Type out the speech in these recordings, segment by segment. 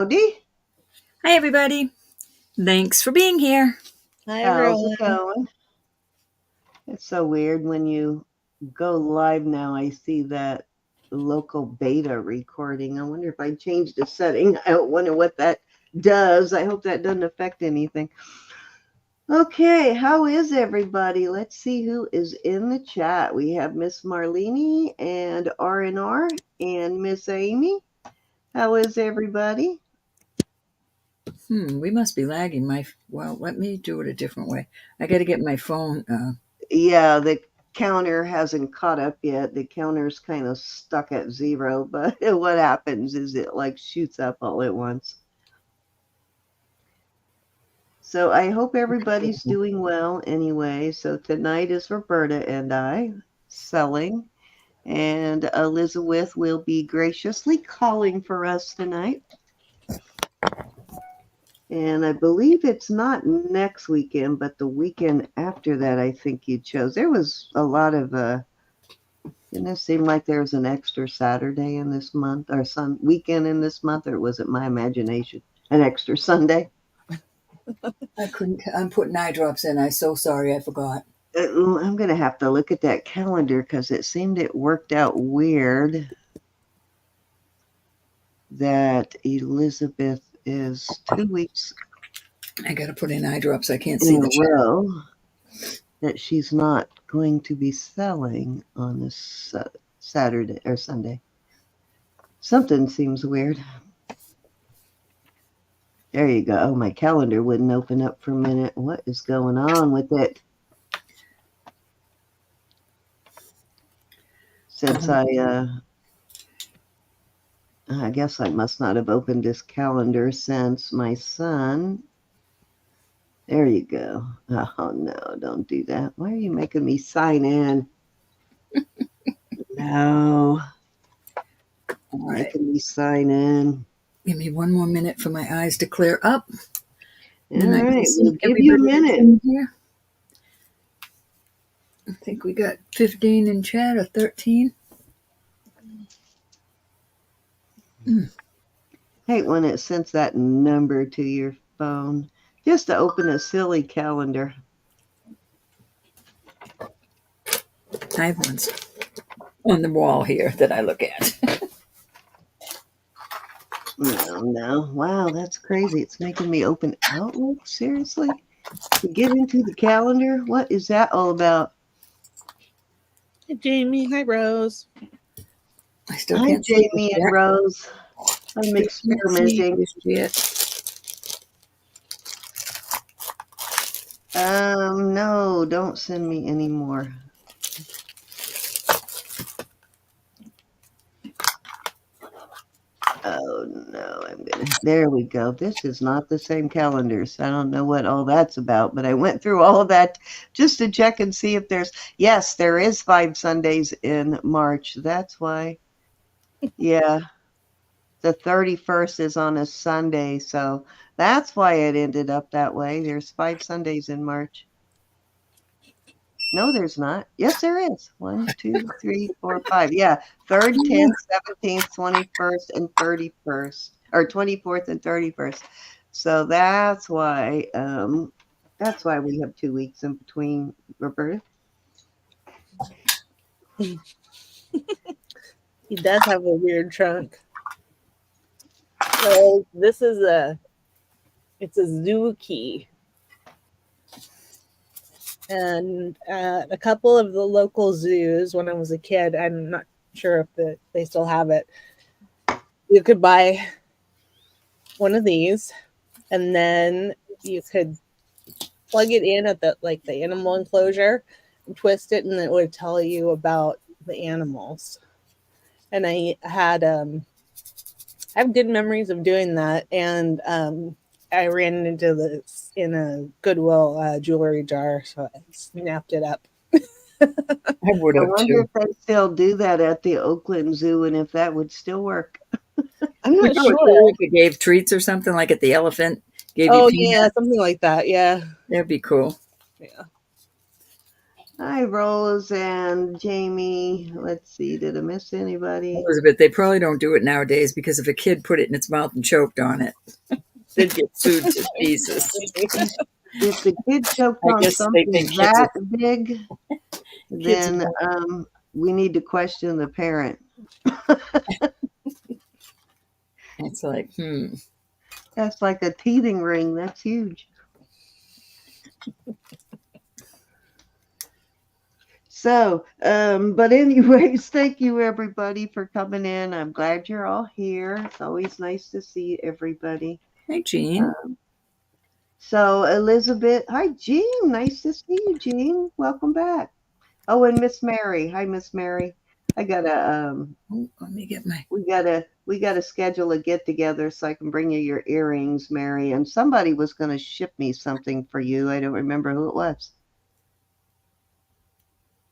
Howdy. Hi, everybody. Thanks for being here. Hi, How's everyone. it going? It's so weird when you go live now. I see that local beta recording. I wonder if I changed the setting. I wonder what that does. I hope that doesn't affect anything. Okay, how is everybody? Let's see who is in the chat. We have Miss Marlene and R&R and Miss Amy. How is everybody? We must be lagging. Well, let me do it a different way. I got to get my phone. Yeah, the counter hasn't caught up yet. The counter's kind of stuck at 0, but what happens is it like shoots up all at once. So I hope everybody's doing well anyway. So tonight is Roberta and I selling, and Elizabeth will be graciously calling for us tonight. And I believe it's not next weekend, but the weekend after that, I think you chose. There was a lot of, didn't it seem like there was an extra Saturday in this month or some weekend in this month, or was it my imagination? An extra Sunday? I'm putting eye drops in. I'm so sorry. I forgot. I'm going to have to look at that calendar because it seemed it worked out weird that Elizabeth is 2 weeks I got to put in eye drops. I can't in see a the row that she's not going to be selling on this Saturday or Sunday. Something seems weird. There you go. Oh, my calendar wouldn't open up for a minute. What is going on with it? Since I guess I must not have opened this calendar since my son. There you go. Oh, no, don't do that. Why are you making me sign in? No. All right. Making me sign in. Give me one more minute for my eyes to clear up. All right, we'll give you a minute. Here. I think we got 15 in chat or 13. Hate when it sends that number to your phone just to open a silly calendar. I have ones on the wall here that I look at. No. Wow, that's crazy. It's making me open Outlook? Seriously? To get into the calendar? What is that all about? Hi, Jamie. Hi, Rose. I still Hi, can't Jamie and Rose. I'm experimenting. No, don't send me any more. Oh no, there we go. This is not the same calendar, so I don't know what all that's about, but I went through all of that just to check and see if yes, there is 5 Sundays in March. That's why. Yeah. The 31st is on a Sunday, so that's why it ended up that way. There's 5 Sundays in March. No, there's not. Yes, there is. 1, 2, 3, 4, 5. Yeah, 3rd, 10th, 17th, 21st, and 31st, or 24th and 31st. So that's why we have 2 weeks in between, Roberta. He does have a weird trunk. So this is it's a zoo key. And a couple of the local zoos, when I was a kid, I'm not sure if they still have it, you could buy one of these, and then you could plug it in at the animal enclosure, and twist it, and it would tell you about the animals. And I have good memories of doing that, and I ran into this in a Goodwill jewelry jar, so I snapped it up. I would have wonder too. if they still do that at the Oakland Zoo and if that would still work. I'm not sure. If it gave treats or something, like at the elephant gave you peanuts. Yeah, something like that. Yeah, That'd be cool. Yeah. Hi, Rose and Jamie. Let's see. Did I miss anybody? Elizabeth, they probably don't do it nowadays because if a kid put it in its mouth and choked on it, they'd get sued to pieces. If the kid choked I on guess they something think that big, kids then we need to question the parent. it's like, That's like a teething ring. That's huge. So, but anyways, thank you everybody for coming in. I'm glad you're all here. It's always nice to see everybody. Hey, Jean. So, Elizabeth, hi, Jean. Nice to see you, Jean. Welcome back. Oh, and Miss Mary. Hi, Miss Mary. I gotta let me get my. we gotta schedule a get together so I can bring you your earrings, Mary. And somebody was gonna ship me something for you. I don't remember who it was.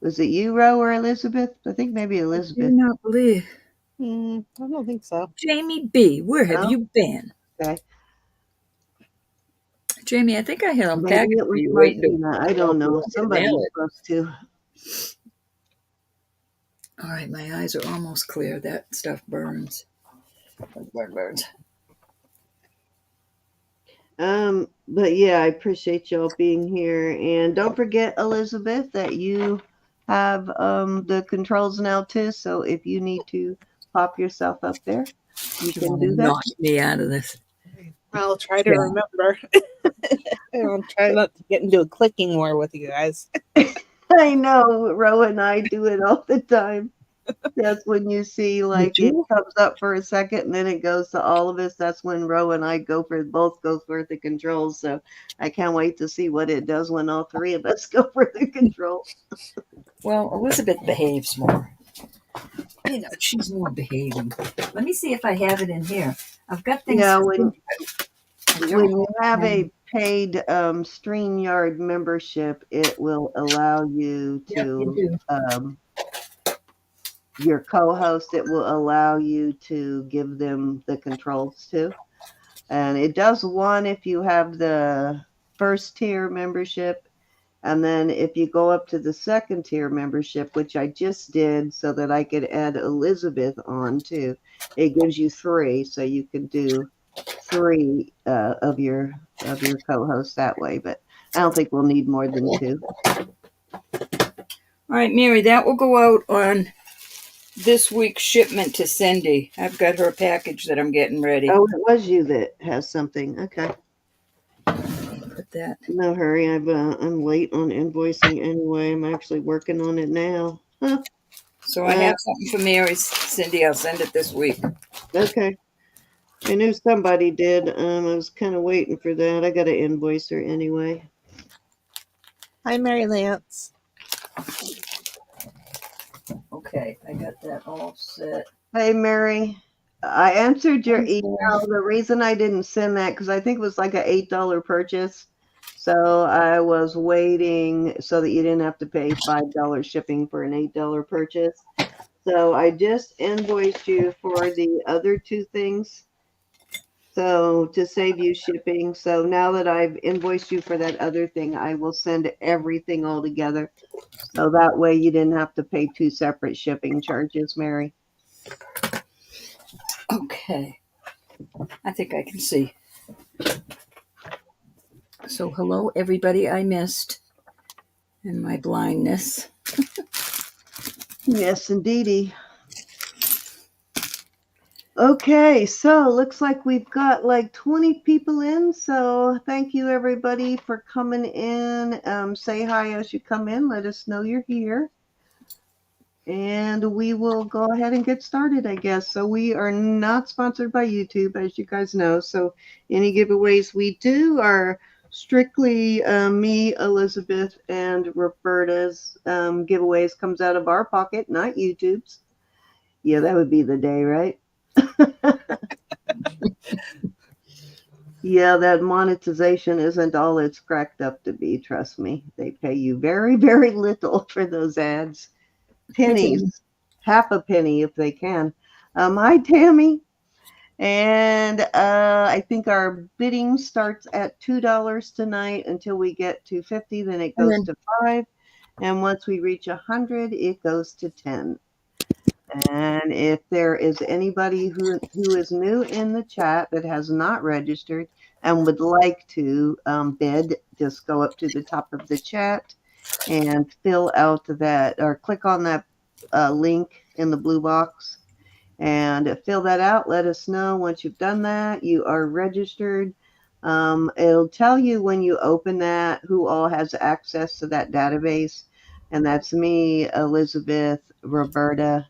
Was it you, Ro, or Elizabeth? I think maybe I Elizabeth. do not believe. I don't think so. Jamie B., where have Oh, you been? okay. Jamie, I think I had a Maybe package it for was you waiting to. Martina. I don't know. You want me to mail Somebody's it. supposed to. All right, my eyes are almost clear. That stuff burns. Burns. But yeah, I appreciate y'all being here. And don't forget, Elizabeth, that you have the controls now too. So if you need to pop yourself up there, you You can want to do that. knock me out of this? I'll try to remember. I'll try not to get into a clicking war with you guys. I know, Ro and I do it all the time. That's when you see like it comes up for a second and then it goes to all of us. That's when Ro and I both go for the controls. So I can't wait to see what it does when all three of us go for the control. Well, Elizabeth behaves more. You know, she's more behaving. Let me see if I have it in here. I've got things. Yeah, when you have a paid StreamYard membership, it will allow you to your co-host. It will allow you to give them the controls too, and it does one if you have the first tier membership. And then if you go up to the second tier membership, which I just did so that I could add Elizabeth on too, it gives you 3, so you can do 3 of your co-hosts that way. But I don't think we'll need more than 2. All right, Mary, that will go out on this week's shipment to Cindy. I've got her package that I'm getting ready. Oh, it was you that has something. Okay. Put that. No hurry. I'm late on invoicing anyway. I'm actually working on it now. Huh. So I have something for Mary, Cindy. I'll send it this week. Okay. I knew somebody did. I was kind of waiting for that. I got to invoice her anyway. Hi, Mary Lance. Okay, I got that all set. Hey, Mary. I answered your email. The reason I didn't send that, because I think it was like an $8 purchase. So I was waiting so that you didn't have to pay $5 shipping for an $8 purchase. So I just invoiced you for the other 2 things. So to save you shipping. So now that I've invoiced you for that other thing, I will send everything all together. So that way you didn't have to pay 2 separate shipping charges, Mary. Okay. I think I can see. So hello, everybody I missed in my blindness. Yes, indeedy. Okay, so looks like we've got like 20 people in. So thank you everybody for coming in. Say hi as you come in. Let us know you're here. And we will go ahead and get started, I guess. So we are not sponsored by YouTube, as you guys know. So any giveaways we do are strictly me, Elizabeth, and Roberta's giveaways comes out of our pocket, not YouTube's. Yeah, that would be the day, right? Yeah, that monetization isn't all it's cracked up to be. Trust me. They pay you very, very little for those ads. Pennies, half a penny if they can. Hi, Tammy. And I think our bidding starts at $2 tonight until we get to 50. Then it goes to 5. And once we reach 100, it goes to 10. And if there is anybody who is new in the chat that has not registered and would like to bid, just go up to the top of the chat and fill out that, or click on that link in the blue box and fill that out. Let us know once you've done that. You are registered. It'll tell you when you open that who all has access to that database. And that's me, Elizabeth, Roberta,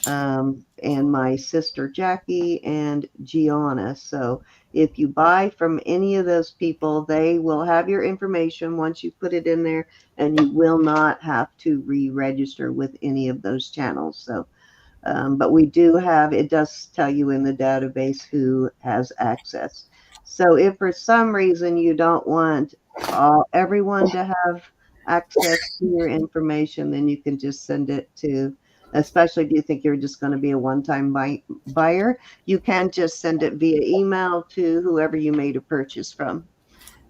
and my sister Jackie and Gianna. So if you buy from any of those people, they will have your information once you put it in there, and you will not have to re-register with any of those channels. So, but we do have, it does tell you in the database who has access. So if for some reason you don't want everyone to have access to your information, then you can just send it to, especially if you think you're just going to be a one-time buyer, you can just send it via email to whoever you made a purchase from.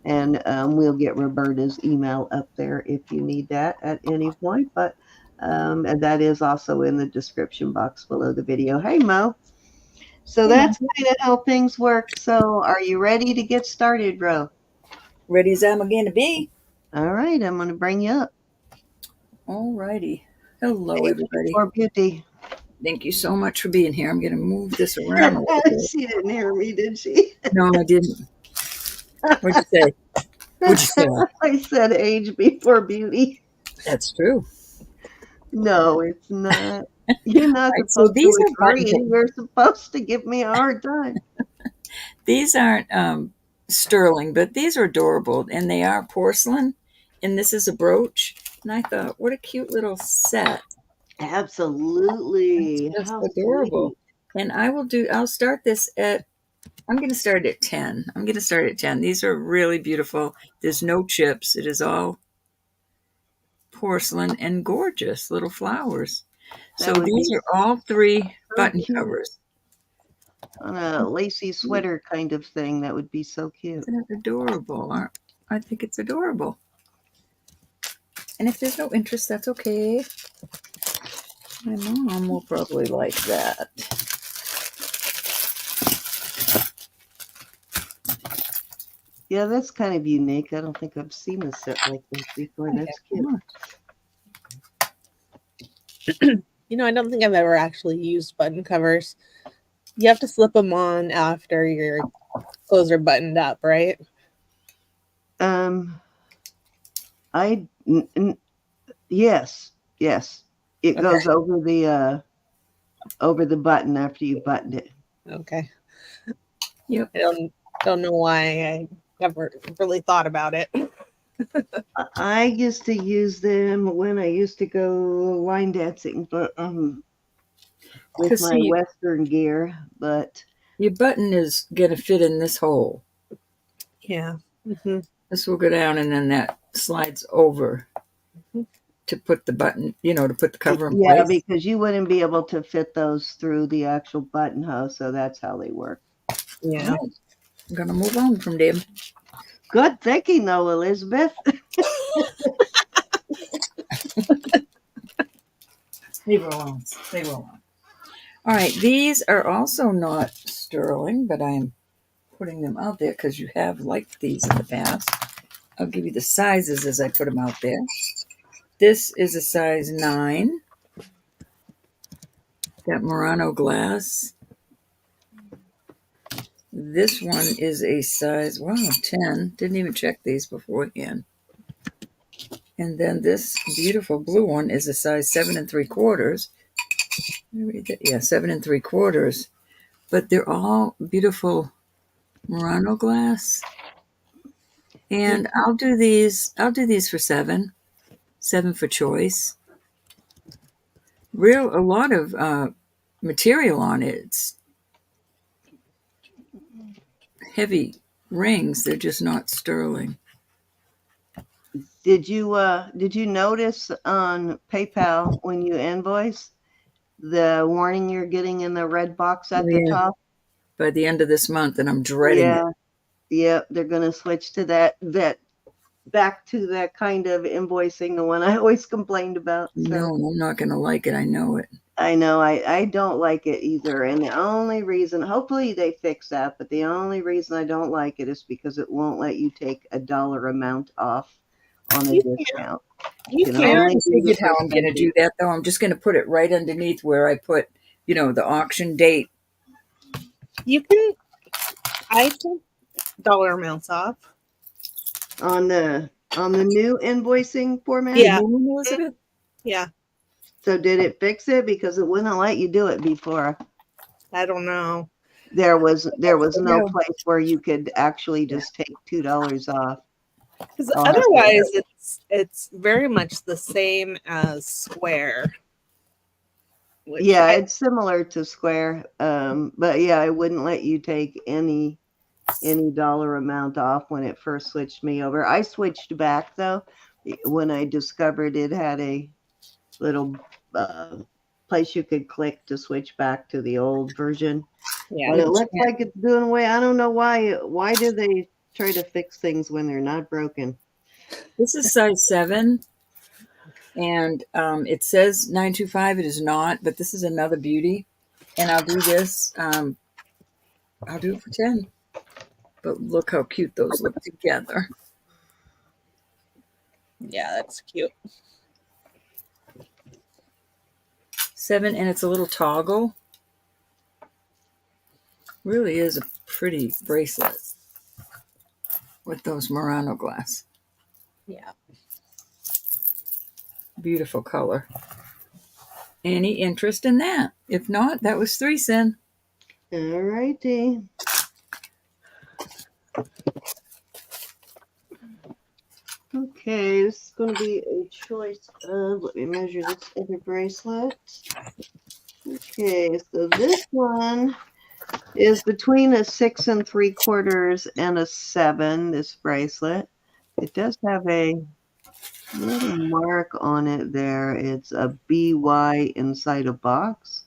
And we'll get Roberta's email up there if you need that at any point. But and that is also in the description box below the video. Hey, Mo. So that's kind of how things work. So are you ready to get started, Ro? Ready as I'm going to be. All right, I'm going to bring you up. All righty. Hello, everybody. For beauty. Thank you so much for being here. I'm going to move this around a little bit. She didn't hear me, did she? No, I didn't. What'd you say? What'd you say? I said age before beauty. That's true. No, it's not. You're not Right, supposed these to are agree. You're supposed to give me a hard time. These aren't sterling, but these are adorable, and they are porcelain, and this is a brooch. And I thought, what a cute little set. Absolutely. That's How adorable. sweet. And I'll start this I'm going to start at 10. I'm going to start at 10. These are really beautiful. There's no chips. It is all porcelain and gorgeous little flowers. So these are all 3 button cute. covers. On a lacy sweater kind of thing. That would be so cute. Isn't it adorable? I think it's adorable. And if there's no interest, that's okay. My mom will probably like that. Yeah, that's kind of unique. I don't think I've seen a set like this before. That's cute. You know, I don't think I've ever actually used button covers. You have to slip them on after your clothes are buttoned up, right? Yes. It Okay. goes over the button after you buttoned it. Okay. Yep. I don't know why I never really thought about it. I used to use them when I used to go line dancing, but with my Western gear. But your button is gonna fit in this hole. Yeah. Mm-hmm. This will go down, and then that slides over to put the button, to put the cover in place. Yeah, because you wouldn't be able to fit those through the actual buttonhole, so that's how they work. Yeah. Right. I'm gonna move on from them. Good thinking, though, Elizabeth. Leave her alone. Leave her alone. All right, these are also not sterling, but I'm putting them out there because you have liked these in the past. I'll give you the sizes as I put them out there. This is a size 9. Got Murano glass. This one is a size, 10. Didn't even check these beforehand. And then this beautiful blue one is a size 7 3/4. Yeah, 7 3/4. But they're all beautiful Murano glass. And I'll do these for 7 for choice. A lot of material on it. It's heavy rings. They're just not sterling. Did you notice on PayPal when you invoice the warning you're getting in the red box at the top? By the end of this month, and I'm dreading it. Yeah, they're going to switch to that back to that kind of invoicing, the one I always complained about. So. No, I'm not going to like it. I know it. I know I don't like it either. And the only reason, hopefully they fix that, but the only reason I don't like it is because it won't let you take a dollar amount off on a discount. You can I can. only already do the figured how I'm going to percentage. do that, though. I'm just going to put it right underneath where I put, the auction date. You can. I took dollar amounts off. On the new invoicing format? Yeah. Elizabeth? Yeah. So did it fix it? Because it wouldn't let you do it before. I don't know. There was no No. place where you could actually just take $2 off. Because I'll have to- otherwise, it's very much the same as Square. Yeah, it's similar to Square, but yeah, it wouldn't let you take any dollar amount off when it first switched me over. I switched back though when I discovered it had a little place you could click to switch back to the old version. Yeah. But it looks like it's doing away. I don't know why. Why do they try to fix things when they're not broken? This is size 7. And it says 925. It is not, but this is another beauty. And I'll do this. I'll do it for 10. But look how cute those look together. Yeah, that's cute. 7, and it's a little toggle. Really is a pretty bracelet with those Murano glass. Yeah. Beautiful color. Any interest in that? If not, that was 3 cents. All righty. Okay, this is going to be a choice of, let me measure this other bracelet. Okay, so this one is between a 6 3/4 and a 7, this bracelet. It does have a little mark on it there. It's a BY inside a box.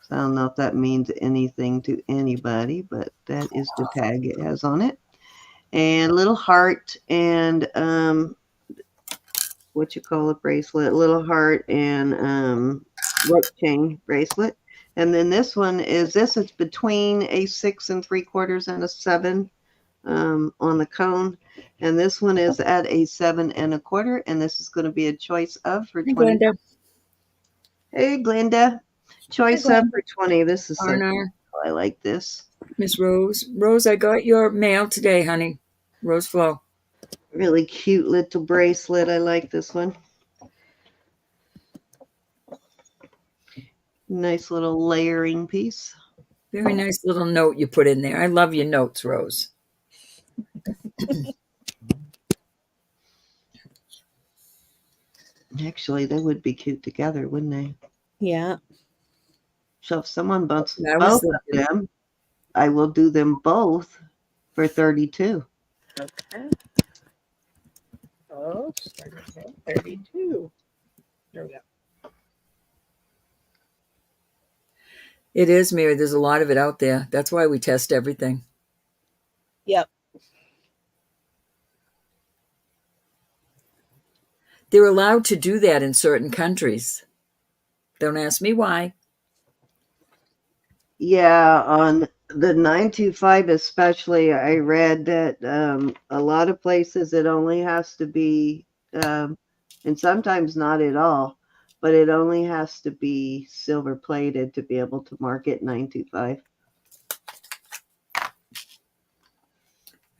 So I don't know if that means anything to anybody, but that is the tag it has on it. And a little heart and what you call a bracelet, little heart and white chain bracelet. And then this one is it's between a 6 3/4 and a 7 on the cone. And this one is at a 7 1/4. And this is going to be a choice of for 20. Glenda. Hey, Glenda. Choice of for 20. This is so Arnar. cool. I like this. Miss Rose. Rose, I got your mail today, honey. Rose Flo. Really cute little bracelet. I like this one. Nice little layering piece. Very nice little note you put in there. I love your notes, Rose. Actually, they would be cute together, wouldn't they? Yeah. So if someone wants both of them, I will do them both for 32. Okay. Oh, 32. There we go. It is, Mary. There's a lot of it out there. That's why we test everything. Yep. They're allowed to do that in certain countries. Don't ask me why. Yeah, on the 925 especially, I read that a lot of places it only has to be, and sometimes not at all, but it only has to be silver plated to be able to market 925.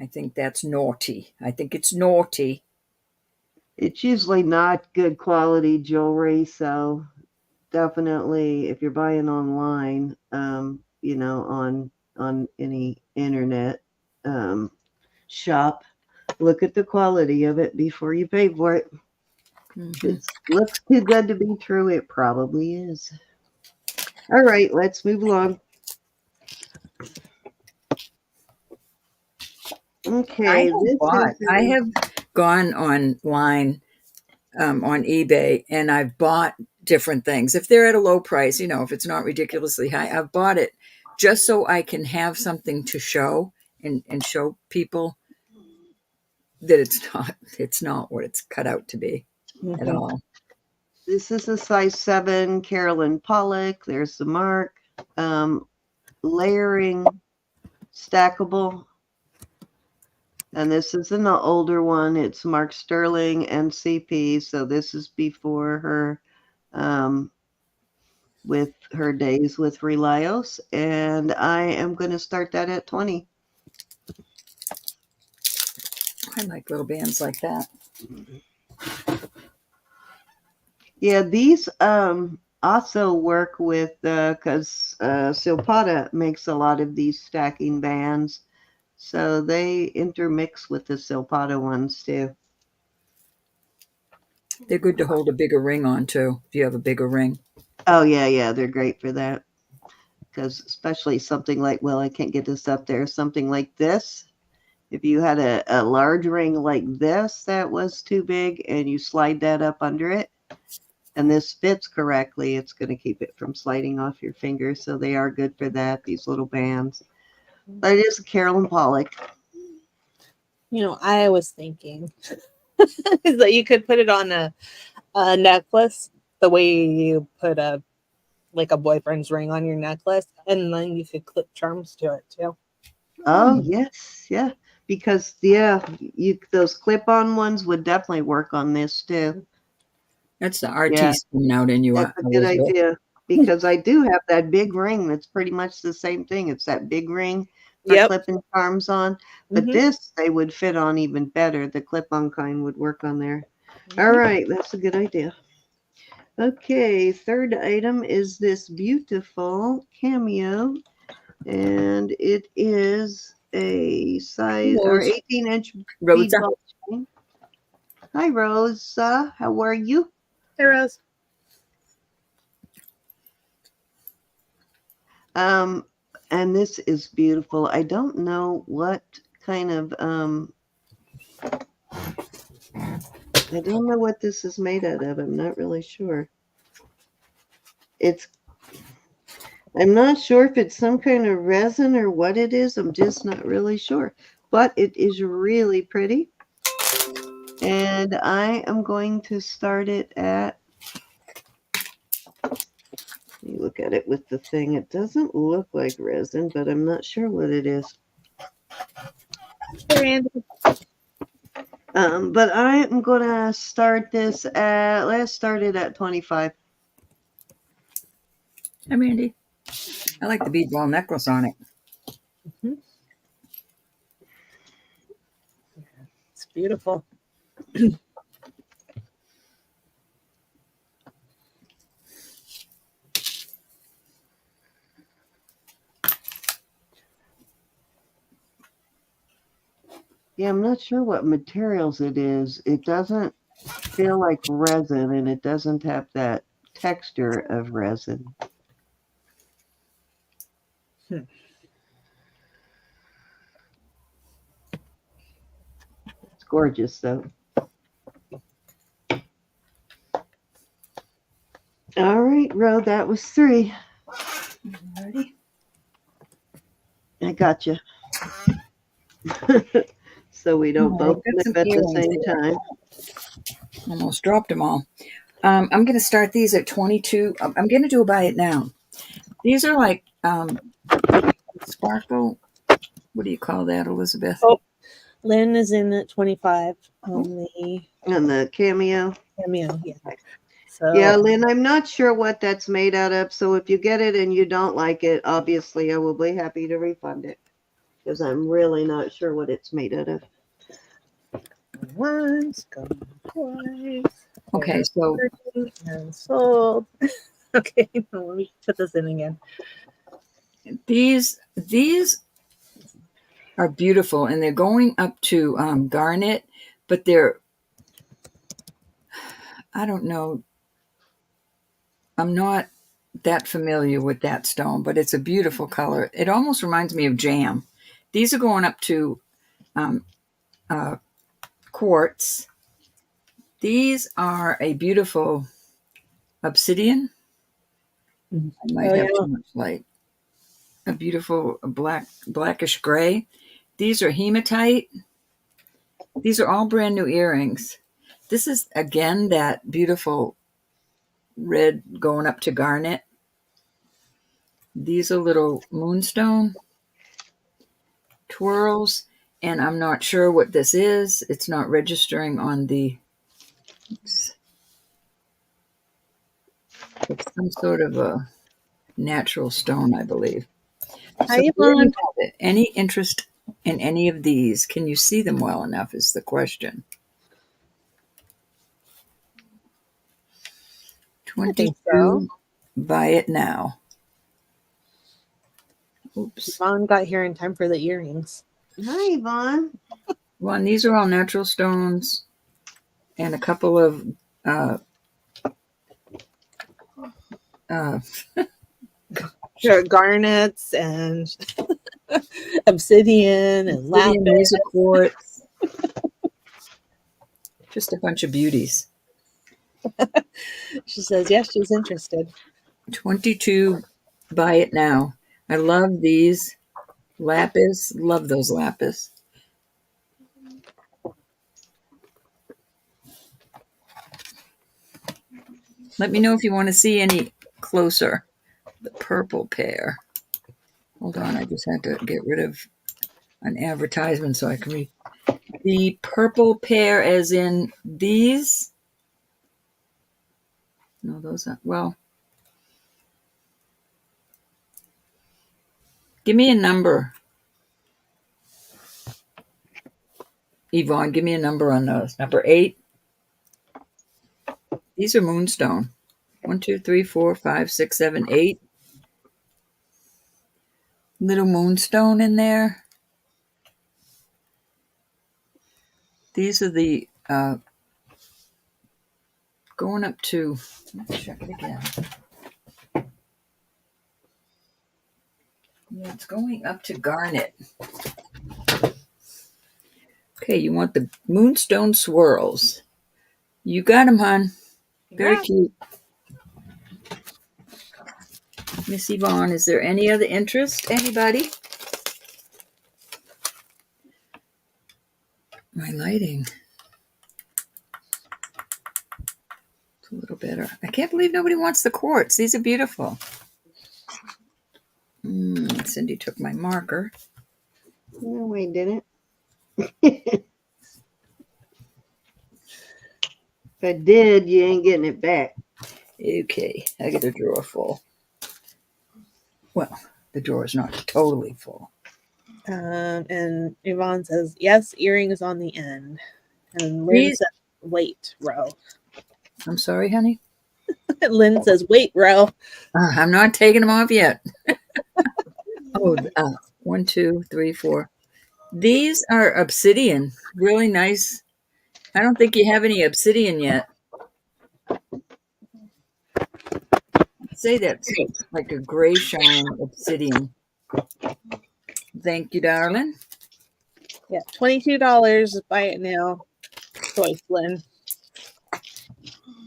I think that's naughty. I think it's naughty. It's usually not good quality jewelry, so definitely if you're buying online, on any internet shop, look at the quality of it before you pay for it. Mm-hmm. It looks too good to be true. It probably is. All right, let's move along. Okay, I have gone online on eBay and I've bought different things. If they're at a low price, if it's not ridiculously high, I've bought it just so I can have something to show and show people that it's not what it's cut out to be at Mhm. all. This is a size 7 Carolyn Pollock. There's the mark. Layering, stackable. And this is an older one. It's Mark Sterling and CP. So this is before her with her days with Relios. And I am going to start that at 20. I like little bands like that. Yeah, these also work with, because Silpada makes a lot of these stacking bands. So they intermix with the Silpada ones too. They're good to hold a bigger ring on too, if you have a bigger ring. Oh, yeah, they're great for that. Because especially something like, well, I can't get this up there, something like this. If you had a large ring like this that was too big and you slide that up under it, and this fits correctly, it's going to keep it from sliding off your fingers. So they are good for that, these little bands. But it is a Carolyn Pollock. I was thinking is that you could put it on a necklace the way you put a boyfriend's ring on your necklace, and then you could clip charms to it too. Oh, yes, yeah. Because, yeah, those clip-on ones would definitely work on this too. That's the RT Yeah. coming out in you, That's a good Elizabeth. idea. Because I do have that big ring that's pretty much the same thing. It's that big ring for Yep. clipping charms on. But Mhm. this, they would fit on even better. The clip-on kind would work on there. Mhm. All right, that's a good idea. Okay, third item is this beautiful cameo. And it is a size or Rose. 18-inch bead Rosa. ball chain. Hi, Rosa. How are you? Hey, Rose. And this is beautiful. I don't know what kind of I don't know what this is made out of. I'm not really sure. I'm not sure if it's some kind of resin or what it is. I'm just not really sure. But it is really pretty. And I am going to start it at, you look at it with the thing. It doesn't look like resin, but I'm not sure what it is. Hey, Randy. But I am going to start this at, let's start it at 25. Hi, Mandy. I like the bead ball necklace on it. Mhm. It's beautiful. Yeah, I'm not sure what materials it is. It doesn't feel like resin, and it doesn't have that texture of resin. Hmm. It's gorgeous, though. All right, Ro, that was 3. Ready? I got you. So we don't Oh, both I've got flip some at the earrings same here. time. Almost dropped them all. I'm going to start these at 22. I'm going to do a buy it now. These are like sparkle. What do you call that, Elizabeth? Oh, Lynn is in at 25 on the And the cameo. cameo. Yeah. So Yeah, Lynn, I'm not sure what that's made out of. So if you get it and you don't like it, obviously I will be happy to refund it. Because I'm really not sure what it's made out of. once, going twice. Okay, so And sold. Okay, let me put this in again. these are beautiful, and they're going up to garnet, but they're, I don't know, I'm not that familiar with that stone, but it's a beautiful color. It almost reminds me of jam. These are going up to quartz. These are a beautiful obsidian. I might Oh have yeah. too much light. A beautiful blackish gray. These are hematite. These are all brand new earrings. This is, again, that beautiful red going up to garnet. These are little moonstone twirls, and I'm not sure what this is. It's not registering on the... Oops. It's some sort of a natural stone, I believe. Hi, So there you Yvonne. have it. Any interest in any of these? Can you see them well enough is the question. I think 22, so. buy it now. Oops. Yvonne got here in time for the earrings. Hi, Yvonne. Well, these are all natural stones and a couple of Garnets and obsidian and lapis. obsidian, these are quartz. Just a bunch of beauties. She says, yes, she's interested. 22, buy it now. I love these. Lapis, love those lapis. Let me know if you want to see any closer. The purple pair. Hold on, I just had to get rid of an advertisement so I can read. The purple pair as in these. No, those aren't. Well, give me a number. Yvonne, give me a number on those. Number 8. These are moonstone. 1, 2, 3, 4, 5, 6, 7, 8. Little moonstone in there. These are the going up to, let me check it again. Yeah, it's going up to garnet. Okay, you want the moonstone swirls. You got them, hon. Very cute. Miss Yvonne, is there any other interest? Anybody? My lighting. It's a little better. I can't believe nobody wants the quartz. These are beautiful. Cindy took my marker. No, we didn't. If I did, you ain't getting it back. Okay, I got a drawer full. Well, the drawer is not totally full. And Yvonne says, yes, earrings on the end. And Lynn says, wait, row. I'm sorry, honey. Lynn says, wait, row. I'm not taking them off yet. 1, 2, 3, 4. These are obsidian. Really nice. I don't think you have any obsidian yet. I'd say that's like a gray shine obsidian. Thank you, darling. Yeah, $22. Buy it now. Choice, Lynn.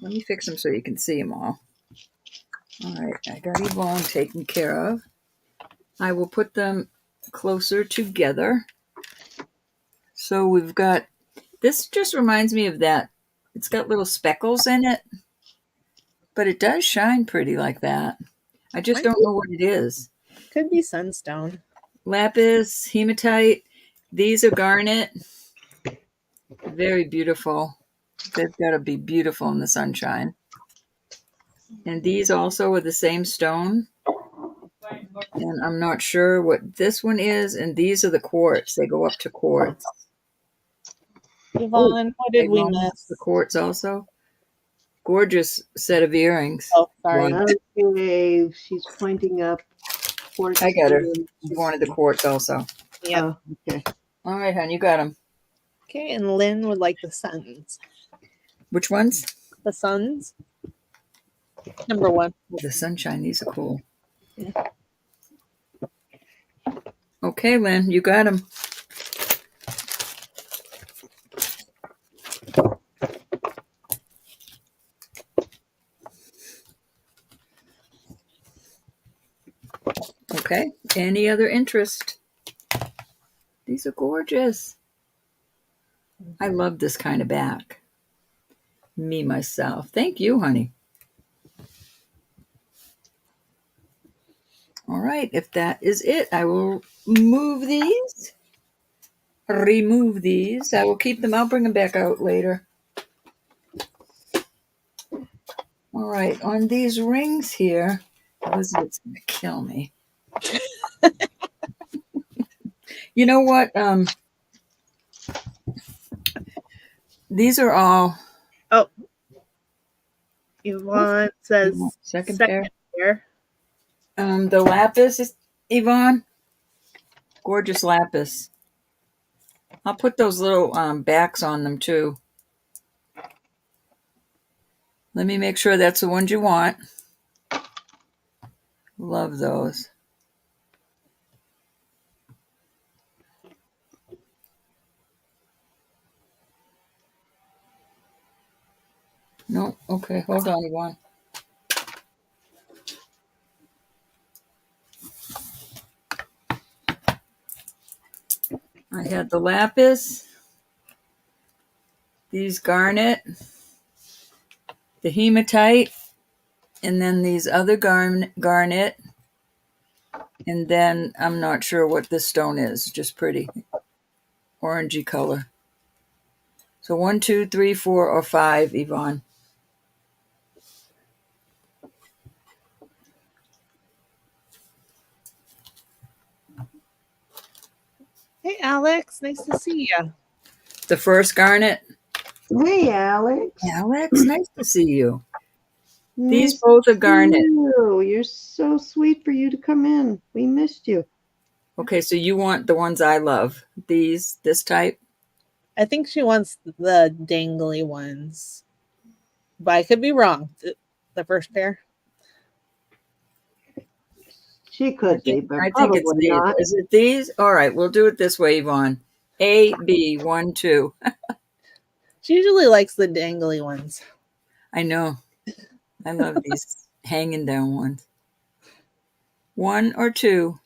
Let me fix them so you can see them all. All right, I got Yvonne taken care of. I will put them closer together. So we've got, this just reminds me of that. It's got little speckles in it, but it does shine pretty like that. I just don't know what it is. Could be sunstone. Lapis, hematite. These are garnet. Very beautiful. They've got to be beautiful in the sunshine. And these also are the same stone. And I'm not sure what this one is. And these are the quartz. They go up to quartz. Yvonne, what did we miss? The quartz also. Gorgeous set of earrings. Oh, sorry. Okay, she's pointing up. Quartz. I got her. She wanted the quartz also. Yeah. Oh, okay. All right, hon, you got them. Okay, and Lynn would like the suns. Which ones? The suns. Number 1. The sunshine. These are cool. Yeah. Okay, Lynn, you got them. Okay, any other interest? These are gorgeous. I love this kind of back. Me, myself. Thank you, honey. All right, if that is it, I will remove these. I will keep them. I'll bring them back out later. All right, on these rings here, Elizabeth's going to kill me. You know what? These are all. Oh, Yvonne says Second pair. pair. The lapis, Yvonne. Gorgeous lapis. I'll put those little backs on them too. Let me make sure that's the ones you want. Love those. No, okay, hold on, Yvonne. I had the lapis, these garnet, the hematite, and then these other garnet, and then I'm not sure what this stone is, just pretty orangey color. So 1, 2, 3, 4, or 5, Yvonne. Hey, Alex. Nice to see you. The first garnet. Hey, Alex. Alex, nice to see you. Nice These both are to see garnet. you. You're so sweet for you to come in. We missed you. Okay, so you want the ones I love. This type? I think she wants the dangly ones, but I could be wrong. The first pair. She could be, but I think probably it's these. not. Is it these? All right, we'll do it this way, Yvonne. A, B, 1, 2. She usually likes the dangly ones. I know. I love these hanging down ones. 1 or 2.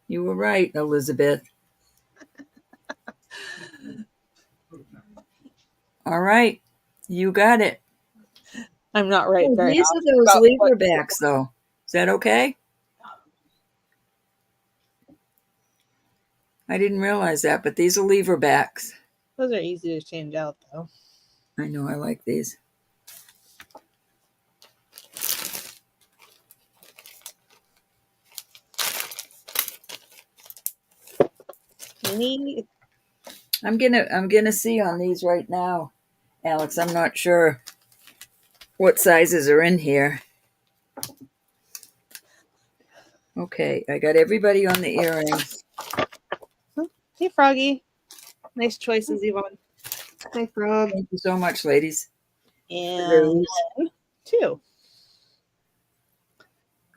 You were right, Elizabeth. All right, you got it. I'm not right. Oh, these are those lever backs, though. Is that okay? I didn't realize that, but these are lever backs. Those are easy to change out, though. I know, I like these. I'm gonna see on these right now, Alex. I'm not sure what sizes are in here. Okay, I got everybody on the earrings. Hey, Froggy. Nice choices, Yvonne. Hi, Frog. Thank you so much, ladies. And then 2.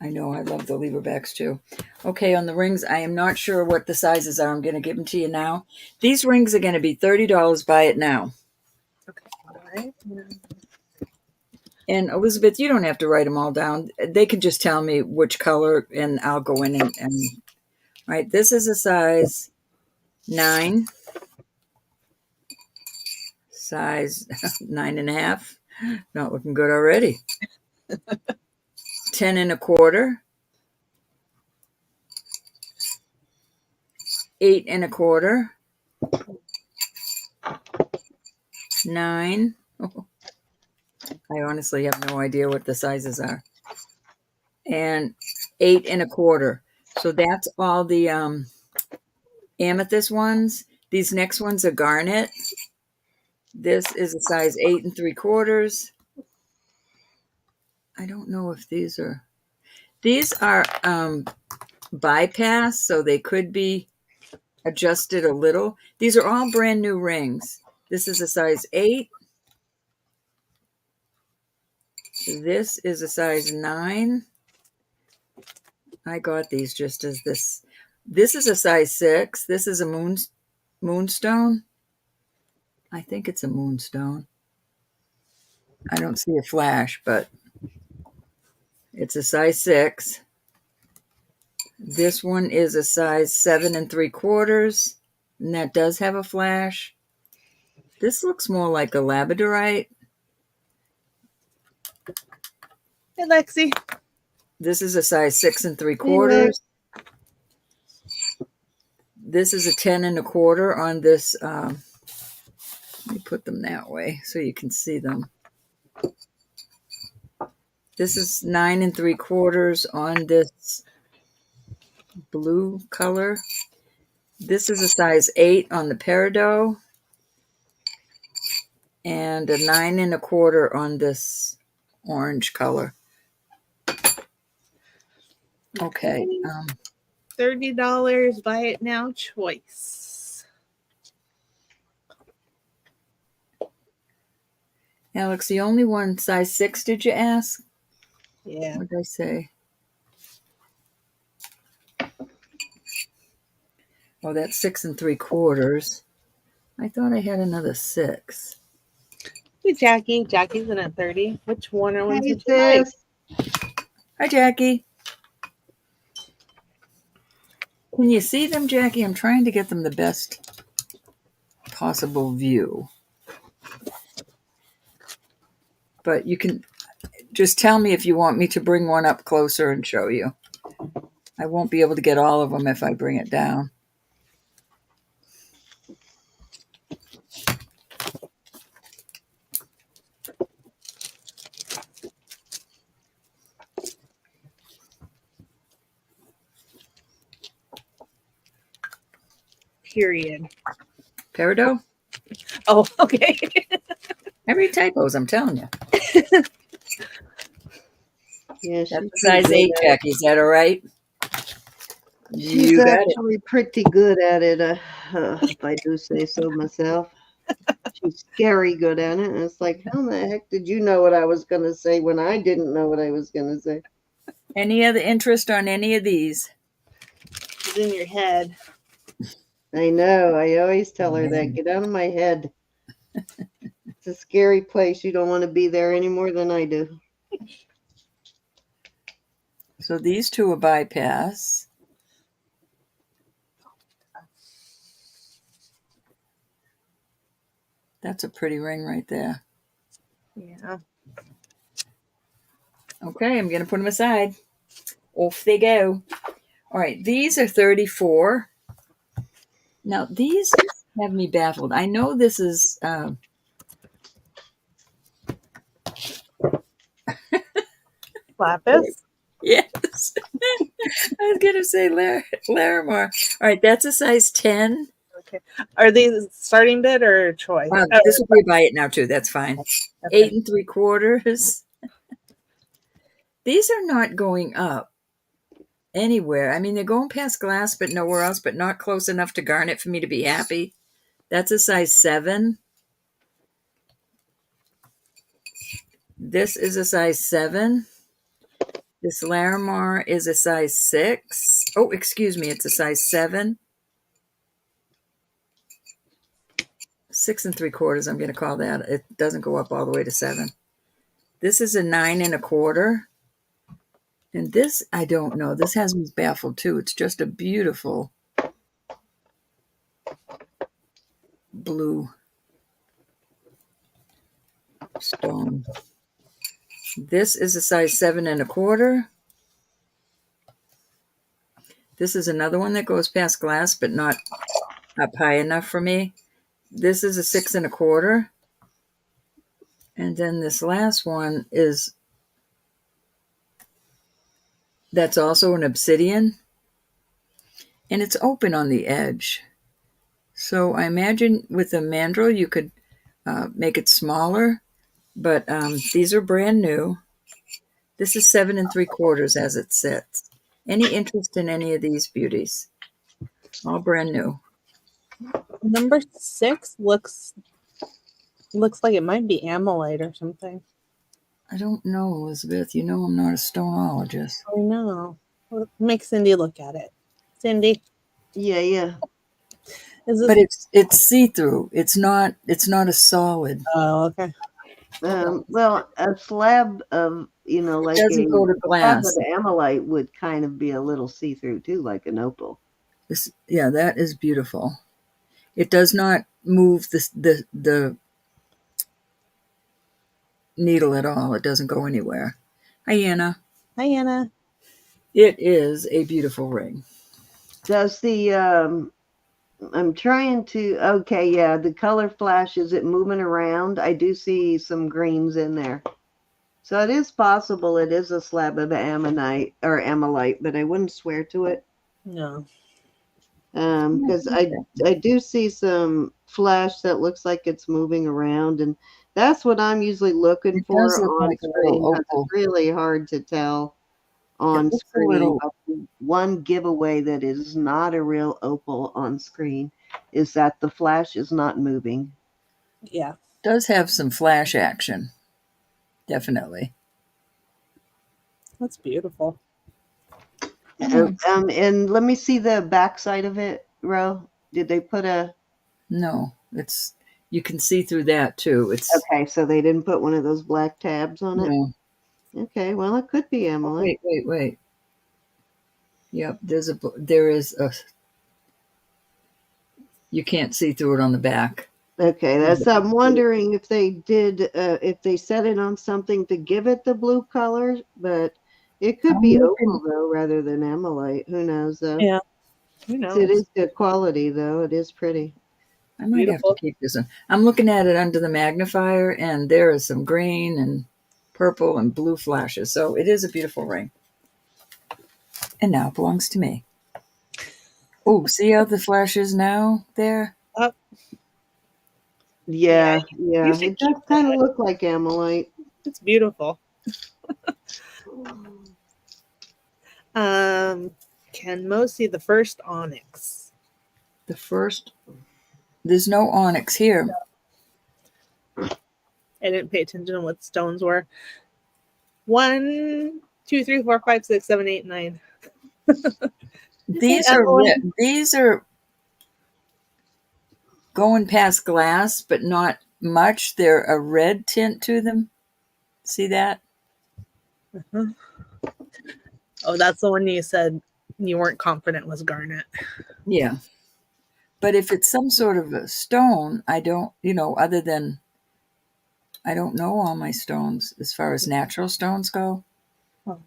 I know, I love the lever backs too. Okay, on the rings, I am not sure what the sizes are. I'm going to give them to you now. These rings are going to be $30. Buy it now. Okay. And Elizabeth, you don't have to write them all down. They can just tell me which color, and I'll go in and right. This is a size 9, size 9.5. Not looking good already. 10 1/4, 8 1/4, 9. I honestly have no idea what the sizes are. And 8 1/4. So that's all the amethyst ones. These next ones are garnet. This is a size 8 3/4. I don't know if these are bypass, so they could be adjusted a little. These are all brand new rings. This is a size 8. This is a size 9. I got these just as this. This is a size 6. This is a moonstone. I think it's a moonstone. I don't see a flash, but it's a size 6. This one is a size 7 3/4, and that does have a flash. This looks more like a labradorite. Hey, Lexi. This is a size 6 Hey, 3/4. Lex. This is a 10 1/4 on this. Let me put them that way so you can see them. This is 9 3/4 on this blue color. This is a size 8 on the peridot, and a 9 1/4 on this orange color. Okay. $30. Buy it now. Choice. Alex, the only one size 6, did you ask? Yeah. What did I say? Oh, that's 6 3/4. I thought I had another 6. Hey, Jackie. Jackie's in at 30. Which one are ones Hey, would you like? sis. Hi, Jackie. Can you see them, Jackie? I'm trying to get them the best possible view. But you can just tell me if you want me to bring one up closer and show you. I won't be able to get all of them if I bring it down. Period. Peridot? Oh, okay. I read typos, I'm telling you. Yeah, That's she's a size 8, Jackie. Is that all right? She's You got it. actually pretty good at it, if I do say so myself. She's scary good at it. And it's like, how the heck did you know what I was going to say when I didn't know what I was going to say? Any other interest on any of these? It's in your head. I know. I always tell her that. Get out of my head. It's a scary place. You don't want to be there any more than I do. So these two are bypass. That's a pretty ring right there. Yeah. Okay, I'm going to put them aside. Off they go. All right, these are 34. Now, these have me baffled. I know this is... Lapis. yes. I was going to say Larimar. All right, that's a size 10. Okay. Are these starting bid or choice? This will be a buy it now, too. That's fine. Okay. 8 3/4. These are not going up anywhere. I mean, they're going past glass, but nowhere else, but not close enough to garnet for me to be happy. That's a size 7. This is a size 7. This Larimar is a size 6. Oh, excuse me, it's a size 7. 6 3/4, I'm going to call that. It doesn't go up all the way to 7. This is a 9 1/4. And this, I don't know. This has me baffled too. It's just a beautiful blue stone. This is a size 7 1/4. This is another one that goes past glass, but not up high enough for me. This is a 6 1/4. And then this last one is, that's also an obsidian. And it's open on the edge. So I imagine with a mandrel you could make it smaller. But these are brand new. This is 7 3/4 as it sits. Any interest in any of these beauties? All brand new. Number 6 looks like it might be amylite or something. I don't know, Elizabeth. You know I'm not a stoneologist. I know. Make Cindy look at it. Cindy, Yeah. is this? But it's see-through. It's not a solid. Oh, okay. Well, a slab of like It a doesn't go to slab of glass. the amylite would kind of be a little see-through too, like an opal. Yeah, that is beautiful. It does not move the needle at all. It doesn't go anywhere. Hi, Anna. Hi, Anna. It is a beautiful ring. Does the I'm trying to, okay, yeah, the color flash, is it moving around? I do see some greens in there. So it is possible it is a slab of ammonite or amylite, but I wouldn't swear to it. No. Because I do see some flash that looks like it's moving around, and that's what I'm usually looking It does for look on like a little screen, because opal. it's really hard to tell It on looks a screen. little. But one giveaway that is not a real opal on screen is that the flash is not moving. Yeah. Does have some flash action. Definitely. That's beautiful. And let me see the back side of it, Ro. Did they put a... No, it's, you can see through that too. It's, Okay, so they didn't put one of those black tabs on it? no. Okay, well, it could be Oh, amylite. wait. Yep, there is a, you can't see through it on the back. Okay, that's, I'm wondering if they did, if they set it on something to give it the blue color, but it could I'm be looking. opal, though, rather than amylite. Who knows, though? Yeah. Who It knows? is good quality, though. It is pretty. I might have to Beautiful. keep this one. I'm looking at it under the magnifier, and there is some green and purple and blue flashes. So it is a beautiful ring. And now it belongs to me. Oh, see how the flash is now there? Up. Yeah, You yeah. should It does keep kind of that. look like amylite. It's beautiful. Can Mo see the first onyx? The first, there's no onyx here. I didn't pay attention to what stones were. 1, 2, 3, 4, 5, 6, 7, 8, 9. These are red. These are going past glass, but not much. They're a red tint to them. See that? Uh-huh. Oh, that's the one you said you weren't confident was garnet. Yeah. But if it's some sort of a stone, I don't, other than, I don't know all my stones as far as natural stones go. Oh.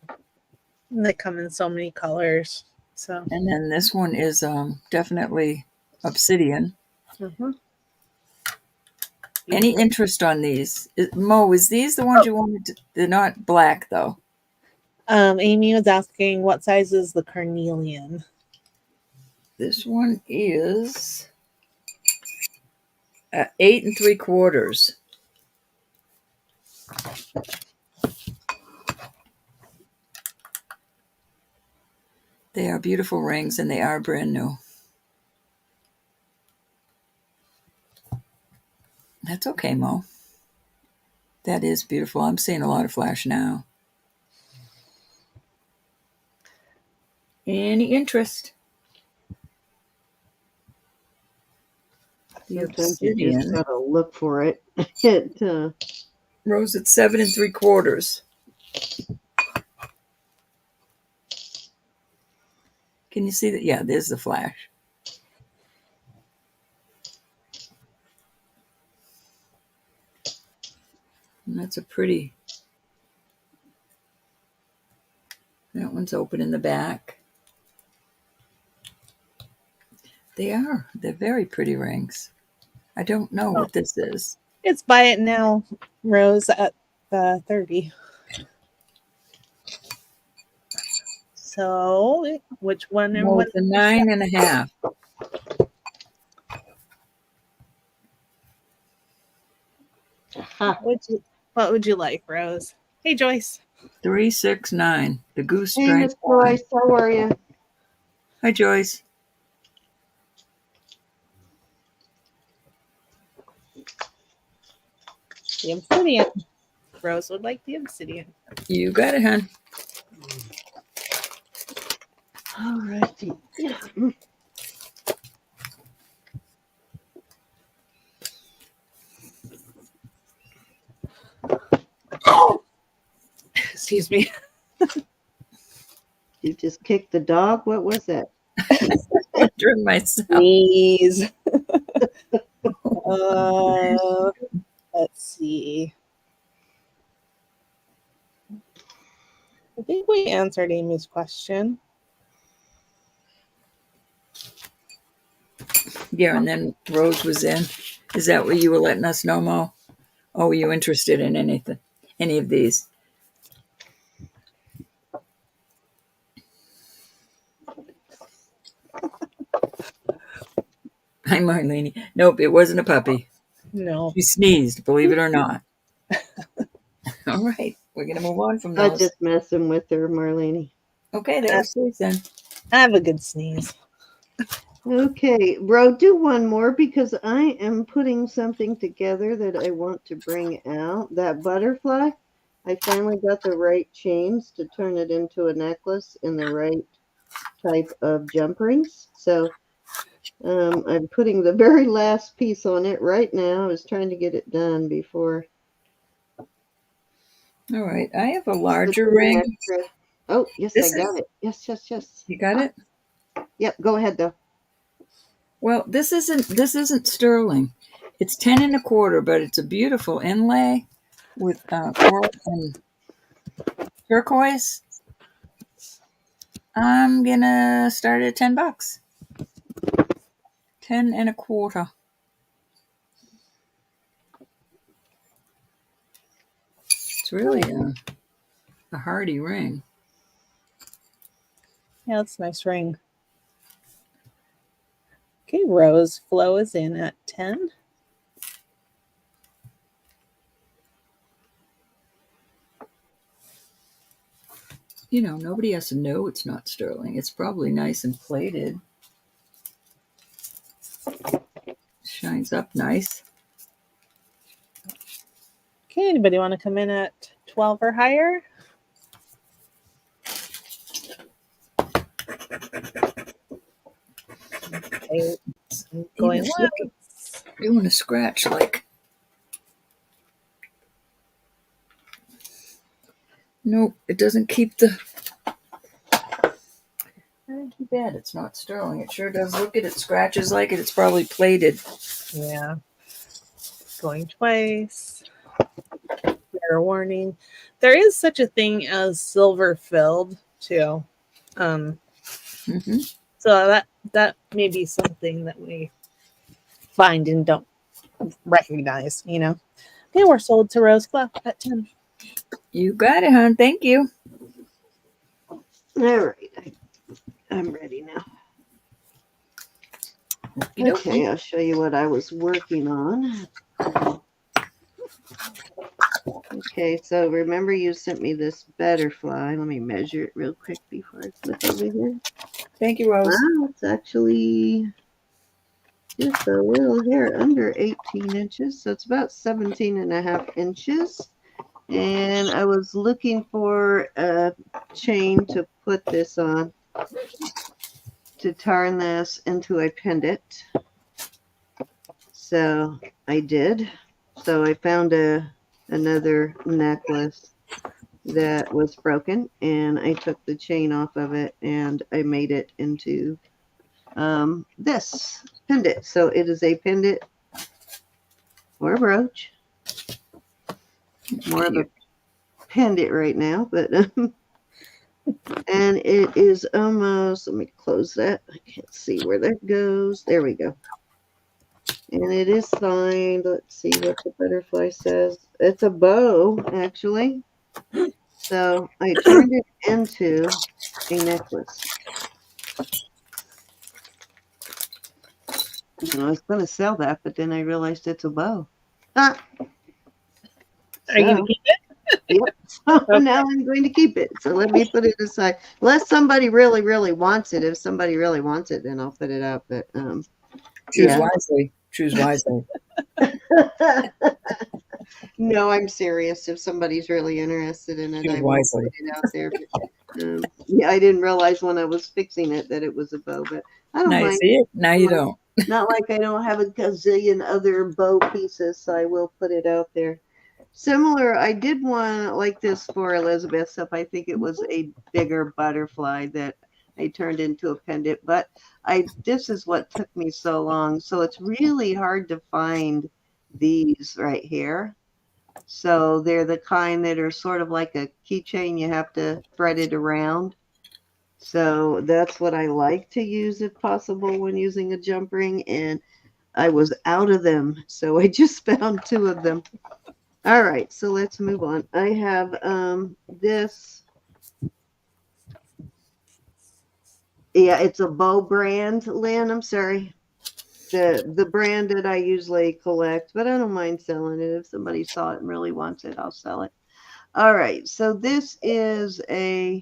They come in so many colors. So. And then this one is definitely obsidian. Uh-huh. Any interest on these? Mo, is these the ones you wanted to? They're not black, though. Amy was asking what size is the carnelian? This one is 8 3/4. They are beautiful rings, and they are brand new. That's okay, Mo. That is beautiful. I'm seeing a lot of flash now. Any interest? The Sometimes you just obsidian. gotta look for it. Rose at 7 3/4. Can you see that? Yeah, there's the flash. And that's a pretty. That one's open in the back. They're very pretty rings. I don't know what this is. It's buy it now, Rose, at 30. So, which one? No, it's a 9.5. What would you like, Rose? Hey, Joyce. 369. The goose Hey, drank Miss wine. Joyce, how are you? Hi, Joyce. The obsidian. Rose would like the obsidian. You got it, hon. All righty. Yeah. Excuse Excuse me. You just kicked the dog? What was that? During myself. Sneeze. Let's see. I think we answered Amy's question. Yeah, and then Rose was in. Is that what you were letting us know, Mo? Oh, were you interested in anything, any of these? Hi, Marlene. Nope, it wasn't a puppy. No. She sneezed, believe it or not. All right, we're going to move on from I'm those. just messing with her, Marlene. Okay, that was Susan. I have a good sneeze. Okay, Bro, do one more because I am putting something together that I want to bring out. That butterfly, I finally got the right chains to turn it into a necklace and the right type of jump rings. So I'm putting the very last piece on it right now. I was trying to get it done before. All right, I have a larger ring. Extra. Oh, yes, I got it. Yes. You got it? Yep, go ahead though. Well, this isn't sterling. It's 10 1/4, but it's a beautiful inlay with coral and turquoise. I'm gonna start at $10. 10 1/4. It's really a hardy ring. Yeah, that's a nice ring. Okay, Rose Flow is in at 10. You know, nobody has to know it's not sterling. It's probably nice and plated. Shines up nice. Okay, anybody want to come in at 12 or higher? Okay, I'm going Even look, once. you want to scratch like. Nope, it doesn't keep the. Too bad it's not sterling. It sure does. Look at it, scratches like it. It's probably plated. Yeah. Going twice. Fair warning. There is such a thing as silver filled too. Mm-hmm. So that may be something that we find and don't recognize, you know. Okay, we're sold to Rose Flow at 10. You got it, hon. Thank you. All right, I'm ready now. Okay, I'll show you what I was working on. Okay, so remember you sent me this butterfly. Let me measure it real quick before I flip over here. Thank you, Rose. Wow, it's actually just a little hair under 18 inches. So it's about 17.5 inches. And I was looking for a chain to put this on, to turn this into a pendant. So I did. So I found another necklace that was broken, and I took the chain off of it and I made it into this pendant. So it is a pendant or a brooch. More of a pendant right now, but and it is almost, let me close that. I can't see where that goes. There we go. And it is signed. Let's see what the butterfly says. It's a bow, actually. So I turned it into a necklace. And I was going to sell that, but then I realized it's a bow. Ah. Are you going to keep it? Yep. So now I'm going to keep it. So let me put it aside. Unless somebody really, really wants it. If somebody really wants it, then I'll put it up. But choose wisely. Choose wisely. No, I'm serious. If somebody's really interested in it, Choose I will wisely. put it out there. But, yeah, I didn't realize when I was fixing it that it was a bow, but I don't Now you mind. see it. Now you don't. Not like I don't have a gazillion other bow pieces, so I will put it out there. Similar, I did one like this for Elizabeth, so I think it was a bigger butterfly that I turned into a pendant. But this is what took me so long. So it's really hard to find these right here. So they're the kind that are sort of like a keychain. You have to thread it around. So that's what I like to use if possible when using a jump ring. And I was out of them. So I just found two of them. All right, so let's move on. I have this. Yeah, it's a Bow brand, Lynn. I'm sorry. The brand that I usually collect, but I don't mind selling it. If somebody saw it and really wants it, I'll sell it. All right, so this is a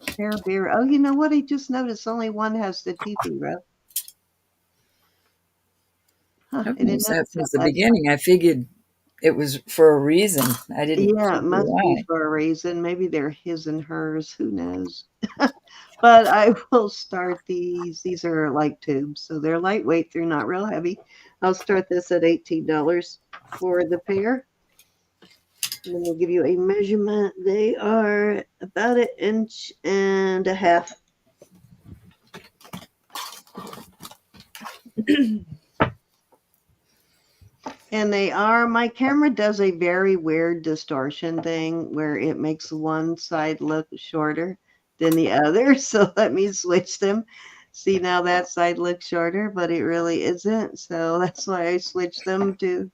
pear beer. Oh, you know what? I just noticed only one has the teepee row. Huh, I I've didn't noticed that notice that since the last time. beginning. I figured it was for a reason. I didn't Yeah, it figure must be why. for a reason. Maybe they're his and hers. Who knows? But I will start these. These are like tubes, so they're lightweight. They're not real heavy. I'll start this at $18 for the pair. Let me give you a measurement. They are about 1.5 inches. And they are, my camera does a very weird distortion thing where it makes one side look shorter than the other. So let me switch them. See, now that side looks shorter, but it really isn't. So that's why I switched them to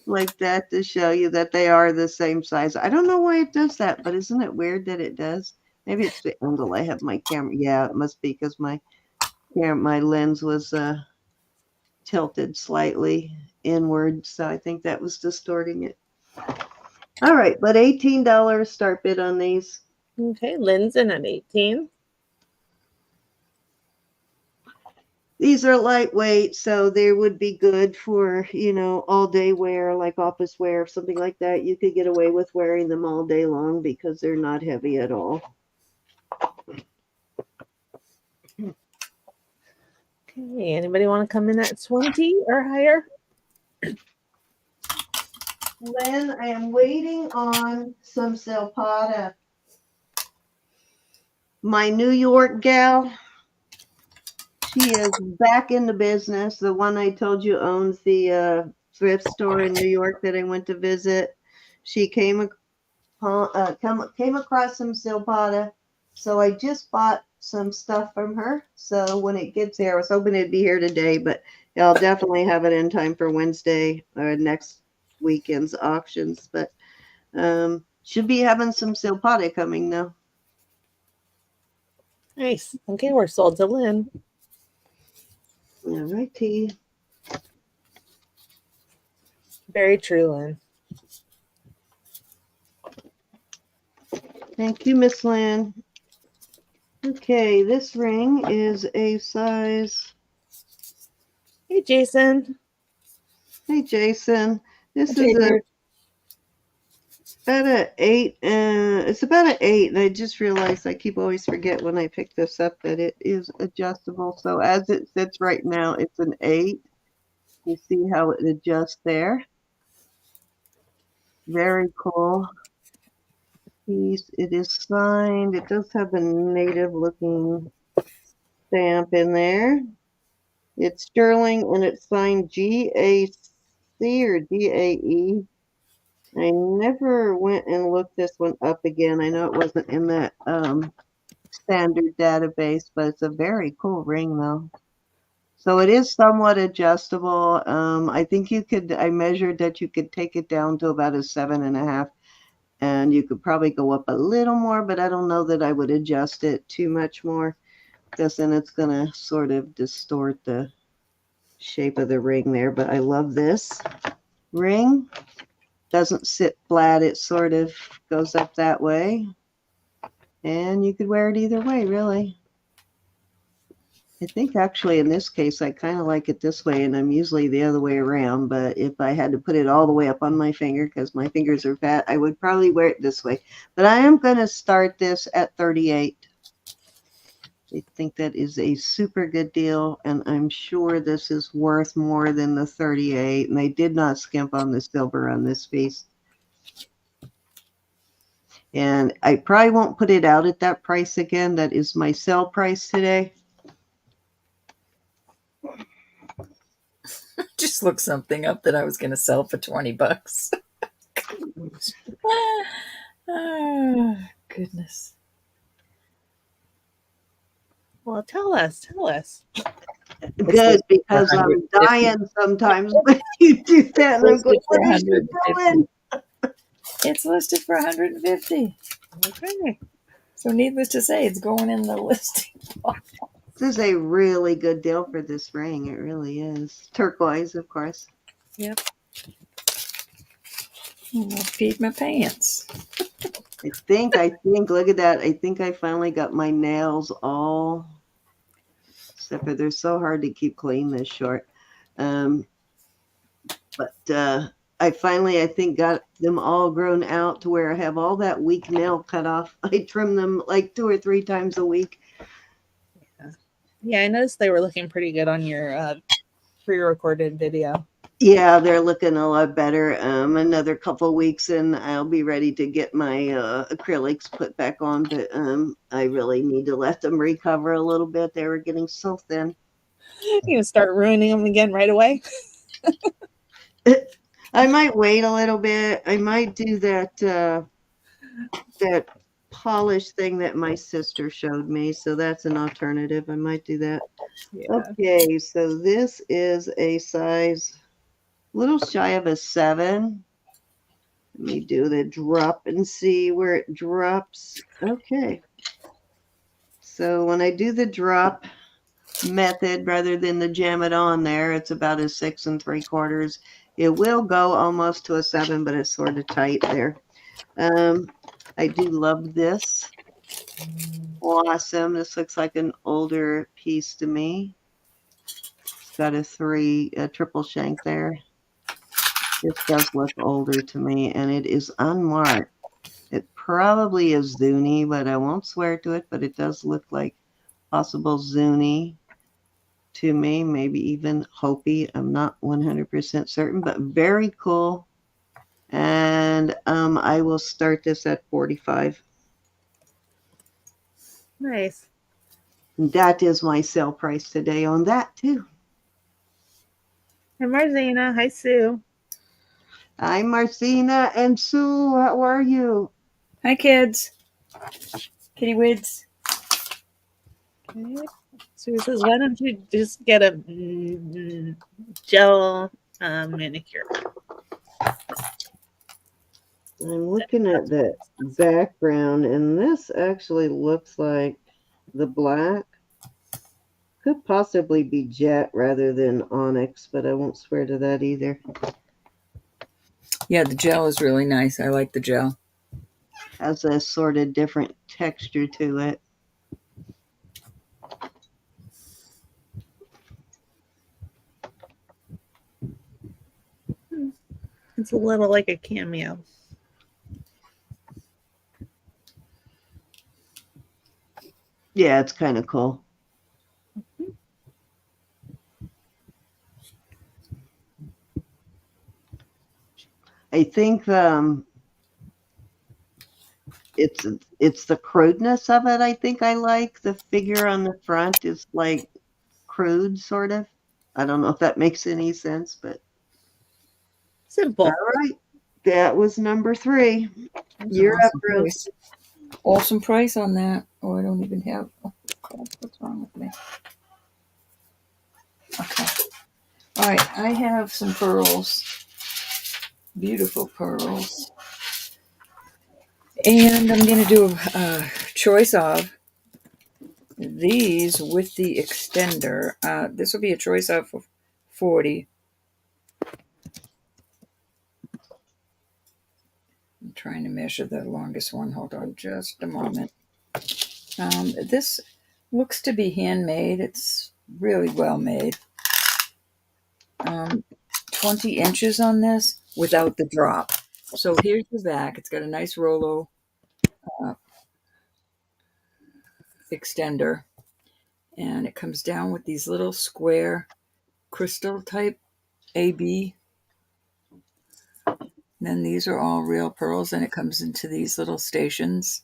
like that to show you that they are the same size. I don't know why it does that, but isn't it weird that it does? Maybe it's the angle I have my camera. Yeah, it must be because my lens was tilted slightly inward, so I think that was distorting it. All right, but $18 start bid on these. Okay, Lynn's in at 18. These are lightweight, so they would be good for, all day wear, like office wear, something like that. You could get away with wearing them all day long because they're not heavy at all. Okay, anybody want to come in at 20 or higher? Lynn, I am waiting on some silpada. My New York gal, she is back in the business. The one I told you owns the thrift store in New York that I went to visit. She came across some silpada, so I just bought some stuff from her. So when it gets here, I was hoping it'd be here today, but I'll definitely have it in time for Wednesday or next weekend's auctions. But should be having some silpada coming though. Nice. Okay, we're sold to Lynn. All righty. Very true, Lynn. Thank you, Miss Lynn. Okay, this ring is a size. Hey, Jason. Hey, Jason. This Hey, is Jason. about an 8. It's about an 8, and I just realized I keep always forget when I pick this up that it is adjustable. So as it sits right now, it's an 8. You see how it adjusts there. Very cool piece. It is signed. It does have a native looking stamp in there. It's sterling and it's signed GAC or GAE. I never went and looked this one up again. I know it wasn't in that standard database, but it's a very cool ring though. So it is somewhat adjustable. I think I measured that you could take it down to about a 7.5, and you could probably go up a little more, but I don't know that I would adjust it too much more because then it's going to sort of distort the shape of the ring there. But I love this ring. Doesn't sit flat. It sort of goes up that way. And you could wear it either way, really. I think actually in this case, I kind of like it this way, and I'm usually the other way around. But if I had to put it all the way up on my finger because my fingers are fat, I would probably wear it this way. But I am going to start this at 38. I think that is a super good deal, and I'm sure this is worth more than the 38. And they did not skimp on the silver on this piece. And I probably won't put it out at that price again. That is my sale price today. Just looked something up that I was going to sell for $20. Oh, goodness. Well, tell us. Good, because I'm dying sometimes when you do that. And I'm going, what is she doing? It's listed for $150. Okay. So needless to say, it's going in the listing. This is a really good deal for this ring. It really is. Turquoise, of course. Yep. I peed my pants. I think, look at that. I think I finally got my nails all, except for they're so hard to keep clean this short. But I finally, I think, got them all grown out to where I have all that weak nail cut off. I trim them like 2 or 3 times a week. Yeah, I noticed they were looking pretty good on your pre-recorded video. Yeah, they're looking a lot better. Another couple weeks and I'll be ready to get my acrylics put back on, but I really need to let them recover a little bit. They were getting so thin. You gonna start ruining them again right away? I might wait a little bit. I might do that polish thing that my sister showed me. So that's an alternative. I might do that. Yeah. Okay, so this is a size a little shy of a 7. Let me do the drop and see where it drops. Okay. So when I do the drop method rather than the jam it on there, it's about a 6 3/4. It will go almost to a 7, but it's sort of tight there. I do love this. Awesome. This looks like an older piece to me. It's got a triple shank there. This does look older to me, and it is unmarked. It probably is Zuni, but I won't swear to it, but it does look like possible Zuni to me, maybe even Hopi. I'm not 100% certain, but very cool. And I will start this at 45. Nice. That is my sale price today on that too. Hi, Marzina. Hi, Sue. Hi, Marcina and Sue. How are you? Hi, kids. Kitty Wids. Okay. Sue says, why don't you just get a gel manicure? I'm looking at the background, and this actually looks like the black. Could possibly be jet rather than onyx, but I won't swear to that either. Yeah, the gel is really nice. I like the gel. Has a sort of different texture to it. It's a little like a cameo. Yeah, it's kind of cool. I think it's the crudeness of it. I think I like the figure on the front is like crude, sort of. I don't know if that makes any sense, but Simple. all right. That was number 3. You're up, Rose. Awesome price on that. Oh, I don't even have. Oh, what's wrong with me? Okay. All right. I have some pearls. Beautiful pearls. And I'm going to do a choice of these with the extender. This will be a choice of 40. I'm trying to measure the longest one. Hold on just a moment. This looks to be handmade. It's really well made. 20 inches on this without the drop. So here's the back. It's got a nice Rolo extender. And it comes down with these little square crystal type AB. Then these are all real pearls, and it comes into these little stations.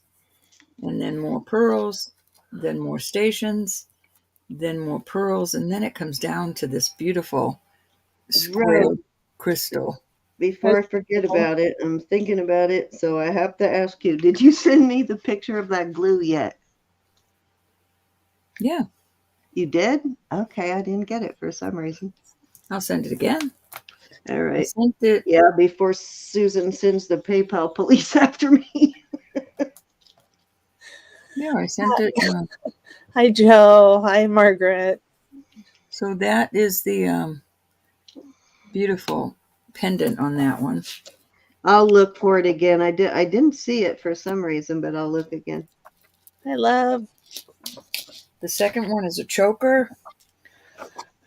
And then more pearls, then more stations, then more pearls, and then it comes down to this beautiful square Rose, crystal. before I forget about it, I'm thinking about it, so I have to ask you, did you send me the picture of that glue yet? Yeah, You did? Okay, I didn't get it for some reason. I'll send it again. All I right. sent it. Yeah, before Susan sends the PayPal police after me. Yeah, I sent it. Hi, Joe. Hi, Margaret. So that is the beautiful pendant on that one. I'll look for it again. I didn't see it for some reason, but I'll look again. Hi, love. The second one is a choker,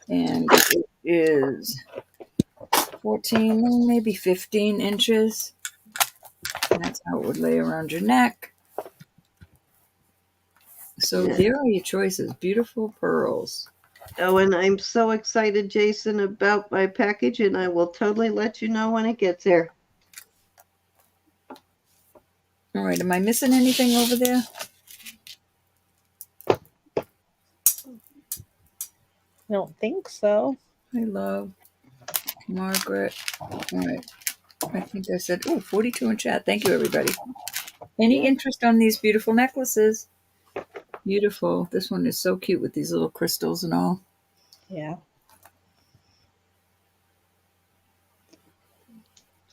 and it is 14, maybe 15 inches. And that's how it would lay around your neck. So Yeah. there are your choices. Beautiful pearls. Oh, and I'm so excited, Jason, about my package, and I will totally let you know when it gets here. All right, am I missing anything over there? I don't think so. I love Margaret. All right. I think I said, 42 in chat. Thank you, everybody. Any Yeah. interest on these beautiful necklaces? Beautiful. This one is so cute with these little crystals and all. Yeah.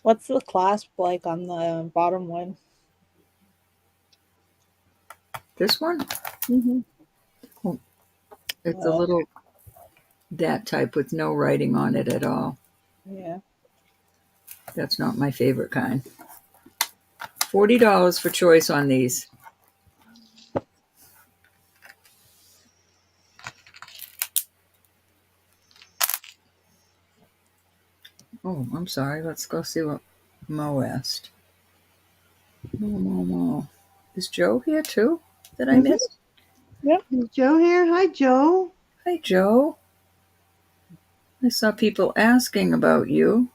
What's the clasp like on the bottom one? This one, Mm-hmm. it's a little that type with no writing on it at all. Yeah. That's not my favorite kind. $40 for choice on these. Oh, I'm sorry. Let's go see what Mo asked. Mo. Is Joe here too? Did I miss? Yep. Is Joe here? Hi, Joe. Hi, Joe. I saw people asking about you.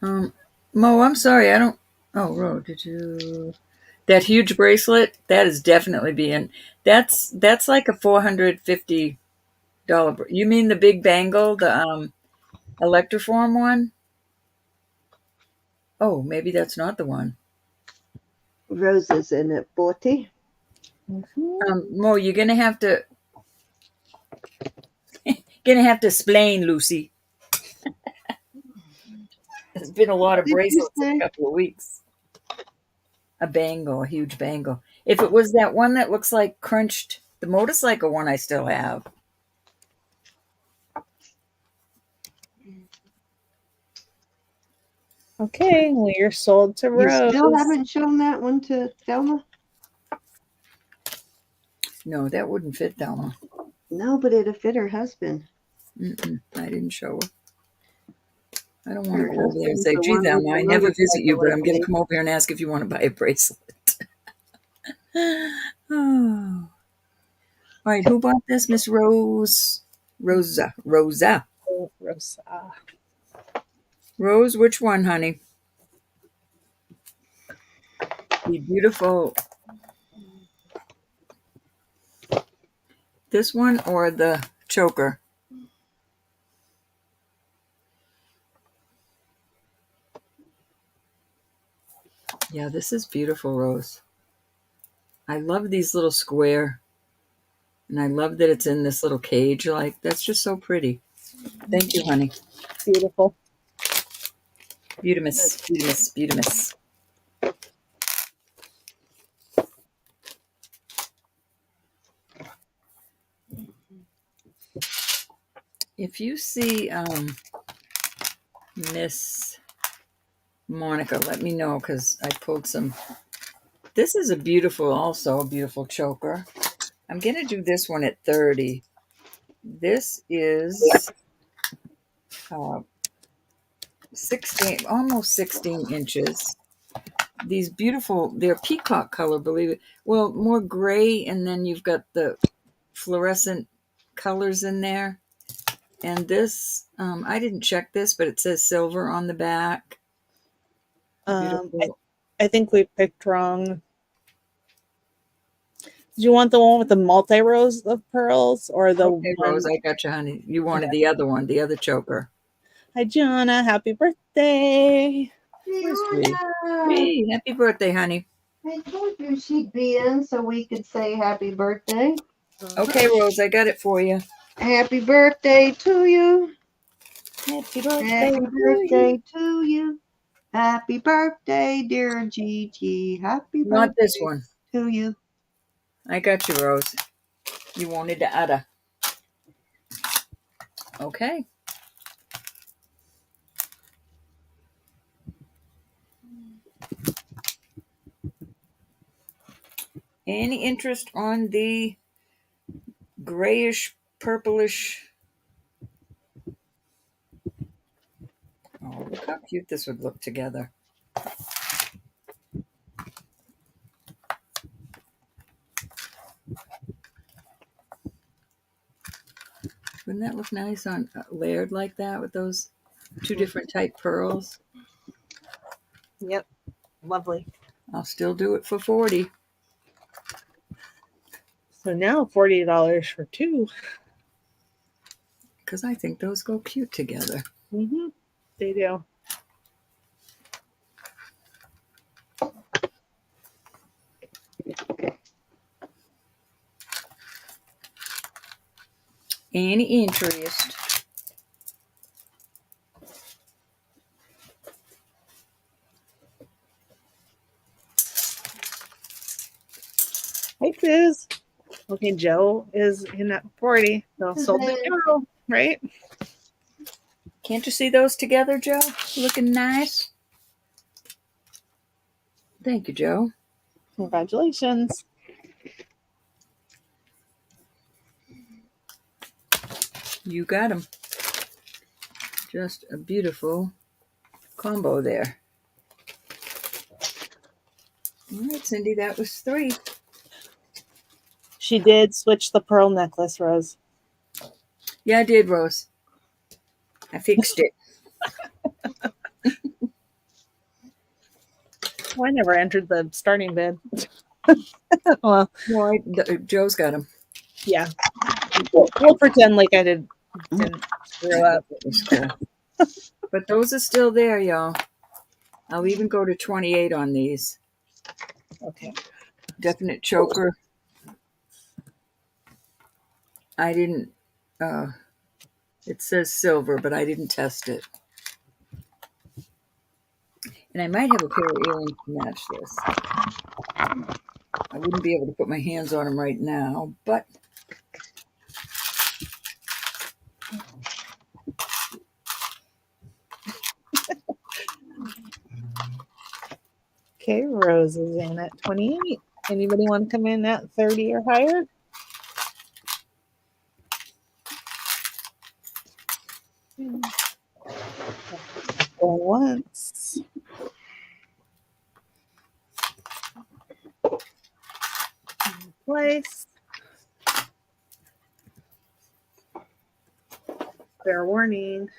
Mo, I'm sorry. I don't. Oh, Ro, did you? That huge bracelet, that is definitely being. That's like a $450. You mean the big bangle, the electroform one? Oh, maybe that's not the one. Roses in it, 40. Mm-hmm. Mo, you're gonna have to explain, Lucy. There's been a lot What of did you bracelets in a say? couple of weeks. A bangle, a huge bangle. If it was that one that looks like crunched, the motorcycle one, I still have. Okay, well, you're sold to You Rose. still haven't shown that one to Thelma? No, that wouldn't fit Thelma. No, but it'll fit her husband. I didn't show her. I don't want Her to go over there and husband's say, the gee, one with Thelma, the I never visit you, motorcycle, but I I'm going to think. come over here and ask if you want to buy a bracelet. Oh. All right, who bought this? Miss Rose. Rosa. Rosa. Rose, which one, honey? The beautiful. This one or the choker? Yeah, this is beautiful, Rose. I love these little square, and I love that it's in this little cage. Like, that's just so pretty. Thank you, honey. Beautiful. Beautimus. If you see Miss Monica, let me know because I pulled some. This is a beautiful choker. I'm going to do this one at 30. This is 16, almost 16 inches. These beautiful, they're peacock color, believe it. Well, more gray, and then you've got the fluorescent colors in there. And this, I didn't check this, but it says silver on the back. Beautiful. I think we picked wrong. Do you want the one with the multi rows of pearls or the Okay, one? Rose, I got you, honey. You wanted the other one, the other choker. Hi, Gianna. Happy birthday. Where's Bree? Fiona, Bree, happy birthday, honey. I told you she'd be in so we could say happy birthday. Okay, Rose, I got it for you. Happy birthday to you. Happy birthday Happy to birthday you. to you. Happy birthday, dear Gigi. Happy You want this birthday one? to you. I got you, Rose. You wanted the other. Okay. Any interest on the grayish, purplish? Oh, look how cute this would look together. Wouldn't that look nice on layered like that with those two different type pearls? Yep. Lovely. I'll still do it for 40. So now $40 for two. Because I think those go cute together. Mm-hmm. They do. Any interest? Hi, Fizz. Okay, Joe is in at 40. So sold to Joe, right? Can't you see those together, Joe? Looking nice. Thank you, Joe. Congratulations. You got them. Just a beautiful combo there. All right, Cindy, that was 3. She did switch the pearl necklace, Rose. Yeah, I did, Rose. I fixed it. Oh, I never entered the starting bid. Well, No, Joe's got them. yeah. We'll pretend like I didn't screw up. That was cool. But those are still there, y'all. I'll even go to 28 on these. Okay. Definite choker. I didn't, it says silver, but I didn't test it. And I might have a pair of earrings to match this. I wouldn't be able to put my hands on them right now, but Okay, Rose is in at 28. Anybody want to come in at 30 or higher? Going once. Twice. Fair warning.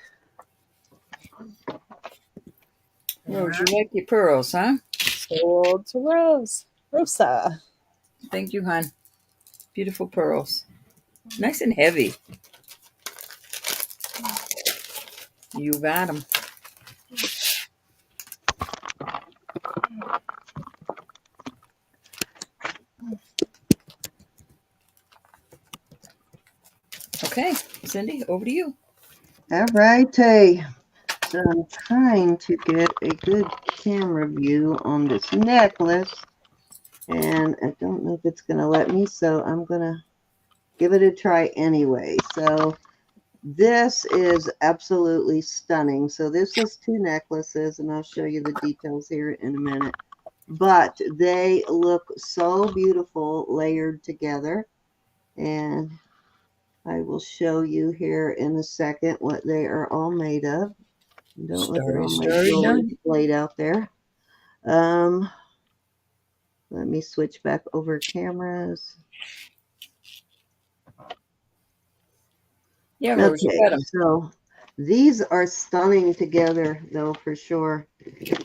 Rose, you like your pearls, huh? Sold to Rose. Rosa. Thank you, hon. Beautiful pearls. Nice and heavy. You got them. Okay, Cindy, over to you. All righty. So I'm trying to get a good camera view on this necklace, and I don't know if it's going to let me, so I'm going to give it a try anyway. So this is absolutely stunning. So this is 2 necklaces, and I'll show you the details here in a minute. But they look so beautiful layered together, and I will show you here in a second what they are all made of. Don't look at all my jewelry displayed out there. Let me switch back over cameras. Yeah, Rose, you got them. So these are stunning together, though, for sure.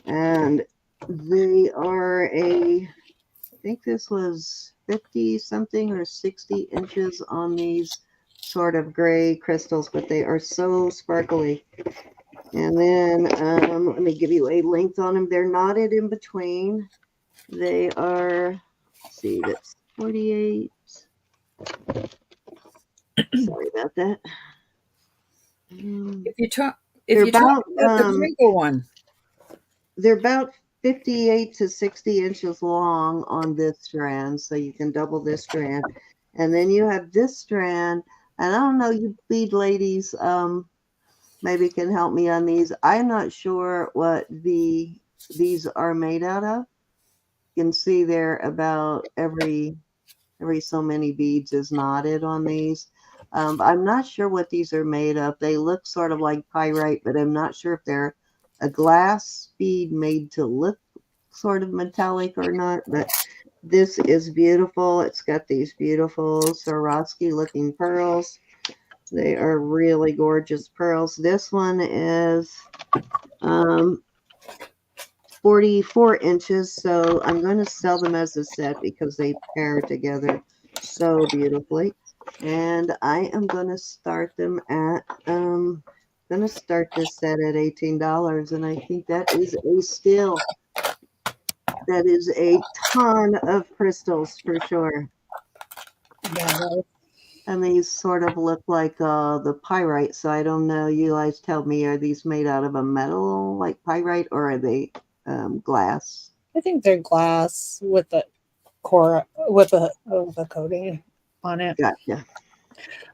And They are I think this was 50 something or 60 inches on these sort of gray crystals, but they are so sparkly. And then let me give you a length on them. They're knotted in between. They are, let's see, that's 48. Sorry about that. If you talk, if They're you talk about about the crinkle one, they're about 58 to 60 inches long on this strand, so you can double this strand. And then you have this strand, and I don't know, you bead ladies maybe can help me on these. I'm not sure what these are made out of. You can see they're about every so many beads is knotted on these. I'm not sure what these are made of. They look sort of like pyrite, but I'm not sure if they're a glass bead made to look sort of metallic or not. But this is beautiful. It's got these beautiful Swarovski looking pearls. They are really gorgeous pearls. This one is um, 44 inches, so I'm going to sell them as a set because they pair together so beautifully. And I am going to start them at going to start this set at $18, and I think that is a steal. That is a ton of crystals for sure. Yeah, And these sort of look like the pyrite, so I don't know. You guys tell me, are these made out of a metal like pyrite, or are they glass? I think they're glass with the core with a coating on it. Gotcha.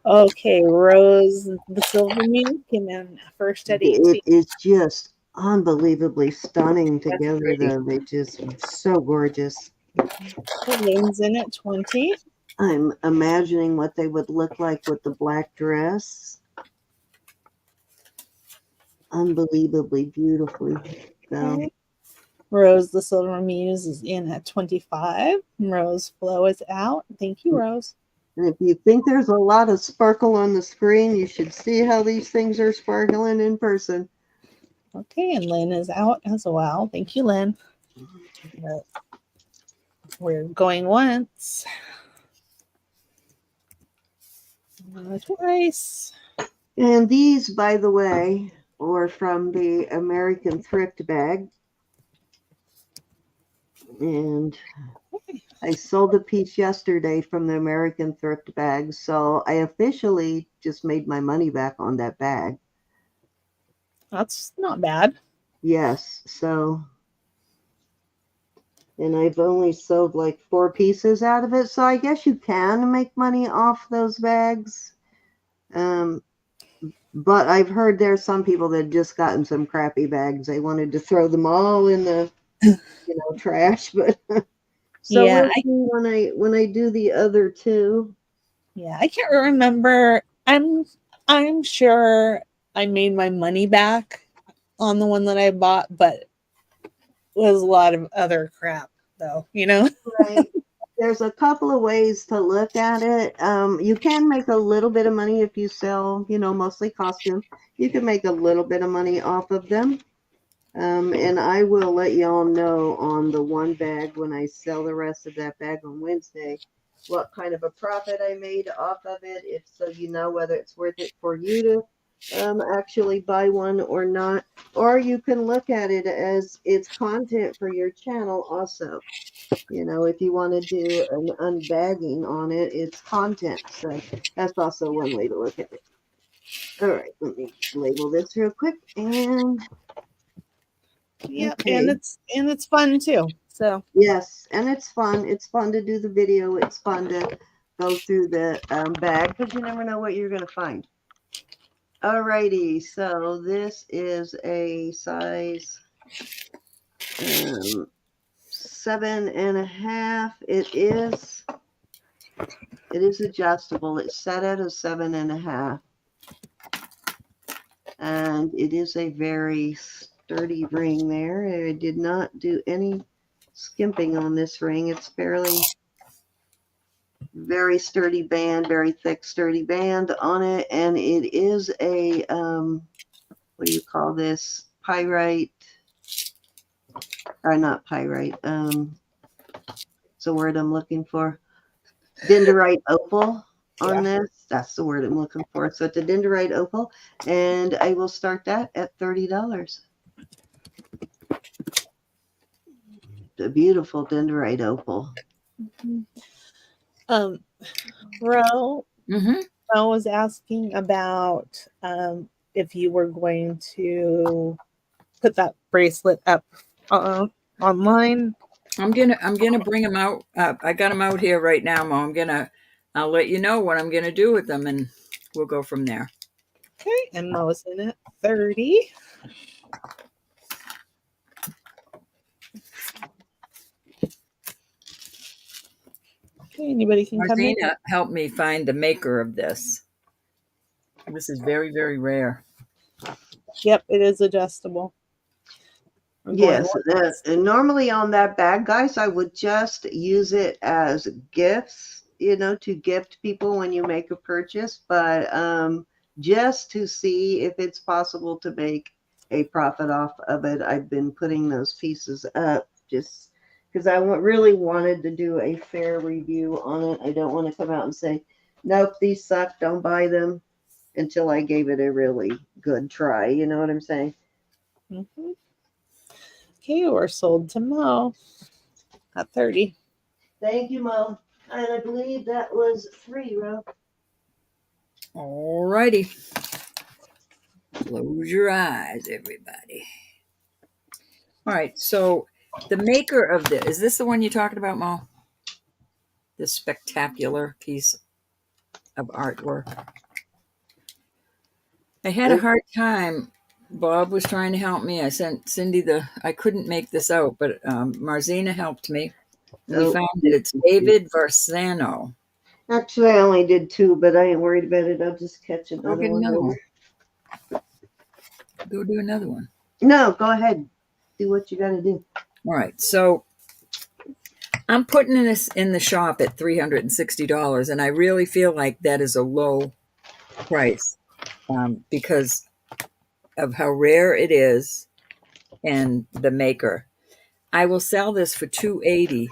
Okay, Rose, the silver meat came in first at It 18. is just unbelievably stunning that's together, pretty. though. They just so gorgeous. Lane's in at 20. I'm imagining what they would look like with the black dress. Unbelievably beautifully. So, Okay. Rose, the silver muse, is in at 25. Rose Flow is out. Thank you, Rose. and if you think there's a lot of sparkle on the screen, you should see how these things are sparkling in person. Okay, and Lynn is out as well. Thank you, Lynn. We're going once. Twice. And these, by the way, are from the American Thrift Bag. And I sold a piece yesterday from the American Thrift Bag, so I officially just made my money back on that bag. That's not bad. Yes, so, and I've only sold like 4 pieces out of it, so I guess you can make money off those bags. But I've heard there's some people that just gotten some crappy bags. They wanted to throw them all in the trash, but so Yeah, we'll see when I do the other two. I can't remember. I'm sure I made my money back on the one that I bought, but it was a lot of other crap though, Right. There's a couple of ways to look at it. You can make a little bit of money if you sell, mostly costume. You can make a little bit of money off of them. And I will let y'all know on the one bag when I sell the rest of that bag on Wednesday what kind of a profit I made off of it, if so you know whether it's worth it for you to actually buy one or not. Or you can look at it as it's content for your channel also. If you want to do an unbagging on it, it's content. So that's also one way to look at it. All right, let me label this real quick. And Yep, okay. and it's fun too. So Yes, and it's fun. It's fun to do the video. It's fun to go through the bag because you never know what you're going to find. Alrighty, so this is a size 7.5. It is adjustable. It's set at a 7.5. And it is a very sturdy ring there. I did not do any skimping on this ring. It's very sturdy band, very thick, sturdy band on it. And it is a, what do you call this? Pyrite. or not pyrite. It's the word I'm looking for. Dendrite opal on Yeah. this. That's the word I'm looking for. So it's a dendrite opal, and I will start that at $30. The beautiful dendrite opal. Um, Ro, Mm-hmm. I was asking about if you were going to put that bracelet up online. I'm gonna bring them out. I got them out here right now, Mo. I'll let you know what I'm gonna do with them, and we'll go from there. Okay, and Mo's in at 30. Okay, anybody can come in. Martina helped me find the maker of this. This is very, very rare. Yep, it is adjustable. I'm going Yes, once. and normally on that bag, guys, I would just use it as gifts, to gift people when you make a purchase, but just to see if it's possible to make a profit off of it, I've been putting those pieces up just because I really wanted to do a fair review on it. I don't want to come out and say, nope, these suck, don't buy them until I gave it a really good try. You know what I'm saying? Mm-hmm. Okay, we're sold to Mo at 30. Thank you, Mo. And I believe that was 3, Ro. All righty. Close your eyes, everybody. All right. So the maker of this, is this the one you're talking about, Mo? This spectacular piece of artwork. I had a hard time. Bob was trying to help me. I sent Cindy I couldn't make this out, but Marzina helped me. We Oh, found it. It's David Varsano. actually, I only did 2, but I ain't worried about it. I'll just catch Go another get one another later. one. Go do another one. No, go ahead. Do what you got to do. All right. So I'm putting this in the shop at $360, and I really feel like that is a low price because of how rare it is and the maker. I will sell this for $280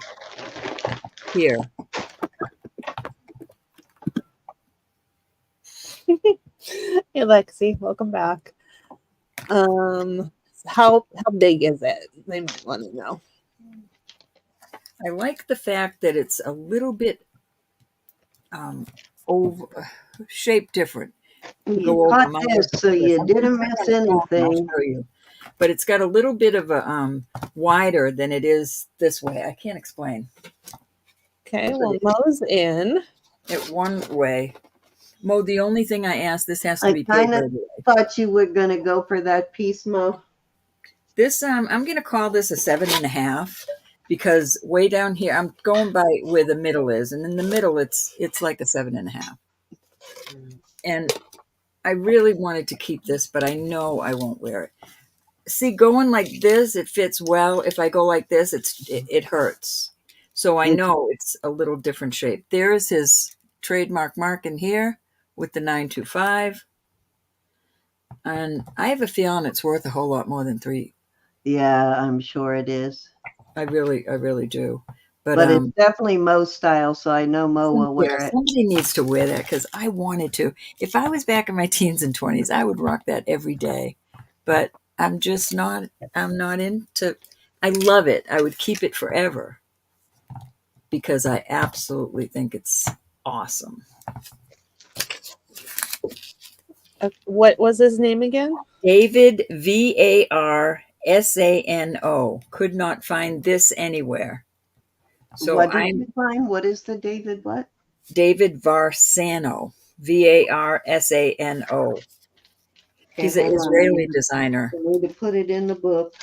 here. Hey, Lexi, welcome back. How big is it? They might want to know. I like the fact that it's a little bit over shaped different. You Go over caught mine. this, so This. you I'm going to didn't put it miss on the phone and I'll anything. show you. But it's got a little bit of a wider than it is this way. I can't explain. Okay, But well, Mo's in. it one way. Mo, the only thing I asked, this has to I be kind of paper. thought you were going to go for that piece, Mo. This I'm going to call this a 7.5 because way down here I'm going by where the middle is, and in the middle it's like a 7.5. And I really wanted to keep this, but I know I won't wear it. See, going like this, it fits well. If I go like this, it hurts. So I know it's a little different shape. There's his trademark mark in here with the 925. And I have a feeling it's worth a whole lot more than 3. Yeah, I'm sure it is. I really do. But But it's definitely Mo's style, so I know Mo will yeah, wear it. somebody needs to wear that because I wanted to. If I was back in my teens and 20s, I would rock that every day. But I'm just not. I'm not into. I love it. I would keep it forever because I absolutely think it's awesome. What was his name again? David Varsano. Could not find this anywhere. So What did I'm you find? What is the David what? David Varsano. Varsano. Okay, He's an hold Israeli on. designer. I need to put it in the book.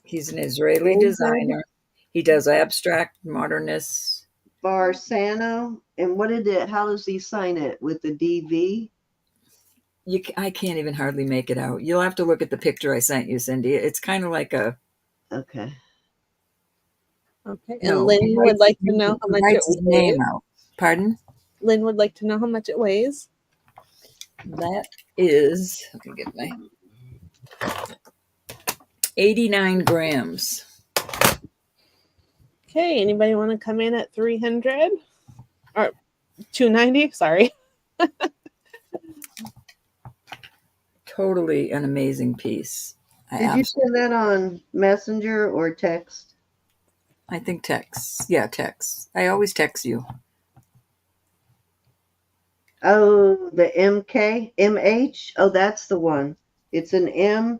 He's an Israeli David designer. He does abstract modernist. Barsano. And what did it? How does he sign it? With the DV? I can't even hardly make it out. You'll have to look at the picture I sent you, Cindy. It's kind of like a Okay. Okay, and no. Lynn would like to know how He much it writes his name weighs. out. Pardon? Lynn would like to know how much it weighs. That is. Let me get my. 89 grams. Okay, anybody want to come in at 300 or 290? Sorry. Totally an amazing piece. Did you send that on Messenger or text? I think text. Yeah, text. I always text you. Oh, the MH. Oh, that's the one. It's an M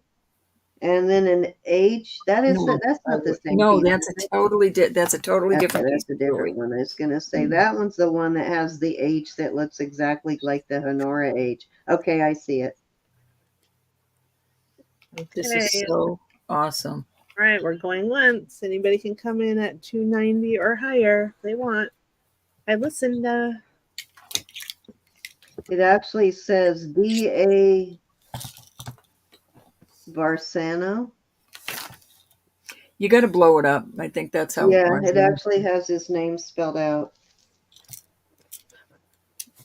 and then an H. That's not the same No, piece. that's a totally different Okay, piece that's a of different jewelry. one. I was gonna say that one's the one that has the H that looks exactly like the Honora H. Okay, I see it. This is so awesome. All right, we're going once. Anybody can come in at 290 or higher if they want. I listened. It actually says D.A. Barsano. You got to blow it up. I think that's how. Yeah, it actually has his name spelled out.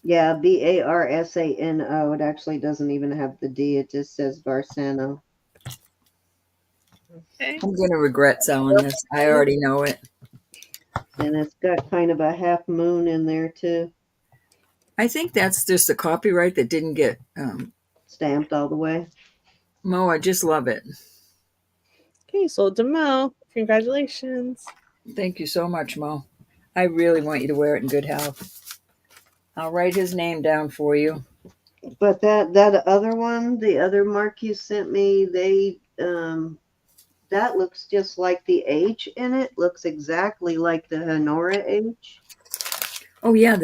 Yeah, Barsano. It actually doesn't even have the D. It just says Barsano. Okay. I'm going to regret selling this. I already know it. And it's got kind of a half moon in there too. I think that's just the copyright that didn't get stamped all the way. Mo, I just love it. Okay, sold to Mo. Congratulations. Thank you so much, Mo. I really want you to wear it in good health. I'll write his name down for you. But that other one, the other mark you sent me, that looks just like the H in it. Looks exactly like the Honora H. Oh yeah,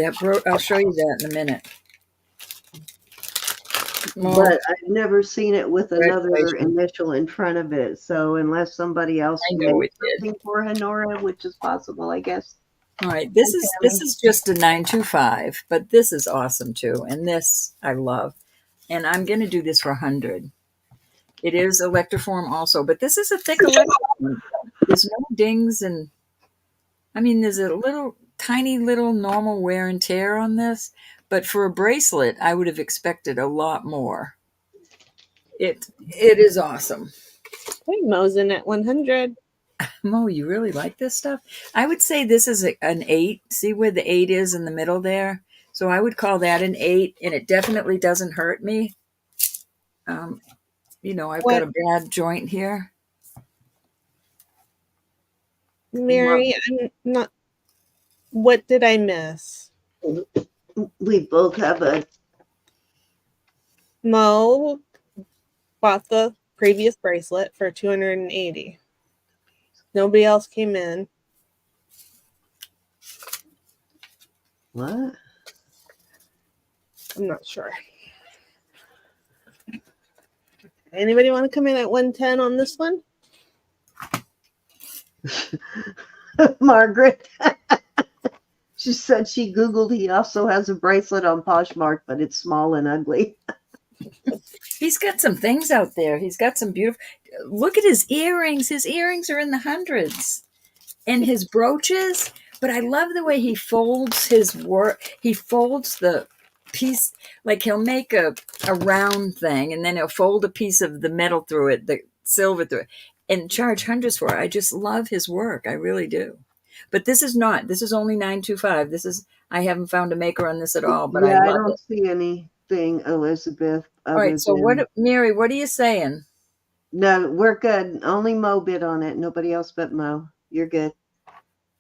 I'll show you that in a minute. Mo, but I've never seen it with another initial in front of it. So unless somebody else made something for Honora, which is possible, I guess. All right, this is just a 925, but this is awesome too, and this I love. And I'm going to do this for 100. It is electroform also, but this is a thick electroform. There's no dings, and I mean, there's a tiny little normal wear and tear on this, but for a bracelet, I would have expected a lot more. It is awesome. Okay, Mo's in at 100. Mo, you really like this stuff? I would say this is an 8. See where the 8 is in the middle there? So I would call that an 8, and it definitely doesn't hurt me. I've got a bad joint here. Mary, I'm not. What did I miss? We both have a. Mo bought the previous bracelet for 280. Nobody else came in. What? I'm not sure. Anybody want to come in at 110 on this one? Margaret. She said she Googled he also has a bracelet on Poshmark, but it's small and ugly. He's got some things out there. He's got some beautiful. Look at his earrings. His earrings are in the hundreds. And his brooches. But I love the way he folds his work. He folds the piece, like he'll make a round thing, and then he'll fold a piece of the metal through it, the silver through it, and charge hundreds for it. I just love his work. I really do. But this is only 925. I haven't found a maker on this at all, but yeah, I love don't see anything, Elizabeth. All right, so Mary, what are you saying? No, we're good. Only Mo bid on it. Nobody else but Mo. You're good.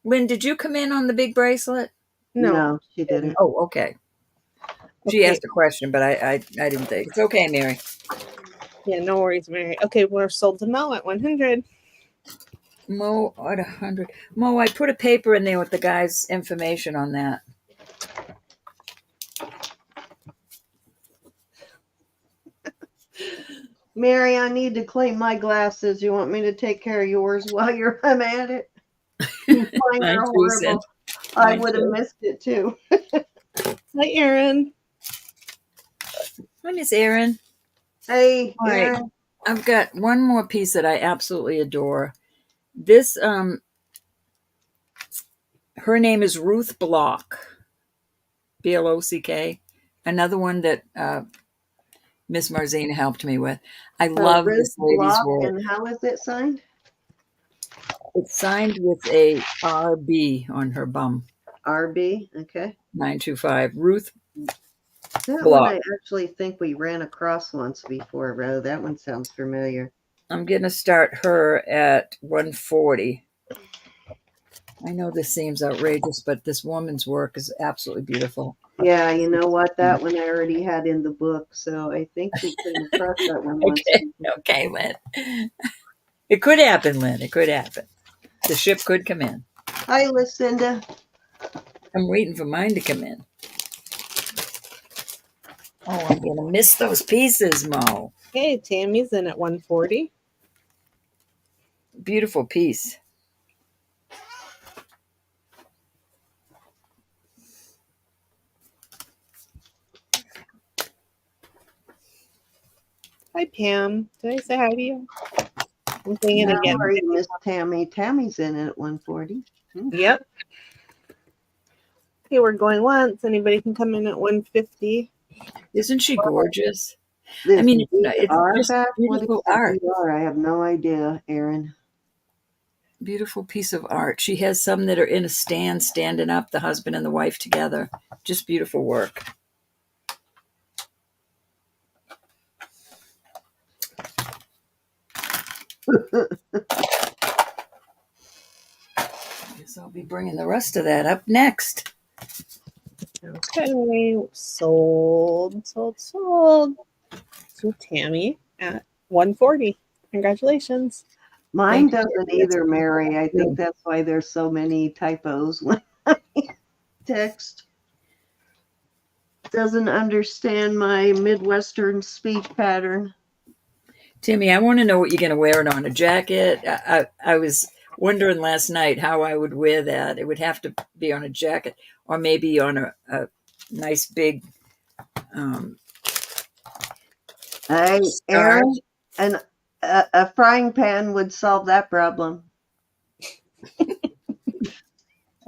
Lynn, did you come in on the big bracelet? No, she didn't. Oh, okay. She asked a question, but I didn't think. It's okay, Mary. Yeah, no worries, Mary. Okay, we're sold to Mo at 100. Mo at 100. Mo, I put a paper in there with the guy's information on that. Mary, I need to clean my glasses. You want me to take care of yours while I'm at it? You find her horrible. I would have missed it too. Hi, Erin. Hi, Miss Erin. Hey, Erin. Right. I've got one more piece that I absolutely adore. This, her name is Ruth Block, Block. Another one that Miss Marzine helped me with. I love Ruth this lady's Block, work. and how is it signed? It's signed with a RB on her bum. RB. Okay. 925. Ruth That one Block. I actually think we ran across once before, Ro. That one sounds familiar. I'm going to start her at 140. I know this seems outrageous, but this woman's work is absolutely beautiful. Yeah, you know what? That one I already had in the book, so I think we came across that one once. Okay, Lynn. It could happen, Lynn. It could happen. The ship could come in. Hi, Lucinda. I'm waiting for mine to come in. Oh, I'm going to miss those pieces, Mo. Okay, Tammy's in at 140. Beautiful piece. Hi, Pam. Did I say hi to you? I'm saying it How again. are you, Miss Tammy? Tammy's in at 140. Yep. Okay, we're going once. Anybody can come in at 150. Isn't she gorgeous? This I mean, it's VR just back? What is beautiful the art. VR? I have no idea, Aaron. Beautiful piece of art. She has some that are in a stand, standing up, the husband and the wife together. Just beautiful work. Guess I'll be bringing the rest of that up next. Okay, sold to Tammy at 140. Congratulations. Mine Thank you. doesn't either, Mary. I think that's why there's so many typos when I text. Doesn't understand my Midwestern speech pattern. Timmy, I want to know what you're going to wear it on. A jacket? I was wondering last night how I would wear that. It would have to be on a jacket or maybe on a nice big Hey, scarf. Aaron, a frying pan would solve that problem.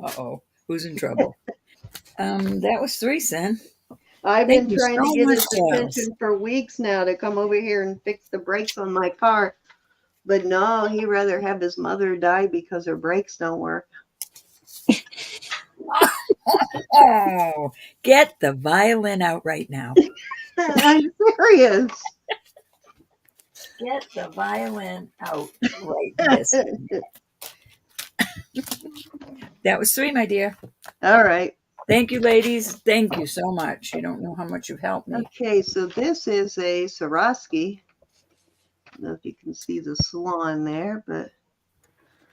Uh-oh. Who's in trouble? That was 3 cents. I've Thank been you trying so to get much, his Charles. attention for weeks now to come over here and fix the brakes on my car. But no, he'd rather have his mother die because her brakes don't work. Oh, get the violin out right now. I'm serious. Get the violin out right this minute. That was 3, my dear. All right. Thank you, ladies. Thank you so much. You don't know how much you've helped me. Okay, so this is a Swarovski. I don't know if you can see the swan there, but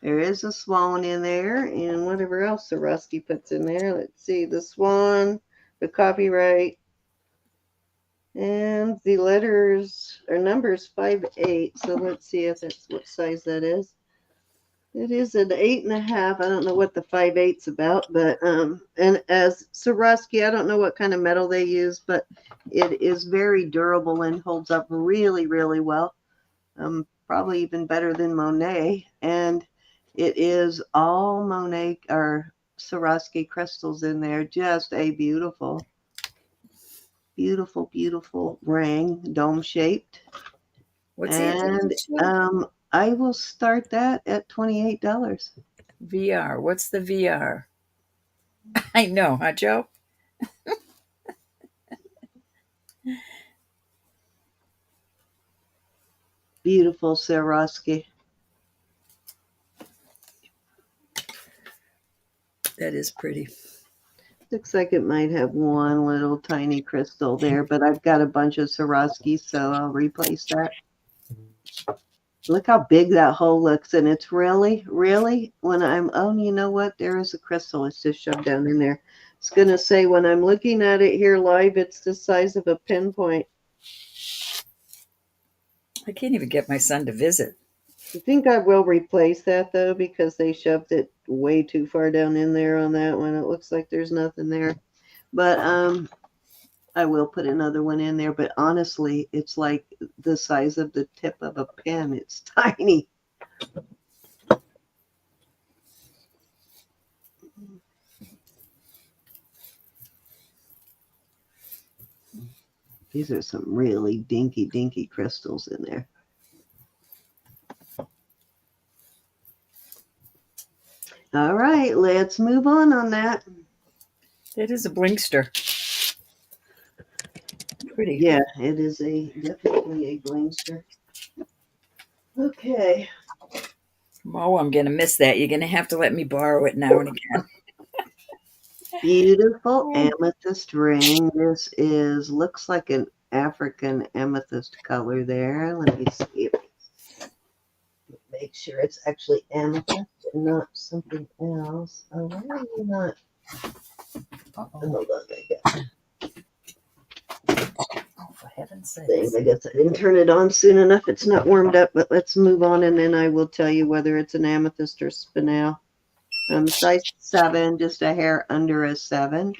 there is a swan in there, and whatever else Swarovski puts in there. Let's see, the swan, the copyright, and the letters or numbers 5-8. So let's see if that's what size that is. It is an 8.5. I don't know what the 5/8's about, but and as Swarovski, I don't know what kind of metal they use, but it is very durable and holds up really, really well. Probably even better than Monet, and it is all Monet or Swarovski crystals in there. Just a beautiful, beautiful, beautiful ring, dome shaped. What's the And I will start that at $28. VR? What's the VR? I know, huh, Joe? Beautiful Swarovski. That is pretty. Looks like it might have one little tiny crystal there, but I've got a bunch of Swarovskis, so I'll replace that. Look how big that hole looks, and it's really, really, when I'm, oh, you know what? There is a crystal. It's just shoved down in there. It's going to say when I'm looking at it here live, it's the size of a pinpoint. I can't even get my son to visit. I think I will replace that, though, because they shoved it way too far down in there on that one. It looks like there's nothing there. But I will put another one in there. But honestly, it's like the size of the tip of a pen. It's tiny. These are some really dinky crystals in there. All right, let's move on that. It is a blinkster. Pretty. Yeah, it is definitely a blingster. Okay. Oh, I'm going to miss that. You're going to have to let me borrow it now and again. Beautiful amethyst ring. This looks like an African amethyst color there. Let me see. Make sure it's actually amethyst and not something else. Oh, why are you not? Hold on, Oh, for heaven's thing. sakes. I guess I didn't turn it on soon enough. It's not warmed up, but let's move on and then I will tell you whether it's an amethyst or spinel. Size 7, just a hair under a 7.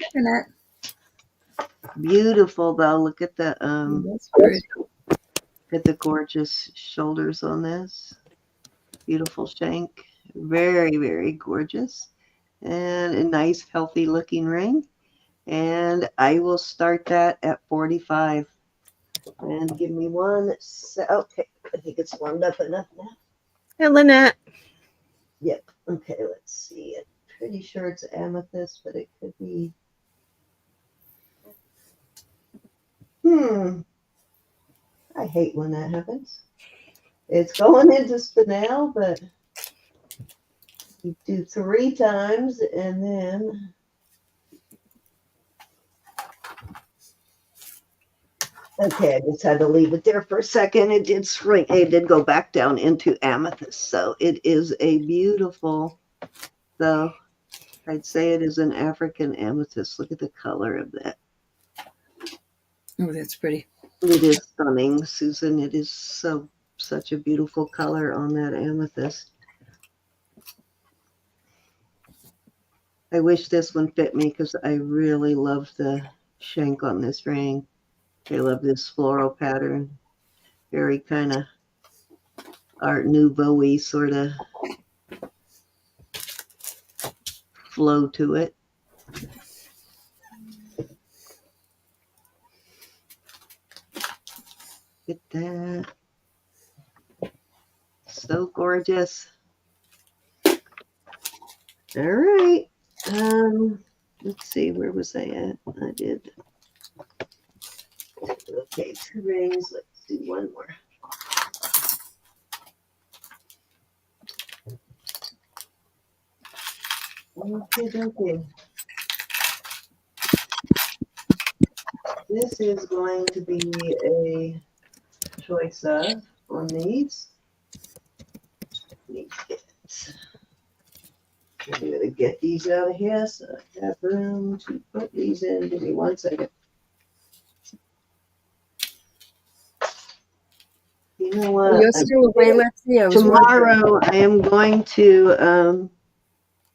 Beautiful though. Look at the That's pretty. look at the gorgeous shoulders on this. Beautiful shank. Very gorgeous. And a nice healthy looking ring. And I will start that at 45. And give me one. Okay, I think it's warmed up enough now. And Lynette. Yep. Okay, let's see. I'm pretty sure it's amethyst, but it could be. I hate when that happens. It's going into spinel, but you do 3 times and then. Okay, I just had to leave it there for a second. It did shrink. It did go back down into amethyst. So it is a beautiful, though I'd say it is an African amethyst. Look at the color of that. Oh, that's pretty. It is stunning, Susan. It is such a beautiful color on that amethyst. I wish this one fit me because I really love the shank on this ring. I love this floral pattern. Very kind of Art Nouveau-y sort of flow to it. Look at that. So gorgeous. All right. Let's see, where was I at? I did. Okay, 2 rings. Let's do one more. Okay. This is going to be a choice of on these. I'm going to get these out of here so I have room to put these in. Give me 1 second. You know what? You're still away, Lexi? Tomorrow I am going to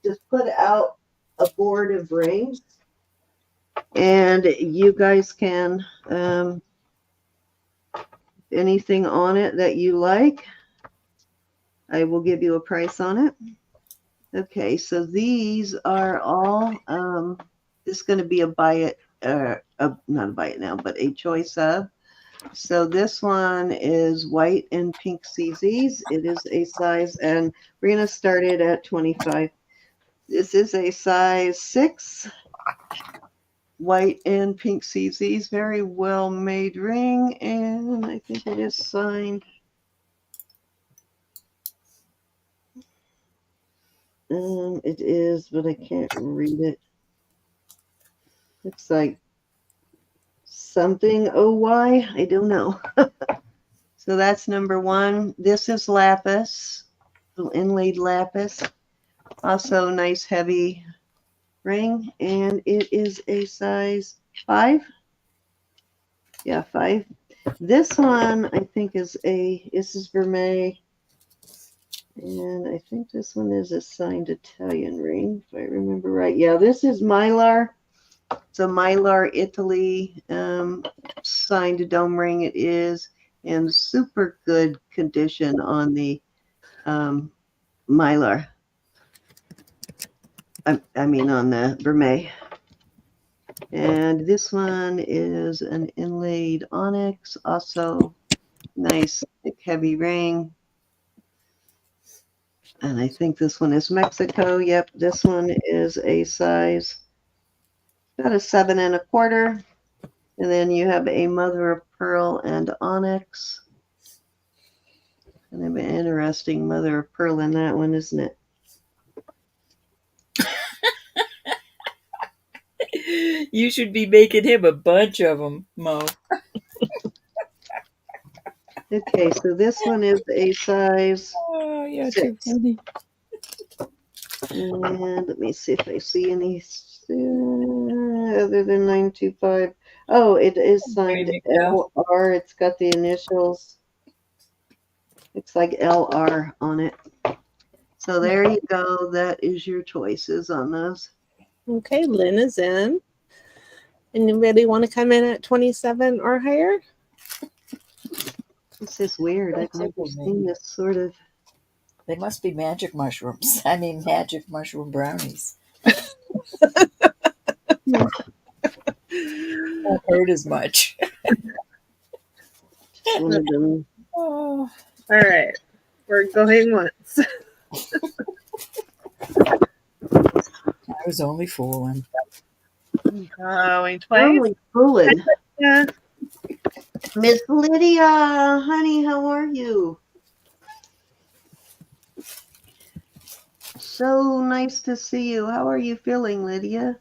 just put out a board of rings, and you guys can anything on it that you like, I will give you a price on it. Okay, so these are all this is going to be a buy it not a buy it now, but a choice of. So this one is white and pink CZs. It is a size, and we're going to start it at 25. This is a size 6, white and pink CZs. Very well made ring, and I think it is signed. It is, but I can't read it. Looks like something OY. I don't know. So that's number 1. This is lapis, little inlaid lapis. Also nice heavy ring, and it is a size 5. Yeah, 5. This one I think this is vermeil, and I think this one is a signed Italian ring, if I remember right. Yeah, this is Mylar. It's a Mylar Italy signed dome ring. It is in super good condition on the Mylar. I mean on the vermeil. And this one is an inlaid onyx, also nice thick heavy ring. And I think this one is Mexico. Yep, this one is a size about a 7 1/4. And then you have a mother of pearl and onyx. And an interesting mother of pearl in that one, isn't it? You should be making him a bunch of them, Mo. Okay, so this one is a size Oh, you're too 6. funny. And let me see if I see any other than 925. Oh, it is signed Baby now. LR. It's got the initials. It's like LR on it. So there you go. That is your choices on those. Okay, Lynn is in. Anybody want to come in at 27 or higher? It's just weird. I've never seen this sort of. They must be magic mushrooms. I mean, magic mushroom brownies. Won't hurt as much. One of them. Oh, All right, we're going once. I was only fooling. Going twice. Only fooling. Yeah. Miss Lydia, honey, how are you? So nice to see you. How are you feeling, Lydia?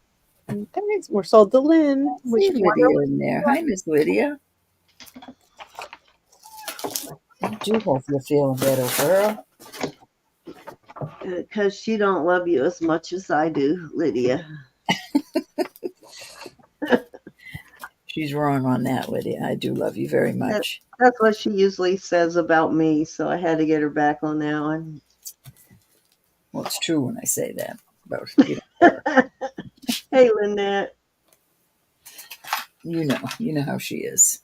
Okay, we're sold to Lynn. I Which see Lydia in there. Hi, Miss Lydia. I do hope you're feeling better, girl. Because she don't love you as much as I do, Lydia. She's wrong on that, Lydia. I do love you very much. That's what she usually says about me, so I had to get her back on that one. Well, it's true when I say that. But you know, Hey, Lynette. you know how she is.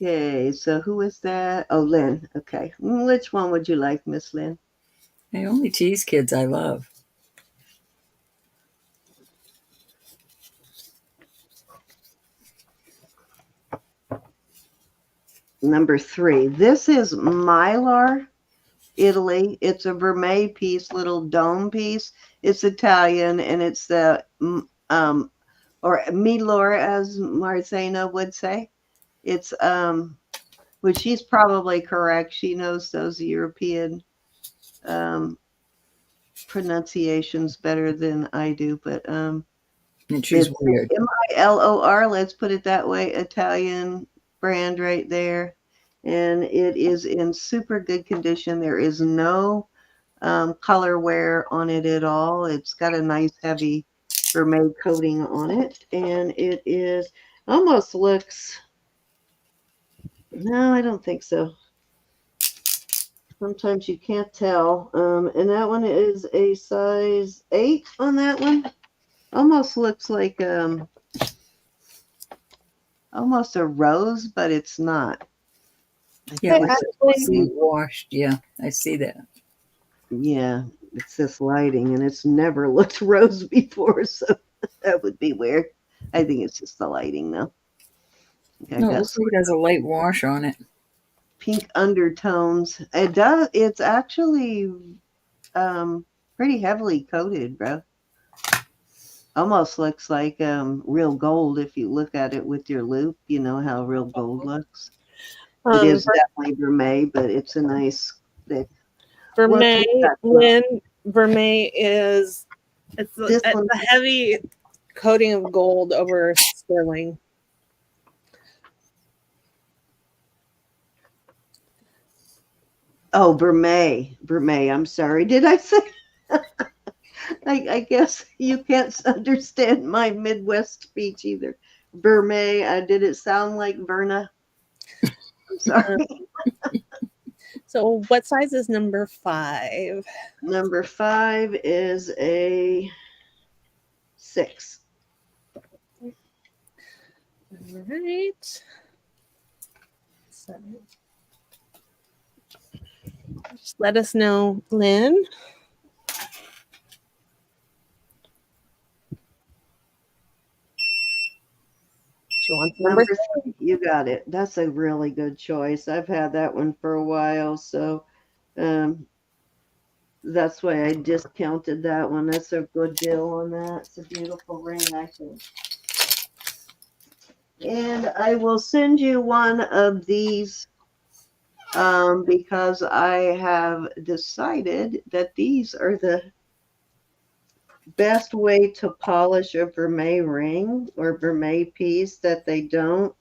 Okay, so who is that? Oh, Lynn. Okay. Which one would you like, Miss Lynn? I only tease kids I love. Number 3. This is Mylar, Italy. It's a vermeil piece, little dome piece. It's Italian, and it's the or Milor, as Marzena would say. It's which she's probably correct. She knows those European pronunciations better than I do, but And she's it's weird. Milor. Let's put it that way. Italian brand right there, and it is in super good condition. There is no color wear on it at all. It's got a nice heavy vermeil coating on it, and it is almost looks. No, I don't think so. Sometimes you can't tell. And that one is a size 8 on that one. Almost looks like almost a rose, but it's not. Yeah, Hey, like actually, washed. Yeah, I see that. Yeah, it's this lighting, and it's never looked rose before, so that would be weird. I think it's just the lighting, though. I No, it got looks like it has a light wash on it. pink undertones. It does. It's actually pretty heavily coated, bro. Almost looks like real gold if you look at it with your loop. You know how real gold looks. It is definitely vermeil, but it's a nice thick. vermeil, Lynn, vermeil is it's This one, a heavy coating of gold over sterling. oh, vermeil. I'm sorry. Did I say? I guess you can't understand my Midwest speech either. Vermeil. Did it sound like Verna? I'm sorry. So, what size is number 5? Number 5 is a 6. All right. So, just let us know, Lynn. She wants Number number 3, you got it. That's a really good choice. I've had that one for a while, so um, that's why I discounted that one. That's a good deal on that. It's a beautiful ring, I think. And I will send you one of these because I have decided that these are the best way to polish a vermeil ring or vermeil piece, that they don't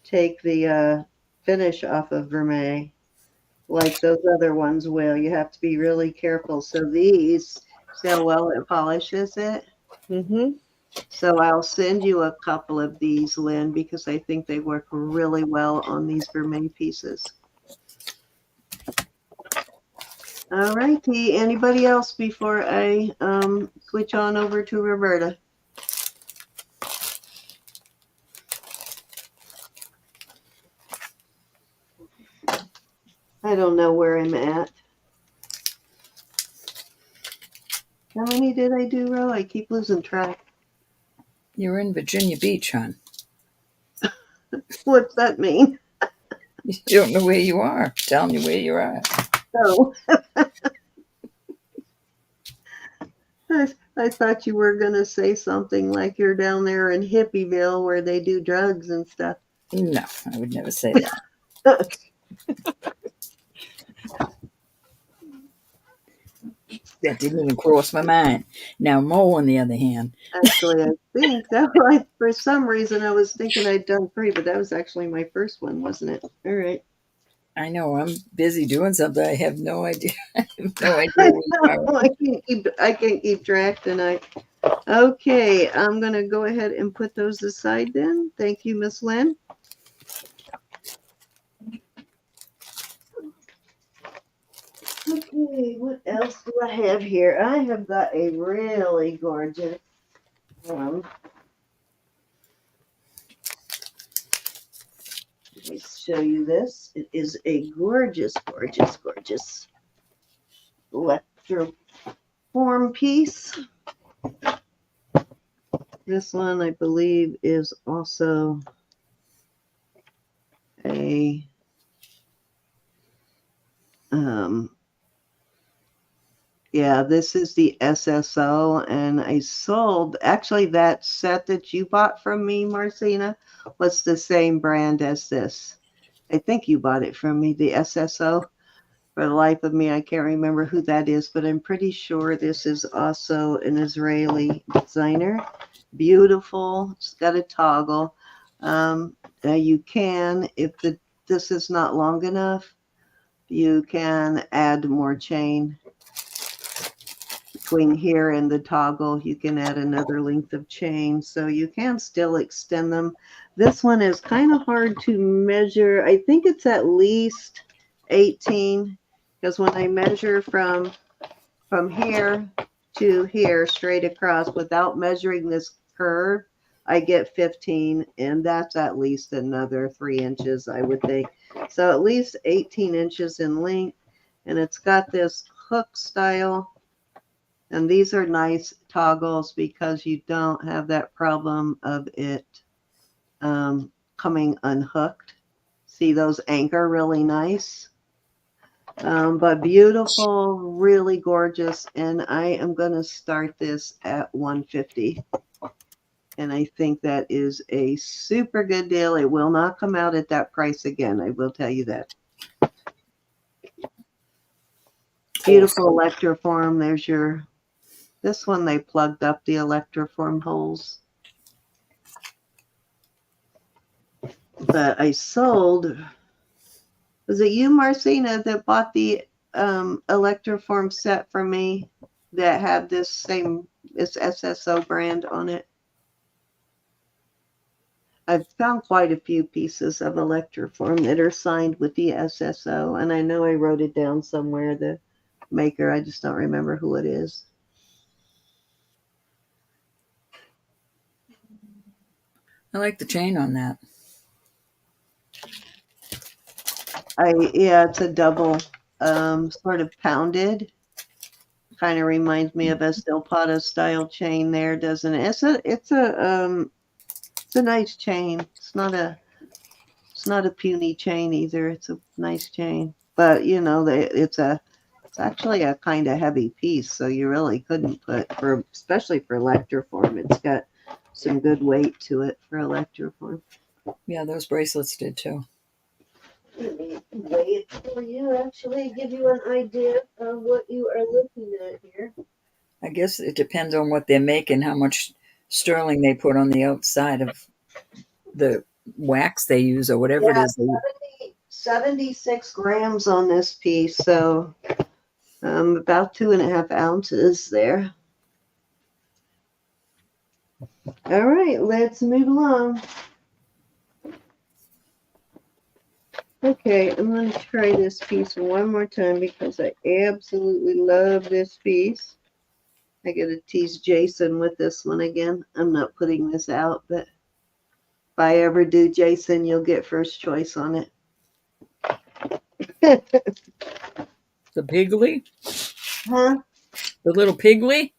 take the finish off of vermeil like those other ones will. You have to be really careful. So these, see how well it polishes it? Mm-hmm. So I'll send you a couple of these, Lynn, because I think they work really well on these vermeil pieces. All righty. Anybody else before I switch on over to Roberta? I don't know where I'm at. How many did I do, Ro? I keep losing track. You're in Virginia Beach, hon. What's that mean? You don't know where you are. I'm telling you where you're at. Oh, I thought you were going to say something like you're down there in Hippieville where they do drugs and stuff. No, I would never say that. That didn't even cross my mind. Now, Mo, on the other hand, Actually, I think that for some reason I was thinking I'd done 3, but that was actually my first one, wasn't it? All right. I know I'm busy doing something. I have no idea. I have no idea I where you are. know, I can't keep track tonight. Okay, I'm gonna go ahead and put those aside then. Thank you, Miss Lynn. Okay, what else do I have here? I have got a really gorgeous one. Let me show you this. It is a gorgeous, gorgeous, gorgeous electroform piece. This one, I believe, is also a yeah, this is the SSO, and I sold, actually, that set that you bought from me, Marcina, was the same brand as this. I think you bought it from me, the SSO. For the life of me, I can't remember who that is, but I'm pretty sure this is also an Israeli designer. Beautiful. It's got a toggle. You can, if this is not long enough, you can add more chain between here and the toggle. You can add another length of chain, so you can still extend them. This one is kind of hard to measure. I think it's at least 18, because when I measure from here to here straight across without measuring this curve, I get 15, and that's at least another 3 inches, I would think. So at least 18 inches in length, and it's got this hook style. And these are nice toggles because you don't have that problem of it coming unhooked. See, those anchor really nice. But beautiful, really gorgeous. And I am going to start this at $150. And I think that is a super good deal. It will not come out at that price again. I will tell you that. Beautiful electroform. There's your, this one they plugged up the electroform holes. But I sold, was it you, Marcina, that bought the electroform set from me that had this SSO brand on it? I've found quite a few pieces of electroform that are signed with the SSO, and I know I wrote it down somewhere, the maker. I just don't remember who it is. I like the chain on that. Yeah, it's a double, sort of pounded. Kind of reminds me of a silpada style chain there, doesn't it? It's a It's a nice chain. It's not a puny chain either. It's a nice chain. But you know, it's actually a kind of heavy piece, so you really couldn't put especially for electroform. It's got some good weight to it for electroform. Yeah, those bracelets did too. Let me weigh it for you. Actually, give you an idea of what you are looking at here. I guess it depends on what they make and how much sterling they put on the outside of the wax they use or whatever it Yeah, is. 76 grams on this piece, so about 2.5 ounces there. All right, let's move along. Okay, I'm going to try this piece one more time because I absolutely love this piece. I got to tease Jason with this one again. I'm not putting this out, but if I ever do, Jason, you'll get first choice on it. The pigly? Huh? The little pigly?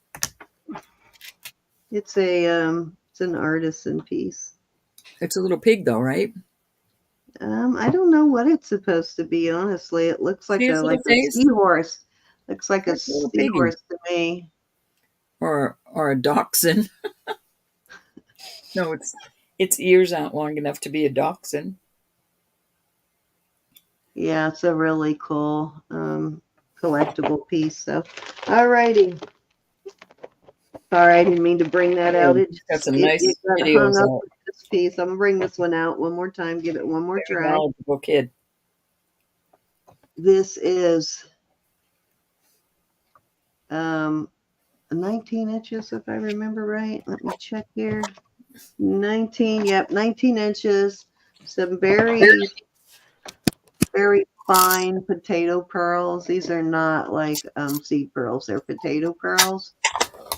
It's an artisan piece. It's a little pig though, right? I don't know what it's supposed to be, honestly. It looks like See his little a face? seahorse. Looks like a Like a little piggy. seahorse to me. Or a dachshund. No, its ears aren't long enough to be a dachshund. Yeah, it's a really cool collectible piece. So, alrighty. Sorry, I didn't mean to bring that out. It Got just some nice it got videos hung up out. with this piece. I'm gonna bring this one out one more time. Give it one more Very try. knowledgeable kid. This is 19 inches, if I remember right. Let me check here. 19, yep, 19 inches. Some very, very fine potato pearls. These are not like seed pearls, they're potato pearls.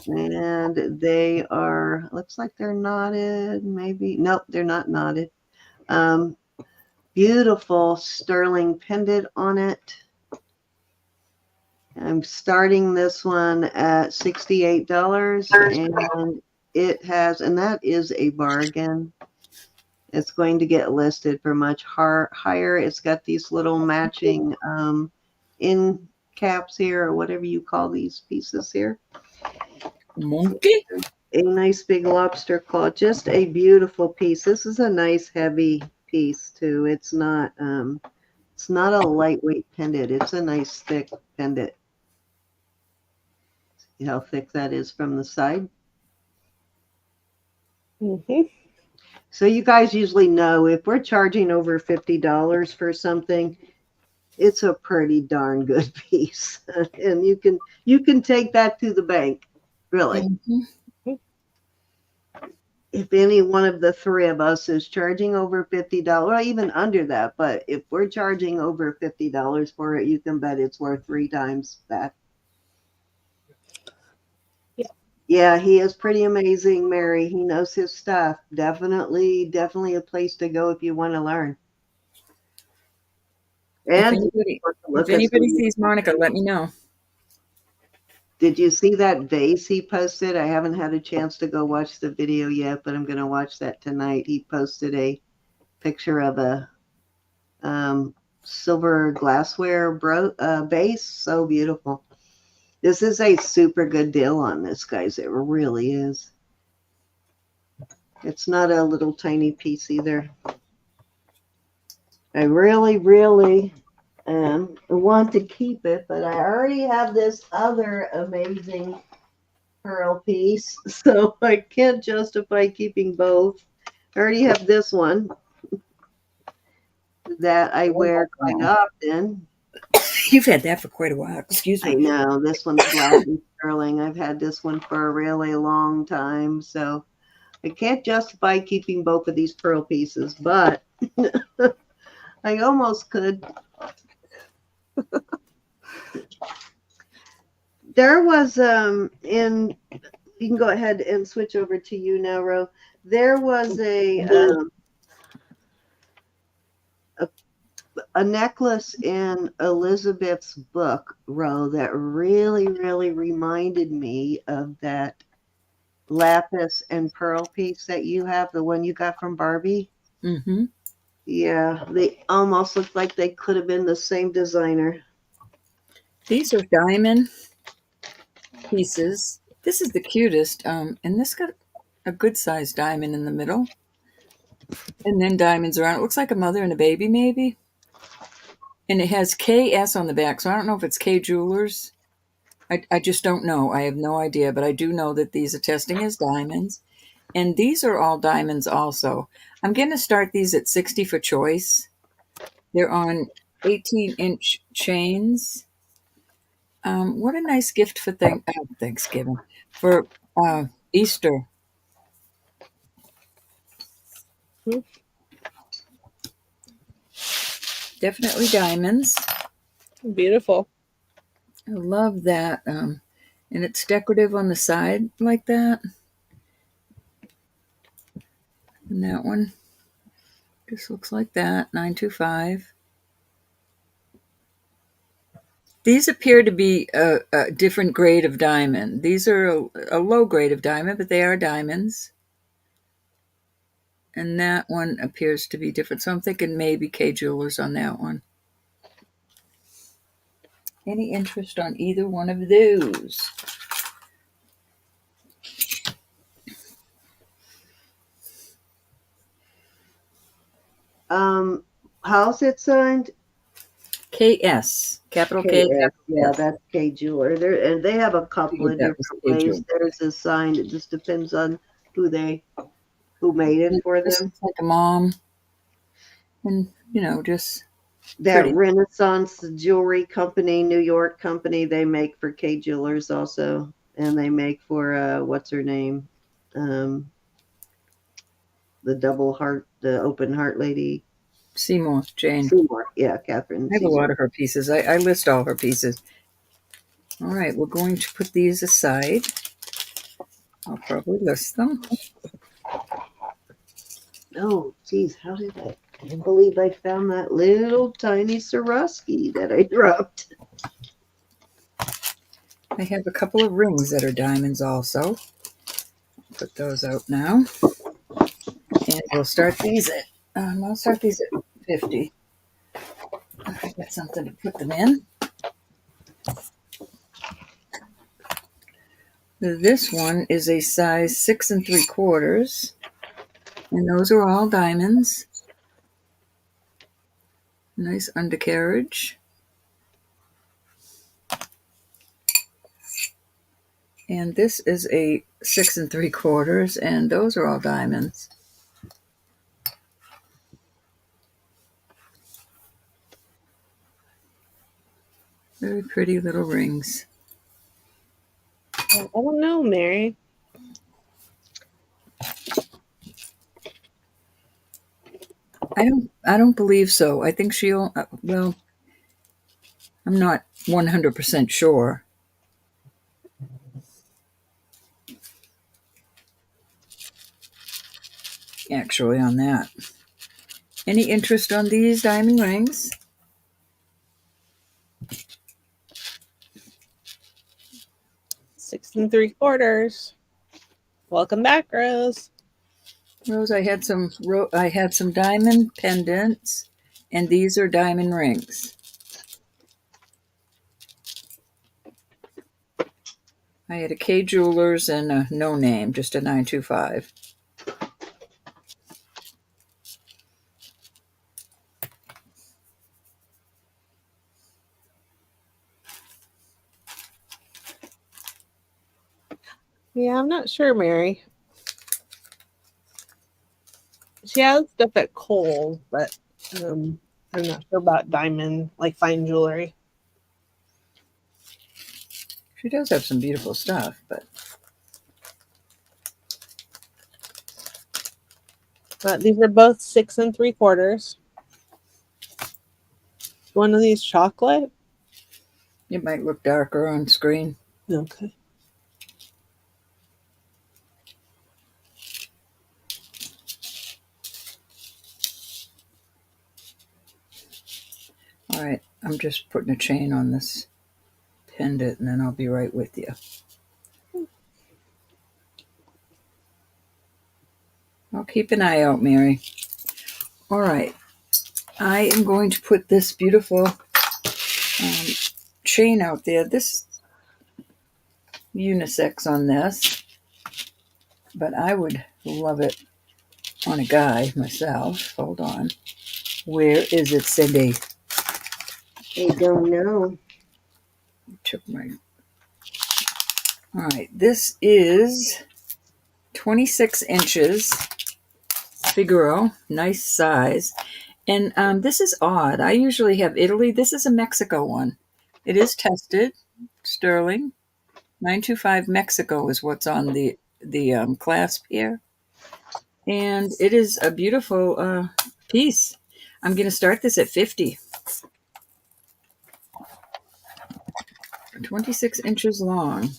And they are, looks like they're knotted, maybe. Nope, they're not knotted. Beautiful sterling pendant on it. I'm starting this one at $68, and it has, and that is a bargain. It's going to get listed for much higher. It's got these little matching end caps here, or whatever you call these pieces here. Monkey? A nice big lobster claw. Just a beautiful piece. This is a nice heavy piece too. It's not a lightweight pendant. It's a nice thick pendant. See how thick that is from the side? Mm-hmm. So you guys usually know if we're charging over $50 for something, it's a pretty darn good piece. And you can take that to the bank, really. Mm-hmm. If any one of the three of us is charging over $50, or even under that, but if we're charging over $50 for it, you can bet it's worth 3 times that. Yeah, he is pretty amazing, Mary. He knows his stuff. Definitely a place to go if you want to learn. And If anybody sees Monica, let me know. Did you see that vase he posted? I haven't had a chance to go watch the video yet, but I'm going to watch that tonight. He posted a picture of a silver glassware vase. So beautiful. This is a super good deal on this, guys. It really is. It's not a little tiny piece either. I really want to keep it, but I already have this other amazing pearl piece, so I can't justify keeping both. I already have this one that I wear quite often. You've had that for quite a while. Excuse me. I know, this one's black and sterling. I've had this one for a really long time, so I can't justify keeping both of these pearl pieces, but I almost could. There was you can go ahead and switch over to you now, Ro. There was a necklace in Elizabeth's book, Ro, that really reminded me of that lapis and pearl piece that you have, the one you got from Barbie. Mm-hmm. Yeah, they almost look like they could have been the same designer. These are diamond pieces. This is the cutest, and this got a good sized diamond in the middle, and then diamonds around. It looks like a mother and a baby, maybe. And it has KS on the back, so I don't know if it's K Jewelers. I just don't know. I have no idea, but I do know that these are testing as diamonds. And these are all diamonds also. I'm going to start these at 60 for choice. They're on 18-inch chains. What a nice gift for Thanksgiving, for Easter. Hmm. Definitely diamonds. Beautiful. I love that. And it's decorative on the side like that. And that one just looks like that, 925. These appear to be a different grade of diamond. These are a low grade of diamond, but they are diamonds. And that one appears to be different. So I'm thinking maybe K Jewelers on that one. Any interest on either one of those? How's it signed? KS, capital K, KS. capital Yeah, S. that's K Jeweler. There, and they have a couple Figured of that was different K ways. Jeweler. Theirs is signed. It just depends on who made it for This them. is like a mom, and just That pretty. Renaissance Jewelry Company, New York company, they make for K Jewelers also, and they make for what's her name, um, the double heart, the open heart lady, Seymour, Jane. Seymour. Yeah, Catherine I have a lot Seymour. of her pieces. I list all her pieces. All right, we're going to put these aside. I'll probably list them. Oh, geez, how did I? I can't believe I found that little tiny Swarovski that I dropped. I have a couple of rings that are diamonds also. Put those out now. And we'll start these at, I'll start these at 50. I got something to put them in. This one is a size 6 3/4, and those are all diamonds. Nice undercarriage. And this is a 6 3/4, and those are all diamonds. Very pretty little rings. I don't know, Mary. I don't believe so. I think she'll, well, I'm not 100% sure actually on that. Any interest on these diamond rings? 6 3/4. Welcome back, Rose. Rose, I had some diamond pendants, and these are diamond rings. I had a K Jewelers and a no name, just a 925. Yeah, I'm not sure, Mary. She has stuff at Kohl's, but I'm not sure about diamond, like fine jewelry. She does have some beautiful stuff, but These are both 6 3/4. One of these chocolate. it might look darker on screen. Okay. All right, I'm just putting a chain on this pendant, and then I'll be right with you. I'll keep an eye out, Mary. All right. I am going to put this beautiful chain out there. This unisex on this, but I would love it on a guy myself. Hold on. Where is it, Cindy? I don't know. Took my. All right. This is 26 inches. Figaro. Nice size. And this is odd. I usually have Italy. This is a Mexico one. It is tested. Sterling. 925 Mexico is what's on the clasp here. And it is a beautiful piece. I'm going to start this at 50. 26 inches long.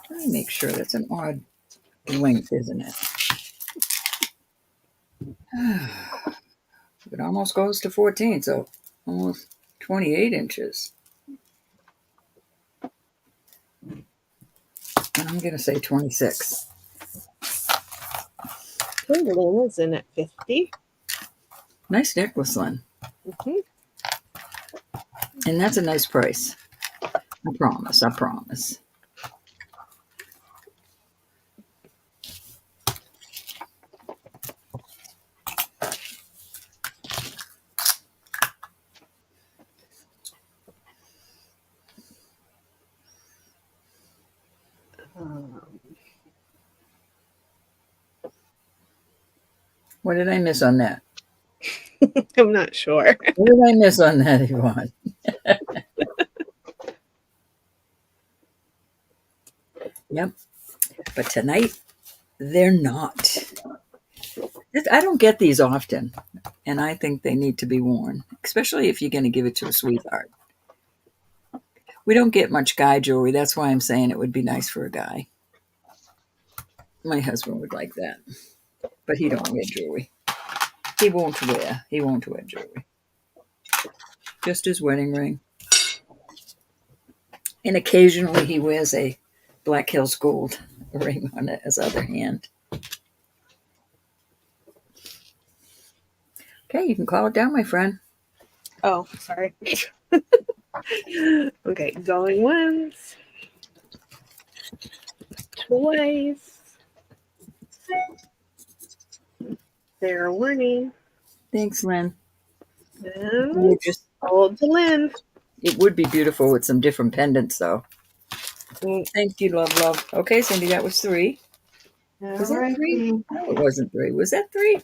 Let me make sure. That's an odd length, isn't it? It almost goes to 14, so almost 28 inches. And I'm going to say 26. Okay, Luna's in at 50. Nice necklace, Lynn. Mm-hmm. And that's a nice price. I promise. I promise. What did I miss on that? I'm not sure. What did I miss on that, Yvonne? Yep. But tonight, they're not. I don't get these often, and I think they need to be worn, especially if you're going to give it to a sweetheart. We don't get much guy jewelry. That's why I'm saying it would be nice for a guy. My husband would like that, but he don't wear jewelry. He won't wear jewelry. Just his wedding ring. And occasionally he wears a Black Hills Gold ring on his other hand. Okay, you can call it down, my friend. Oh, sorry. Okay, going once. Twice. Fair warning. Thanks, Lynn. And hold to Lynn. It would be beautiful with some different pendants, though. Mm. Thank you, love. Okay, Cindy, that was 3. Was that 3? No, it wasn't 3. Was that 3?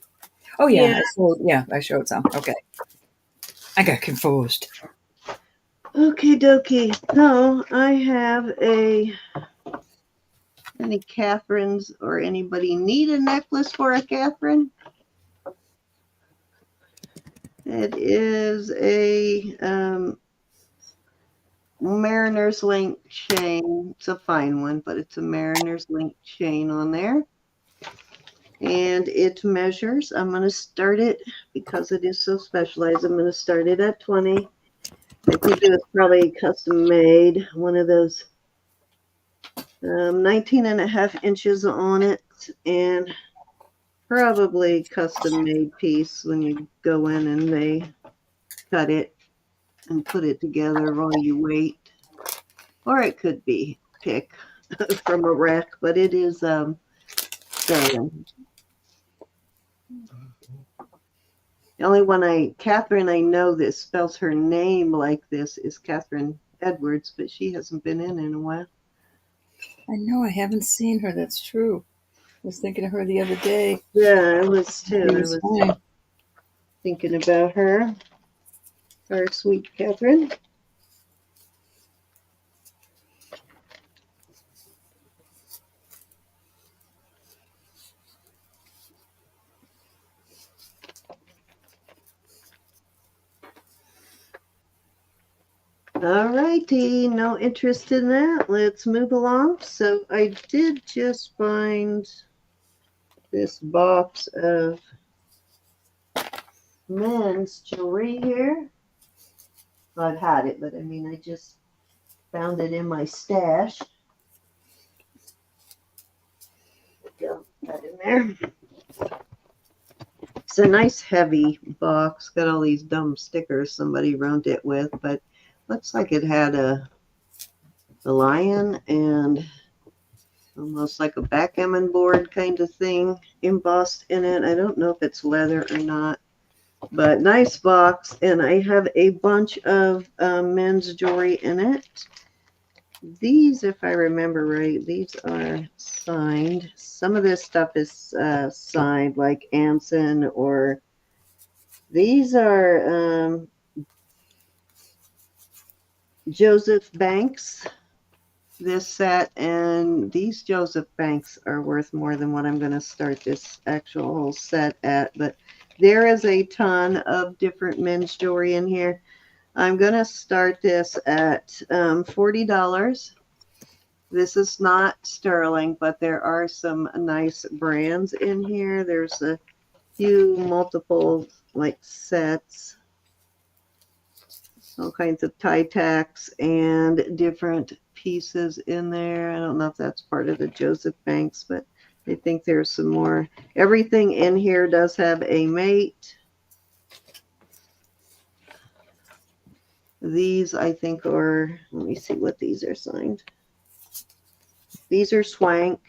Oh, yeah. I showed some. Okay. I got confused. Okay, dokie. So I have any Catherines or anybody need a necklace for a Catherine? It is a Mariner's Link chain. It's a fine one, but it's a Mariner's Link chain on there. And it measures, I'm going to start it, because it is so specialized, I'm going to start it at 20. I think it was probably custom made, one of those 19 and a half inches on it, and probably custom made piece when you go in and they cut it and put it together while you wait. Or it could be pick from a rack, but it is sterling. The only one Catherine I know that spells her name like this is Catherine Edwards, but she hasn't been in a while. I know, I haven't seen her. That's true. I was thinking of her the other day. Yeah, I was too. I was thinking about her. Our sweet Catherine. All righty, no interest in that. Let's move along. So I did just find this box of men's jewelry here. Well, I've had it, but I mean, I just found it in my stash. dump that in there. It's a nice heavy box. Got all these dumb stickers somebody wrote it with, but looks like it had a lion and almost like a backgammon board kind of thing embossed in it. I don't know if it's leather or not, but nice box. And I have a bunch of men's jewelry in it. These, if I remember right, these are signed. Some of this stuff is signed, like Anson, or these are Joseph Banks, this set, and these Joseph Banks are worth more than what I'm going to start this actual whole set at, but there is a ton of different men's jewelry in here. I'm going to start this at $40. This is not sterling, but there are some nice brands in here. There's a few multiple like sets, all kinds of tie tacks and different pieces in there. I don't know if that's part of the Joseph Banks, but I think there's some more. Everything in here does have a mate. These, I think, are, let me see what these are signed. These are Swank.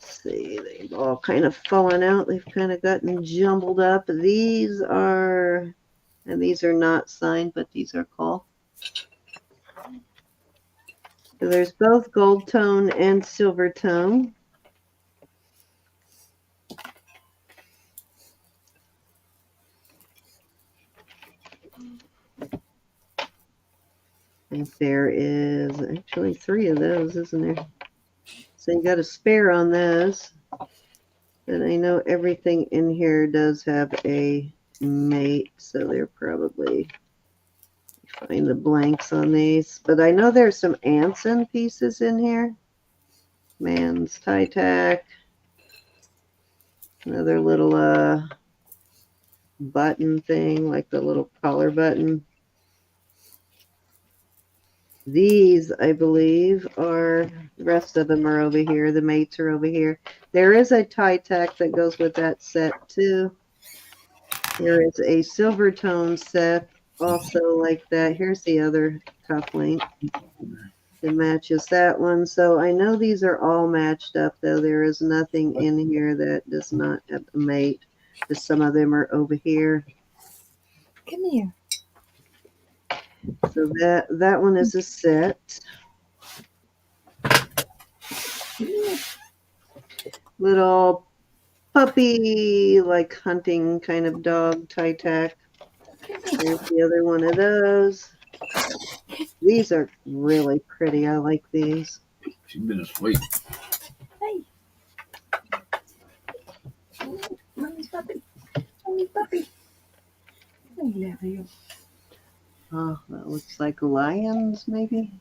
See, they've all kind of fallen out. They've kind of gotten jumbled up. These are, and these are not signed, but these are called. So there's both gold tone and silver tone. I think there is actually 3 of those, isn't there? So you got a spare on those. And I know everything in here does have a mate, so they're probably, find the blanks on these. But I know there's some Anson pieces in here. Man's tie tack. Another little button thing, like the little collar button. These, I believe, are, the rest of them are over here. The mates are over here. There is a tie tack that goes with that set, too. There is a silver tone set, also like that. Here's the other cufflink that matches that one. So I know these are all matched up, though. There is nothing in here that does not have a mate. Just some of them are over here. Come here. So that one is a set. Little puppy, like hunting kind of dog tie tack. There's the other one of those. These are really pretty. I like these. She's been asleep. Hey. Mommy's puppy. Mommy's puppy. I love you. Oh, that looks like lions, maybe.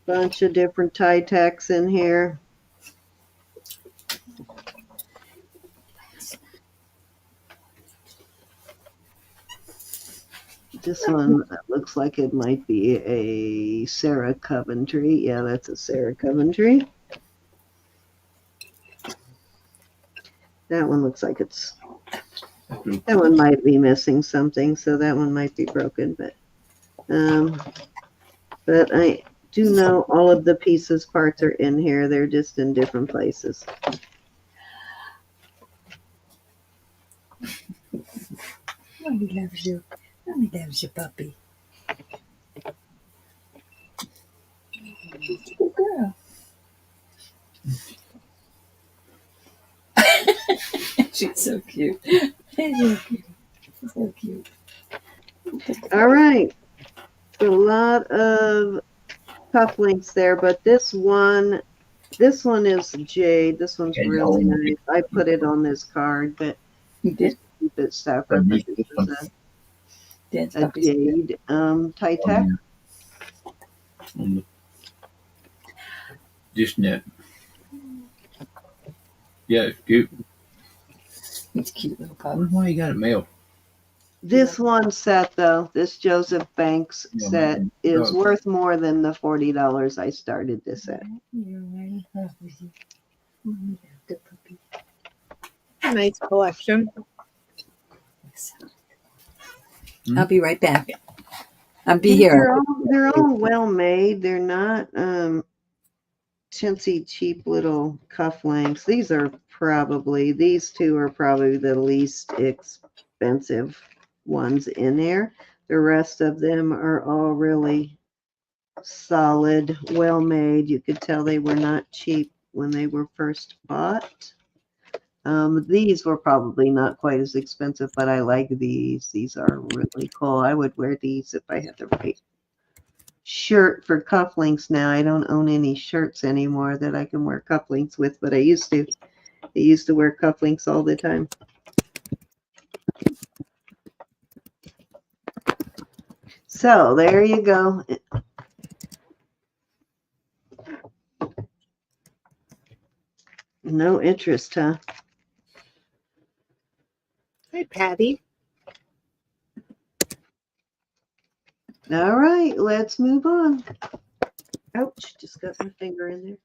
Bunch of different tie tacks in here. This one looks like it might be a Sarah Coventry. Yeah, that's a Sarah Coventry. That one looks like it's, that one might be missing something, so that one might be broken, but I do know all of the pieces, parts are in here. They're just in different places. Mommy loves you. Mommy loves you, puppy. Good girl. She's so cute. She's so cute. She's so cute. All right. A lot of cufflinks there, but this one is jade. This one's really nice. I put it on this card, but You did? keep it separate. But this is Dad's a puppy's jade tie tack. Just net. Yeah, it's cute. It's a cute little I cup. wonder why you got it mailed. This one set, though, this Joseph Banks Yeah, set man. is Oh. worth more than the $40 I started this at. Nice collection. I'll be right back. I'll be Yeah, here. they're all well made. They're not chintzy, cheap little cufflinks. These two are probably the least expensive ones in there. The rest of them are all really solid, well made. You could tell they were not cheap when they were first bought. These were probably not quite as expensive, but I like these. These are really cool. I would wear these if I had the right shirt for cufflinks now. I don't own any shirts anymore that I can wear cufflinks with, but I used to. I used to wear cufflinks all the time. So there you go. No interest, huh? Hi, Patty. All right, let's move on. Ouch, just got my finger in there.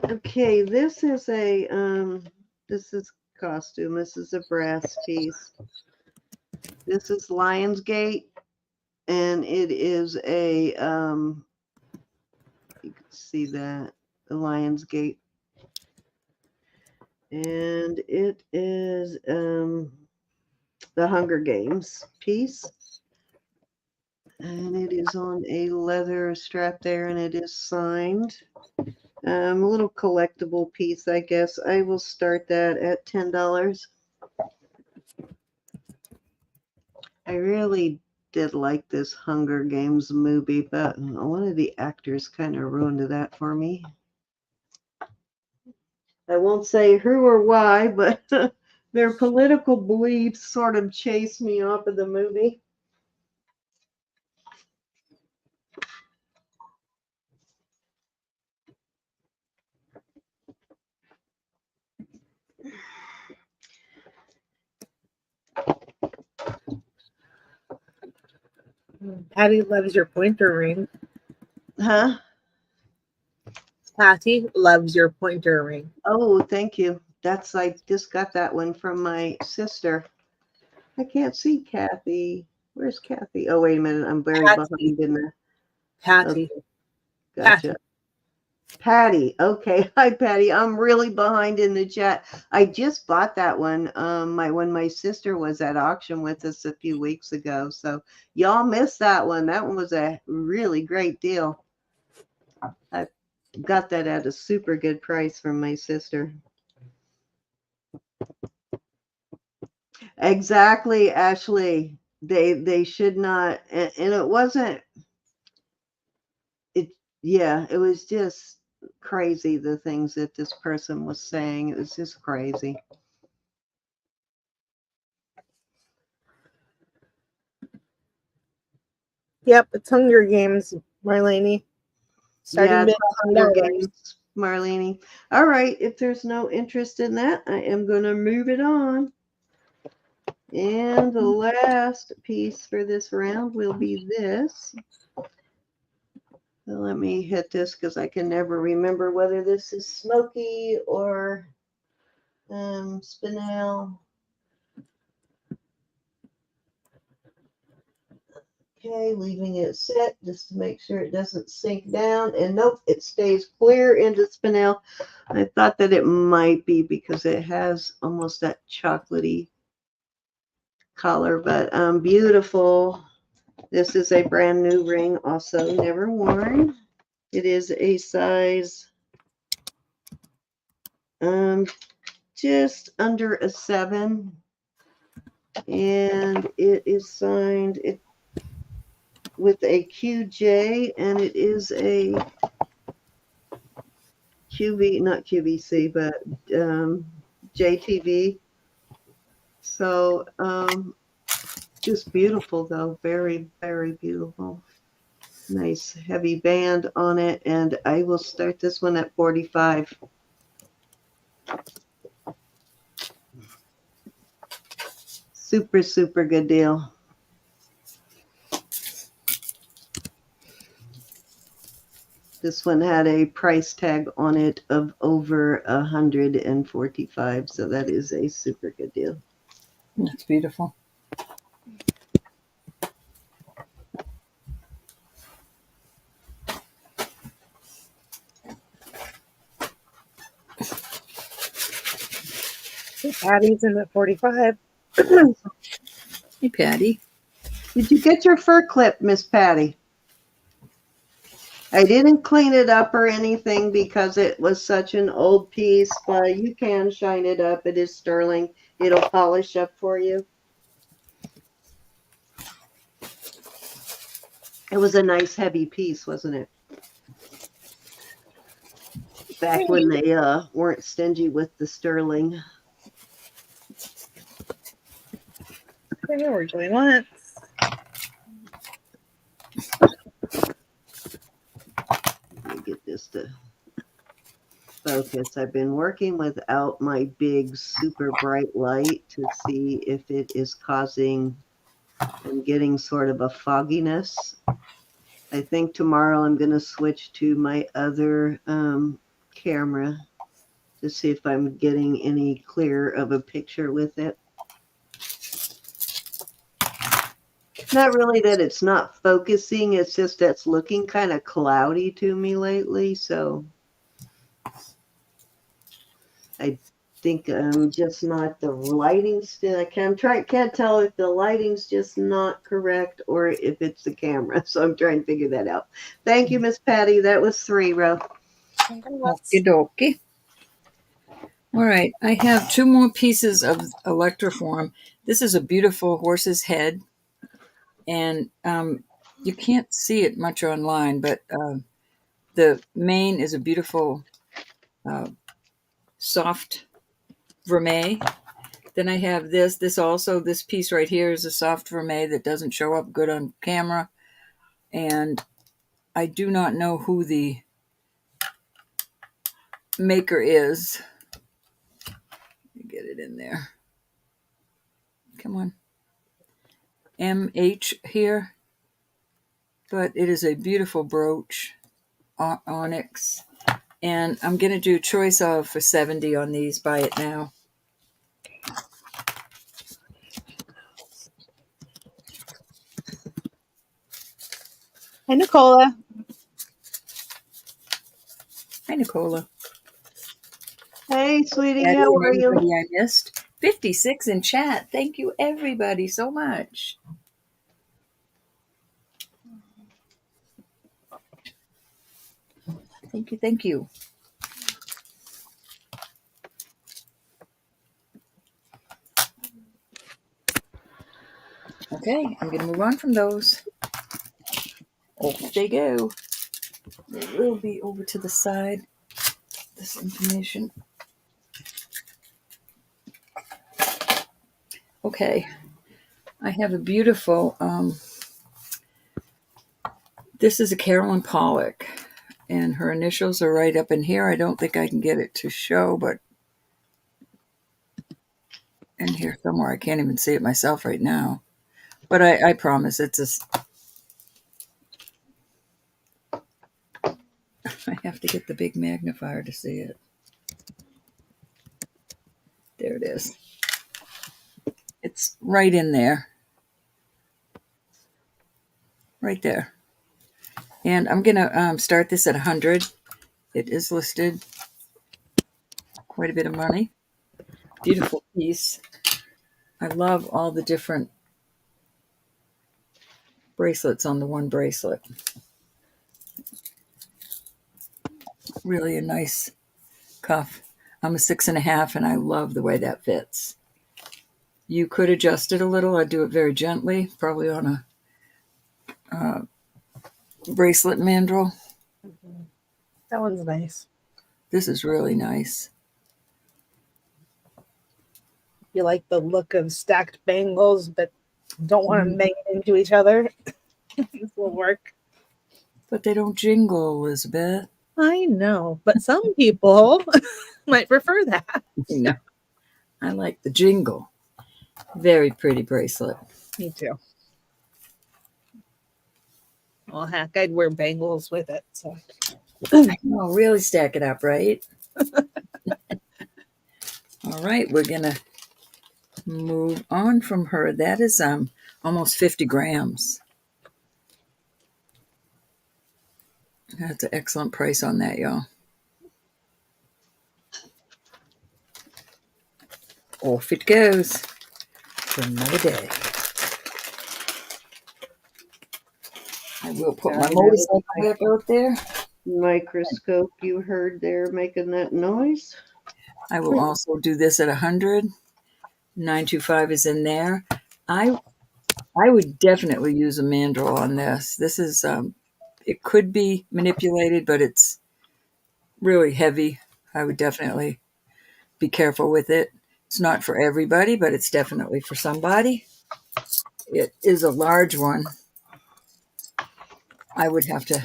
Okay, this is costume. This is a brass piece. This is Lionsgate, and it is a you can see that, the Lionsgate. And it is the Hunger Games piece. And it is on a leather strap there, and it is signed. A little collectible piece, I guess. I will start that at $10. I really did like this Hunger Games movie, but one of the actors kind of ruined that for me. I won't say who or why, but their political beliefs sort of chased me off of the movie. Patty loves your pointer ring. Huh? Patty loves your pointer ring. Oh, thank you. I just got that one from my sister. I can't see Kathy. Where's Kathy? Oh, wait a minute. I'm very Patty. behind in the. Patty. Okay, gotcha. Patty. Okay. Hi, Patty. I'm really behind in the chat. I just bought that one when my sister was at auction with us a few weeks ago. So y'all missed that one. That one was a really great deal. I got that at a super good price from my sister. Exactly, Ashley. They should not, and it wasn't it yeah, it was just crazy, the things that this person was saying. It was just crazy. Yep, it's Hunger Games, Marlene. Yeah, Starting it's Hunger $10. Games, Marlene. All right, if there's no interest in that, I am going to move it on. And the last piece for this round will be this. So let me hit this because I can never remember whether this is smoky or spinel. Okay, leaving it set just to make sure it doesn't sink down. And nope, it stays clear into spinel. I thought that it might be because it has almost that chocolatey color, but beautiful. This is a brand new ring, also never worn. It is a size just under a 7, and it is signed with a QJ, and it is a not QVC, but JTV. So just beautiful, though. Very, very beautiful. Nice heavy band on it, and I will start this one at 45. Super, super good deal. This one had a price tag on it of over 145, so that is a super good deal. That's beautiful. Patty's in at 45. Hey, Patty. Did you get your fur clip, Miss Patty? I didn't clean it up or anything because it was such an old piece, but you can shine it up. It is sterling. It'll polish up for you. It was a nice heavy piece, wasn't it? Back when they weren't stingy with the sterling. Okay, we're doing once. Let me get this to focus. I've been working without my big super bright light to see if it is causing I'm getting sort of a fogginess. I think tomorrow I'm going to switch to my other camera to see if I'm getting any clearer of a picture with it. Not really that it's not focusing, it's just that's looking kind of cloudy to me lately, so I think I'm just not the lighting's still. Can't tell if the lighting's just not correct or if it's the camera. So I'm trying to figure that out. Thank you, Miss Patty. That was 3 row. Okie dokie. All right, I have 2 more pieces of electroform. This is a beautiful horse's head, and you can't see it much online, but the mane is a beautiful soft vermeil. Then I have this piece right here is a soft vermeil that doesn't show up good on camera, and I do not know who the maker is. Get it in there. Come on. MH here. But it is a beautiful brooch, onyx. And I'm going to do choice of for 70 on these. Buy it now. Hi, Nicola. Hi, Nicola. Hey, sweetie, Patty how and are you? anybody I missed. 56 in chat. Thank you, everybody, so much. Thank you, thank you. Okay, I'm going to move on from those. Off they go. They will be over to the side. This information. Okay, I have a beautiful, this is a Carolyn Pollock, and her initials are right up in here. I don't think I can get it to show, but in here somewhere. I can't even see it myself right now. But I promise it's I have to get the big magnifier to see it. There it is. It's right in there. Right there. And I'm going to start this at 100. It is listed quite a bit of money. Beautiful piece. I love all the different bracelets on the one bracelet. Really a nice cuff. I'm a 6.5 and I love the way that fits. You could adjust it a little. I do it very gently, probably on a bracelet mandrel. That one's nice. This is really nice. You like the look of stacked bangles, but don't want to bang into each other. This will work. But they don't jingle, Elizabeth. I know, but some people might prefer that. No, I like the jingle. Very pretty bracelet. Me too. Well, heck, I'd wear bangles with it. So, Oh, really stack it up, right? All right, we're gonna move on from her. That is almost 50 grams. That's an excellent price on that, y'all. Off it goes for another day. I will put my motorcycle back out there. Microscope you heard there making that noise. I will also do this at 100. 925 is in there. I would definitely use a mandrel on this. This is it could be manipulated, but it's really heavy. I would definitely be careful with it. It's not for everybody, but it's definitely for somebody. It is a large one. I would have to.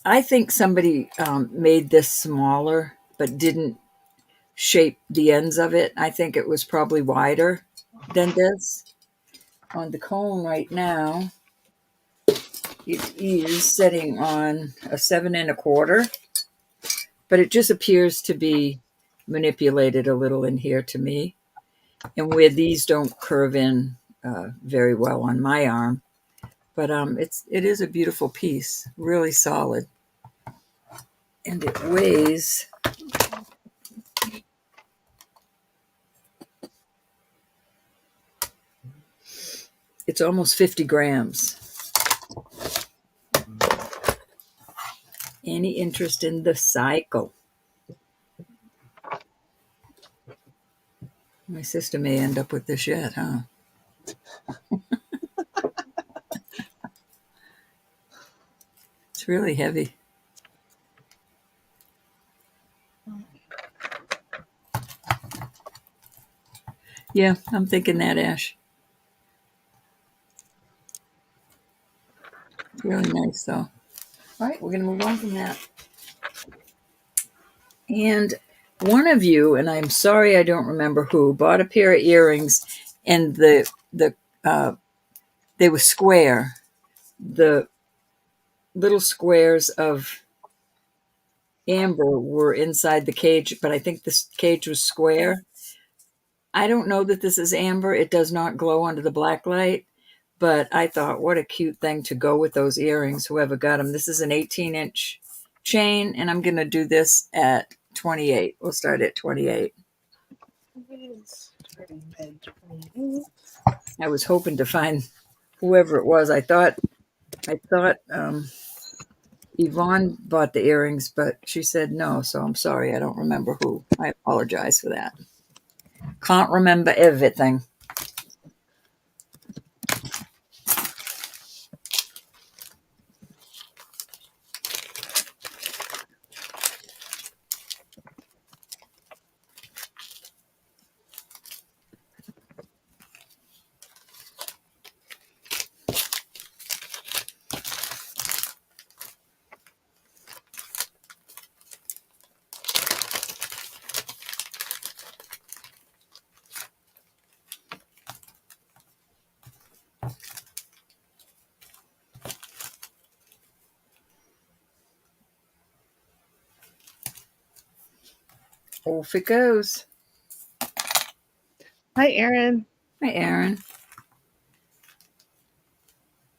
I think somebody made this smaller, but didn't shape the ends of it. I think it was probably wider than this. On the cone right now, it is setting on a 7 1/4, but it just appears to be manipulated a little in here to me. And where these don't curve in very well on my arm, but it is a beautiful piece, really solid, and it weighs. It's almost 50 grams. Any interest in the cycle? My sister may end up with this yet, huh? It's really heavy. Yeah, I'm thinking that, Ash. It's really nice, though. All right, we're going to move on from that. And one of you, and I'm sorry I don't remember who, bought a pair of earrings, and they were square. The little squares of amber were inside the cage, but I think this cage was square. I don't know that this is amber. It does not glow under the black light, but I thought, what a cute thing to go with those earrings, whoever got them. This is an 18-inch chain, and I'm going to do this at 28. We'll start at 28. I was hoping to find whoever it was. I thought Yvonne bought the earrings, but she said no, so I'm sorry. I don't remember who. I apologize for that. Can't remember everything. Off it goes. Hi, Erin. Hi, Erin.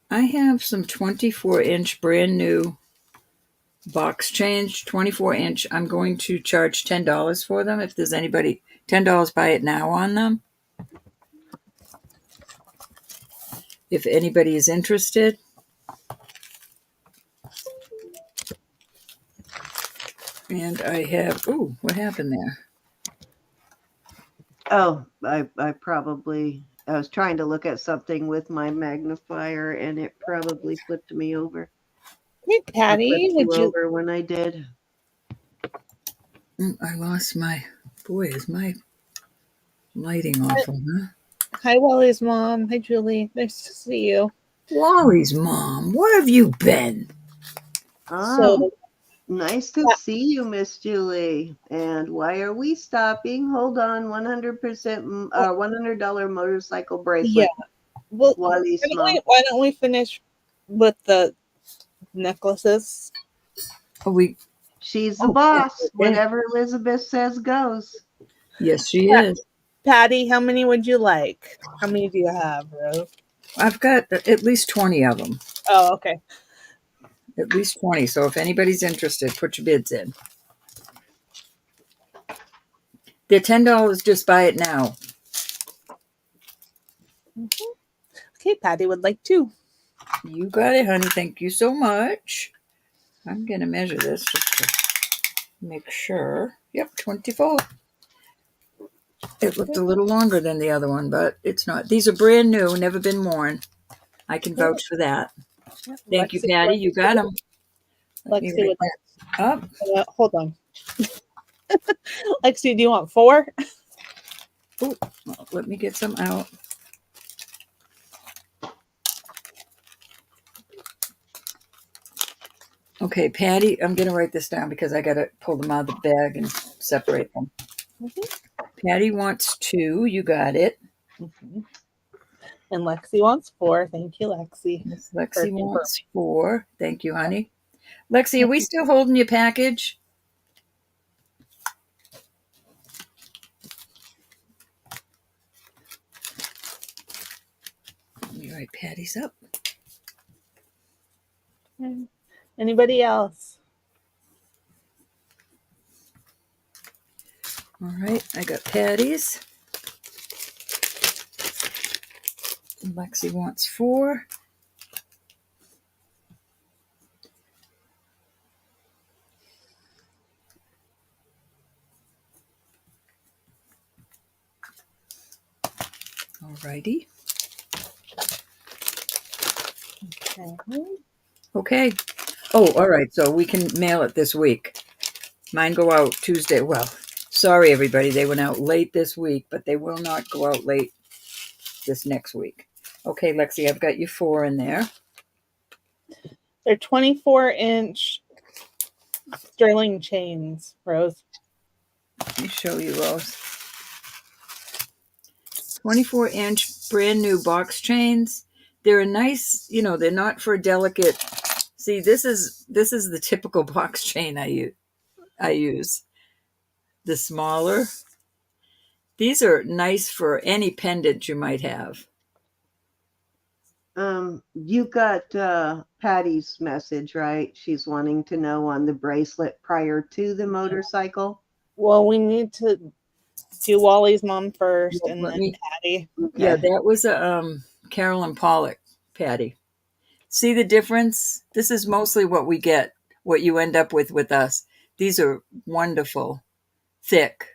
I have some 24-inch brand new box change, 24-inch. I'm going to charge $10 for them. If there's anybody, $10 buy it now on them. If anybody is interested. And I have, oh, what happened there? Oh, I was trying to look at something with my magnifier and it probably flipped me over. Hey, Patty, would you over when I did? I lost my, boy, is my lighting awful, huh? Hi, Wally's mom. Hi, Julie. Nice to see you. Wally's mom, where have you been? Oh, So nice to see you, Miss Julie. And why are we stopping? Hold on, 100% $100 motorcycle yeah, bracelet. well, Wally's mom. why don't we finish with the necklaces? Oh, we. She's the Oh, boss. okay. Whatever Elizabeth says goes. Yes, she is. Patty, how many would you like? How many do you have, Rose? I've got at least 20 of them. Oh, okay. At least 20. So if anybody's interested, put your bids in. They're $10. Just buy it now. Okay, Patty would like 2. You got it, honey. Thank you so much. I'm going to measure this just to make sure. Yep, 24. It looked a little longer than the other one, but it's not. These are brand new, never been worn. I can vouch for that. Thank you, Patty. You got them. Let me Lexi write would that up. hold on. Lexi, do you want 4? Ooh, well, let me get some out. Okay, Patty, I'm going to write this down because I got to pull them out of the bag and separate them. Patty wants 2. You got it. And Lexi wants 4. Thank you, Lexi. Miss Lexi wants 4. Thank you, honey. Lexi, are we still holding your package? Let me write Patty's up. Anybody else? All right, I got Patty's. Lexi wants 4. All righty. Okay. Oh, all right. So we can mail it this week. Mine go out Tuesday. Well, sorry, everybody. They went out late this week, but they will not go out late this next week. Okay, Lexi, I've got you 4 in there. They're 24-inch sterling chains, Rose. Let me show you, Rose. 24-inch brand new box chains. They're a nice, they're not for a delicate. See, this is the typical box chain I use. The smaller. These are nice for any pendant you might have. You got Patty's message, right? She's wanting to know on the bracelet prior to the motorcycle. Well, we need to do Wally's mom first, Well, and then Patty. Okay. Yeah, that was a Carolyn Pollock, Patty. See the difference? This is mostly what we get, what you end up with us. These are wonderful, thick.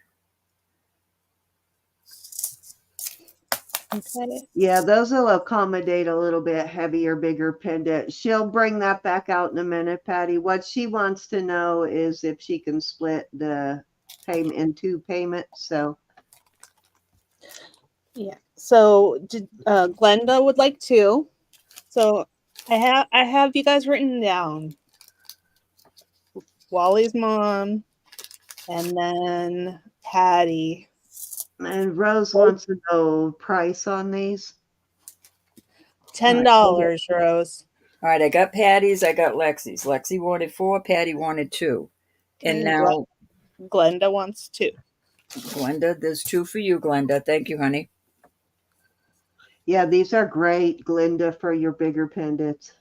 Okay. Yeah, those will accommodate a little bit heavier, bigger pendant. She'll bring that back out in a minute, Patty. What she wants to know is if she can split the payment in 2 payments. So Yeah. So Glenda would like 2. So I have you guys written down. Wally's mom, and then Patty. and Rose wants to know price on these. $10, Rose. All right, I got Patty's, I got Lexi's. Lexi wanted 4, Patty wanted 2. And now Glenda wants 2. Glenda, there's 2 for you, Glenda. Thank you, honey. Yeah, these are great, Glinda, for your bigger pendants.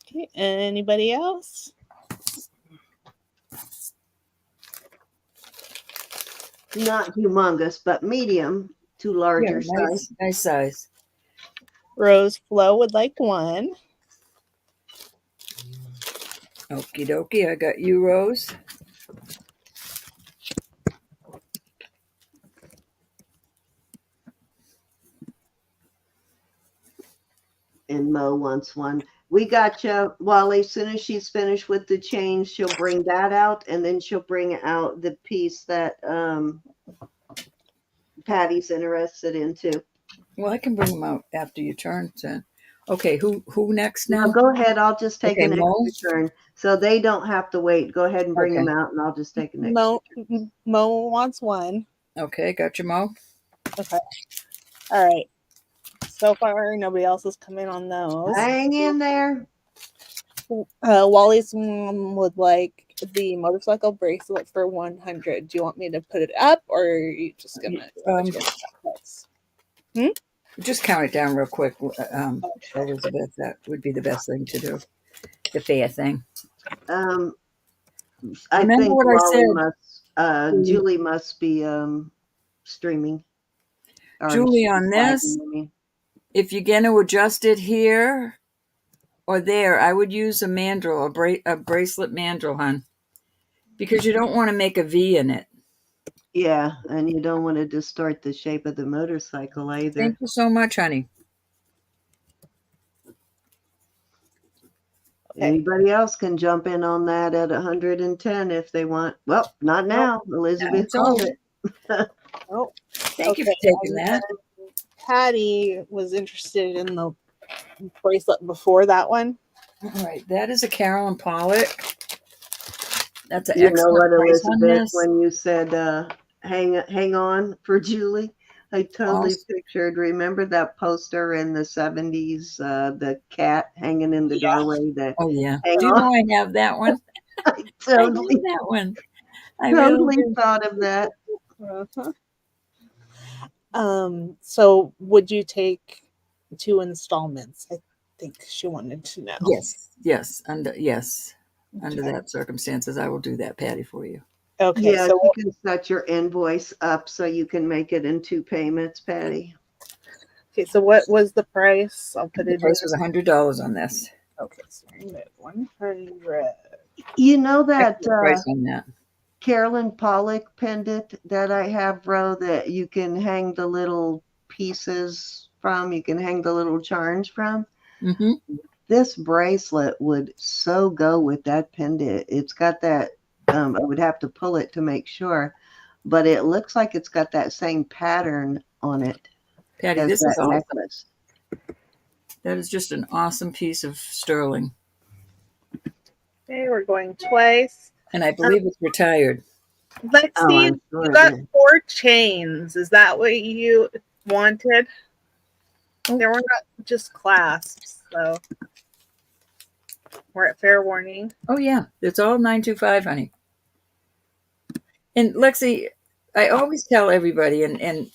Okay, anybody else? Not humongous, but medium to larger size. Nice size. Rose Flo would like 1. Okie dokie, I got you, Rose. And Mo wants 1. We got you, Wally. As soon as she's finished with the chain, she'll bring that out, and then she'll bring out the piece that Patty's interested in too. Well, I can bring them out after your turn, then. Okay, who next No, now? go ahead. I'll just take Okay, an Mo. extra turn. So they don't have to wait. Go ahead and bring Okay. them out, and I'll just take an extra Mo wants one. Okay, got your Mo. Okay. All right. So far, nobody else has come in on those. Hang in there. Wally's mom would like the motorcycle bracelet for 100. Do you want me to put it up, or are you just gonna price? Just count it down real quick, Okay. Elizabeth. That would be the best thing to do. The fair thing. Um, I Remember think what I Wally said, must, Julie must be streaming or Julie, on this. sliding, I mean. If you're going to adjust it here or there, I would use a mandrel, a bracelet mandrel, hon, because you don't want to make a V in it. Yeah, and you don't want to distort the shape of the motorcycle either. Thank you so much, honey. Okay. Anybody else can jump in on that at 110 if they want. Well, not now. Elizabeth It's called over. it. Oh, Thank you for taking that. Patty was interested in the bracelet before that one. All right, that is a Carolyn Pollock. That's an You know excellent what, price on Elizabeth, this. when you said hang on for Julie, I totally pictured, remember that poster in the 70s, the cat hanging in the doorway, the Oh yeah. hang Do you on? know I have that one? I I have totally, that one. I really totally do. thought of that. Uh-huh. So would you take 2 installments? I think she wanted to know. Yes. Under that circumstances, I will do that, Patty, for you. Okay, Yeah, so you can set your invoice up so you can make it in 2 payments, Patty. what was the price? I'll put The it price in. was $100 on this. Okay, so I'm at 100. You know that Excellent price on that. Carolyn Pollock pendant that I have, Ro, that you can hang the little pieces from, you can hang the little charms from. Mm-hmm. This bracelet would so go with that pendant. It's got that, I would have to pull it to make sure, but it looks like it's got that same pattern on it Patty, as this that is awesome. necklace. That is just an awesome piece of sterling. Okay, we're going twice. And I believe it's retired. Lexi, I'm sure you it got is. 4 chains. Is that what you wanted? They were not just clasps, so we're at fair warning. Oh yeah. It's all 925, honey. And Lexi, I always tell everybody, and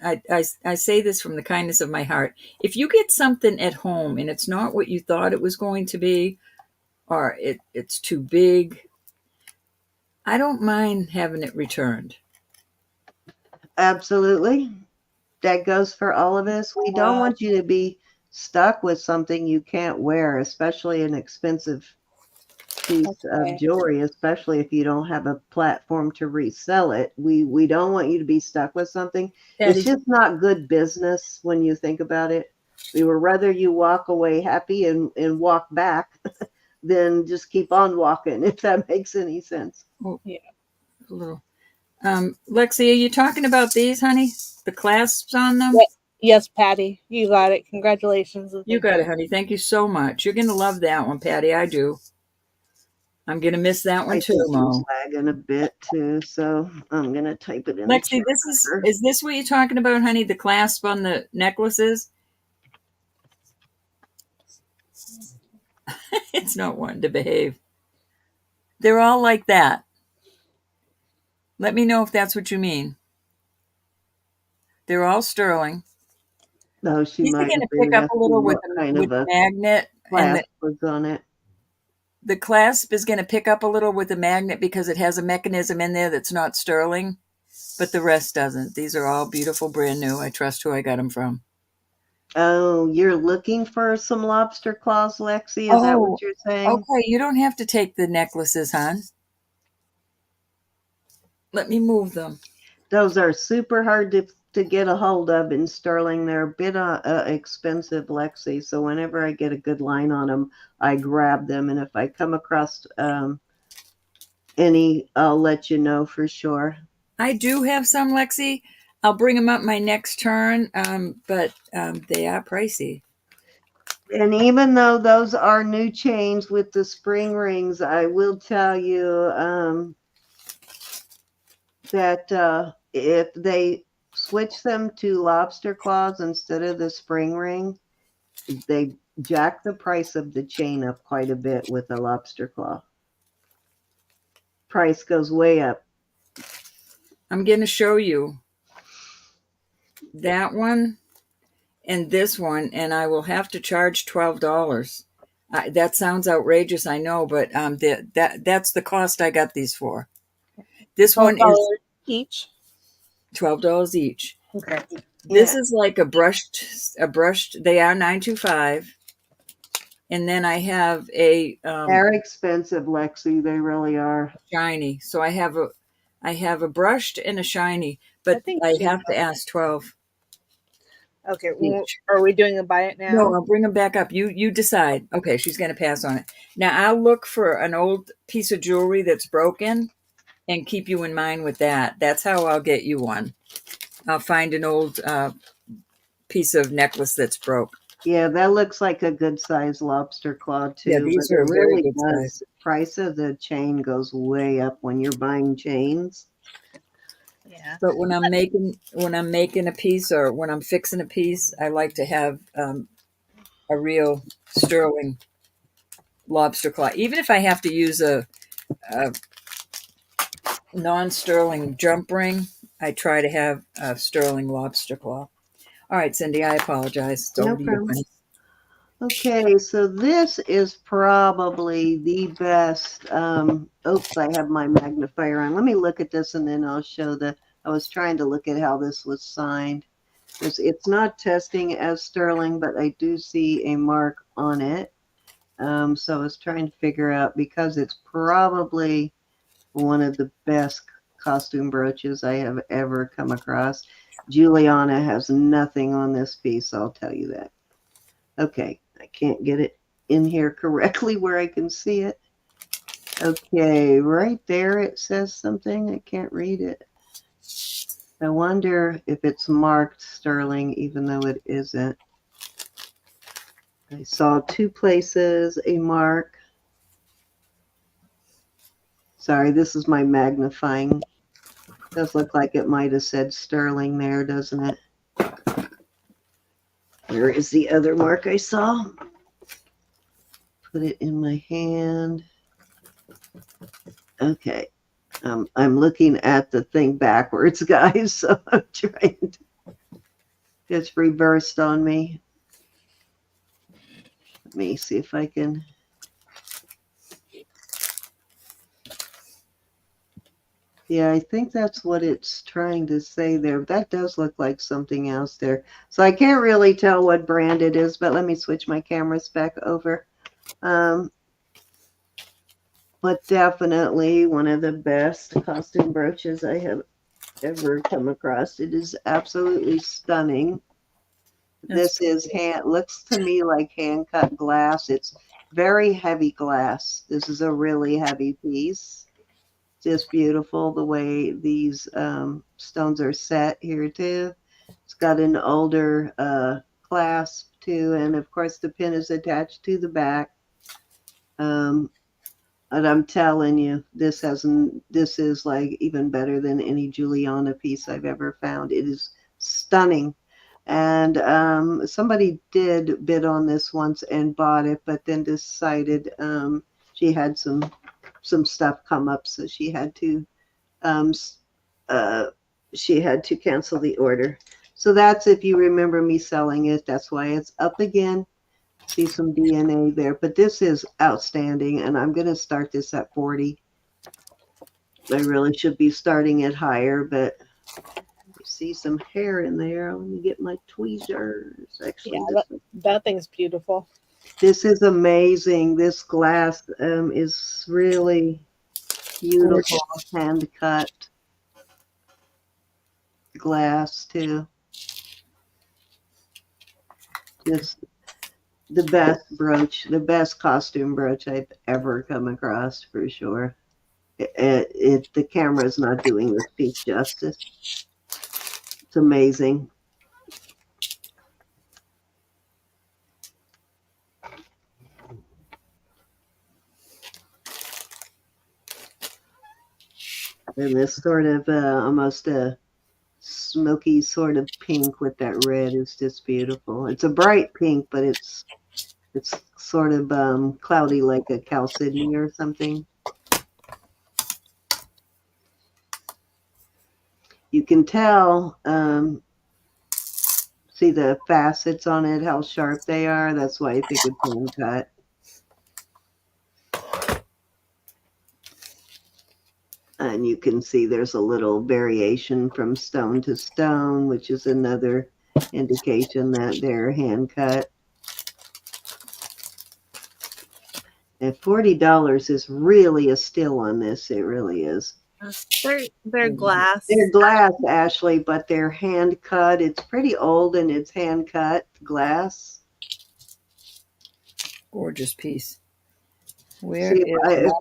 I say this from the kindness of my heart. If you get something at home and it's not what you thought it was going to be, or it's too big, I don't mind having it returned. Absolutely. That goes for all of us. We don't want you to be stuck with something you can't wear, especially an expensive piece of jewelry, especially if you don't have a platform to resell it. We don't want you to be stuck with something. Patty, It's just not good business when you think about it. We would rather you walk away happy and walk back than just keep on walking, if that makes any sense. oh, yeah, a little. Lexi, are you talking about these, honey? The clasps on them? Yes, Patty, you got it. Congratulations. You got it, honey. Thank you so much. You're gonna love that one, Patty. I do. I'm gonna miss that one I too, think Mo. he's lagging a bit too, so I'm gonna type it in. Lexi, is this what you're talking about, honey? The clasp on the necklaces? It's not wanting to behave. They're all like that. Let me know if that's what you mean. They're all sterling. No, she These are might going have to been pick up a little asking with what the, kind with of the a magnet, and clasp was on it. the clasp is going to pick up a little with the magnet because it has a mechanism in there that's not sterling, but the rest doesn't. These are all beautiful, brand new. I trust who I got them from. Oh, you're looking for some lobster claws, Lexi? Is that what you're saying? Okay. You don't have to take the necklaces, hon. Let me move them. Those are super hard to get a hold of in sterling. They're a bit expensive, Lexi. So whenever I get a good line on them, I grab them. And if I come across any, I'll let you know for sure. I do have some, Lexi. I'll bring them up my next turn, but they are pricey. And even though those are new chains with the spring rings, I will tell you that if they switch them to lobster claws instead of the spring ring, they jack the price of the chain up quite a bit with a lobster claw. Price goes way up. I'm going to show you that one and this one, and I will have to charge $12. That sounds outrageous, I know, but that's the cost I got these for. This one is $12 each. $12 each. Okay. This Yeah. is like a brushed. They are 925, and then I have a They're expensive, Lexi. They really are. shiny. So I have a brushed and a shiny, I but think I she have to ask 12 Okay. Well, each. are we doing a buy it now? No, I'll bring them back up. You decide. Okay, she's going to pass on it. Now I'll look for an old piece of jewelry that's broken and keep you in mind with that. That's how I'll get you one. I'll find an old piece of necklace that's broke. Yeah, that looks like a good size lobster claw Yeah, too, these but are it a very really good does. size. Price of the chain goes way up when you're buying chains. Yeah. But when I'm making a piece or when I'm fixing a piece, I like to have a real sterling lobster claw. Even if I have to use a non-sterling jump ring, I try to have a sterling lobster claw. All right, Cindy, I apologize. It's No over to you, problem. honey. Okay, so this is probably the best. Oops, I have my magnifier on. Let me look at this and then I'll show I was trying to look at how this was signed. It's not testing as sterling, but I do see a mark on it. So I was trying to figure out because it's probably one of the best costume brooches I have ever come across. Juliana has nothing on this piece, I'll tell you that. Okay, I can't get it in here correctly where I can see it. Okay, right there it says something. I can't read it. I wonder if it's marked sterling, even though it isn't. I saw two places a mark. Sorry, this is my magnifying. Does look like it might have said sterling there, doesn't it? Where is the other mark I saw? Put it in my hand. Okay. I'm looking at the thing backwards, guys, so I'm trying to. It's reversed on me. Let me see if I can. Yeah, I think that's what it's trying to say there. That does look like something else there. So I can't really tell what brand it is, but let me switch my cameras back over. But definitely one of the best costume brooches I have ever come across. It is absolutely stunning. That's Looks to me like hand cut glass. It's very heavy glass. This is a really heavy piece. Just beautiful the way these stones are set here too. It's got an older clasp too, and of course the pin is attached to the back. And I'm telling you, this is like even better than any Juliana piece I've ever found. It is stunning. And somebody did bid on this once and bought it, but then decided she had some stuff come up, so um, she had to cancel the order. So that's if you remember me selling it. That's why it's up again. See some DNA there, but this is outstanding, and I'm going to start this at 40. I really should be starting it higher, but you see some hair in there. Let me get my tweezers. Actually, Yeah, that thing's beautiful. this is amazing. This glass is really beautiful, hand cut glass too. Just the best brooch, the best costume brooch I've ever come across for sure. The camera is not doing this piece justice. It's amazing. And this sort of almost a smoky sort of pink with that red is just beautiful. It's a bright pink, but it's sort of cloudy like a chalcedony or something. You can tell, see the facets on it, how sharp they are. That's why I think it's hand cut. And you can see there's a little variation from stone to stone, which is another indication that they're hand cut. And $40 is really a steal on this. It really is. They're glass. They're glass, Ashley, but they're hand cut. It's pretty old and it's hand cut glass. Gorgeous piece. Where See, is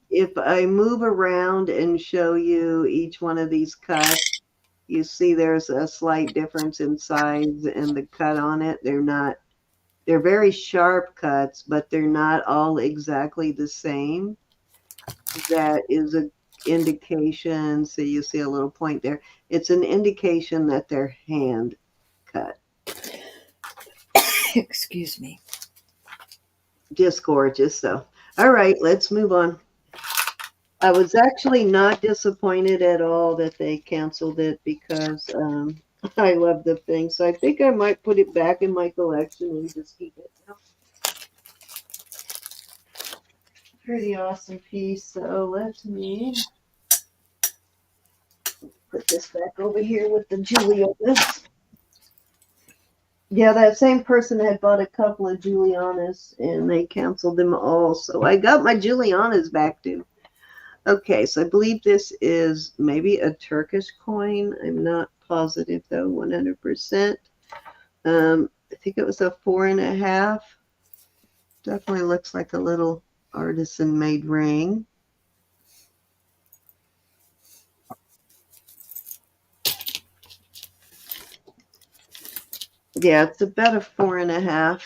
if I move around and show you each one of these cuts, you see there's a slight difference in size and the cut on it. They're very sharp cuts, but they're not all exactly the same. That is an indication. So you see a little point there. It's an indication that they're hand cut. Excuse me. Just gorgeous. So, all right, let's move on. I was actually not disappointed at all that they canceled it because I love the thing. So I think I might put it back in my collection and just keep it. Pretty awesome piece. So let me put this back over here with the Julianas. Yeah, that same person had bought a couple of Julianas and they canceled them all. So I got my Julianas back too. Okay, so I believe this is maybe a Turkish coin. I'm not positive though, 100%. I think it was a 4.5. Definitely looks like a little artisan made ring. Yeah, it's about a 4.5.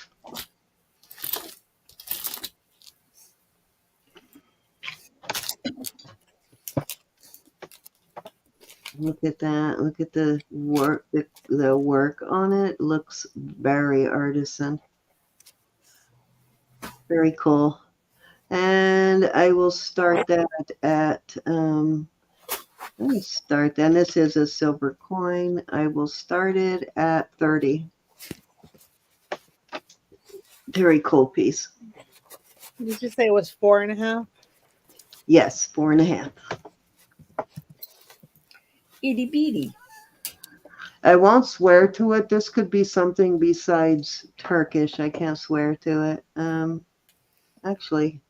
Look at that. Look at the work. The work on it looks very artisan. Very cool. And I will start that at let me start then. This is a silver coin. I will start it at 30. Very cool piece. Did you say it was 4.5? Yes, 4.5. Itty bitty. I won't swear to it. This could be something besides Turkish. I can't swear to it. Actually,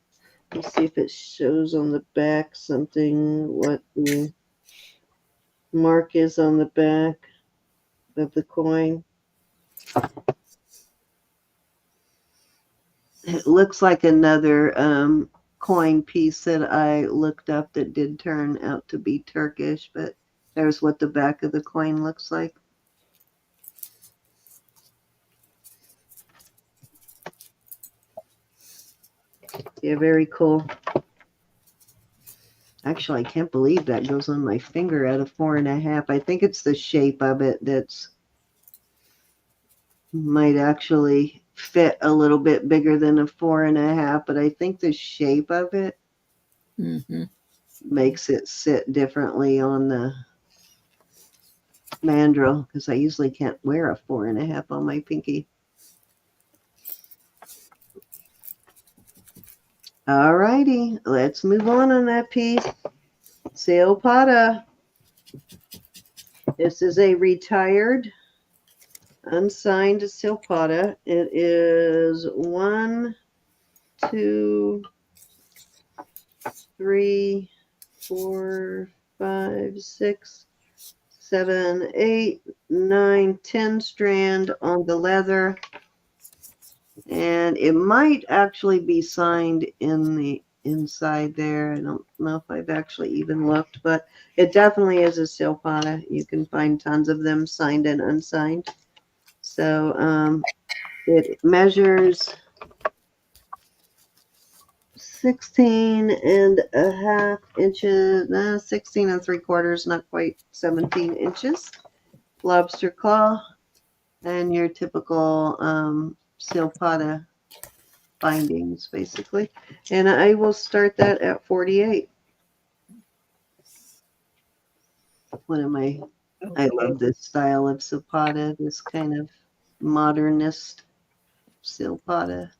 let's see if it shows on the back something, what the mark is on the back of the coin. It looks like another coin piece that I looked up that did turn out to be Turkish, but there's what the back of the coin looks like. Yeah, very cool. Actually, I can't believe that goes on my finger at a 4.5. I think it's the shape of it that's might actually fit a little bit bigger than a 4.5, but I think the shape of it makes it sit differently on the mandrel because I usually can't wear a 4.5 on my pinky. All righty, let's move on that piece. Silpada. This is a retired, unsigned silpada. It is 1, 2, 3, 4, 5, 6, 7, 8, 9, 10 strand on the leather. And it might actually be signed in the inside there. I don't know if I've actually even looked, but it definitely is a silpada. You can find tons of them signed and unsigned. So it measures 16.5 inches, 16 and 3/4, not quite 17 inches. Lobster claw and your typical silpada bindings, basically. And I will start that at 48. One of my, I Okay. love this style of silpada, this kind of modernist silpada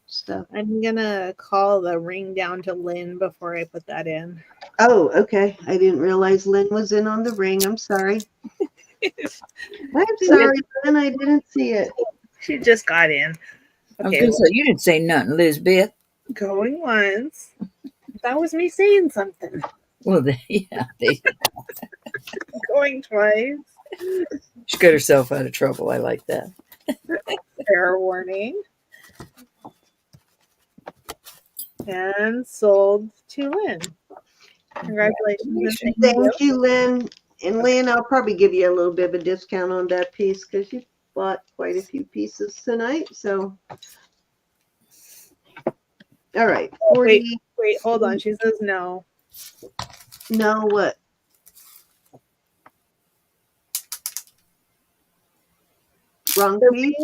stuff. I'm gonna call the ring down to Lynn before I put that in. Oh, okay. I didn't realize Lynn was in on the ring. I'm sorry. I'm sorry, Lynn. I didn't see it. She just got in. I was Okay, going to say, you didn't say nothing, Elizabeth. going once. That was me saying something. Well, yeah, Going twice. she got herself out of trouble. I like that. Fair warning. And sold to Lynn. Congratulations. And Thank you, Lynn. And Lynn, I'll probably give you a little bit of a discount on that piece because you bought quite a few pieces tonight. So, all right. 40. Wait, hold on. She says no. No, what? Wrong piece?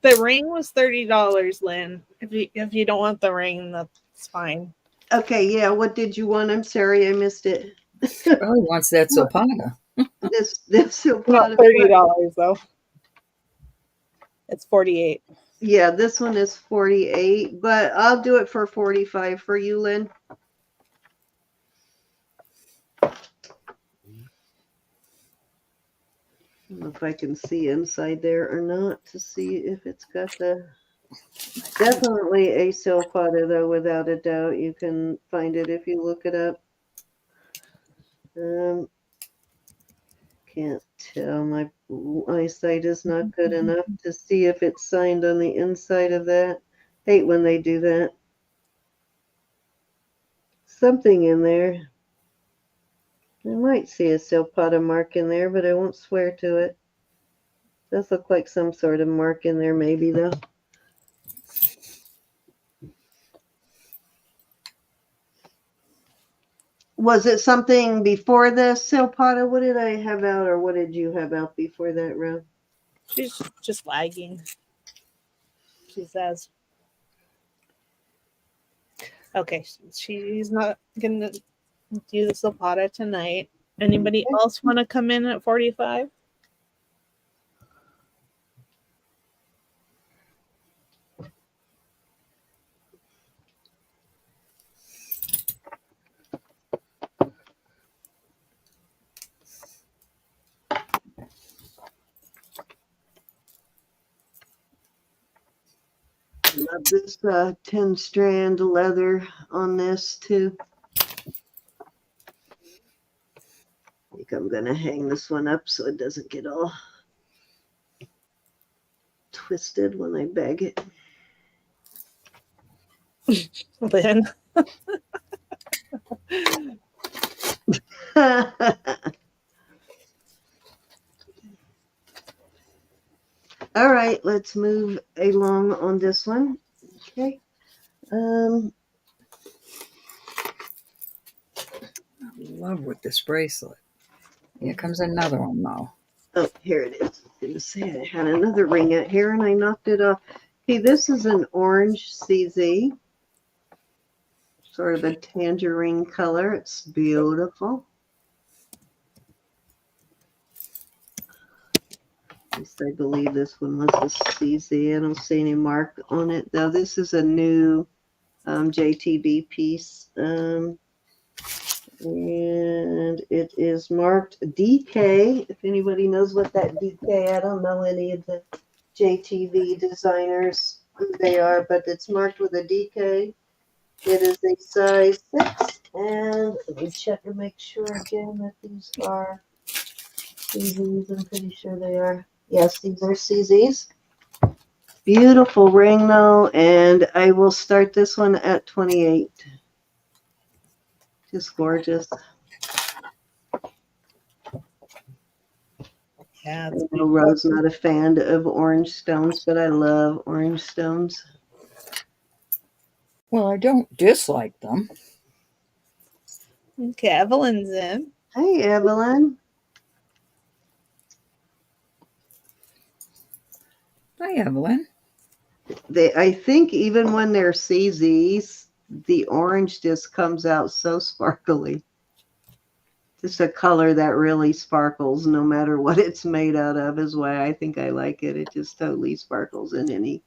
The ring was $30, Lynn. If you don't want the ring, that's fine. Okay, yeah. What did you want? I'm sorry, I missed it. Probably wants that silpada. This Not $30 though. It's 48. Yeah, this one is 48, but I'll do it for 45 for you, Lynn. I don't know if I can see inside there or not to see if it's got the... Definitely a silpada, though, without a doubt. You can find it if you look it up. Can't tell. My eyesight is not good enough to see if it's signed on the inside of that. Hate when they do that. Something in there. I might see a silpada mark in there, but I won't swear to it. Does look like some sort of mark in there, maybe, though. Was it something before the silpada? What did I have out, or what did you have out before that, Rob? She's just lagging. She says. Okay, she's not gonna do the silpada tonight. Anybody else want to come in at 45? Love this 10-strand leather on this too. I think I'm gonna hang this one up so it doesn't get all twisted when I bag it. Lynn. All right, let's move along on this one. Okay. I love with this bracelet. Here comes another one now. Oh, here it is. I was gonna say I had another ring out here and I knocked it off. Okay, this is an orange CZ. Sort of a tangerine color. It's beautiful. At least I believe this one was a CZ. I don't see any mark on it, though. This is a new JTB piece. And it is marked DK. If anybody knows what that DK, I don't know any of the JTV designers who they are, but it's marked with a DK. It is a size 6. And let me check and make sure again that these are CZs. I'm pretty sure they are. Yes, these are CZs. Beautiful ring, though, and I will start this one at 28. Just gorgeous. Yeah, I know Ro's not a fan of orange stones, but I love orange stones. Well, I don't dislike them. Okay, Evelyn's in. Hey, Evelyn. Hi, Evelyn. I think even when they're CZs, the orange just comes out so sparkly. Just a color that really sparkles no matter what it's made out of is why I think I like it. It just totally sparkles in any,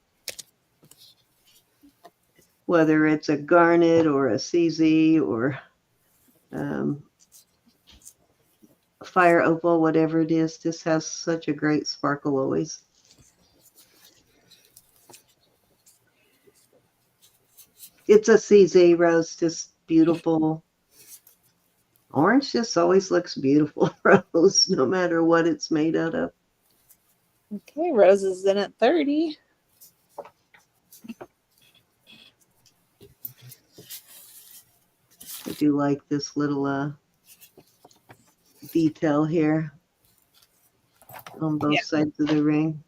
whether it's a garnet or a CZ or um, fire opal, whatever it is, just has such a great sparkle always. It's a CZ rose, just beautiful. Orange just always looks beautiful, rose, no matter what it's made out of. Okay, Rose is in at 30. I do like this little detail here on both sides of the ring.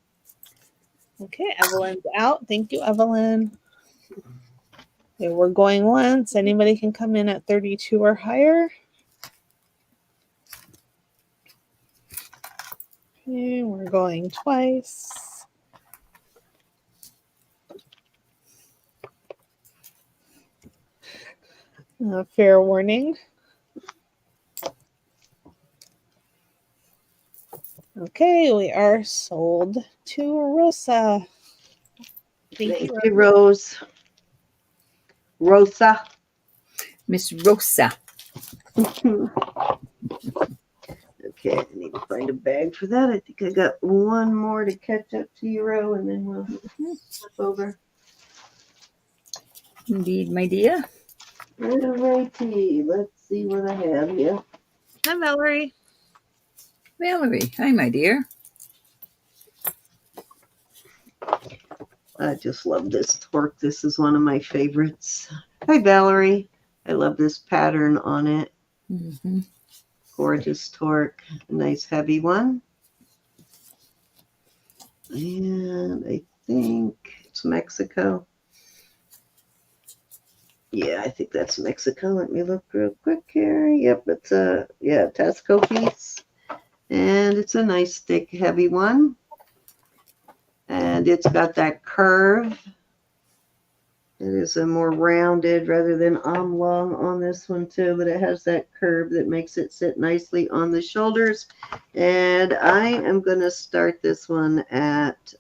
Okay, Evelyn's out. Thank you, Evelyn. Okay, we're going once. Anybody can come in at 32 or higher. Okay, we're going twice. Fair warning. Okay, we are sold to Rosa. Thank you, Rose. Rosa. Miss Rosa. Okay, I need to find a bag for that. I think I got one more to catch up to you, Ro, and then we'll flip over. Indeed, my dear. Alrighty, let's see what I have here. Hi, Valerie. Valerie. Hi, my dear. I just love this torque. This is one of my favorites. Hi, Valerie. I love this pattern on it. Mm-hmm. Gorgeous torque. A nice heavy one. And I think it's Mexico. Yeah, I think that's Mexico. Let me look real quick here. Yep, it's a Tesco piece. And it's a nice thick, heavy one. And it's got that curve. It is a more rounded rather than oblong on this one too, but it has that curve that makes it sit nicely on the shoulders. And I am going to start this one at,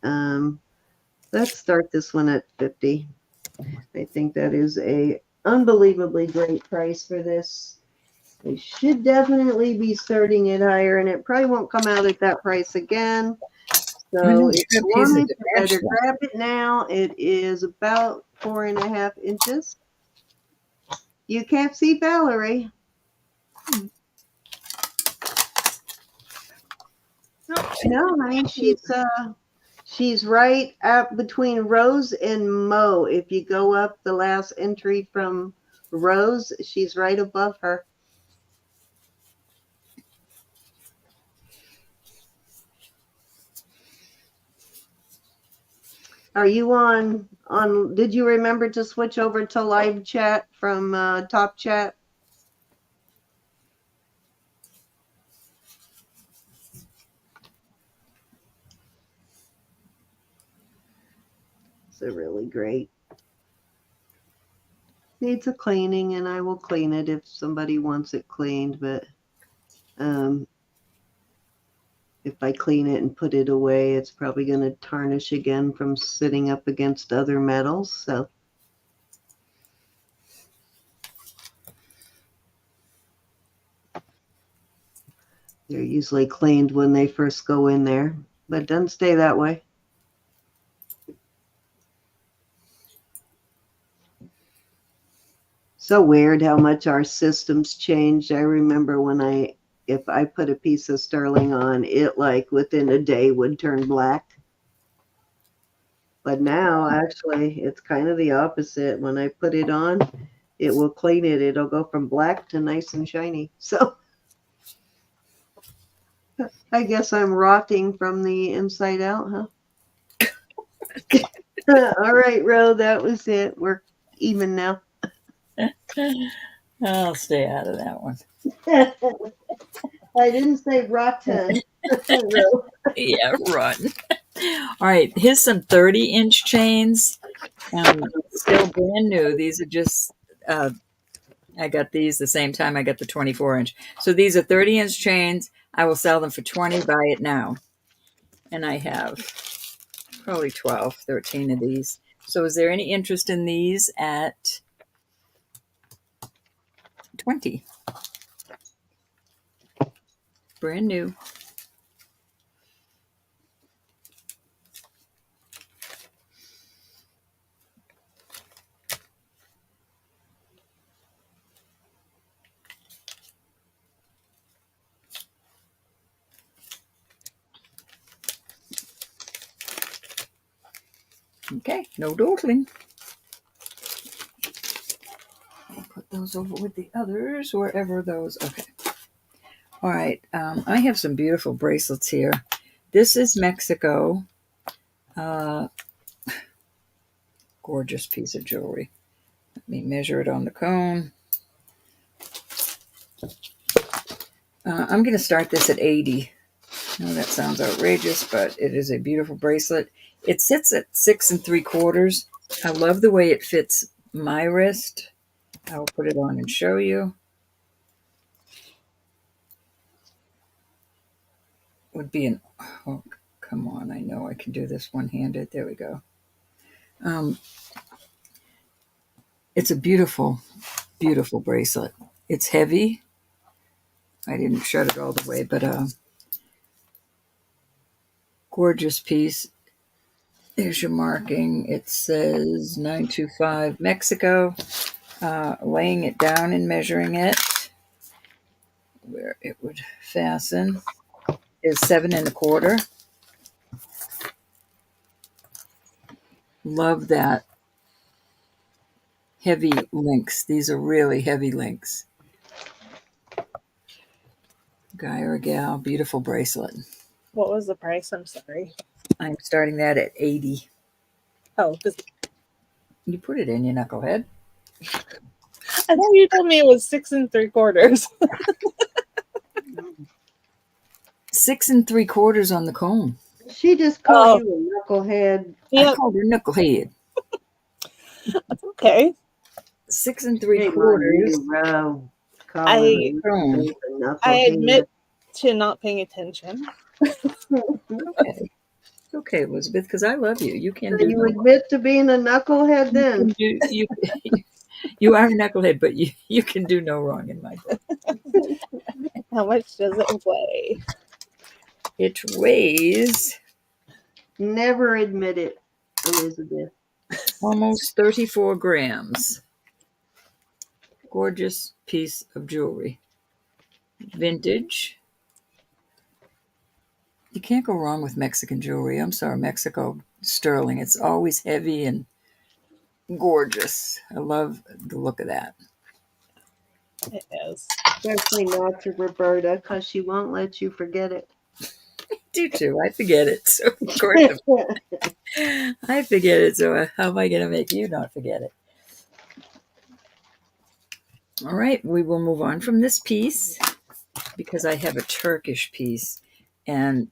let's start this one at 50. I think that is a unbelievably great price for this. I should definitely be starting it higher, and it probably won't come out at that price again. So if you wanted to better grab it now, it is about 4.5 inches. You can't see Valerie. No, honey, she's right up between Rose and Mo. If you go up the last entry from Rose, she's right above her. Are you on, did you remember to switch over to live chat from top chat? It's a really great. Needs a cleaning, and I will clean it if somebody wants it cleaned, but if I clean it and put it away, it's probably going to tarnish again from sitting up against other metals. So they're usually cleaned when they first go in there, but it doesn't stay that way. So weird how much our systems changed. I remember when if I put a piece of sterling on, it like within a day would turn black. But now actually it's kind of the opposite. When I put it on, it will clean it. It'll go from black to nice and shiny. So I guess I'm rotting from the inside out, huh? All right, Ro, that was it. even now. I'll stay out of that one. I didn't say rotten. Ro. Yeah, rotten. All right, here's some 30-inch chains. Still brand new. These are just, I got these the same time I got the 24-inch. So these are 30-inch chains. I will sell them for 20. Buy it now. And I have probably 12, 13 of these. So is there any interest in these at 20? Brand new. Okay, no dawdling. I'll put those over with the others, wherever those. Okay. All right. I have some beautiful bracelets here. This is Mexico. Uh, gorgeous piece of jewelry. Let me measure it on the cone. I'm going to start this at 80. I know that sounds outrageous, but it is a beautiful bracelet. It sits at 6 3/4. I love the way it fits my wrist. I will put it on and show you. Would be an, oh, come on. I know I can do this one-handed. There we go. It's a beautiful, beautiful bracelet. It's heavy. I didn't shut it all the way, but gorgeous piece. There's your marking. It says 925 Mexico. Laying it down and measuring it, where it would fasten, is 7 1/4. Love that heavy links. These are really heavy links. Guy or gal, beautiful bracelet. What was the price? I'm sorry. I'm starting that at 80. Oh, You put it in, you knucklehead. I thought you told me it was 6 3/4. 6 3/4 on the cone. She just called you a knucklehead. I called her knucklehead. That's okay. 6 3/4. I admit to not paying attention. Okay. Okay, Elizabeth, because I love you. You can do. You admit to being a knucklehead then? You are a knucklehead, but you can do no wrong in my book. How much does it weigh? It weighs Never admit it, Elizabeth. almost 34 grams. Gorgeous piece of jewelry. Vintage. You can't go wrong with Mexican jewelry. I'm sorry, Mexico, sterling. It's always heavy and gorgeous. I love the look of that. It is. Especially not to Roberta, because she won't let you forget it. I do too. I forget it. So of course I forget it. So how am I going to make you not forget it? All right, we will move on from this piece because I have a Turkish piece, and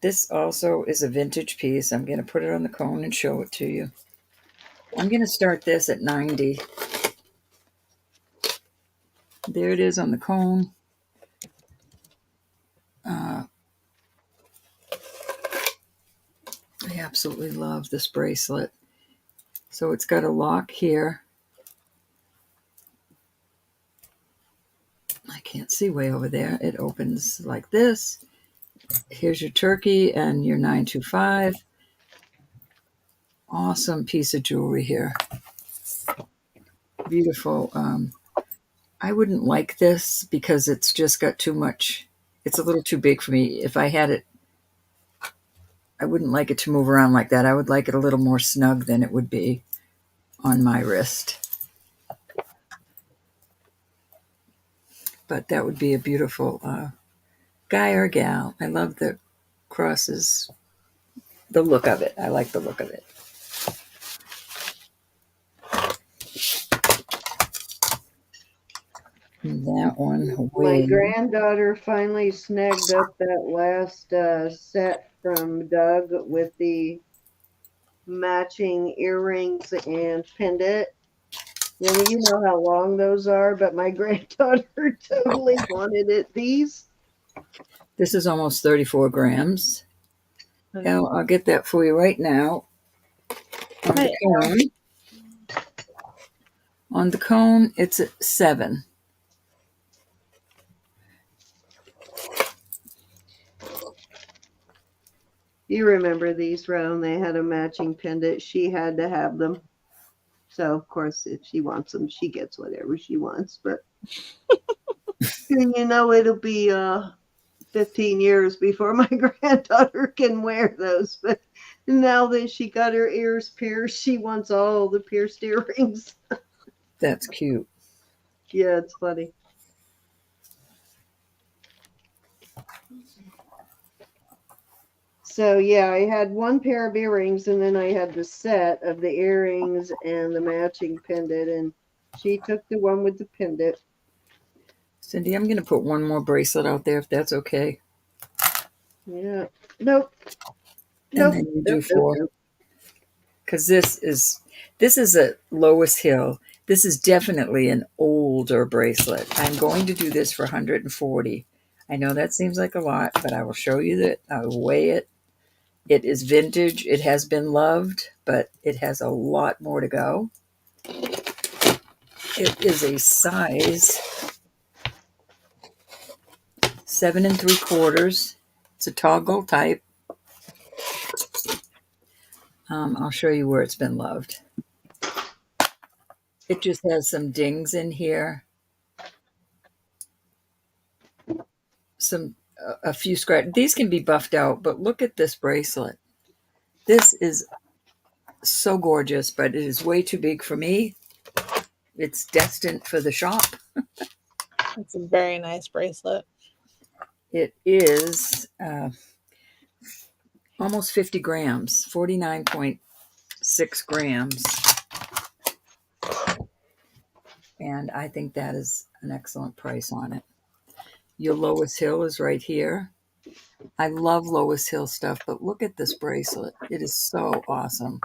this also is a vintage piece. I'm going to put it on the cone and show it to you. I'm going to start this at 90. There it is on the cone. I absolutely love this bracelet. So it's got a lock here. I can't see way over there. It opens like this. Here's your turkey and your 925. Awesome piece of jewelry here. Beautiful. I wouldn't like this because it's just got too much. It's a little too big for me. If I had it, I wouldn't like it to move around like that. I would like it a little more snug than it would be on my wrist. But that would be a beautiful guy or gal. I love the crosses the look of it. I like the look of it. And that one My weighs. granddaughter finally snagged up that last set from Doug with the matching earrings and pendant. You know how long those are, but my granddaughter totally wanted it. These. This is almost 34 grams. I'll get that for you right now. On the cone, it's at 7. You remember these, Roan? They had a matching pendant. She had to have them. So, of course, if she wants them, she gets whatever she wants. But, it'll be 15 years before my granddaughter can wear those. But now that she got her ears pierced, she wants all the pierced earrings. That's cute. Yeah, it's funny. So, yeah, I had one pair of earrings, and then I had the set of the earrings and the matching pendant, and she took the one with the pendant. Cindy, I'm going to put one more bracelet out there if that's okay. Yeah. Nope. And then you do 4. Because this is a Lois Hill. This is definitely an older bracelet. I'm going to do this for 140. I know that seems like a lot, but I will show you that. I will weigh it. It is vintage. It has been loved, but it has a lot more to go. It is a size 7 3/4. It's a toggle type. I'll show you where it's been loved. It just has some dings in here. A few scratches. These can be buffed out, but look at this bracelet. This is so gorgeous, but it is way too big for me. It's destined for the shop. It's a very nice bracelet. It is almost 50 grams, 49.6 grams. And I think that is an excellent price on it. Your Lois Hill is right here. I love Lois Hill stuff, but look at this bracelet. It is so awesome.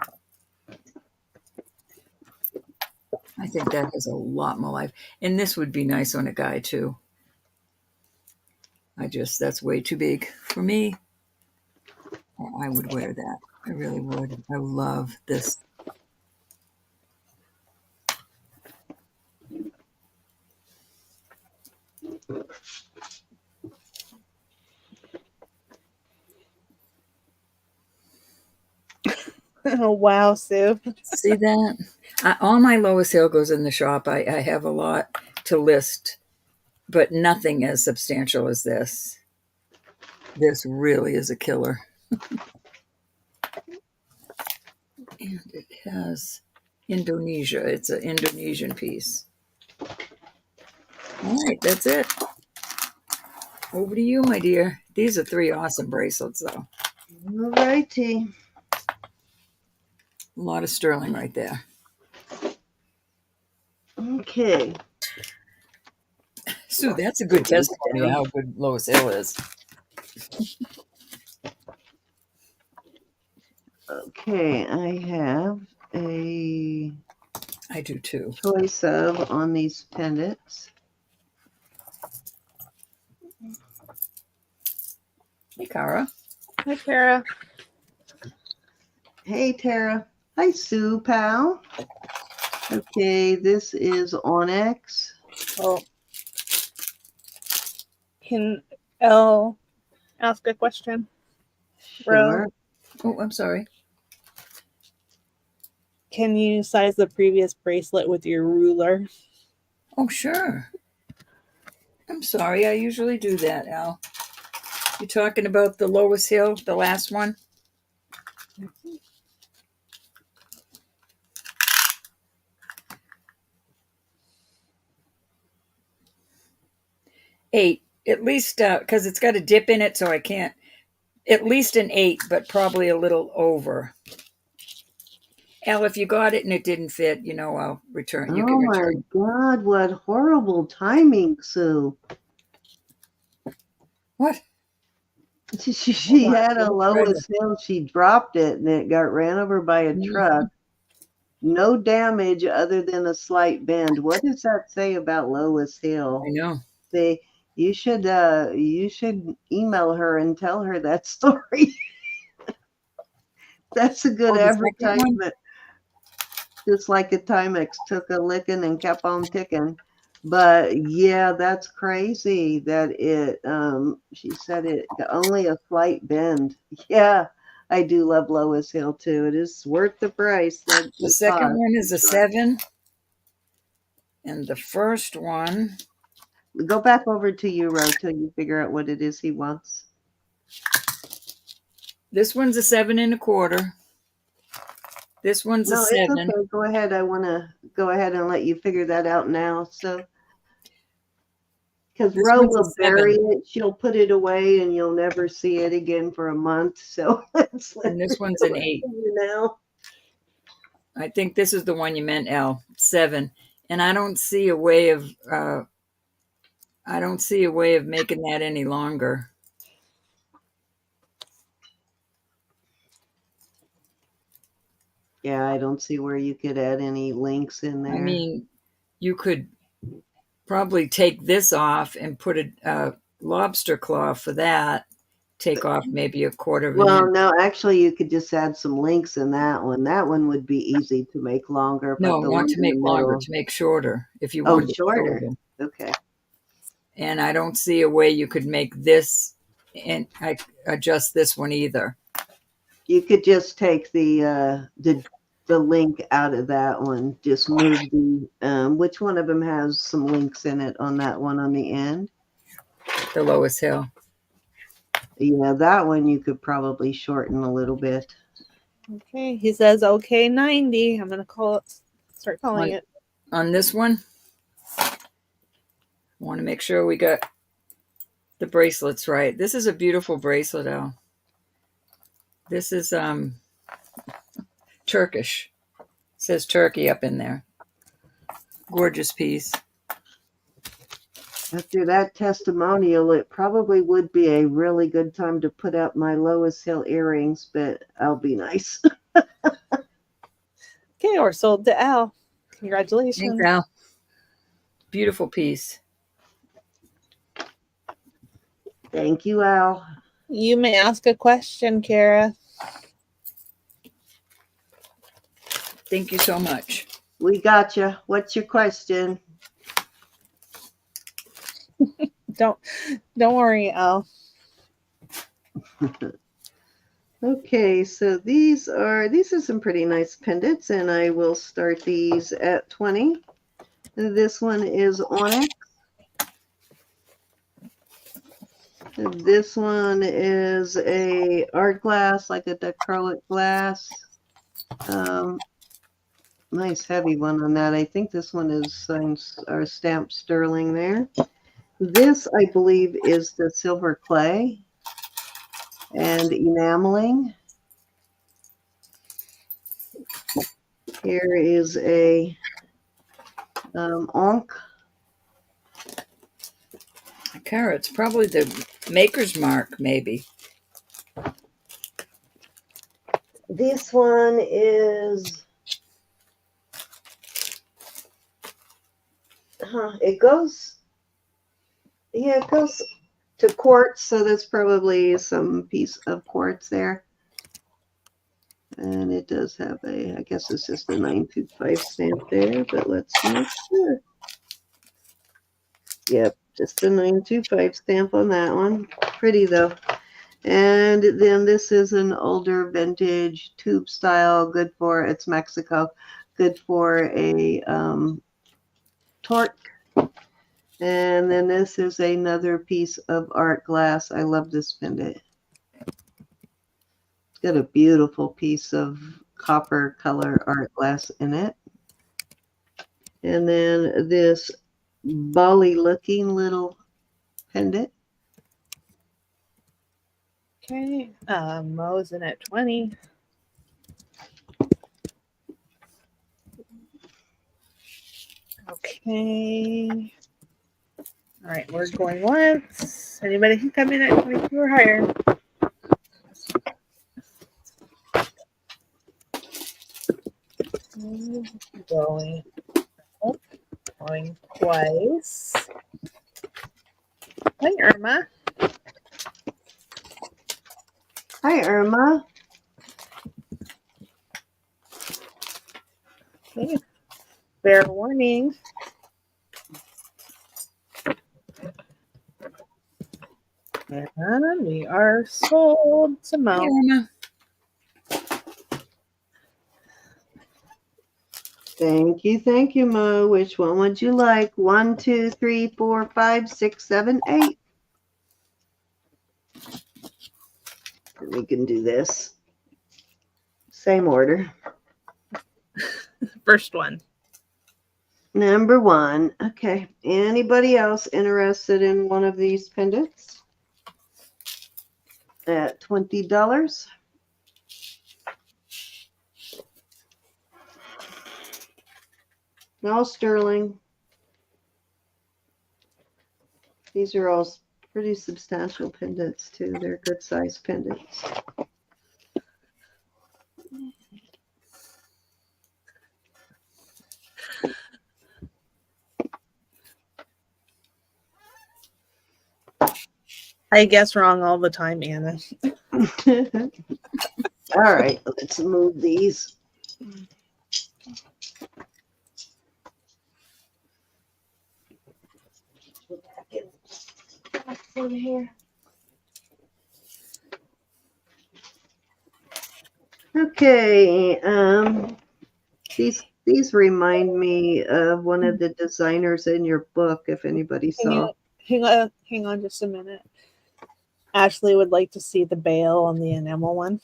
I think that has a lot more life. And this would be nice on a guy too. That's way too big for me. I would wear that. I really would. I love this. Oh, wow, Sue. See that? All my Lois Hill goes in the shop. I have a lot to list, but nothing as substantial as this. This really is a killer. And it has Indonesia. It's an Indonesian piece. All right, that's it. Over to you, my dear. These are 3 awesome bracelets, though. All righty. A lot of sterling right there. Okay. Sue, that's a good testimony of how good Lois Hill is. Okay, I have a I do too. choice of on these pendants. Hey, Cara. Hi, Tara. Hey, Tara. Hi, Sue, pal. Okay, this is Onyx. Oh. Can Elle ask a question? Sure. Oh, I'm sorry. Can you size the previous bracelet with your ruler? Oh, sure. I'm sorry. I usually do that, Al. You talking about the Lois Hill, the last one? Eight, at least, because it's got a dip in it, so I can't At least an 8, but probably a little over. Al, if you got it and it didn't fit, I'll return. You can Oh my return. God, what horrible timing, Sue. What? Hold She on. had Let a me try Lois this. Hill. She dropped it and it got ran over by a truck. No damage other than a slight bend. What does that say about Lois Hill? I know. You should email her and tell her that story. That's a good Oh, the second one? advertisement. Just like a Timex took a licking and kept on ticking. But yeah, that's crazy that she said it only a slight bend. Yeah, I do love Lois Hill too. It is worth the price that The it second costs. one is a 7. And the first one, Go back over to Euro till you figure out what it is he wants. this one's a 7 1/4. This one's a No, it's 7. okay. Go ahead. I want to go ahead and let you figure that out now. So, because This Ro one's a will bury 7. it, she'll put it away, and you'll never see it again for a month. So let's let And her this one's do an it 8. for you now. I think this is the one you meant, Al. 7. And I don't see a way of making that any longer. Yeah, I don't see where you could add any links in I there. mean, you could probably take this off and put a lobster claw for that. Take off maybe a quarter of an Well, inch. no, actually, you could just add some links in that one. That one would be easy to make longer, but No, the not one to in the make longer, middle. to make shorter, if you Oh, want it shorter. shorter. Okay. And I don't see a way you could make this and I adjust this one either. You could just take the link out of that one. Just move which one of them has some links in it on that one on the end? The Lois Hill. Yeah, that one you could probably shorten a little bit. Okay, he says okay 90. I'm gonna start calling it. On this one, I want to make sure we got the bracelets right. This is a beautiful bracelet, Al. This is Turkish. It says Turkey up in there. Gorgeous piece. After that testimonial, it probably would be a really good time to put out my Lois Hill earrings, but I'll be nice. Okay, or sold to Al. Congratulations. Thanks, Al. Beautiful piece. Thank you, Al. You may ask a question, Kara. Thank you so much. We got you. What's your question? Don't worry, Al. Okay, so these are some pretty nice pendants, and I will start these at 20. This one is onyx. This one is a art glass, like a acrylic glass. Nice heavy one on that. I think this one is our stamped sterling there. This, I believe, is the silver clay and enameling. Here is a onk. Kara, it's probably the maker's mark, maybe. This one is, it goes to quartz, so that's probably some piece of quartz there. And it does have I guess it's just a 925 stamp there, but let's make sure. Yep, just a 925 stamp on that one. Pretty though. And then this is an older vintage tube style, it's Mexico, good for a torque. And then this is another piece of art glass. I love this pendant. It's got a beautiful piece of copper color art glass in it. And then this Bali looking little pendant. Okay. Mo's in at 20. Okay. All right, we're going once. Anybody can come in at 22 or higher. Going up, going twice. Hi, Irma. Hi, Irma. Okay. Fair warning. And we are sold to Mo. Irma. Thank you, Mo. Which one would you like? 1, 2, 3, 4, 5, 6, 7, 8. We can do this. Same order. First one. Number 1. Okay. Anybody else interested in one of these pendants? At $20. All sterling. These are all pretty substantial pendants too. They're good size pendants. I guess wrong all the time, Anna. All right, let's move these. Back in here. Okay, these remind me of one of the designers in your book, if anybody saw. Hang on just a minute. Ashley would like to see the bail on the enamel one.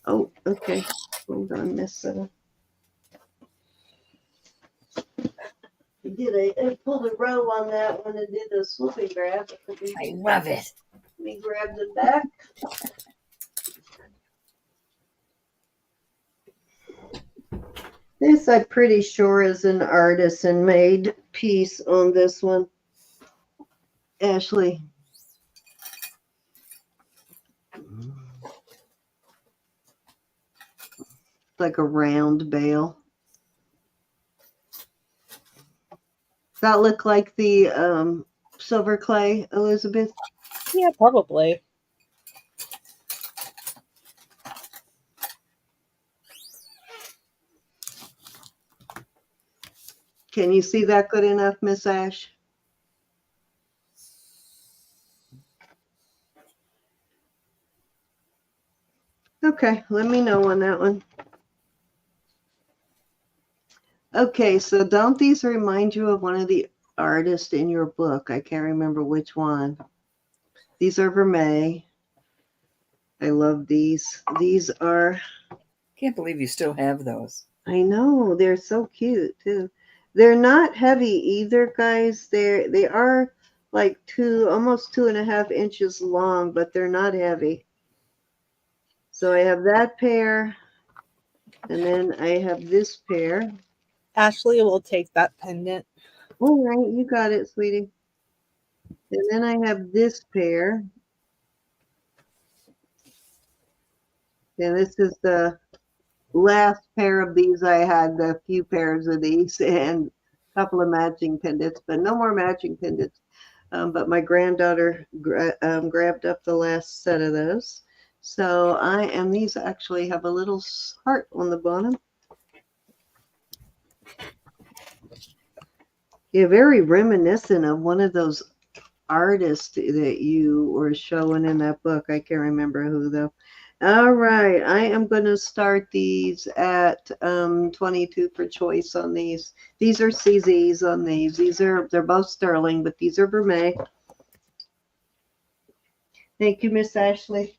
Oh, okay. Hold on, Miss. I pulled a row on that one and did a swooping grab. I love it. We grabbed it back. This, I'm pretty sure, is an artisan made piece on this one. Ashley. Like a round bail. Does that look like the silver clay, Elizabeth? Yeah, probably. Can you see that good enough, Miss Ash? Okay, let me know on that one. Okay, so don't these remind you of one of the artists in your book? I can't remember which one. These are Vermeer. I love these. These are... Can't believe you still have those. I know, they're so cute too. They're not heavy either, guys. They are like almost 2.5 inches long, but they're not heavy. So I have that pair, and then I have this pair. Ashley will take that pendant. All right, you got it, sweetie. And then I have this pair. And this is the last pair of these. I had a few pairs of these and a couple of matching pendants, but no more matching pendants. But my granddaughter grabbed up the last set of those. So these actually have a little heart on the bottom. Yeah, very reminiscent of one of those artists that you were showing in that book. I can't remember who though. All right, I am going to start these at 22 for choice on these. These are CZs on these. They're both sterling, but these are Vermeer. Thank you, Miss Ashley.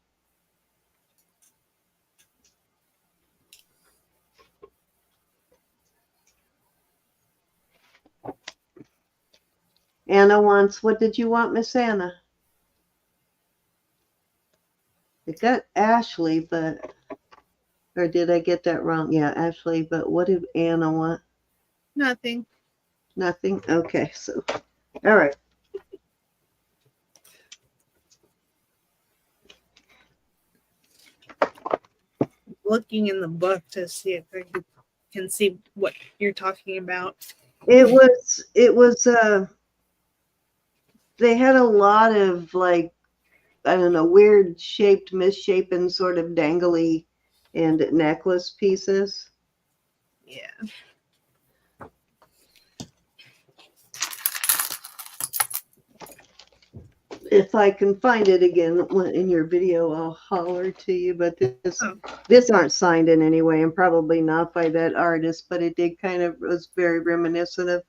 Anna wants, what did you want, Miss Anna? got Ashley, but, or did I get that wrong? Yeah, Ashley, but what did Anna want? Nothing. Nothing? Okay, so, all right. Looking in the book to see if I can see what you're talking about. It was, they had a lot of like, I don't know, weird shaped, misshapen sort of dangly and necklace pieces. Yeah. If I can find it again in your video, I'll holler to you. But Oh. this aren't signed in any way, and probably not by that artist. But it did kind of was very reminiscent of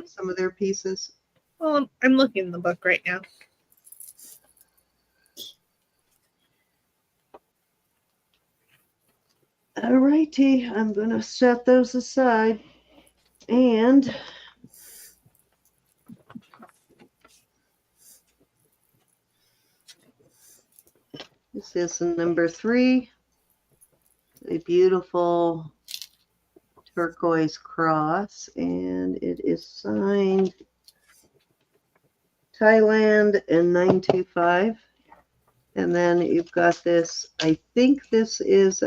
some of their pieces. Well, I'm looking in the book right now. All righty, I'm gonna set those aside, and this is number 3, a beautiful turquoise cross, and it is signed Thailand and 925. And then you've got this, I think this is,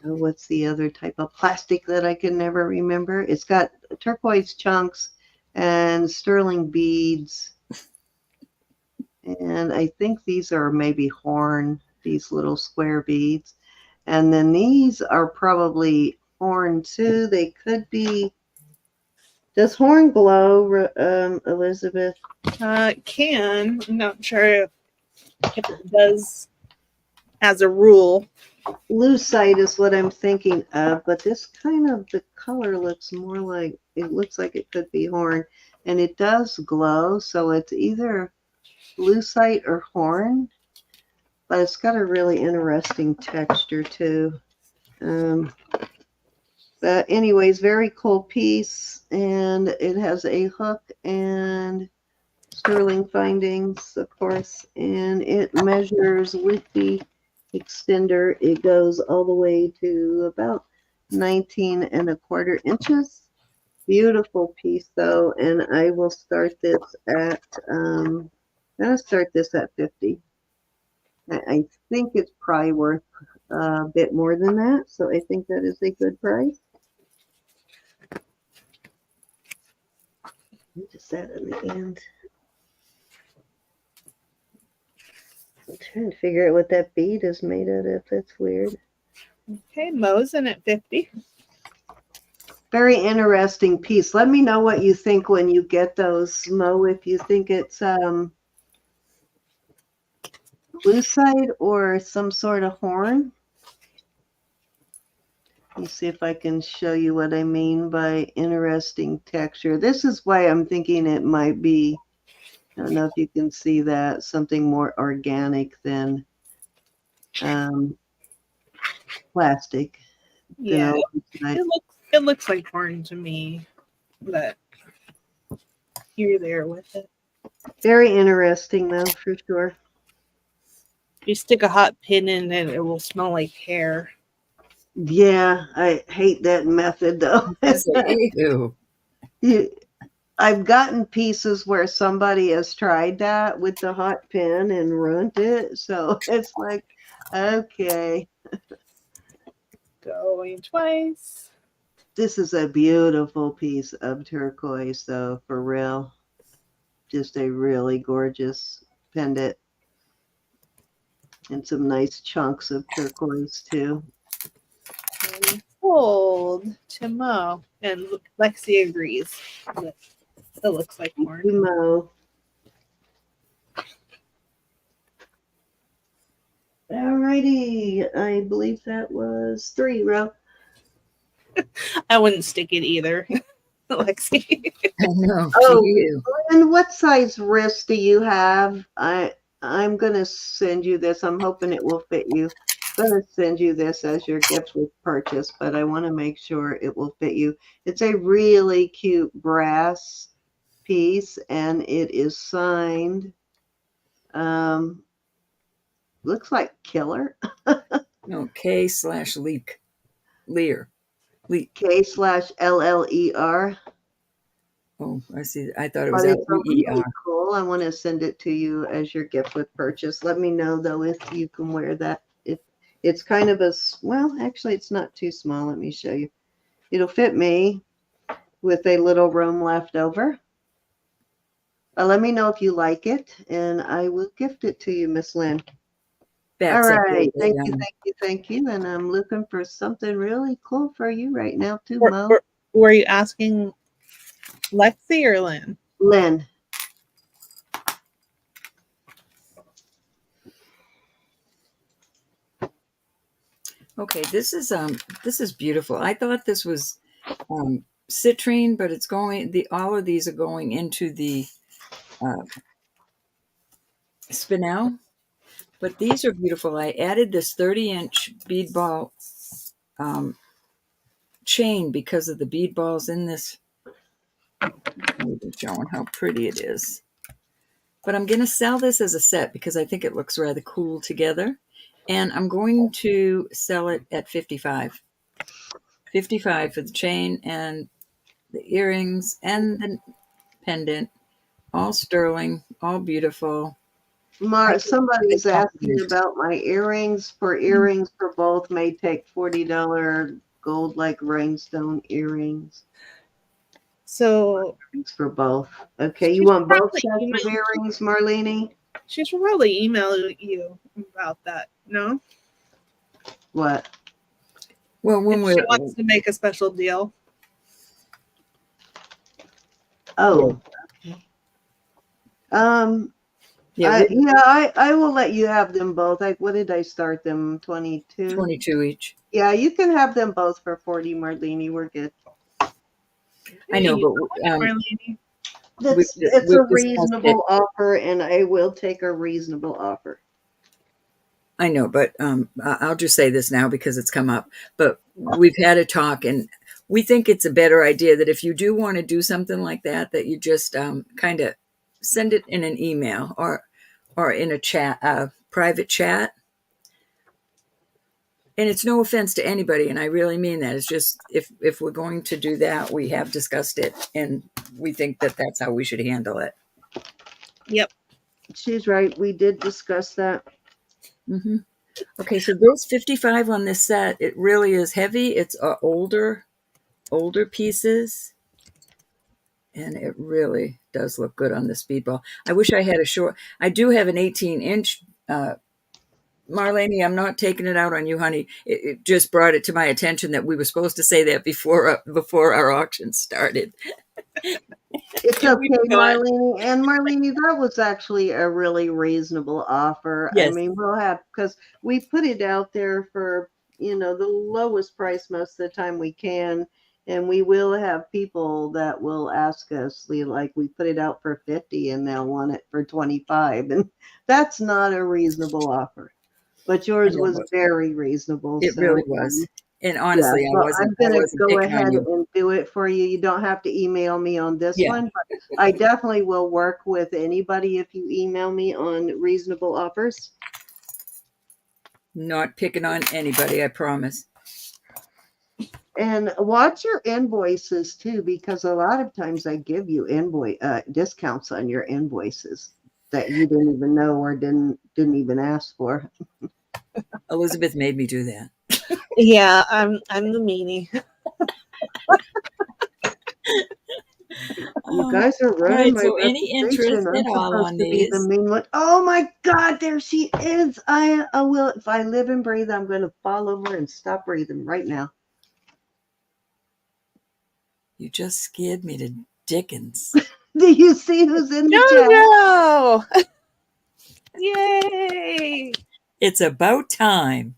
what's the other type of plastic that I can never remember? It's got turquoise chunks and sterling beads. And I think these are maybe horn, these little square beads. And then these are probably horn too. They could be. Does horn glow, Elizabeth? It can. I'm not sure if it does as a rule. Lucite is what I'm thinking of, but this kind of, the color looks more like, it looks like it could be horn. And it does glow, so it's either lucite or horn. But it's got a really interesting texture too. But anyways, very cool piece, and it has a hook and sterling findings, of course, and it measures with the extender. It goes all the way to about 19¼ inches. Beautiful piece though, and I will start this at, I'm gonna start this at 50. I think it's probably worth a bit more than that, so I think that is a good price. Just that in the end. I'm trying to figure out what that bead is made out of. That's weird. Okay, Mosin at 50. Very interesting piece. Let me know what you think when you get those, Mo, if you think it's lucite or some sort of horn. Let me see if I can show you what I mean by interesting texture. This is why I'm thinking it might be, I don't know if you can see that, something more organic than plastic. Yeah, You know, it looks like horn to me, but you're there with it. very interesting though, for sure. If you stick a hot pin in it, it will smell like hair. Yeah, I hate that method though. Ew. I've gotten pieces where somebody has tried that with the hot pin and ruined it. So it's like, okay. Going twice. This is a beautiful piece of turquoise though, for real. Just a really gorgeous pendant. And some nice chunks of turquoise too. And hold to Mo. And Lexi agrees. It looks like horn. Mo. Alrighty, I believe that was 3, Ro. I wouldn't stick it either, Lexi. I know. Oh, You. and what size wrist do you have? I'm gonna send you this. I'm hoping it will fit you. I'm gonna send you this as your gift with purchase, but I want to make sure it will fit you. It's a really cute brass piece, and it is signed looks like killer. No, K/leak. Lear. Leak. K/LLER. Oh, I see. I thought it was But it's a really LEER. cool. I want to send it to you as your gift with purchase. Let me know though if you can wear that. It's kind of well, actually it's not too small. Let me show you. It'll fit me with a little room left over. Let me know if you like it, and I will gift it to you, Miss Lynn. All Backs up a little right. bit, Thank you, thank you, thank you. And I'm looking for something really cool for you right now, too, Mo. Were you asking Lexi or Lynn? Lynn. Okay, this is beautiful. I thought this was citrine, but it's going. All of these are going into the spinel. But these are beautiful. I added this 30-inch bead ball chain because of the bead balls in this. I'm showing how pretty it is. But I'm going to sell this as a set because I think it looks rather cool together. And I'm going to sell it at $55. $55 for the chain and the earrings and the pendant. All sterling, all beautiful. Somebody's asking about my earrings. For earrings for both may take $40 gold like rhinestone earrings. So for both. Okay, you want both sets of earrings, Marlene? She should probably email you about that. No? What? Well, when she wants to make a special deal. Oh. I will let you have them both. What did I start them? 22? 22 each. Yeah, you can have them both for 40, Marlene. We're good. I know, but Marlene. It's a reasonable offer, and I will take a reasonable offer. I know, but I'll just say this now because it's come up. But we've had a talk, and we think it's a better idea that if you do want to do something like that, that you just kind of send it in an email or in a chat, private chat. And it's no offense to anybody, and I really mean that. It's just if we're going to do that, we have discussed it, and we think that that's how we should handle it. Yep. She's right. We did discuss that. Mm-hmm. Okay, so those 55 on this set, it really is heavy. It's older pieces, and it really does look good on this bead ball. I wish I had a short. I do have an 18-inch. Marlene, I'm not taking it out on you, honey. It just brought it to my attention that we were supposed to say that before our auction started. It's okay, Marlene. And Marlene, that was actually a really reasonable offer. Yes. I mean, we'll have, because we put it out there for, the lowest price most of the time we can. And we will have people that will ask us, like, we put it out for 50 and they'll want it for 25. And that's not a reasonable offer. But yours was very reasonable. It really was. And honestly, I'm going to go ahead and do it for you. You don't have to email me on this one, but I definitely will work with anybody if you email me on reasonable offers. Not picking on anybody, I promise. And watch your invoices too, because a lot of times I give you discounts on your invoices that you didn't even know or didn't even ask for. Elizabeth made me do that. Yeah, I'm the meanie. You guys are ruining my reputation. Any interest at all on these? The mean one. Oh my God, there she is. I will. If I live and breathe, I'm going to fall over and stop breathing right now. You just scared me to dickens. Do you see who's in the chat? No. Yay! It's about time.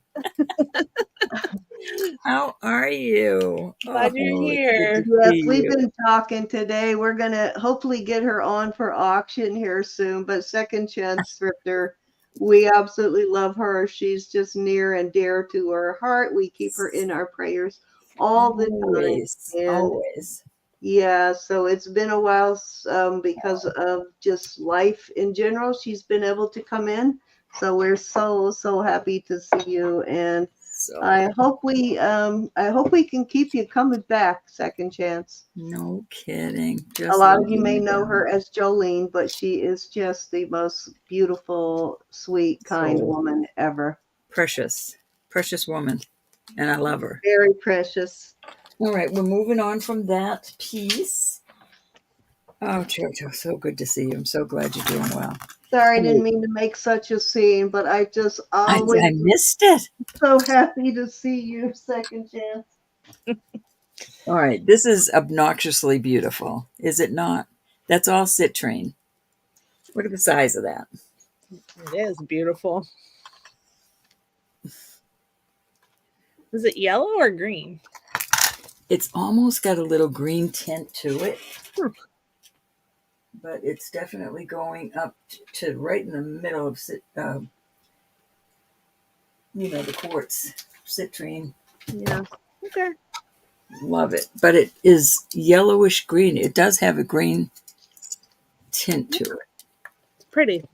How are you? Glad you're here. Yes, we've been talking today. We're going to hopefully get her on for auction here soon, but Second Chance Thrifter, we absolutely love her. She's just near and dear to our heart. We keep her in our prayers all the time. Always. Yeah, so it's been a while because of just life in general. She's been able to come in. So we're so happy to see you, and So I hope we can keep you coming back. Second chance. no kidding. A Just lot love of you may you. know her as Jolene, but she is just the most beautiful, sweet, kind So woman ever. precious, precious woman, and I love her. Very precious. All right, we're moving on from that piece. Oh, Jojo, so good to see you. I'm so glad you're doing well. Sorry, I didn't Hey, mean to make such a scene, but I just I always missed it. so happy to see you. Second chance. All right, this is obnoxiously beautiful, is it not? That's all citrine. Look at the size of that. It is beautiful. Is it yellow or green? It's almost got a little green tint to it, Hmm. but it's definitely going up to right in the middle of, the quartz citrine. Yeah. Okay. Love it, but it is yellowish green. It does have a green tint to it. It's pretty.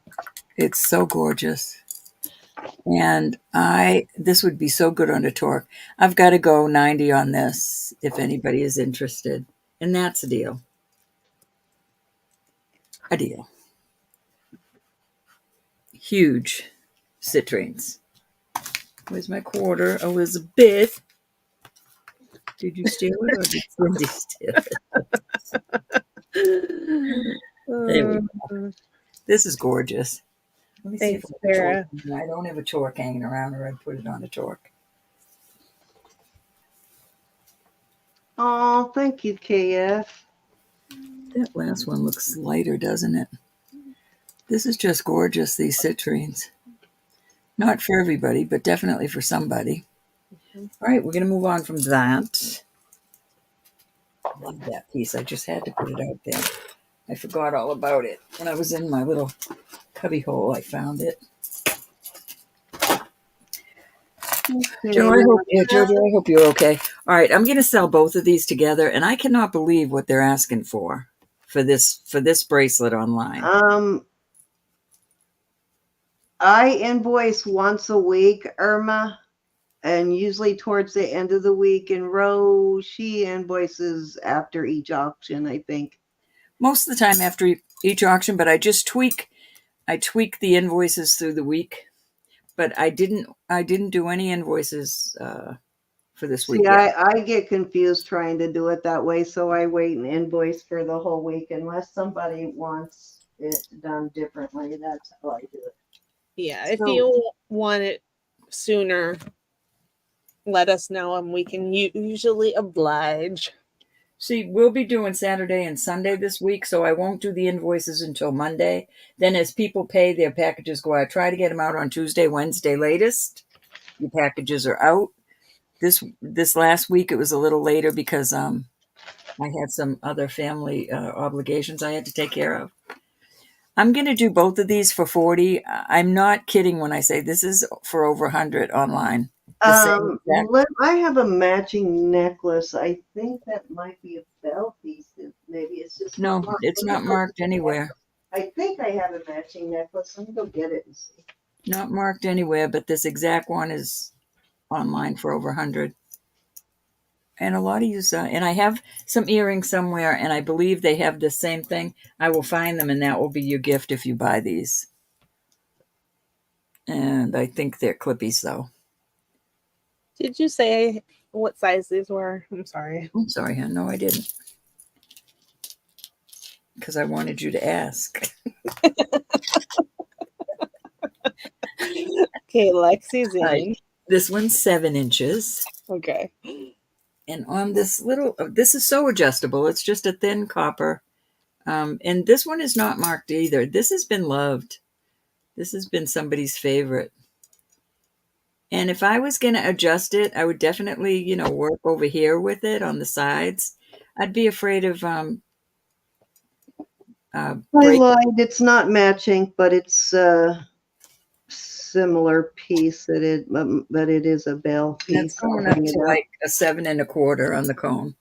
It's so gorgeous. And this would be so good on a torque. I've got to go 90 on this if anybody is interested. And that's a deal. A deal. Huge citrines. Where's my quarter, Elizabeth? Did you steal it or did Cindy steal it? There we go. This is gorgeous. Let me see if Thanks, I have a torque. Sarah. I don't have a torque hanging around, or I'd put it on a torque. Oh, thank you, KF. That last one looks lighter, doesn't it? This is just gorgeous, these citrines. Not for everybody, but definitely for somebody. All right, we're going to move on from that. Love that piece. I just had to put it out there. I forgot all about it. When I was in my little cubby hole, I found it. Jojo, I hope you're okay. All right, I'm going to sell both of these together, and I cannot believe what they're asking for this bracelet online. I invoice once a week, Irma, and usually towards the end of the week. And Rose, she invoices after each auction, I think. Most of the time after each auction, but I tweak the invoices through the week. But I didn't do any invoices for this week See, yet. I get confused trying to do it that way, so I wait and invoice for the whole week unless somebody wants it done differently. That's how I do it. Yeah, if So, you want it sooner, let us know and we can usually oblige. See, we'll be doing Saturday and Sunday this week, so I won't do the invoices until Monday. Then as people pay, their packages go out. Try to get them out on Tuesday, Wednesday latest. Your packages are out. This last week, it was a little later because I had some other family obligations I had to take care of. I'm going to do both of these for 40. I'm not kidding when I say this is for over 100 online. I have a matching necklace. I think that might be a bell piece. Maybe it's just No, not marked. it's not marked anywhere. I think I have a matching necklace. Let me go get it and see. Not marked anywhere, but this exact one is online for over 100. And a lot of you, and I have some earrings somewhere, and I believe they have the same thing. I will find them, and that will be your gift if you buy these. And I think they're clippies, though. Did you say what size these were? I'm sorry. I'm sorry, hon. No, I didn't. Because I wanted you to ask. Okay, Lexi's in. Right. This one's 7 inches. Okay. And on this this is so adjustable. It's just a thin copper. And this one is not marked either. This has been loved. This has been somebody's favorite. And if I was going to adjust it, I would definitely, work over here with it on the sides. I'd be afraid of I break. lied. It's not matching, but it's similar piece but it is a bell piece. That's going up to like a 7 1/4 on the cone.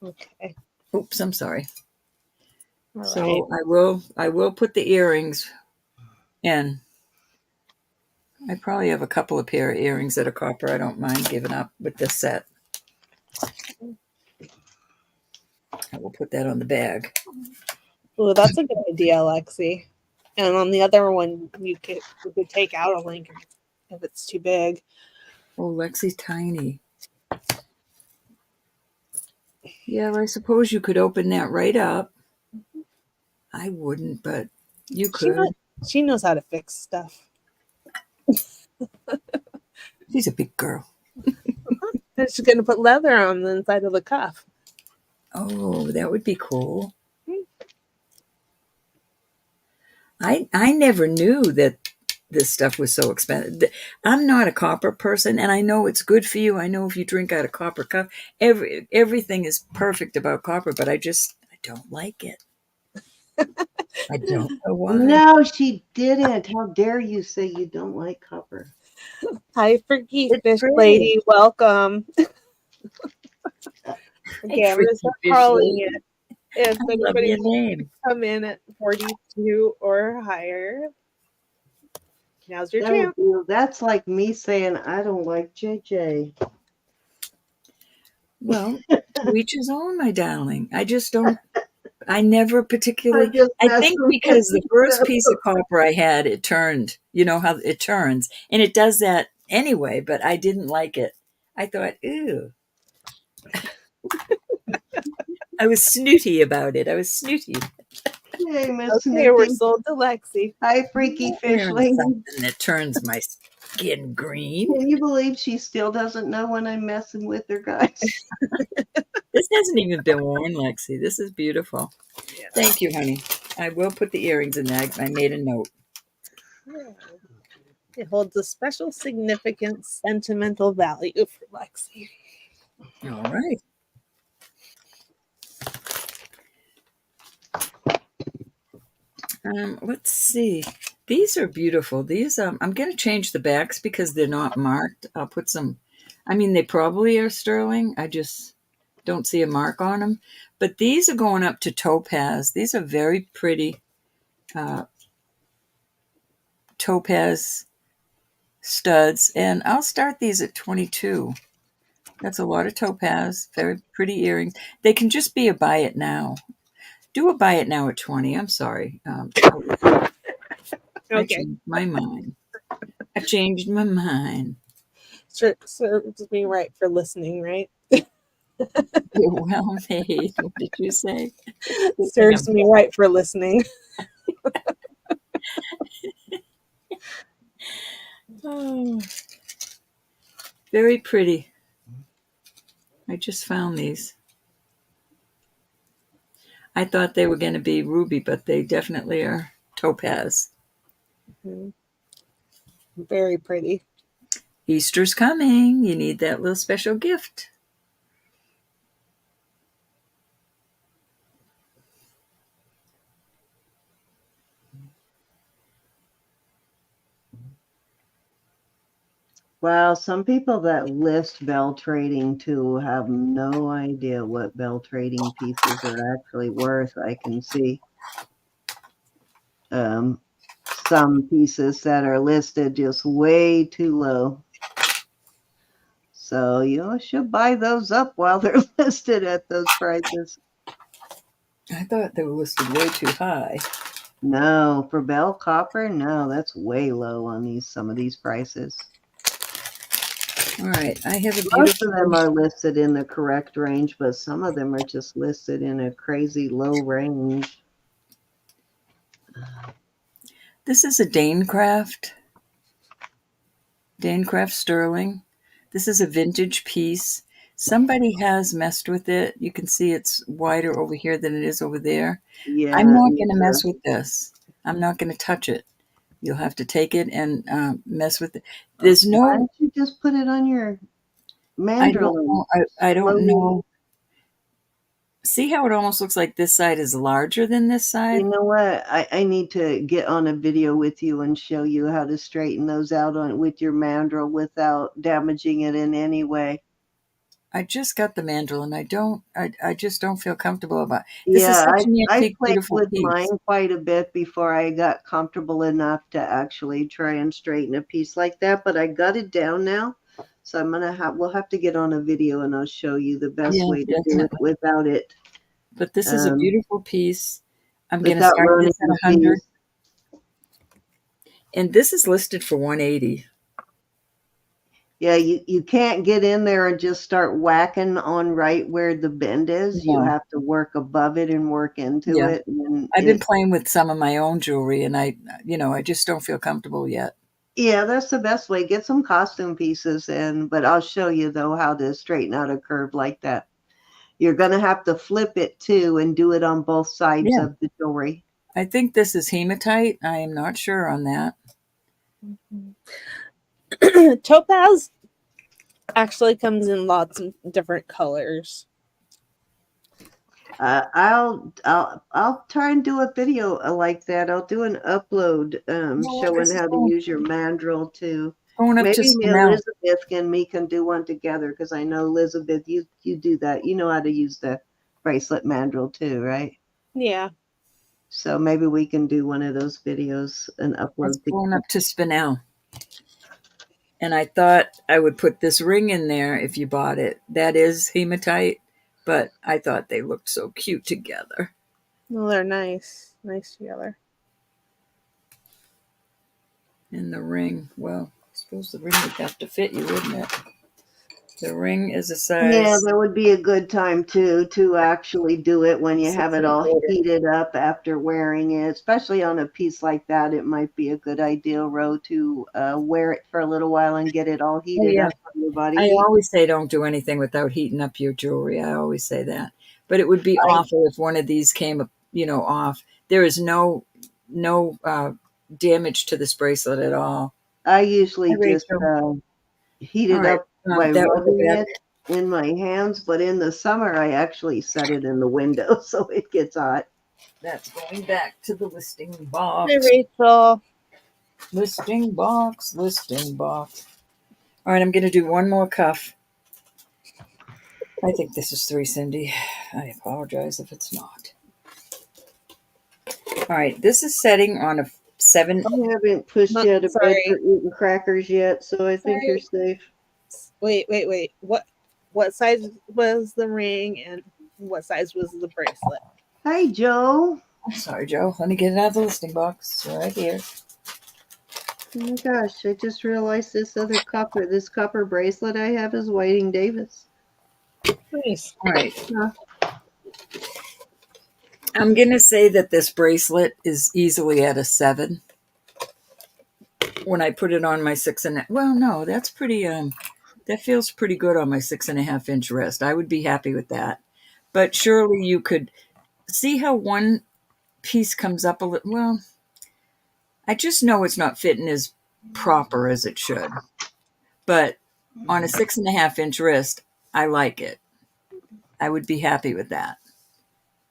Okay. Oops, I'm sorry. All so right. I will put the earrings in. I probably have a couple of pair of earrings that are copper. I don't mind giving up with this set. I will put that on the bag. Oh, that's a good idea, Lexi. And on the other one, you could take out a link if it's too big. Oh, Lexi's tiny. Yeah, well, I suppose you could open that right up. I wouldn't, but you could. She knows how to fix stuff. She's a big girl. And she's going to put leather on the inside of the cuff. Oh, that would be cool. I never knew that this stuff was so expensive. I'm not a copper person, and I know it's good for you. I know if you drink out of copper cup, everything is perfect about copper, but I don't like it. I don't know why. No, she didn't. How dare you say you don't like copper? Hi, Freaky It's Fish pretty. Lady. Welcome. Okay, Hey, I'm going to start calling it. If I love anybody your wants name. to come in at 42 or higher, now's your chance. That's like me saying I don't like JJ. Well, to each his own, my darling. I just don't. I never particularly. I think because the first piece of copper I had, it turned. You know how it turns, and it does that anyway. But I didn't like it. I thought, ew. I was snooty about it. Hey, Miss Okay, we're Snooty. sold to Lexi. Hi, Freaky Fish Wearing Lady. something that turns my skin green. Can you believe she still doesn't know when I'm messing with her, guys? This hasn't even been worn, Lexi. This is beautiful. Yeah. Thank you, honey. I will put the earrings in there. I made a note. Yeah. It holds a special significant sentimental value for Lexi. All right. Let's see. These are beautiful. These I'm going to change the backs because they're not marked. I'll put some. I mean, they probably are sterling. I just don't see a mark on them. But these are going up to topaz. These are very pretty topaz studs, and I'll start these at 22. That's a lot of topaz. Very pretty earrings. They can just be a buy it now. Do a buy it now at 20. I'm sorry. I changed my mind. Serves me right for listening, right? You're well made. What did you say? Serves me right for listening. Oh, very pretty. I just found these. I thought they were going to be ruby, but they definitely are topaz. Mm-hmm. Very pretty. Easter's coming. You need that little special gift. Wow, some people that list bell trading too have no idea what bell trading pieces are actually worth. I can see some pieces that are listed just way too low. So you should buy those up while they're listed at those prices. I thought they were listed way too high. No, for bell copper, no, that's way low on some of these prices. All right, I have a beautiful. Most of them are listed in the correct range, but some of them are just listed in a crazy low range. This is a Danecraft sterling. This is a vintage piece. Somebody has messed with it. You can see it's wider over here than it is over there. Yeah, I'm not going to mess with this. I'm not going to touch it. You'll have to take it and mess with it. There's no. Why don't you just put it on your mandrel? I don't know. See how it almost looks like this side is larger than this side? You know what? I need to get on a video with you and show you how to straighten those out with your mandrel without damaging it in any way. I just got the mandrel, and I just don't feel comfortable about it. This is Yeah, such an I antique, played beautiful with mine piece. quite a bit before I got comfortable enough to actually try and straighten a piece like that, but I got it down now. So we'll have to get on a video and I'll show you the best Yeah, way to do it definitely. without it, But this is a um, beautiful piece. I'm going to without start ruining this at the 100, piece. and this is listed for 180. Yeah, you can't get in there and just start whacking on right where the bend is. You No. have to work above it and work into Yeah. it. And I've been playing with some of my own jewelry, and I just don't feel comfortable yet. yeah, that's the best way. Get some costume pieces in, but I'll show you though how to straighten out a curve like that. You're going to have to flip it too and do it on both sides Yeah. of the jewelry. I think this is hematite. I am not sure on that. Topaz actually comes in lots of different colors. I'll try and do a video like that. I'll do an upload No, showing this is how to use your mandrel too. going up to Maybe Spinel. Elizabeth and me can do one together because I know Elizabeth, you do that. You know how to use the bracelet mandrel too, right? Yeah. So maybe we can do one of those videos and That's upload going together. up to Spinel. And I thought I would put this ring in there if you bought it. That is hematite, but I thought they looked so cute together. Well, they're nice. Nice together. And the ring, well, I suppose the ring would have to fit you, wouldn't it? The ring is a Yeah, size that would be a good time too to actually do it when you have six it and a all quarter. heated up after wearing it, especially on a piece like that. It might be a good idea, Ro, to wear it for a little while and get it all Oh, heated yeah. up from your body I heat. always say don't do anything without heating up your jewelry. I always say that. But it would be I awful if one of these came, off. There is no damage to this bracelet at all. I Hi, usually just Rachel. heat All it right. up by That was a rubbing bad. it in my hands, but in the summer I actually set it in the window so it gets hot. That's going back to the listing Hi, box. Rachel. Listing box. Listing box. All right. I'm going to do one more cuff. I think this is 3, Cindy. I apologize if it's not. All right. This is setting on a 7. I haven't pushed you out of bed for Sorry. eating crackers yet, so I think you're Sorry. safe. Wait. What size was the ring and what size was the bracelet? Hi, Joe. I'm sorry, Joe. Let me get it out of the listing box right here. Oh my gosh, I just realized this copper bracelet I have is Whiting Davis. Nice. All right. Huh. I'm going to say that this bracelet is easily at a 7. When I put it on my 6.5, well, no, that's pretty, that feels pretty good on my 6.5 inch wrist. I would be happy with that. But surely you could see how one piece comes up a little. Well, I just know it's not fitting as proper as it should. But on a 6.5 inch wrist, I like it. I would be happy with that.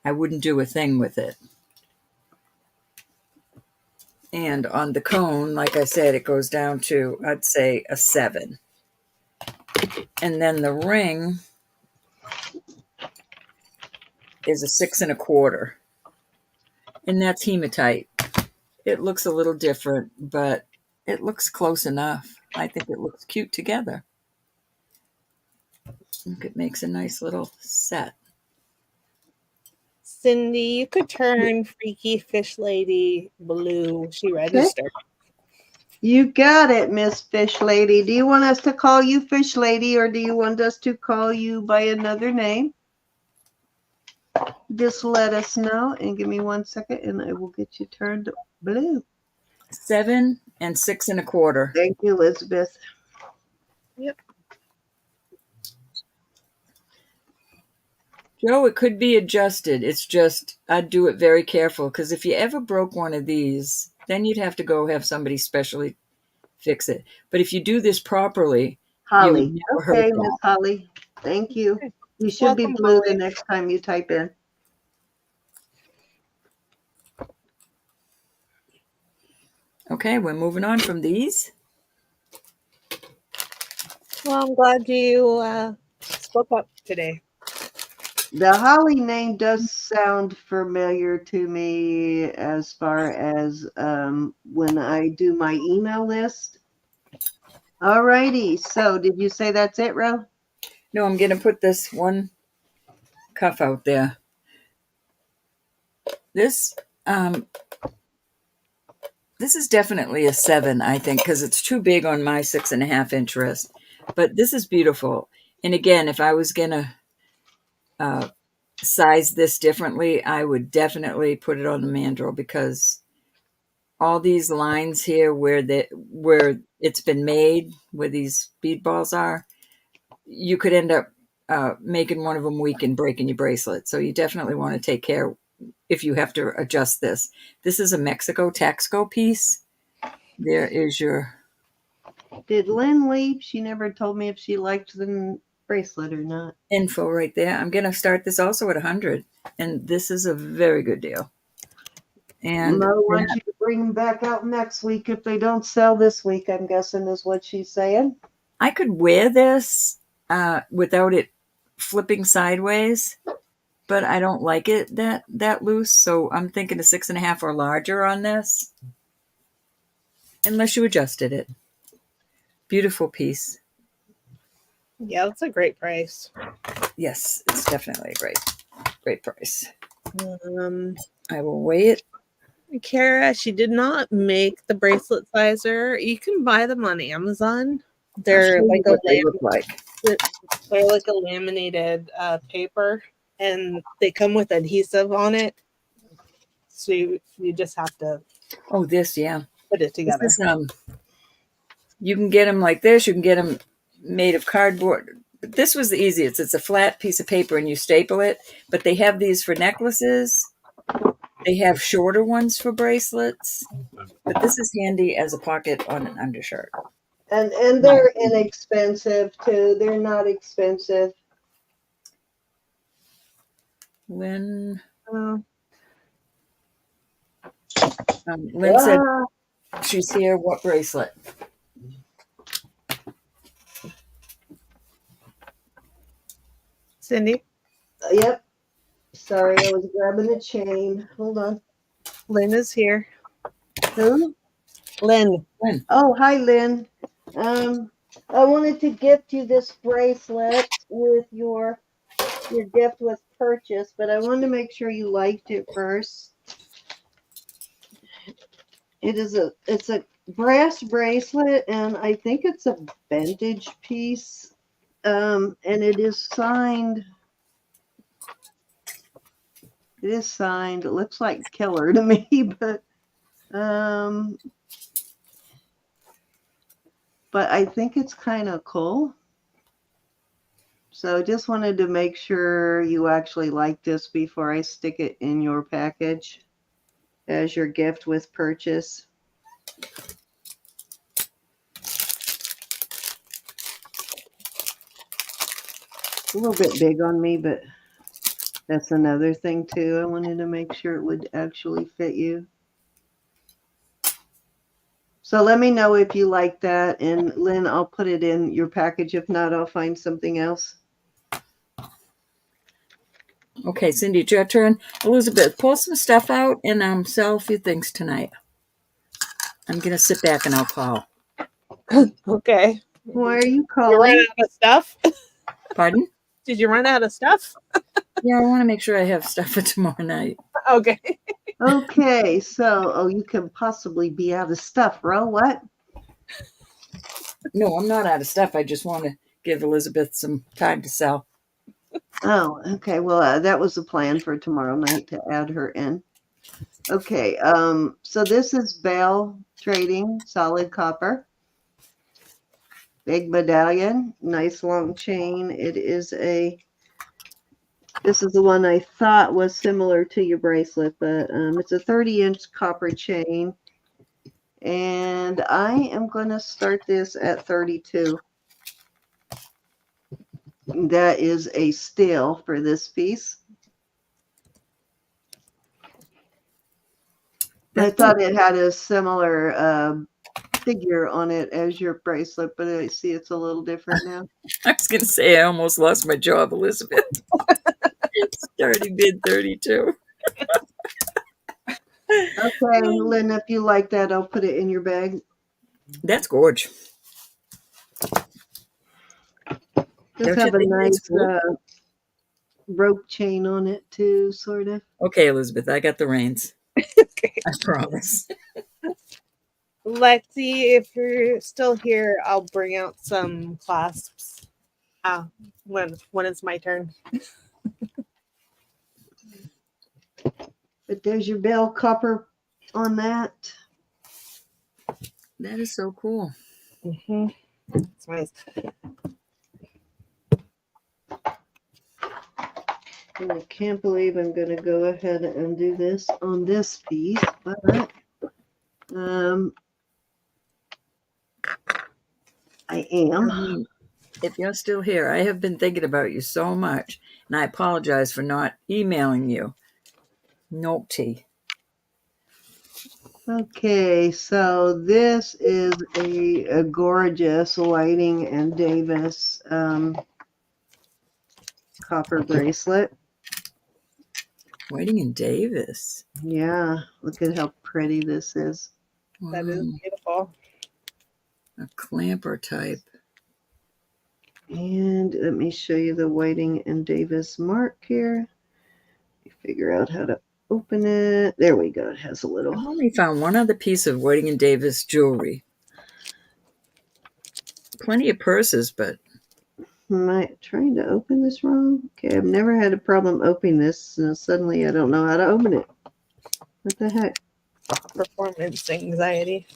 I wouldn't do a thing with it. And on the cone, like I said, it goes down to, I'd say, a 7. And then the ring is a 6.25. And that's hematite. It looks a little different, but it looks close enough. I think it looks cute together. I think it makes a nice little set. Cindy, you could turn Freaky Fish Lady blue. She Okay. registered. You got it, Miss Fish Lady. Do you want us to call you Fish Lady or do you want us to call you by another name? Just let us know and give me 1 second and I will get you turned blue. 7 and 6.25. Thank you, Elizabeth. Yep. Joe, it could be adjusted. It's just, I'd do it very careful because if you ever broke one of these, then you'd have to go have somebody specially fix it. But if you do this properly, you would Holly. never hurt Okay, Miss that. Holly. Thank you. You should be Welcome, blue the Holly. next time you type in. Okay, we're moving on from these. Well, I'm glad you spoke up today. The Holly name does sound familiar to me as far as when I do my email list. Alrighty, so did you say that's it, Ro? No, I'm going to put this one cuff out there. This this is definitely a 7, I think, because it's too big on my 6.5 inch wrist. But this is beautiful. And again, if I was going to size this differently, I would definitely put it on the mandrel, because all these lines here where it's been made, where these bead balls are, you could end up making one of them weak and breaking your bracelet. So you definitely want to take care if you have to adjust this. This is a Mexico Taxco piece. There is your... Did Lynn leave? She never told me if she liked the bracelet or not. info right there. I'm going to start this also at 100, and this is a very good deal. And Mo wants you to bring them back out next week if they don't sell this week, I'm guessing is what she's saying. I could wear this without it flipping sideways, but I don't like it that loose. So I'm thinking a 6.5 or larger on this, unless you adjusted it. Beautiful piece. Yeah, that's a great price. Yes, it's definitely a great price. Um, I will weigh it. Kara, she did not make the bracelet sizer. You can buy them on Amazon. They're like what they look like. they're like a laminated paper, and they come with adhesive on it. So you just have to Oh, this, yeah. put it together. This is, you can get them like this. You can get them made of cardboard. But this was the easiest. It's a flat piece of paper and you staple it. But they have these for necklaces. They have shorter ones for bracelets. But this is handy as a pocket on an undershirt. And they're inexpensive too. They're not expensive. Lynn Oh, Lynn said she's here. What bracelet? Cindy, Yep. Sorry, I was grabbing a chain. Hold on. Lynn is here. Who? Lynn. Oh, hi, Lynn. I wanted to gift you this bracelet with your gift with purchase, but I wanted to make sure you liked it first. It's a brass bracelet, and I think it's a vintage piece. And it is signed. It is signed. It looks like Killer to me, but I think it's kind of cool. So just wanted to make sure you actually like this before I stick it in your package as your gift with purchase. It's a little bit big on me, but that's another thing too. I wanted to make sure it would actually fit you. So let me know if you like that. And Lynn, I'll put it in your package. If not, I'll find something else. Okay, Cindy, it's your turn. Elizabeth, pull some stuff out and sell a few things tonight. I'm going to sit back and I'll call. Okay. Why are you You calling? run out of stuff? Pardon? Did you run out of stuff? Yeah, I want to make sure I have stuff for tomorrow night. Okay. Okay, so, you can possibly be out of stuff, Ro. What? No, I'm not out of stuff. I just want to give Elizabeth some time to sell. Oh, okay. Well, that was the plan for tomorrow night to add her in. Okay, so this is Bell Trading Solid Copper. Big medallion, nice long chain. This is the one I thought was similar to your bracelet, but it's a 30-inch copper chain. And I am going to start this at 32. That is a steal for this piece. I thought it had a similar figure on it as your bracelet, but I see it's a little different now. I was going to say I almost lost my job, Elizabeth. Starting bid 32. Okay, Lynn, if you like that, I'll put it in your bag. That's gorgeous. Just Don't you have a think nice it's cool? rope chain on it too, sort of. Okay, Elizabeth, I got the reins. Okay. I promise. Lexi, if you're still here, I'll bring out some clasps. When it's my turn. But there's your bell copper on that. That is so cool. Mm-hmm. That's nice. And I can't believe I'm going to go ahead and do this on this piece, but I am. I mean, if you're still here, I have been thinking about you so much, and I apologize for not emailing you. Naughty. Okay, so this is a gorgeous Whiting and Davis copper bracelet. Whiting and Davis. Yeah, look at how pretty this is. Wow. That is beautiful. A clamper type. And let me show you the Whiting and Davis mark here. Figure out how to open it. There we go. It has a little. I've only found one other piece of Whiting and Davis jewelry. Plenty of purses, but Am I trying to open this wrong? Okay, I've never had a problem opening this. And suddenly I don't know how to open it. What the heck? Performance anxiety.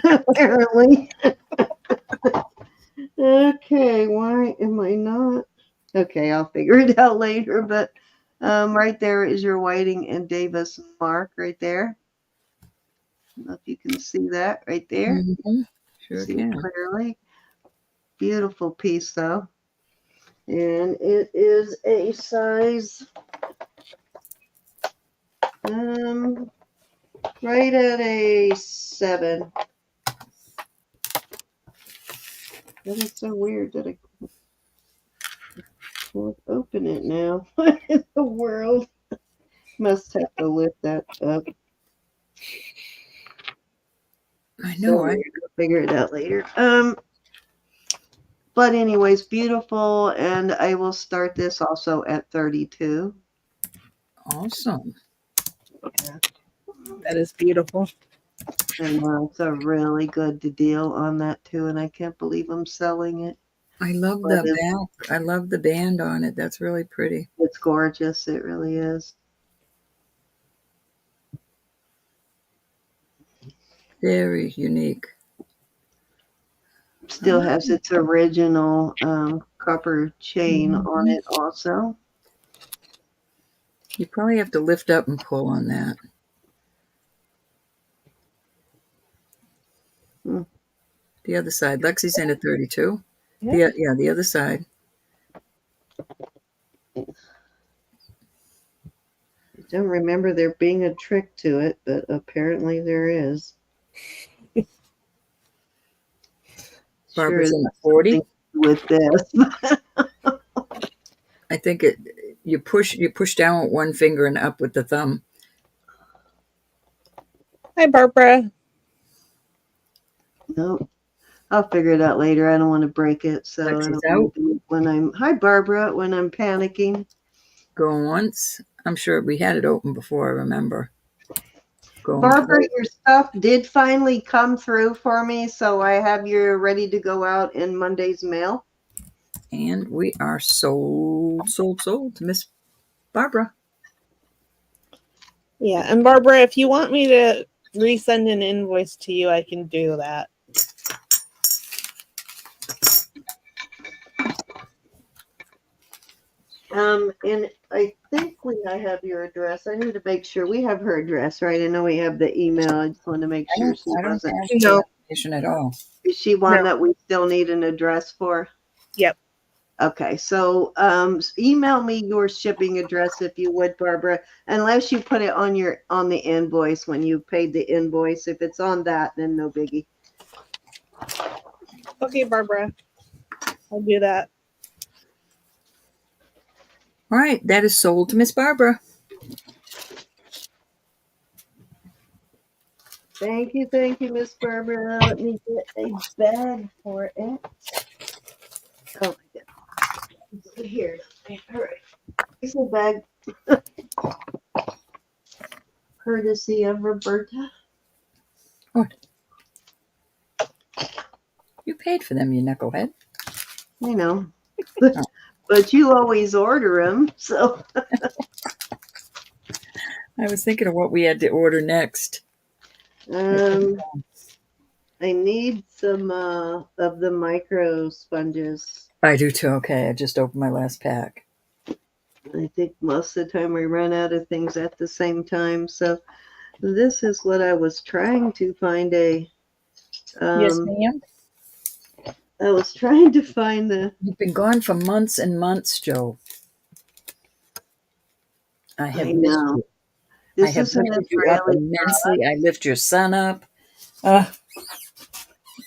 Apparently. Okay, why am I not? Okay, I'll figure it out later. But right there is your Whiting and Davis mark right there. I don't know if you can see that right there. Sure See can. it clearly. Beautiful piece though. And it is a size right at a 7. That is so weird that I can't open it now. What in the world? Must have to lift that up. I know. So I'll figure it out later. But anyways, beautiful, and I will start this also at 32. Awesome. That is beautiful. And it's a really good deal on that too, and I can't believe I'm selling it. I love the back. I love the band on it. That's really pretty. It's gorgeous. It really is. Very unique. Still has its original copper chain on it also. You probably have to lift up and pull on that. The other side. Lexi's in at 32. Yeah, the other side. I don't remember there being a trick to it, but apparently there is. Barbara's sure in at 40 with this. I think you push down with one finger and up with the thumb. Hi, Barbara. Nope. I'll figure it out later. I don't want to break it, so I don't want to do it when I'm. Hi, Barbara. When I'm panicking. Going once. I'm sure we had it open before. I remember. Barbara, your stuff did finally come through for me, so I have you ready to go out in Monday's mail. And we are sold to Miss Barbara. Yeah, and Barbara, if you want me to resend an invoice to you, I can do that. And I think I have your address. I need to make sure we have her address, right? I know we have the email. I just want to make sure she wasn't. No information at all. Is she one that we still need an address for? Yep. Okay, so email me your shipping address if you would, Barbara. Unless you put it on the invoice when you paid the invoice. If it's on that, then no biggie. Okay, Barbara. I'll do that. All right, that is sold to Miss Barbara. Thank you, Miss Barbara. Let me get a bag for it. Oh my God. So here. All right. Here's a bag. Courtesy of Roberta. What? You paid for them, you knucklehead. I know. But you always order them, so. I was thinking of what we had to order next. I need some of the micro sponges. I do too. Okay, I just opened my last pack. I think most of the time we run out of things at the same time. So this is what I was trying to find Yes, ma'am. I was trying to find the. You've been gone for months and months, Joe. I have I missed know. you. I This have is an lifted you up Israeli immensely. I lift your son up.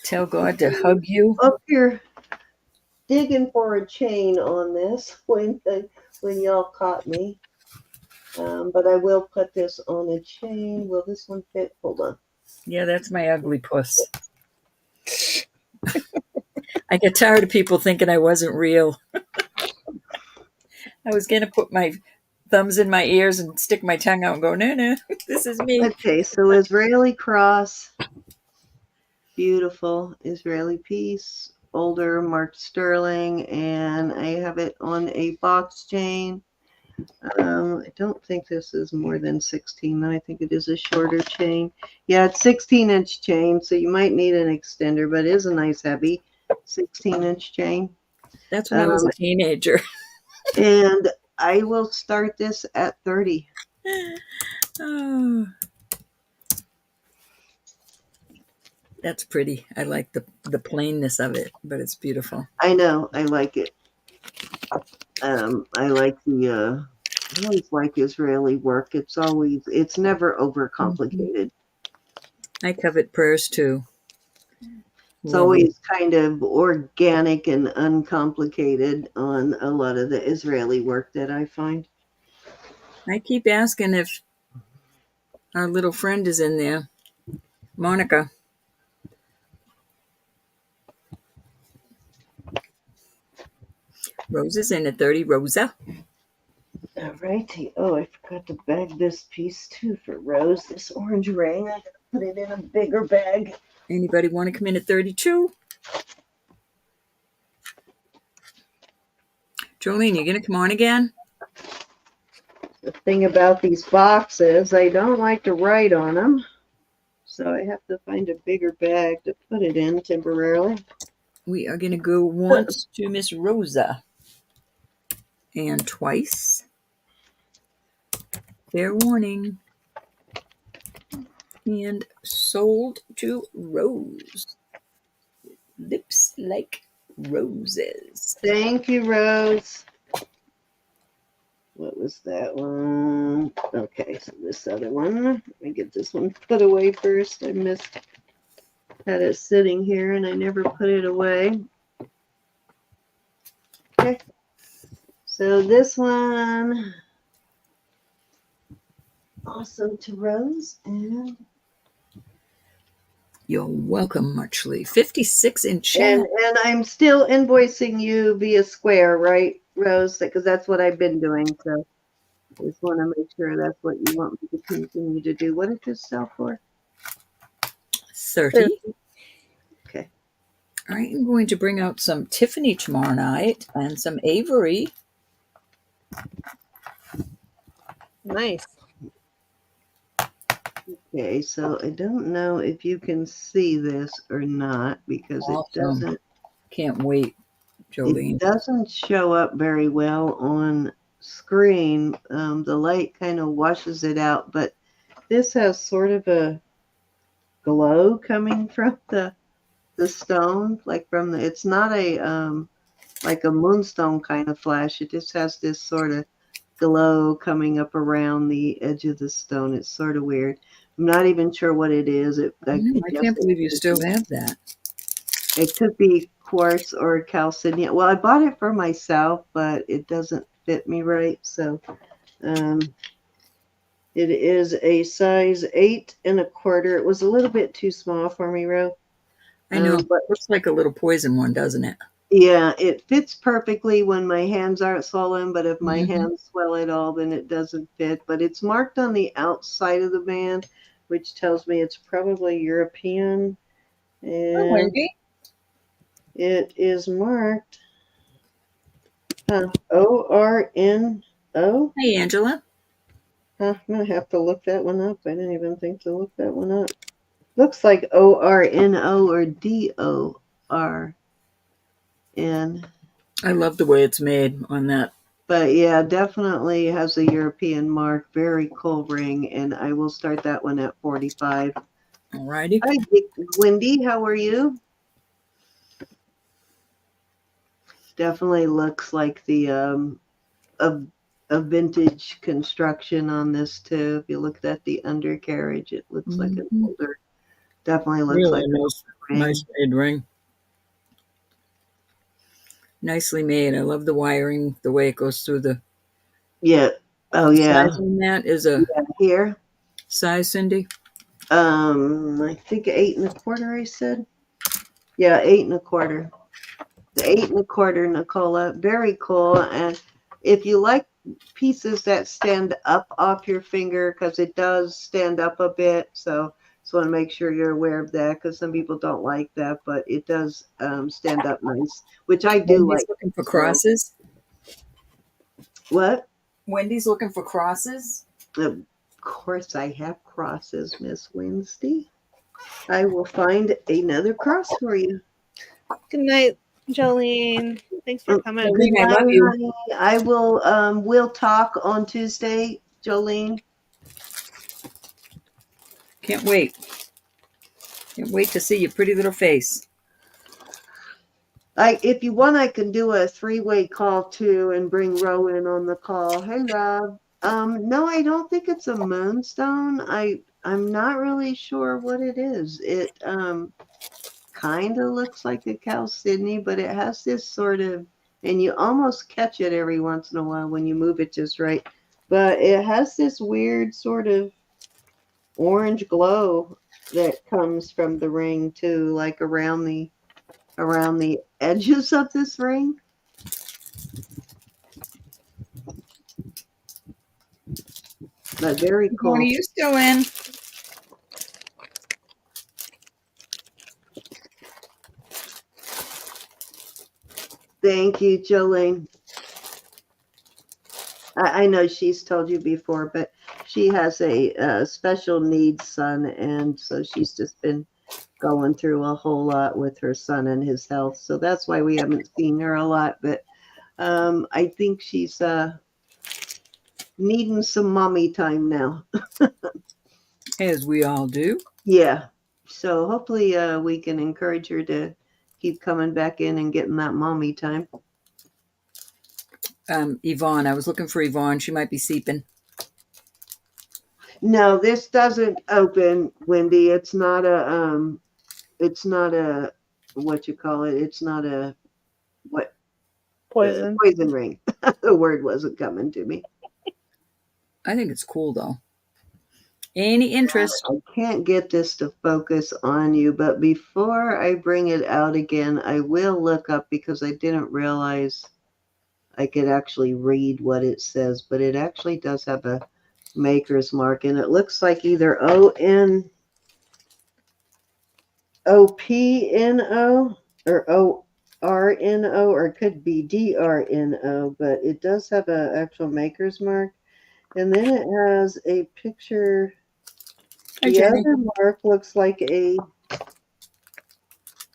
Tell God to hug you. up here digging for a chain on this when y'all caught me. But I will put this on a chain. Will this one fit? Hold on. Yeah, that's my ugly puss. I get tired of people thinking I wasn't real. I was going to put my thumbs in my ears and stick my tongue out and go, no, this is me. Okay, so Israeli cross. Beautiful Israeli piece. Older marked sterling. And I have it on a box chain. I don't think this is more than 16. I think it is a shorter chain. Yeah, it's 16-inch chain, so you might need an extender, but it is a nice heavy 16-inch chain. That's when I was a teenager. And I will start this at 30. Oh, that's pretty. I like the plainness of it, but it's beautiful. I know, I like it. I like the I always like Israeli work. It's never overcomplicated. I covet prayers too. It's Love always it. kind of organic and uncomplicated on a lot of the Israeli work that I find. I keep asking if our little friend is in there. Monica. Rosa's in at 30. Rosa. All righty. Oh, I forgot to bag this piece too for Rose. This orange ring. I gotta put it in a bigger bag. Anybody want to come in at 32? Jolene, you going to come on again? The thing about these boxes, I don't like to write on them. So I have to find a bigger bag to put it in temporarily. We are going to go once to Miss Rosa. And twice. Fair warning. And sold to Rose. Lips like roses. Thank you, Rose. What was that one? Okay, so this other one. Let me get this one put away first. I had it sitting here and I never put it away. Okay. So this one also to Rose, and You're welcome, Muchly. 56 in chat. and I'm still invoicing you via Square, right, Rose? Because that's what I've been doing. So I just want to make sure that's what you want me to continue to do. What did this sell for? 30. Okay. I am going to bring out some Tiffany tomorrow night and some Avery. Nice. Okay, so I don't know if you can see this or not because Awesome. Can't wait, Jolene. it doesn't show up very well on screen. The light kind of washes it out, but this has sort of a glow coming from the stone, like from the. It's not a like a moonstone kind of flash. It just has this sort of glow coming up around the edge of the stone. It's sort of weird. I'm not even sure what it is. I can't believe you still have that. It could be quartz or calcinium. Well, I bought it for myself, but it doesn't fit me right. So um, it is a size 8 1/4. It was a little bit too small for me, Ro. I know. But Looks like a little poison one, doesn't it? yeah, it fits perfectly when my hands aren't swollen, but if my Mm-hmm. hands swell at all, then it doesn't fit. But it's marked on the outside of the band, which tells me it's probably European. Oh, And Wendy. it is marked ORNO. Hey, Angela. Huh, I'm gonna have to look that one up. I didn't even think to look that one up. Looks like ORNO or DORN. I love the way it's made on that. But yeah, definitely has a European mark. Very cool ring, and I will start that one at 45. Alrighty. Hi, Wendy. How are you? Definitely looks like the a vintage construction on this too. If you looked at the undercarriage, it looks like an Mm-hmm. older. Definitely looks Really like a an nice, older ring. nice made ring. Nicely made. I love the wiring, the way it goes through the Yeah. Oh yeah. size on that is a Yeah. Here. size, Cindy. I think 8 1/4. I said. Yeah, 8 1/4. The 8 1/4, Nicola. Very cool. And if you like pieces that stand up off your finger, because it does stand up a bit, so just want to make sure you're aware of that, because some people don't like that, but it does stand up nice, which I do Wendy's like. looking for So crosses. what? Wendy's looking for crosses. Of course, I have crosses, Miss Wednesday. I will find another cross for you. Good night, Jolene. Thanks for coming. Jolene, I Bye, love you. honey. I will. We'll talk on Tuesday, Jolene. Can't wait. Can't wait to see your pretty little face. If you want, I can do a three-way call too and bring Rowan on the call. Hey, Rob. No, I don't think it's a moonstone. I'm not really sure what it is. It kind of looks like a chalcedony, but it has this sort of, and you almost catch it every once in a while when you move it just right. But it has this weird sort of orange glow that comes from the ring too, like around the edges of this ring. But very What are cool. you still in? Thank you, Jolene. I know she's told you before, but she has a special needs son, and so she's just been going through a whole lot with her son and his health. So that's why we haven't seen her a lot. But I think she's needing some mommy time now. As we all do. Yeah. So hopefully we can encourage her to keep coming back in and getting that mommy time. Yvonne, I was looking for Yvonne. She might be seeping. No, this doesn't open, Wendy. It's not a what you call it. It's not a what Poison. poison ring. The word wasn't coming to me. I think it's cool though. Any interest? I can't get this to focus on you, but before I bring it out again, I will look up because I didn't realize I could actually read what it says, but it actually does have a maker's mark, and it looks like either OPNO or ORNO, or it could be DRNO, but it does have an actual maker's mark. And then it has a picture. Hi, The Jenny. other mark looks like a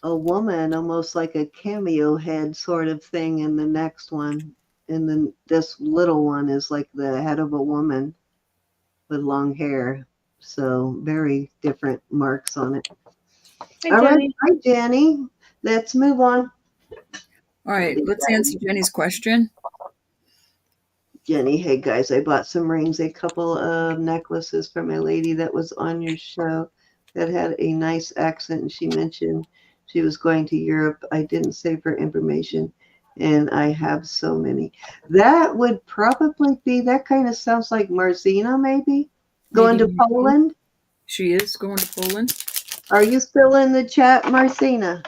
woman, almost like a cameo head sort of thing in the next one. And then this little one is like the head of a woman with long hair. So very different marks on it. Hi, All right. Jenny. Hi, Jenny. Let's move on. All right, let's answer Jenny's question. Jenny, hey guys, I bought some rings, a couple of necklaces from a lady that was on your show that had a nice accent. And she mentioned She was going to Europe. I didn't save her information, and I have so many. That would probably be, that kind of sounds like Marcina, maybe? Going to Maybe Poland? she is going to Poland. Are you still in the chat, Marcina?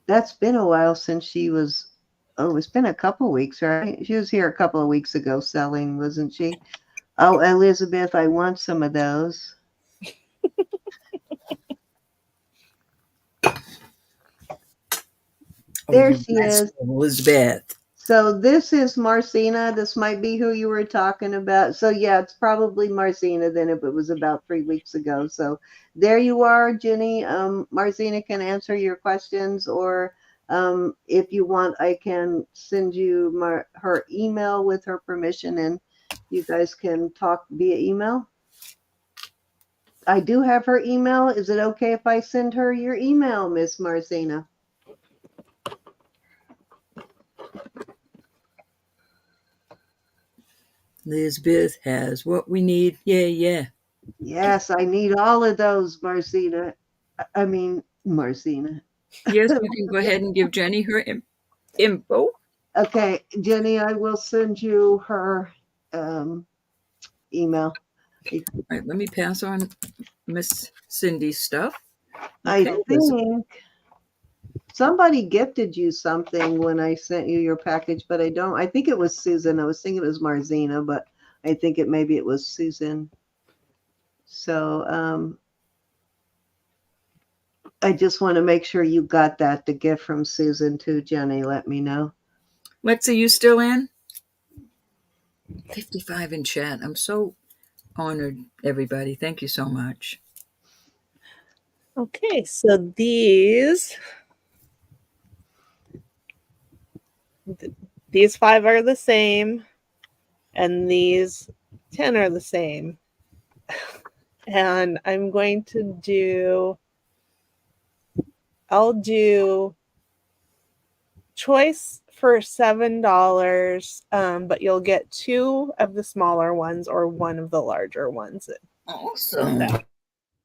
That's been a while since she was. Oh, it's been a couple weeks, right? She was here a couple of weeks ago selling, wasn't she? Oh, Elizabeth, I want some of those. There she is. Elizabeth. So this is Marcina. This might be who you were talking about. So yeah, it's probably Marcina then if it was about 3 weeks ago. So there you are, Jenny. Marcina can answer your questions, or if you want, I can send you her email with her permission, and you guys can talk via email. I do have her email. Is it okay if I send her your email, Miss Marcina? Elizabeth has what we need. Yeah, yeah. Yes, I need all of those, Marcina. I mean, Marcina. Yes, you can go ahead and give Jenny her info. Okay, Jenny, I will send you her email. All right, let me pass on Miss Cindy's stuff. I Okay, think somebody gifted you something when I sent you your package, but I think it was Susan. I was thinking it was Marcina, but I think maybe it was Susan. So I just want to make sure you got that, the gift from Susan too, Jenny. Let me know. Lexi, you still in? 55 in chat. I'm so honored, everybody. Thank you so much. Okay, so these 5 are the same, and these 10 are the same. And I'm going to do, I'll do choice for $7, but you'll get 2 of the smaller ones or 1 of the larger ones. Awesome.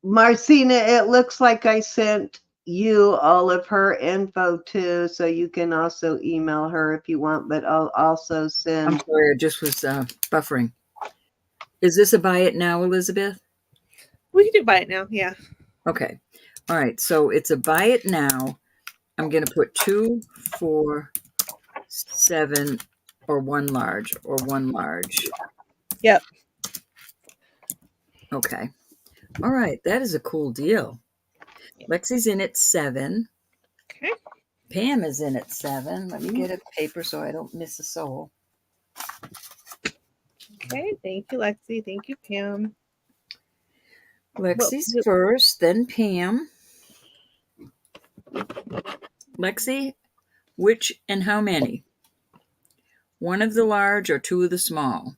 Marcina, it looks like I sent you all of her info too, so you can also email her if you want, but I'll also send. I'm sorry, I just was buffering. Is this a buy it now, Elizabeth? We can do buy it now, yeah. Okay. All right, so it's a buy it now. I'm going to put 2, 4, 7, or 1 large, or 1 large. Yep. Okay. All right, that is a cool deal. Lexi's in at 7. Okay. Pam is in at 7. Let me get a paper so I don't miss a soul. Okay, thank you, Lexi. Thank you, Pam. Lexi's first, then Pam. Lexi, which and how many? 1 of the large or 2 of the small?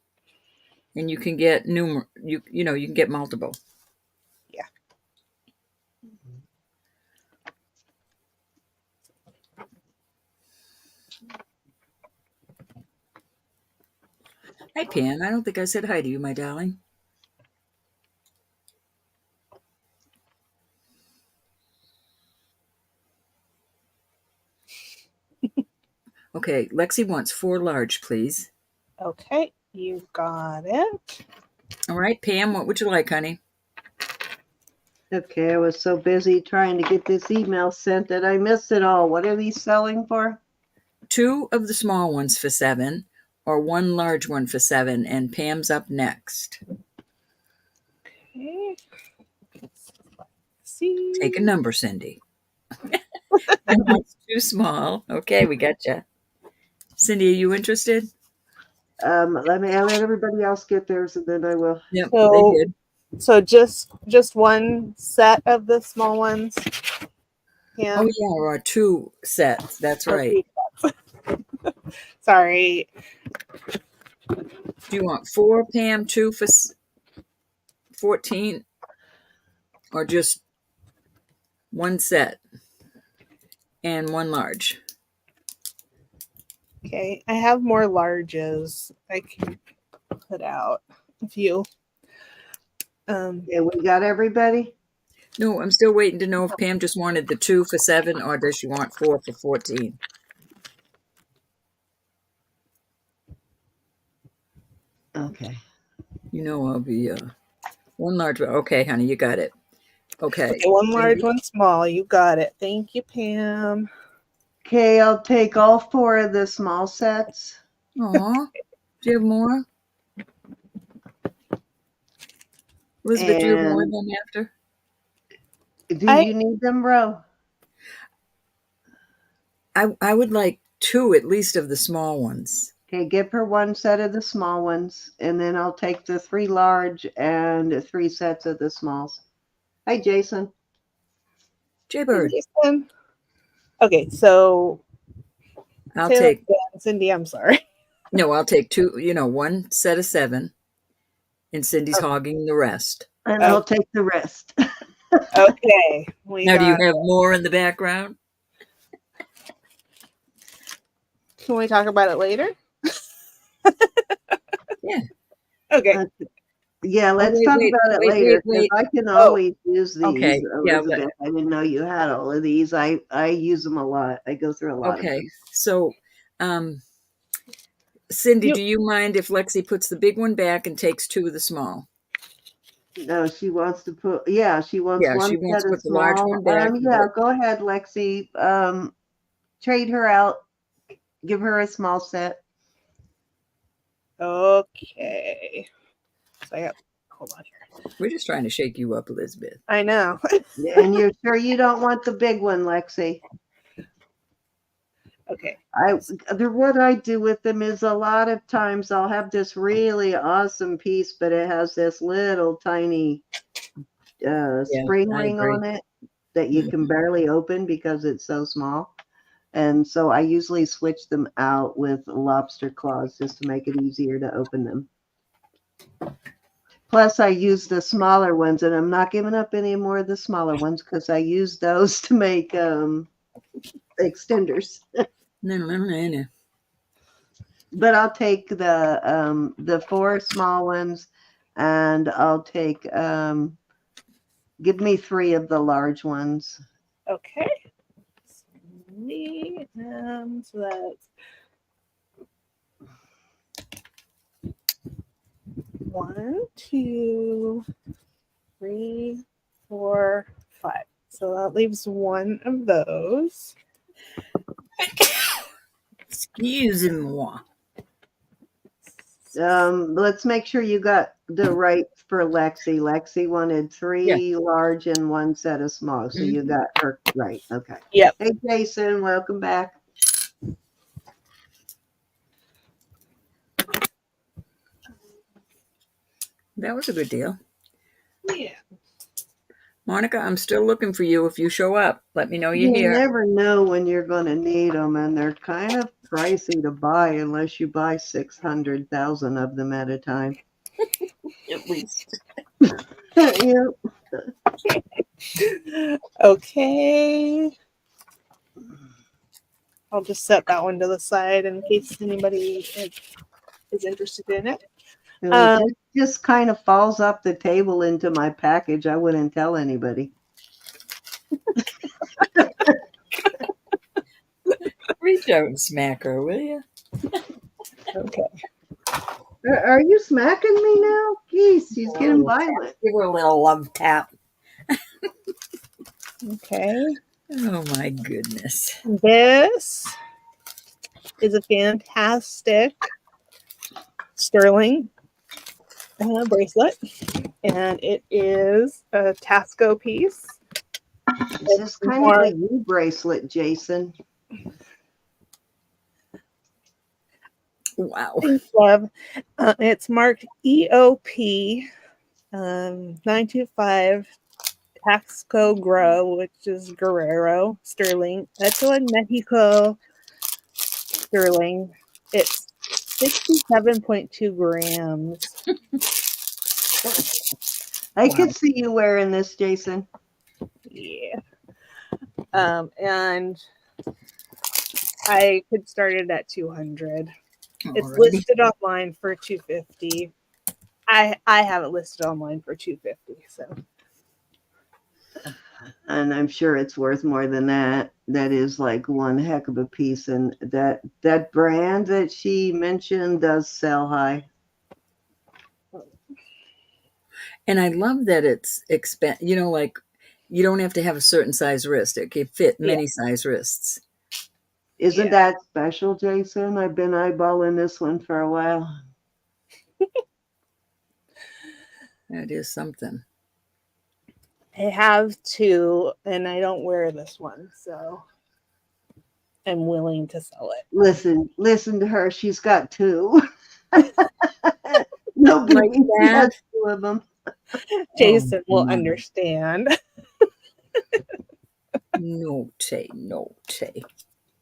And you can get you can get multiple. Yeah. Hi, Pam. I don't think I said hi to you, my darling. Okay, Lexi wants 4 large, please. Okay, you got it. All right, Pam, what would you like, honey? Okay, I was so busy trying to get this email sent that I missed it all. What are these selling for? 2 of the small ones for 7, or 1 large one for 7, and Pam's up next. Okay. Let's see. Take a number, Cindy. And that's too small. Okay, we got you. Cindy, are you interested? I'll let everybody else get theirs, and then I will. Yep, So, they did. So just 1 set of the small ones. Yeah. Oh yeah, or 2 sets. That's right. Sorry. Do you want 4, Pam, 2 for 14, or just 1 set and 1 large? Okay, I have more larges I can put out if you. Yeah, we got everybody. No, I'm still waiting to know if Pam just wanted the 2 for 7 or does she want 4 for 14. Okay. You know I'll be one large one. Okay, honey, you got it. Okay. Okay, one large, one small. You got it. Thank you, Pam. Okay, I'll take all 4 of the small sets. Aw. Do you have more? Elizabeth, do you have more And than after? do I you need them, bro? I would like 2 at least of the small ones. Okay, give her 1 set of the small ones, and then I'll take the 3 large and 3 sets of the smalls. Hi, Jason. Jaybird. Jason. Okay, so I'll say that take again, Cindy. I'm sorry. no, I'll take 2, 1 set of 7 and Cindy's hogging the rest. And Oh, I'll take the rest. okay, we Now do you got. have more in the background? Can we talk about it later? Yeah. Okay. Yeah, Oh, let's talk about it later because wait. I can Oh, always use these, Okay. Yeah, but Elizabeth. I didn't know you had all of these. I use them a lot. I go through a lot of okay. them. So Cindy, you. do you mind if Lexi puts the big one back and takes 2 of the small? No, she wants to put. Yeah, she wants Yeah, she 1 wants set to of put the large small. one back. Yeah, go ahead, Lexi. Trade her out. Give her a small set. Okay. So I got. Hold on here. We're just trying to shake you up, Elizabeth. I know. And you're sure you don't want the big one, Lexi? Okay. What I do with them is a lot of times I'll have this really awesome piece, but it has this little tiny Yeah, spring I ring agree. on it that you can barely open because it's so small. And so I usually switch them out with lobster claws just to make it easier to open them. Plus, I use the smaller ones, and I'm not giving up any more of the smaller ones because I use those to make extenders. No. But I'll take the 4 small ones, and I'll take give me 3 of the large ones. Okay. So that's 1, 2, 3, 4, 5. So that leaves 1 of those. Excuse-moi. Let's make sure you got the right for Lexi. Lexi wanted 3 large and 1 set of small, so you got her right. Okay. Yep. Hey, Jason, welcome back. That was a good deal. Yeah. Monica, I'm still looking for you. If you show up, let me know you're You here. never know when you're going to need them, and they're kind of pricey to buy unless you buy 600,000 of them at a time. At least. Yeah. Okay. I'll just set that one to the side in case anybody is interested in it. If it just kind of falls off the table into my package, I wouldn't tell anybody. Reach out and smack her, will you? Okay. Are you smacking me now? Geez, she's getting violent. Give her a little love tap. Okay. Oh my goodness. This is a fantastic sterling bracelet, and it is a Tasco piece. Is this kind of a U bracelet, Jason? Wow. Thanks, love. It's marked EOP 925 Taxco Grow, which is Guerrero sterling. Hecho en Mexico sterling. It's 67.2 grams. I could see you wearing this, Jason. Yeah. And I could start it at 200. It's listed online for 250. I have it listed online for $250. So And I'm sure it's worth more than that. That is like one heck of a piece. And that brand that she mentioned does sell high. And I love that it's like you don't have to have a certain size wrist. It can fit many size wrists. Isn't that special, Jason? I've been eyeballing this one for a while. That is something. I have two, and I don't wear this one, so I'm willing to sell it. Listen to her. She's got two. Nobody has two of them. Jason will understand. No.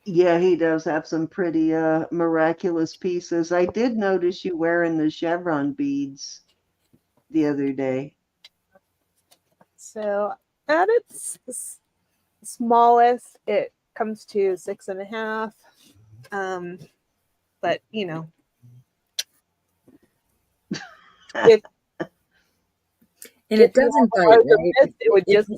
Yeah, he does have some pretty miraculous pieces. I did notice you wearing the chevron beads the other day. So at its smallest, it comes to 6.5. But if it doesn't bite, right? It would just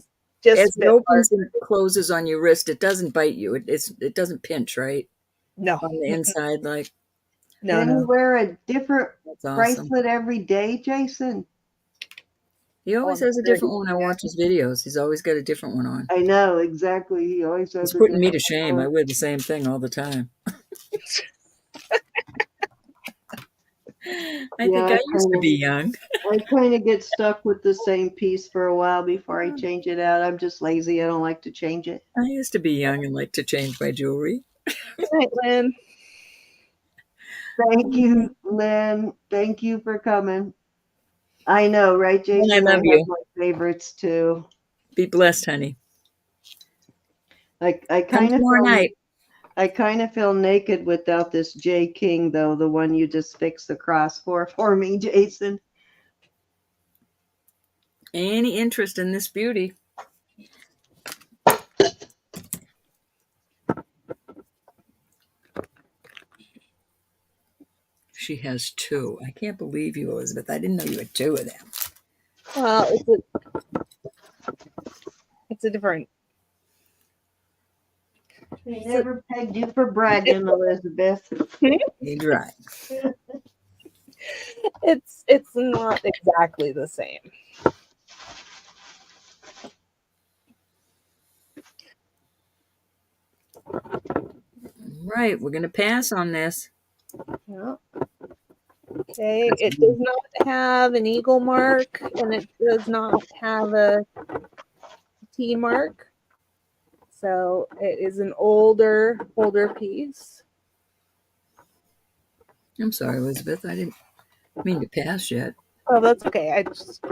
as it opens and closes on your wrist, it doesn't bite you. It doesn't pinch, right? No. On the inside, like. No, Can you wear a different awesome. bracelet every day, Jason? He always has a different one. I watch his videos. He's always got a different one on. I know, exactly. He always has. He's putting me to shame. I wear the same thing all the time. I think I used to be young. I kind of get stuck with the same piece for a while before I change it out. I'm just lazy. I don't like to change it. I used to be young and like to change my jewelry. Good night, Lynn. Thank you, Lynn. Thank you for coming. I know, right, Jason? I love you. Have my favorites too. Be blessed, honey. I kind of feel naked without this J King, though, the one you just fixed the cross for me, Jason. Any interest in this beauty? She has two. I can't believe you, Elizabeth. I didn't know you had two of them. Well, it's a different. They never pegged you for bragging, Elizabeth. You're right. It's not exactly the same. Right, we're gonna pass on this. Yeah. Okay, it does not have an eagle mark, and it does not have a T mark. So it is an older piece. I'm sorry, Elizabeth. I didn't mean to pass yet. Oh, that's okay. I just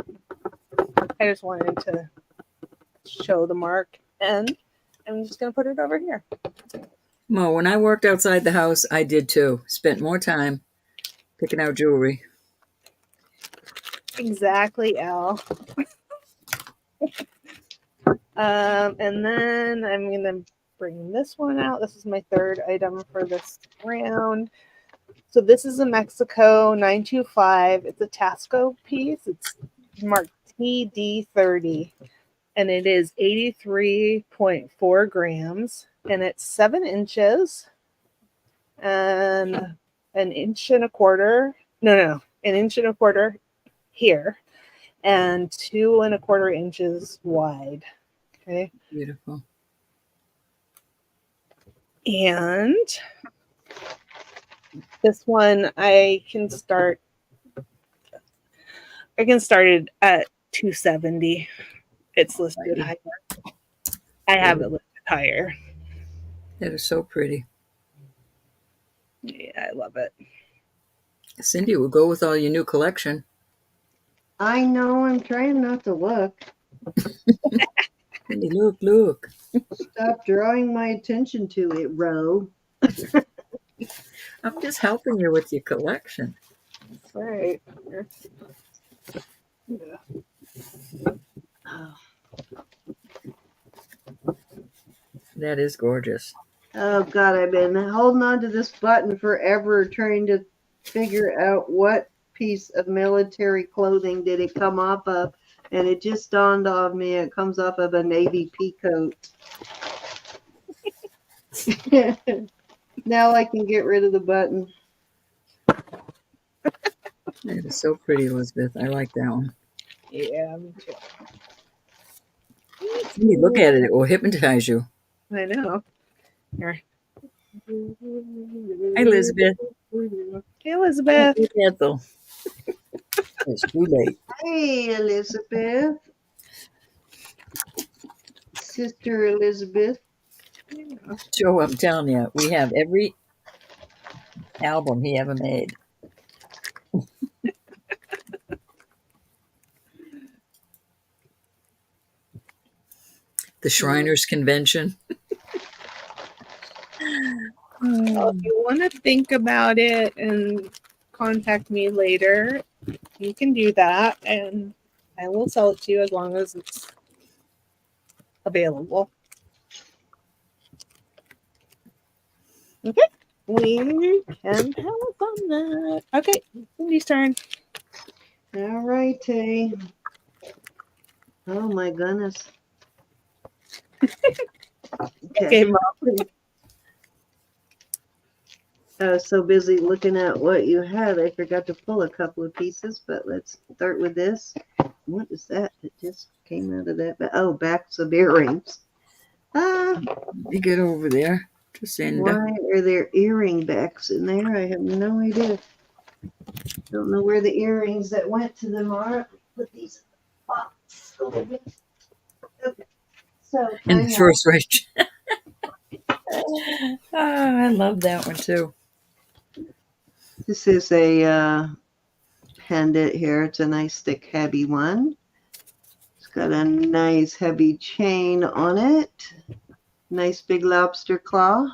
wanted to show the mark, and I'm just gonna put it over here. Well, when I worked outside the house, I did too. Spent more time picking out jewelry. Exactly, Elle. And then I'm gonna bring this one out. This is my third item for this round. So this is a Mexico 925. It's a Tasco piece. It's marked TD30, and it is 83.4 grams, and it's 7 inches and an inch and a quarter. No, an inch and a quarter here, and 2.25 inches wide. Okay. Beautiful. And this one I can start it at 270. It's listed higher. I have it listed higher. That is so pretty. Yeah, I love it. Cindy will go with all your new collection. I know. I'm trying not to look. Cindy, look. Stop drawing my attention to it, Ro. I'm just helping you with your collection. That's right. Yeah. Oh. That is gorgeous. Oh, God, I've been holding on to this button forever trying to figure out what piece of military clothing did it come off of? And it just dawned on me, it comes off of a Navy peacoat. Now I can get rid of the button. That is so pretty, Elizabeth. I like that one. Yeah, me too. You look at it, it will hypnotize you. I know. Here. Hi, Elizabeth. Hey, Elizabeth. Hey, Ethel. It's too late. Hey, Elizabeth. Sister Elizabeth. Joe, I'm telling you, we have every album he ever made. The Shriners Convention. Well, if you want to think about it and contact me later, you can do that, and I will sell it to you as long as it's available. Okay, we can pass on that. Okay, Cindy's turn. All righty. Oh my goodness. Okay, Mom. I was so busy looking at what you had, I forgot to pull a couple of pieces, but let's start with this. What is that? It just came out of that. Oh, backs of earrings. You get over there to Cinda. Why are there earring backs in there? I have no idea. Don't know where the earrings that went to them are. Put these in the box. Okay. So, In the first range. Oh, I love that one too. this is a pendant here. It's a nice thick heavy one. It's got a nice heavy chain on it. Nice big lobster claw.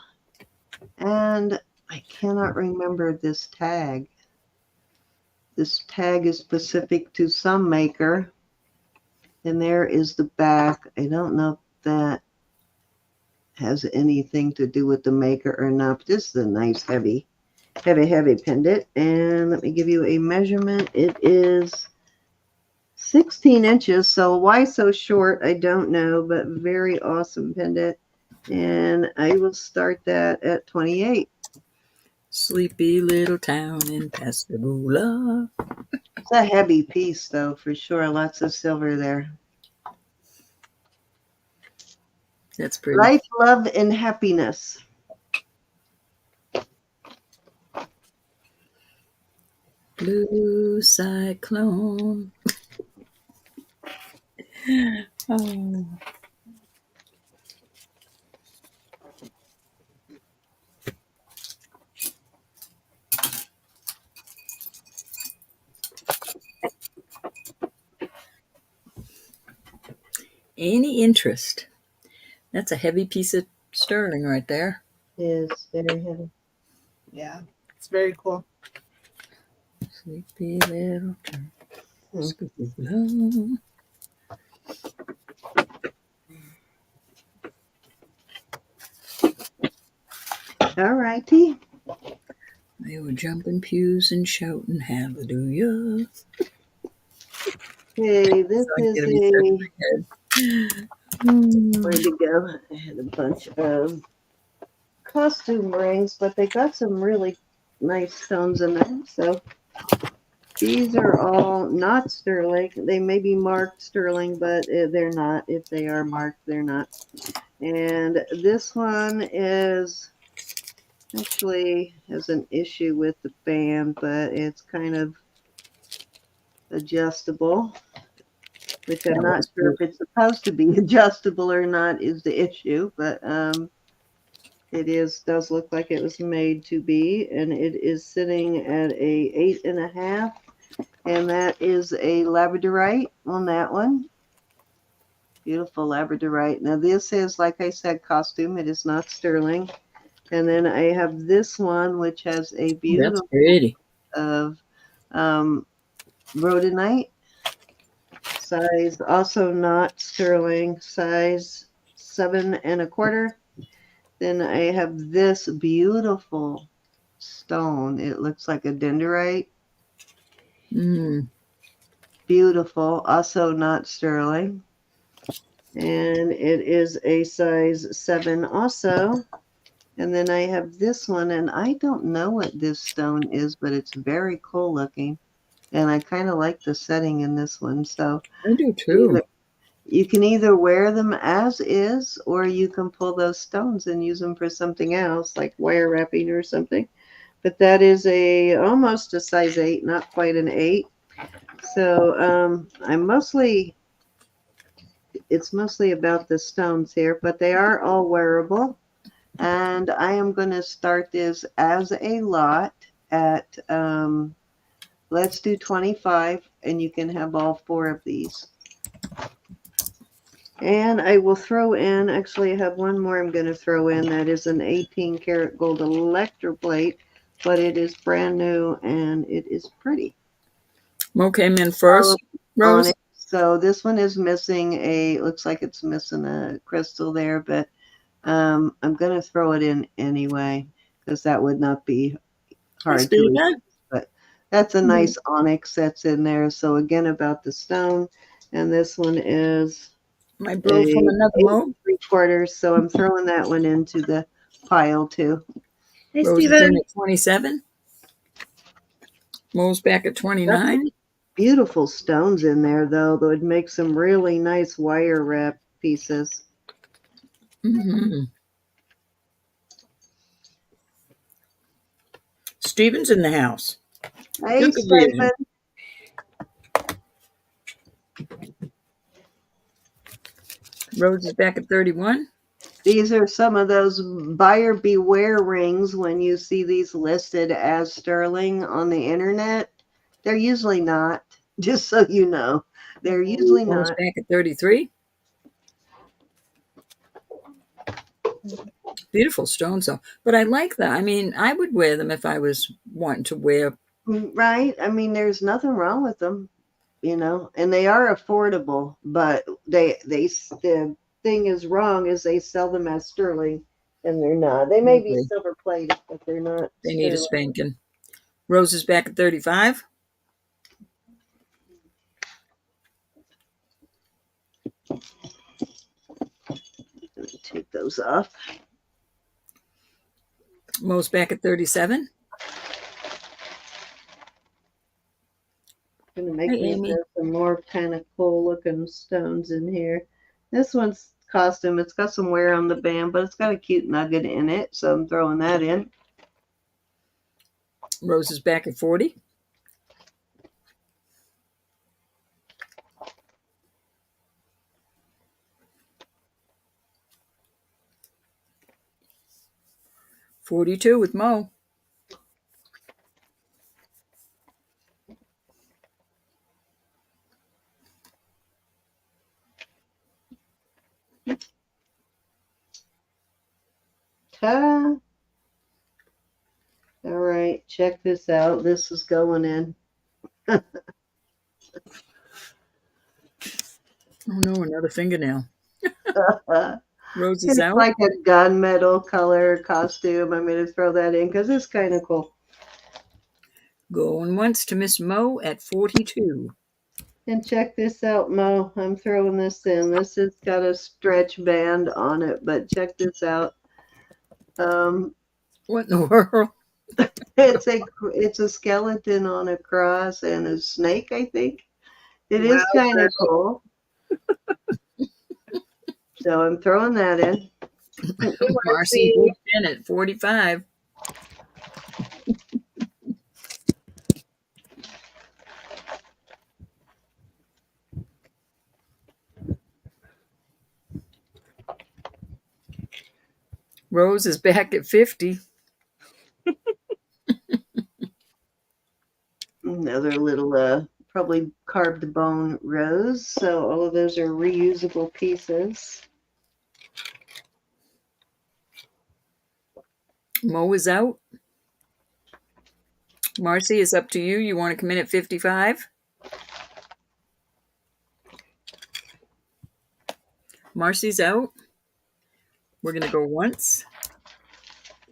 And I cannot remember this tag. This tag is specific to some maker. And there is the back. I don't know if that has anything to do with the maker or not. But this is a nice heavy pendant. And let me give you a measurement. It is 16 inches. So why so short? I don't know, but very awesome pendant. And I will start that at 28. Sleepy little town in Pascagoula. It's a heavy piece, though, for sure. Lots of silver there. That's pretty. Life, love, and happiness. Blue cyclone. Oh. Any interest? That's a heavy piece of sterling right there. It is very heavy. Yeah, it's very cool. Sleepy little town. Pascagoula. All righty. They were jumping pews and shouting hallelujah. Okay, this is where'd it go? I had a bunch of costume rings, but they got some really nice stones in them. So these are all not sterling. They may be marked sterling, but they're not. If they are marked, they're not. And this one is actually has an issue with the band, but it's kind of adjustable, which I'm not sure if it's supposed to be adjustable or not is the issue, but it does look like it was made to be, and it is sitting at a 8.5, and that is a labradorite on that one. Beautiful labradorite. Now this is, like I said, costume. It is not sterling. And then I have this one, which has a beautiful of rhodonite. Size also not sterling. Size 7.25. Then I have this beautiful stone. It looks like a dendrite. Mm. Beautiful, also not sterling. And it is a size 7 also. And then I have this one, and I don't know what this stone is, but it's very cool looking. And I kind of like the setting in this one. So I do either, too. you can either wear them as is, or you can pull those stones and use them for something else, like wire wrapping or something. But that is almost a size 8, not quite an 8. So it's mostly about the stones here, but they are all wearable. And I am going to start this as a lot at, let's do 25, and you can have all 4 of these. And I will throw in, actually I have one more I'm going to throw in. That is an 18 karat gold electroplate, but it is brand new and it is pretty. Mo came in first, On Rose. it. So this one is missing looks like it's missing a crystal there, but I'm going to throw it in anyway, because that would not be Hi, hard to read. Stephen. But that's a Mhm. nice onyx that's in there. So again, about the stone, and this one is My bro from a another 8 Mo. 3/4. So I'm throwing that one into the pile too. Hey, Rose is in Steven. at 27. Mo's back at Got 29. beautiful stones in there though, that would make some really nice wire wrap pieces. Mm-hmm. Stephen's in the house. Hey, Look at vision. Stephen. Rose is back at 31. These are some of those buyer beware rings when you see these listed as sterling on the internet. They're usually not, just so you know. They're usually Mo's not. back at 33. Beautiful stones, though. But I like that. I mean, I would wear them if I was wanting to wear. Right? I mean, there's nothing wrong with them, and they are affordable, but the thing is wrong is they sell them as sterling, and they're not. They may be Okay. silver plated, but they're not They need a sterling. spanking. Rose is back at 35. Let me take those off. Mo's back at 37. I'm gonna Hi, make me Amy. some more kind of cool looking stones in here. This one's costume. It's got some wear on the band, but it's got a cute nugget in it, so I'm throwing that in. Rose is back at 40. $42 with Mo. Ta! All right, check this out. This is going in. Oh no, another fingernail. Rose is It's out. like a gunmetal color costume. I'm going to throw that in because it's kind of cool. Going once to Miss Mo at 42. And check this out, Mo. I'm throwing this in. This has got a stretch band on it, but check this out. What in the world? It's a skeleton on a cross and a snake, I think. It is kind of cool. So I'm throwing that in. Marcy swooped in at 45. Rose is back at 50. Another little probably carved bone rose. So all of those are reusable pieces. Mo is out. Marcy, is up to you. You want to come in at 55? Marcy's out. We're going to go once.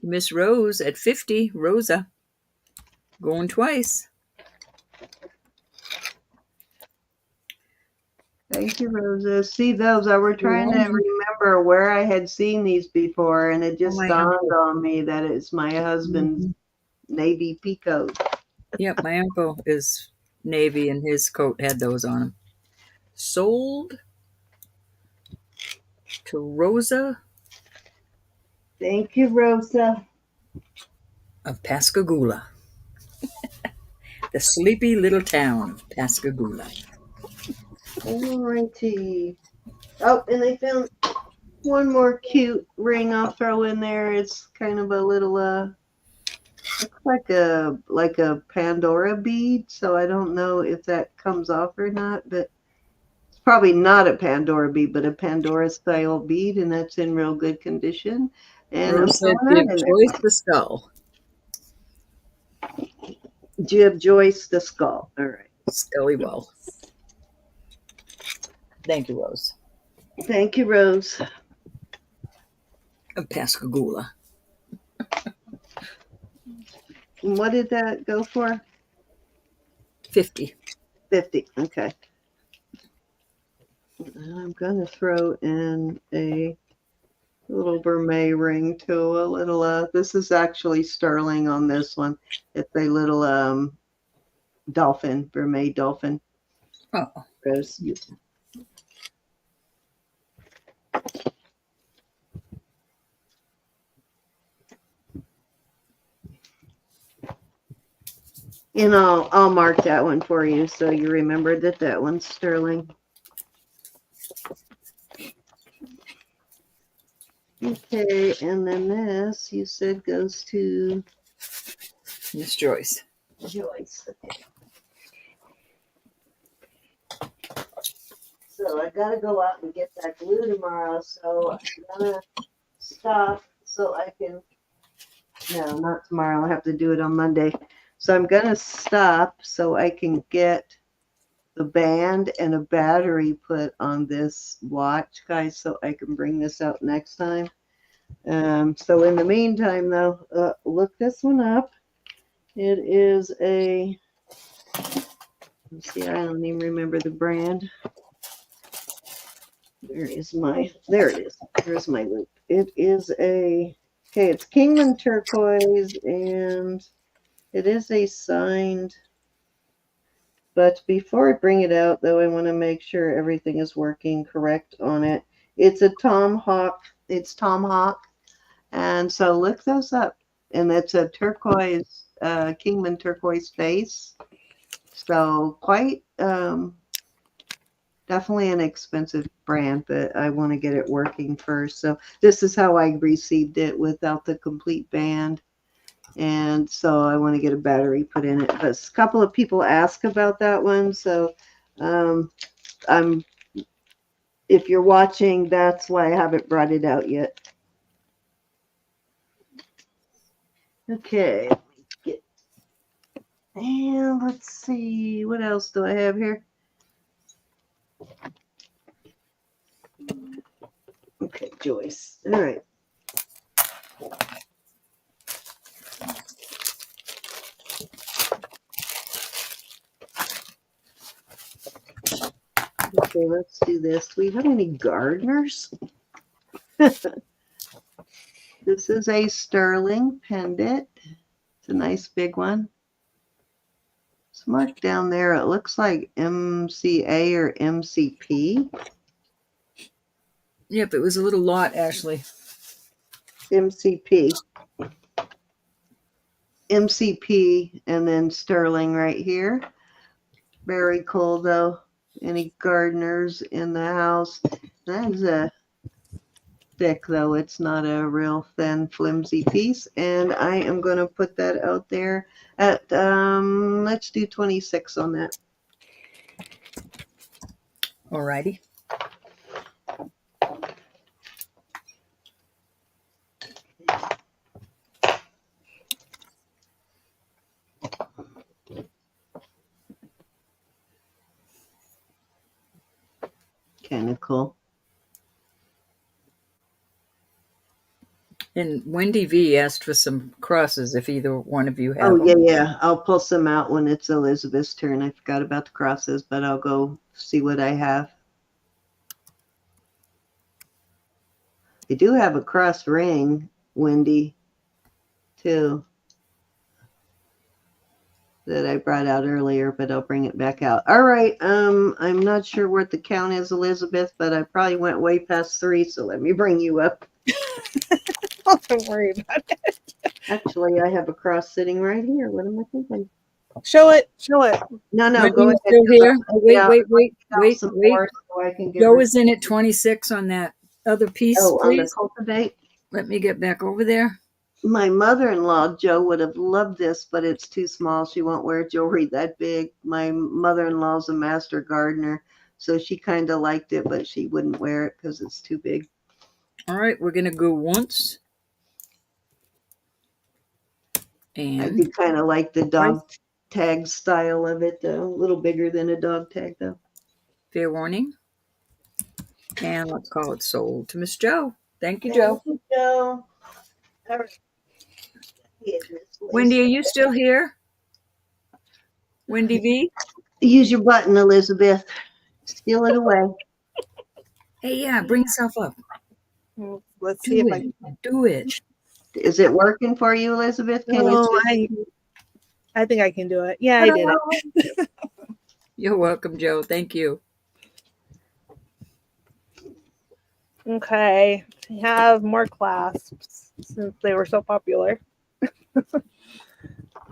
Miss Rose at 50. Rosa. Going twice. Thank you, Rosa. See those? I were trying to remember where I had seen these before, and it just my dawned uncle. on me that it's my husband's navy peacoat. Yep, my uncle is Navy and his coat had those on him. Sold to Rosa Thank you, Rosa. of Pascagoula. The sleepy little town of Pascagoula. Alrighty. Oh, and I found one more cute ring I'll throw in there. It's kind of a little looks like a Pandora bead, so I don't know if that comes off or not, but it's probably not a Pandora bead, but a Pandora style bead, and that's in real good condition. And I'm Rose said, throwing give that in Joyce the skull. there. Jib Joyce the skull. All right. Scully well. Thank you, Rose. Thank you, Rose. Of Pascagoula. And what did that go for? 50. 50. Okay. And I'm going to throw in a little vermeil ring too. A little, this is actually sterling on this one. It's a little dolphin, vermeil dolphin. Oh, Rose. And I'll mark that one for you so you remember that that one's sterling. Okay, and then this you said goes to Miss Joyce. Joyce. So I gotta go out and get that glue tomorrow, so I'm gonna stop so I can, no, not tomorrow, I'll have to do it on Monday. So I'm gonna stop so I can get the band and a battery put on this watch, guys, so I can bring this out next time. So in the meantime, though, look this one up. It is a, let's see, I don't even remember the brand. There it is. There's my loop. It is okay, it's Kingman turquoise, and it is a signed, but before I bring it out, though, I want to make sure everything is working correct on it. It's a Tom Hawk. It's Tom Hawk. And so look those up. And it's a turquoise, Kingman turquoise base. So quite definitely an expensive brand, but I want to get it working first. So this is how I received it without the complete band. And so I want to get a battery put in it. But a couple of people ask about that one. So if you're watching, that's why I haven't brought it out yet. Okay. And let's see, what else do I have here? Okay, Joyce. All right. Okay, let's do this. Do we have any gardeners? This is a sterling pendant. It's a nice big one. It's marked down there. It looks like MCA or MCP. Yep, it was a little lot, Ashley. MCP. MCP and then sterling right here. Very cool though. Any gardeners in the house? That's a thick though. It's not a real thin, flimsy piece. And I am going to put that out there at, let's do 26 on that. Alrighty. Kind of cool. And Wendy V asked for some crosses if either one of you have Oh, them. yeah. I'll pull some out when it's Elizabeth's turn. I forgot about the crosses, but I'll go see what I have. I do have a cross ring, Wendy, too, that I brought out earlier, but I'll bring it back out. All right. I'm not sure what the count is, Elizabeth, but I probably went way past 3, so let me bring you up. Don't worry about it. Actually, I have a cross sitting right here. What am I thinking? Show it. Show it. No, Wendy, go you ahead. still here? Oh, wait, Yeah, wait. some more so I can give Joe her. is in at 26 on that other piece, Oh, on the please. cultivate. Let me get back over there. My mother-in-law, Joe, would have loved this, but it's too small. She won't wear jewelry that big. My mother-in-law's a master gardener, so she kind of liked it, but she wouldn't wear it because it's too big. All right, we're going to go once. I And do kind of like the dog tag style of it, though. A little bigger than a dog tag, though. fair warning. And let's call it sold to Miss Joe. Thank you, Joe. Thank you, Joe. All right. Wendy, are you still here? Wendy V? Use your button, Elizabeth. Steal it away. Hey, yeah, bring yourself up. Let's see if I can. Do it. Is it working for you, Elizabeth? Can Oh, you? I think I can do it. Yeah, I did it. You're welcome, Joe. Thank you. Okay. I have more clasps since they were so popular.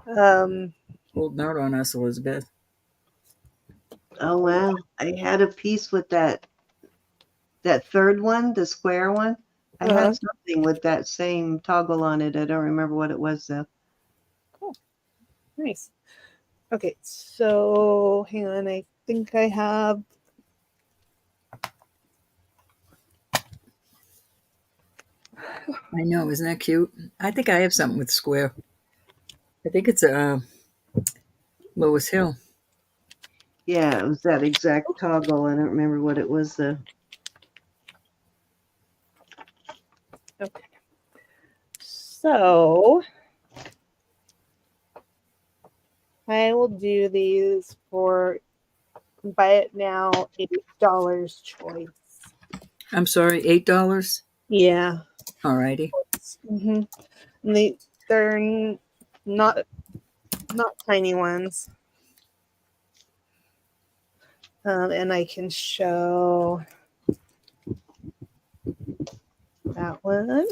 Holding out on us, Elizabeth. Oh wow! I had a piece with that third one, the square one. I had something with that same toggle on it. I don't remember what it was though. Cool. Nice. Okay, so hang on. I think I have. I know, isn't that cute? I think I have something with square. I think it's Lois Hill. Yeah, it was that exact toggle. I don't remember what it was though. Okay. So I will do these for buy it now $8 choice. I'm sorry, $8? Yeah. Alrighty. Mm-hmm. And they're not tiny ones. And I can show that one.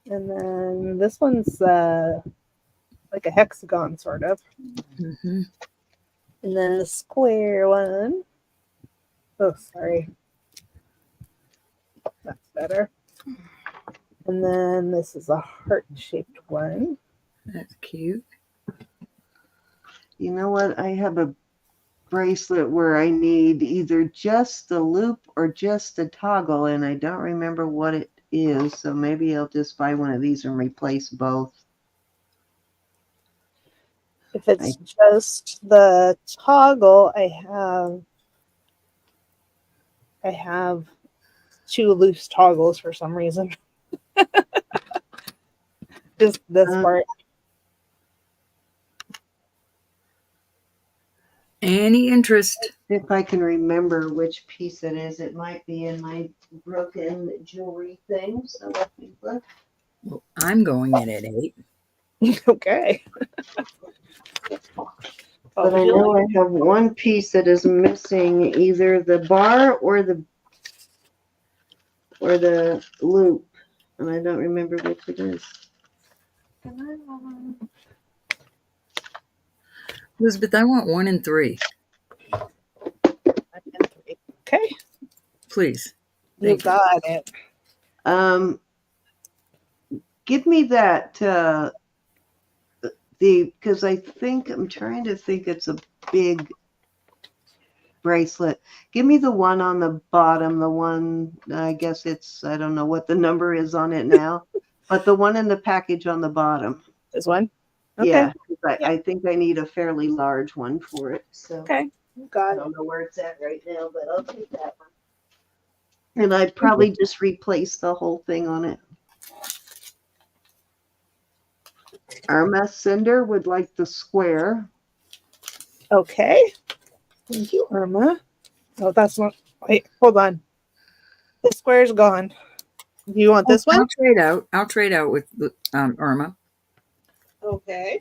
And then this one's like a hexagon sort of. Mm-hmm. And then the square one. Oh, sorry. That's better. And then this is a heart-shaped one. That's cute. You know what? I have a bracelet where I need either just the loop or just the toggle, and I don't remember what it is. So maybe I'll just buy one of these and replace both. If it's just the toggle, I have 2 loose toggles for some reason. Just this part. Any interest? If I can remember which piece it is, it might be in my broken jewelry thing. So let me look. Well, I'm going in at 8. Okay. But I know I have one piece that is missing, either the bar or the loop, and I don't remember which it is. Elizabeth, I want 1 and 3. Okay. Please. You got it. Give me that because I'm trying to think it's a big bracelet. Give me the one on the bottom, the one, I guess I don't know what the number is on it now, but the one in the package on the bottom. This one? Okay. Yeah, I think I need a fairly large one for it. So okay. I don't know where it's at right now, but I'll take that one. And I'd probably just replace the whole thing on it. Irma Cinder would like the square. Okay. Thank you, Irma. Oh, that's not. Wait, hold on. The square's gone. Do you want this one? I'll trade out with Irma. Okay.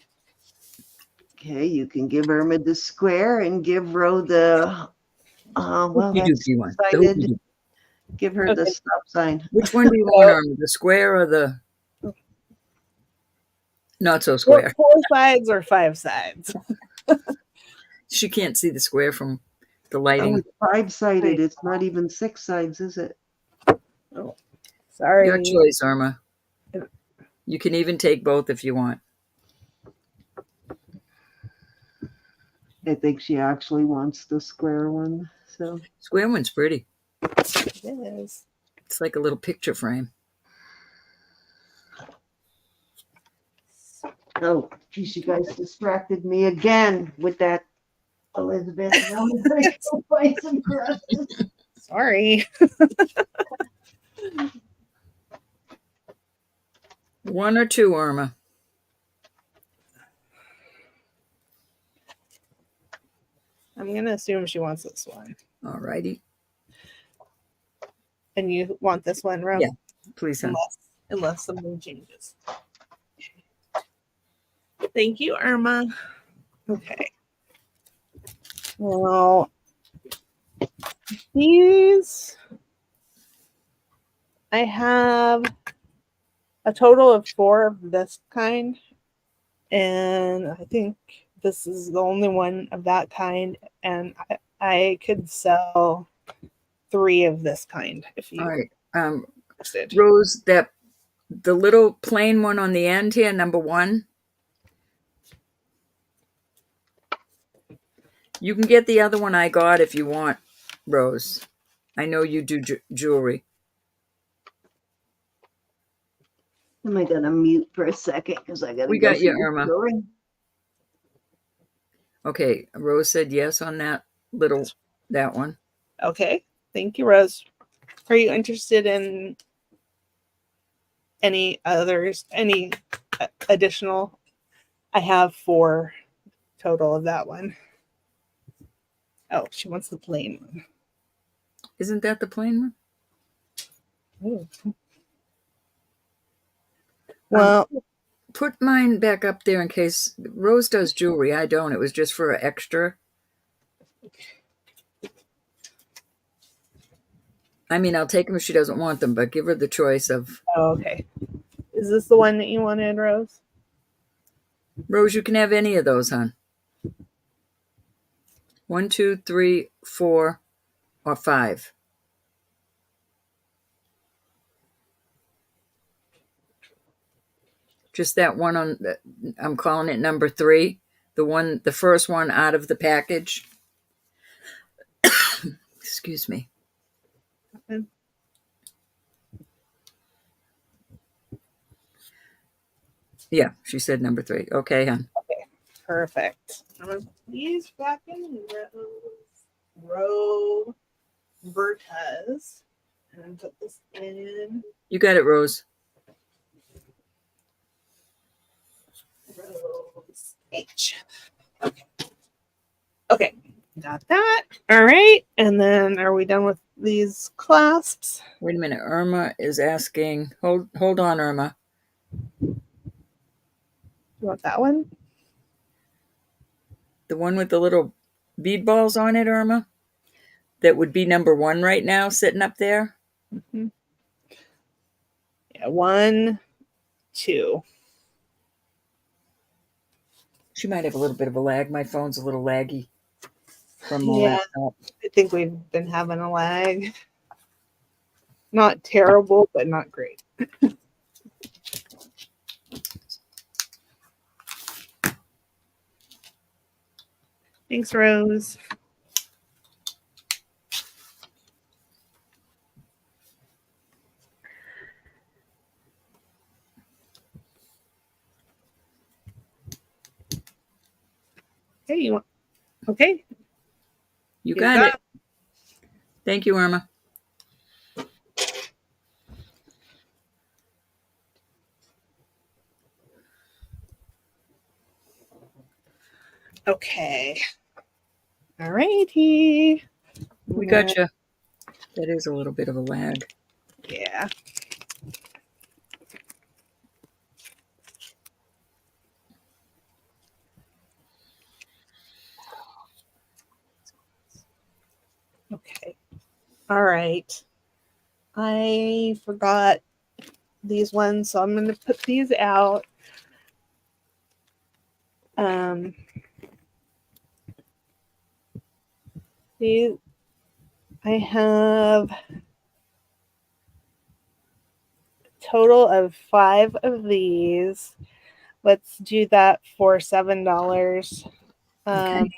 Okay, you can give Irma the square and give Ro the, well, that's one. sided. Give her the Okay. stop sign. Which one do you want, Irma? The square or the not so square? 4 sides or 5 sides? She can't see the square from the lighting. Oh, it's 5-sided. It's not even 6 sides, is it? Oh, sorry. Your choice, Irma. You can even take both if you want. I think she actually wants the square one. So Square one's pretty. It is. It's like a little picture frame. oh, geez, you guys distracted me again with that, Elizabeth. Now I'm gonna go find some brushes. Sorry. One or two, Irma. I'm going to assume she wants this one. All righty. And you want this one, Ro? Yeah, please, hon. Unless something changes. Thank you, Irma. Okay. Well, these, I have a total of 4 of this kind. And I think this is the only one of that kind. And I could sell 3 of this kind if you All right. interested. Rose, the little plain one on the end here, number 1. You can get the other one I got if you want, Rose. I know you do jewelry. Am I gonna mute for a second because I gotta We go got you, see Irma. jewelry. Okay, Rose said yes on that one. Okay. Thank you, Rose. Are you interested in any others, any additional? I have 4 total of that one. Oh, she wants the plain one. Isn't that the plain one? Ooh. Well, Put mine back up there in case Rose does jewelry. I don't. It was just for an extra. I mean, I'll take them if she doesn't want them, but give her the choice of. oh, okay. Is this the one that you wanted, Rose? Rose, you can have any of those, hon. 1, 2, 3, 4, or 5. Just that one I'm calling it number 3. The first one out of the package. Excuse me. Okay. Yeah, she said number 3. Okay, hon. Okay, perfect. I'm gonna put these back in Roberta's and put this in You got it, Rose. Rose H. Okay. Okay, got that. All right, and then are we done with these clasps? Wait a minute. Irma is asking. Hold on, Irma. You want that one? The one with the little bead balls on it, Irma? That would be number 1 right now, sitting up there? Mm-hmm. Yeah, 1, 2. She might have a little bit of a lag. My phone's a little laggy from the Yeah. laptop. I think we've been having a lag. Not terrible, but not great. Thanks, Rose. Hey, you want? Okay. You got it. Thank you, Irma. Okay. All righty. We got you. That is a little bit of a lag. Yeah. All right. I forgot these ones, so I'm going to put these out. These, I have a total of 5 of these. Let's do that for $7. Okay.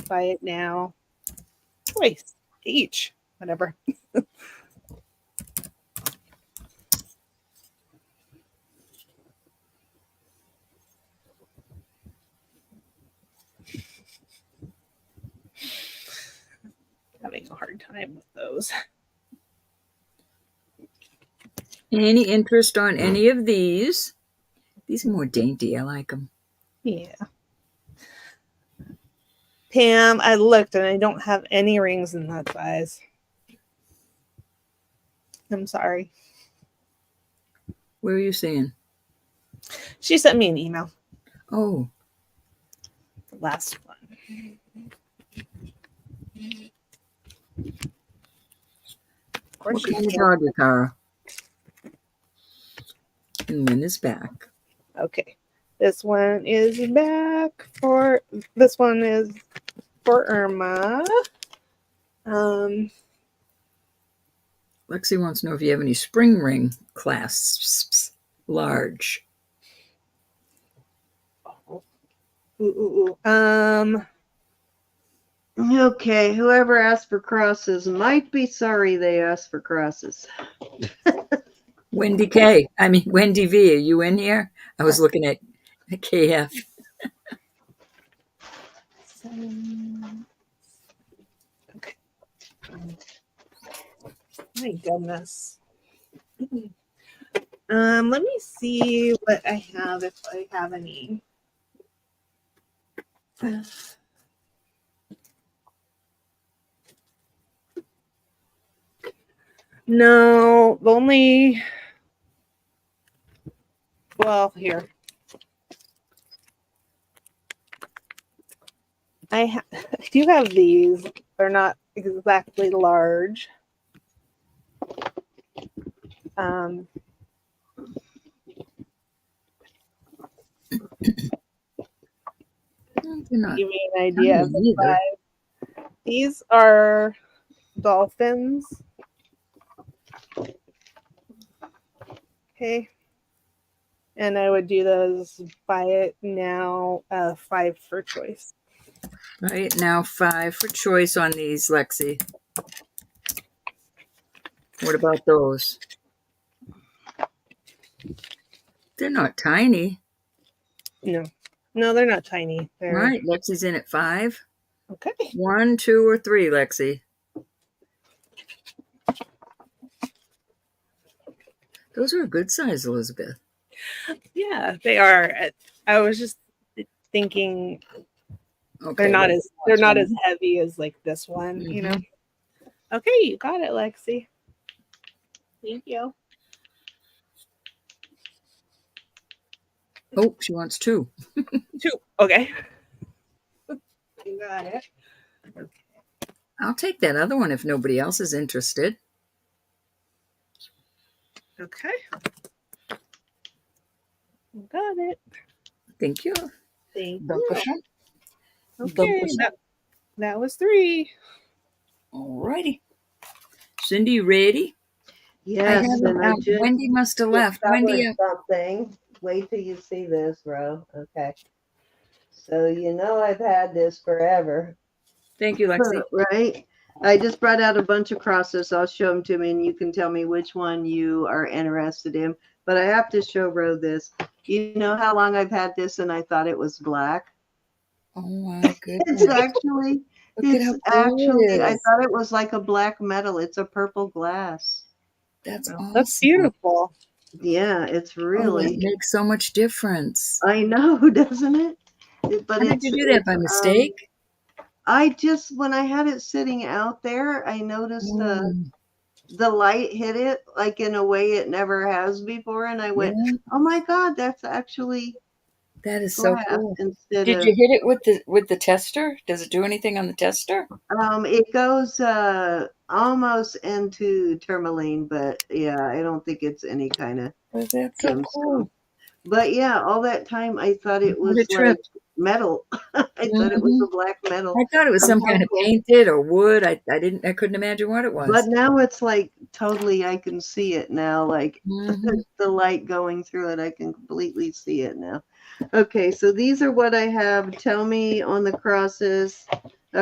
Buy it now. Twice each. Whatever. Having a hard time with those. Any interest on any of these? These are more dainty. I like them. Yeah. Pam, I looked and I don't have any rings in that size. I'm sorry. Where are you seeing? She sent me an email. Oh, The last one. Of course, what she kind of can't. dog is Cara? And when is back? Okay. This one is back for. This one is for Irma. Lexi wants to know if you have any spring ring clasps, large. Okay, whoever asked for crosses might be sorry they asked for crosses. Wendy K. I mean, Wendy V. Are you in here? I was looking at KF. Okay. My goodness. Let me see what I have, if I have any. No, only. Well, here. I do have these. They're not exactly large. They're not Give me an idea of the either. size. These are dolphins. Okay. And I would do those buy it now, 5 for choice. Right now, 5 for choice on these, Lexi. What about those? They're not tiny. No, they're not tiny. They're Right, Lexi's in at 5. okay. 1, 2, or 3, Lexi. Those are a good size, Elizabeth. Yeah, they are. I was just thinking Okay, they're not Lexi, as heavy as like this one, you know. Mm-hmm. Okay, you got it, Lexi. Thank you. Oh, she wants 2. 2. Okay. You got it. I'll take that other one if nobody else is interested. Okay. You got it. Thank you. Thank Don't you. push it. Okay, that was 3. Alrighty. Cindy, you ready? Yes, and I just Wendy must have left. discovered Wendy, something. Wait till you see this, Ro. Okay. So you know I've had this forever. thank you, Lexi. Right? I just brought out a bunch of crosses. I'll show them to me and you can tell me which one you are interested in. But I have to show Ro this. You know how long I've had this and I thought it was black? Oh my goodness. It's actually, Look at how cool it I is. thought it was like a black metal. It's a purple glass. That's awesome. That's beautiful. Yeah, it's Oh, really. it makes so much difference. I know, doesn't it? But How did you do that? By mistake? I just, when I had it sitting out there, I noticed the light hit it like in a way it never has before. And I went, Yeah. oh my God, that's actually That is so glass cool. instead Did of. you hit it with the tester? Does it do anything on the tester? It goes almost into tourmaline, but yeah, I don't think it's any kind of Oh, that's so gemstone. cool. But yeah, all that time I thought it What a was trip. like metal. I thought it was Hmm. a black metal. I thought it was But some now kind of painted or wood. I couldn't imagine what it but was. now it's like totally, I can see it now, like Hmm. the light going through it. I can completely see it now. Okay, so these are what I have. Tell me on the crosses.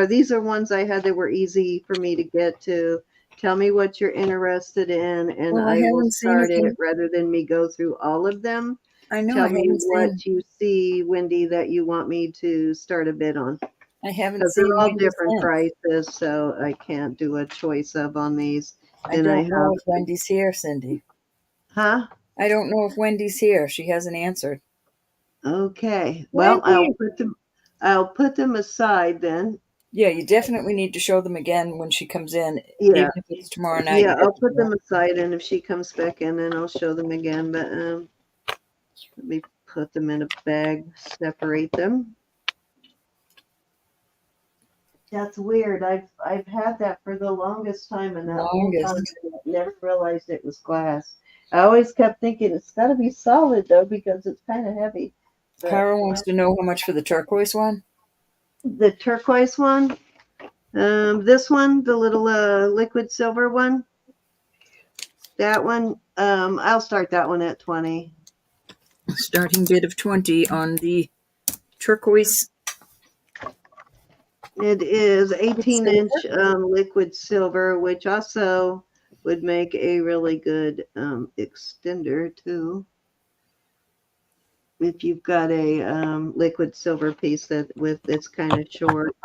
These are ones I had that were easy for me to get to. Tell me what you're interested in, and Well, I I will haven't seen start it any. rather than me go through all of them. I know Tell I me haven't seen. what you see, Wendy, that you want me to start a bid on. I haven't Because they're seen all Wendy different since. prices, so I can't do a choice of on these. I And I don't know have, if Wendy's here, Cindy. huh? I don't know if Wendy's here. She hasn't answered. Okay. Well, Wendy. I'll put them aside then. Yeah, you definitely need to show them again when she comes in, Yeah. even if it's tomorrow night. Yeah, You got I'll to put do it. them aside, and if she comes back in, then I'll show them again. But let me put them in a bag, separate them. That's weird. I've had that for the longest time, and that whole time Longest. I never realized it was glass. I always kept thinking it's got to be solid though because it's kind of heavy. But Cara wants to know how much for the turquoise one. the turquoise one, this one, the little liquid silver one, that one, I'll start that one at 20. Starting bid of 20 on the turquoise. It is It's 18-inch liquid silver, which also would make a really good extender too. If you've got a liquid silver piece that's kind of short.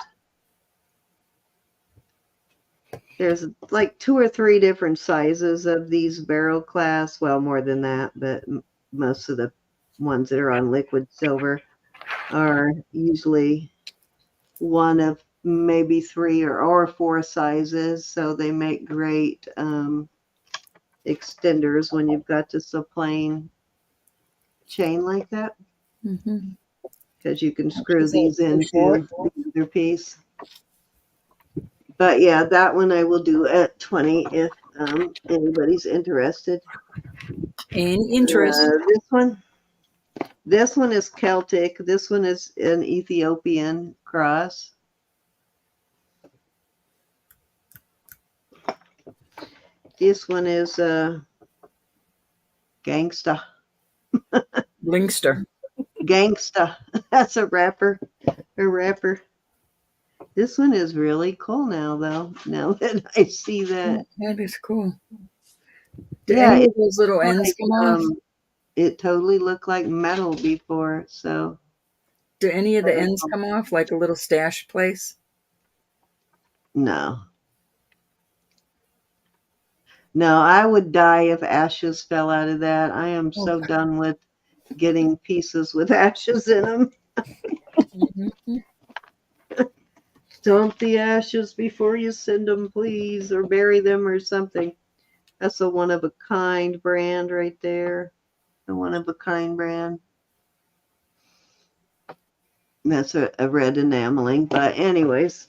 There's like 2 or 3 different sizes of these barrel class. Well, more than that, but most of the ones that are on liquid silver are usually one of maybe 3 or 4 sizes. So they make great extenders when you've got just a plain chain like that, Mm-hmm. because you can screw Is that these too short? into the other piece. But yeah, that one I will do at 20 if anybody's interested. Any interest? This one is Celtic. This one is an Ethiopian cross. This one is Gangsta. Blinkster. Gangsta. That's a rapper. A rapper. This one is really cool now, though. Now that I see that. That is cool. Do Yeah, any it of those little ends like come off? it totally looked like metal before. So Do any of I the don't ends know. come off like a little stash place? No. No, I would die if ashes fell out of that. I am Oh, so done with getting pieces with ashes in them. mhm. Dump the ashes before you send them, please, or bury them or something. That's a one of a kind brand right there. The one of a kind brand. That's a red enameling. But anyways,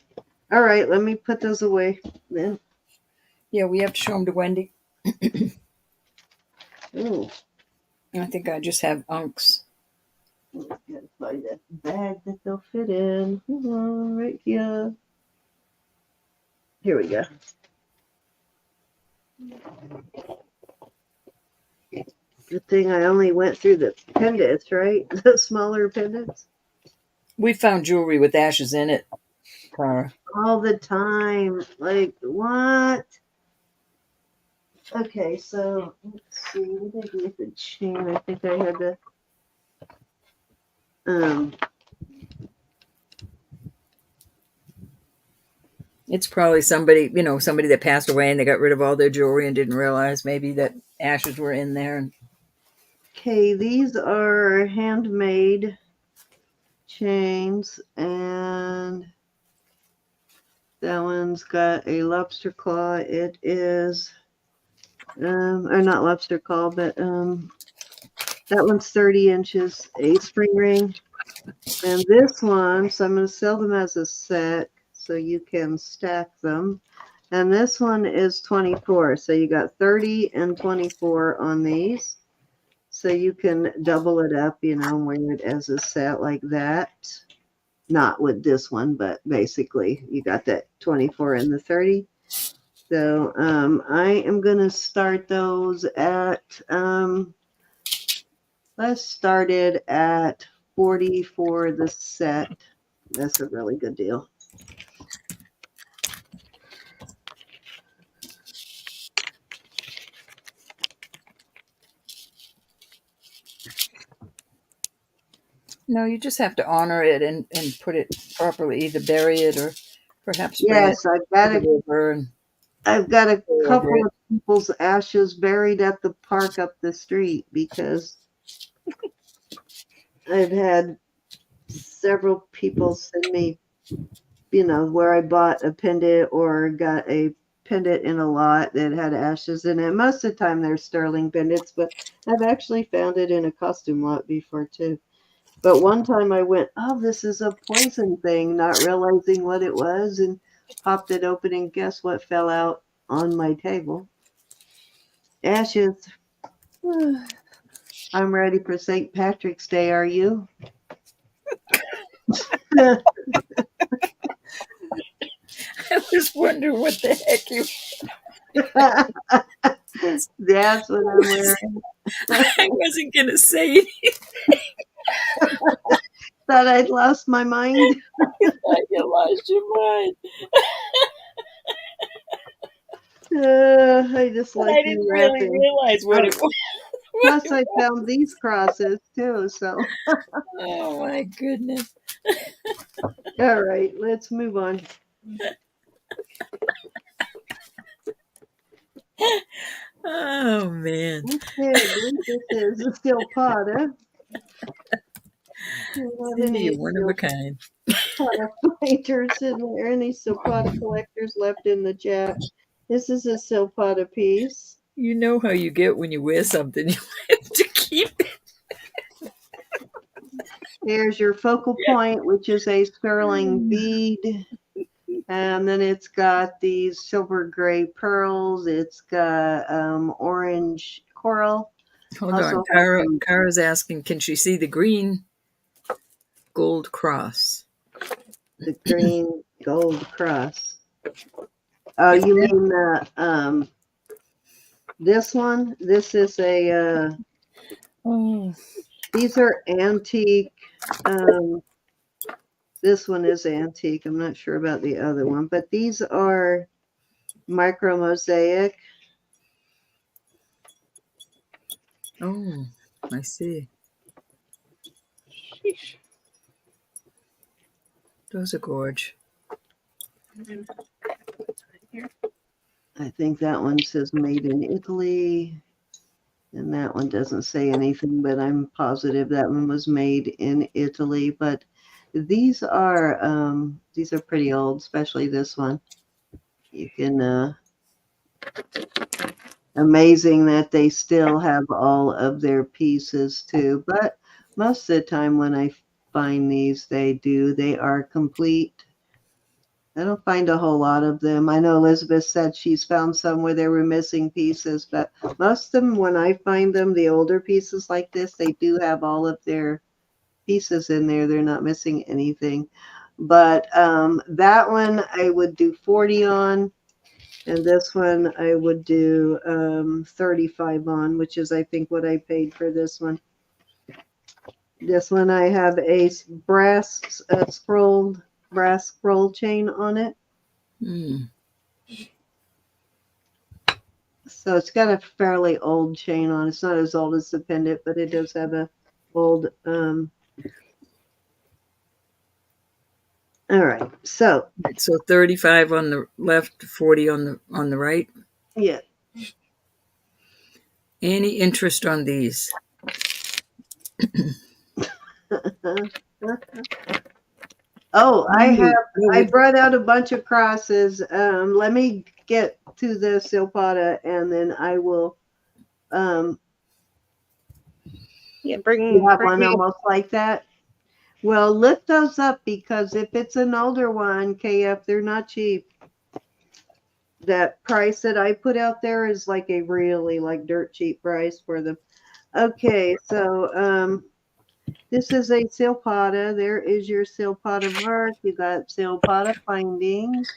all right, let me put those away then. Yeah, we have to show them to Wendy. Ooh, I think I just have unks. gotta find that bag that they'll fit in. Hold on, right here. Here we go. Good thing I only went through the pendants, right? The smaller pendants. We found jewelry with ashes in it, Cara. All the time. Like, what? Okay, so let's see. What did I do with the chain? I think I had to. Um, It's probably somebody, somebody that passed away and they got rid of all their jewelry and didn't realize maybe that ashes were in there. okay, these are handmade chains, and that one's got a lobster claw. It is, or not lobster claw, but That one's 30 inches, a spring ring. And this one, so I'm going to sell them as a set so you can stack them. And this one is 24. So you got 30 and 24 on these. So you can double it up, and wear it as a set like that. Not with this one, but basically you got that 24 and the 30. So I am going to start those at, let's start it at 40 for the set. That's a really good deal. No, you just have to honor it and put it properly, either bury it or perhaps bring Yes, it to the river. And I've got a pour over couple it. of people's ashes buried at the park up the street because I've had several people send me, where I bought a pendant or got a pendant in a lot that had ashes in it. Most of the time they're sterling pendants, but I've actually found it in a costume lot before too. But one time I went, oh, this is a poison thing, not realizing what it was, and popped it open, and guess what fell out on my table? Ashes. I'm ready for St. Patrick's Day. Are you? I was wondering what the heck you. That's what I'm wearing. I wasn't gonna say anything. Thought I'd lost my mind. You lost your mind. I just But like I you didn't really laughing. realize what it was. Plus, I found these crosses too. So, Oh my goodness. all right, let's move on. Oh man. Okay, I believe this is a silpada. Do you have Cindy, any you're one of a kind. silpada fighters in there? Any silpada collectors left in the chat? This is a silpada piece. You know how you get when you wear something, you have to keep it. There's your focal point, which is a sterling bead. And then it's got these silver gray pearls. It's got orange coral. Hold on. Kara's asking, can she see the green gold cross? The green gold cross. Oh, you mean this one? This is a, Oh. these are antique. This one is antique. I'm not sure about the other one, but these are micro mosaic. Oh, I see. Sheesh. Those are gorge. I think that one says made in Italy. And that one doesn't say anything, but I'm positive that one was made in Italy. But these are pretty old, especially this one. You can amazing that they still have all of their pieces too. But most of the time when I find these, they are complete. I don't find a whole lot of them. I know Elizabeth said she's found some where there were missing pieces, but most of them, when I find them, the older pieces like this, they do have all of their pieces in there. They're not missing anything. But that one I would do 40 on, and this one I would do 35 on, which is I think what I paid for this one. This one I have a brass scroll chain on it. Mm. So it's got a fairly old chain on. It's not as old as the pendant, but it does have a old. All right. So 35 on the left, 40 on the right. yeah. Any interest on these? Oh, I brought out a bunch of crosses. Let me get to the silpada, and then I will Yeah, You have bring one me. almost like that? Well, look those up because if it's an older one, KF, they're not cheap. That price that I put out there is like a really like dirt cheap price for them. Okay, so this is a silpada. There is your silpada mark. You got silpada findings,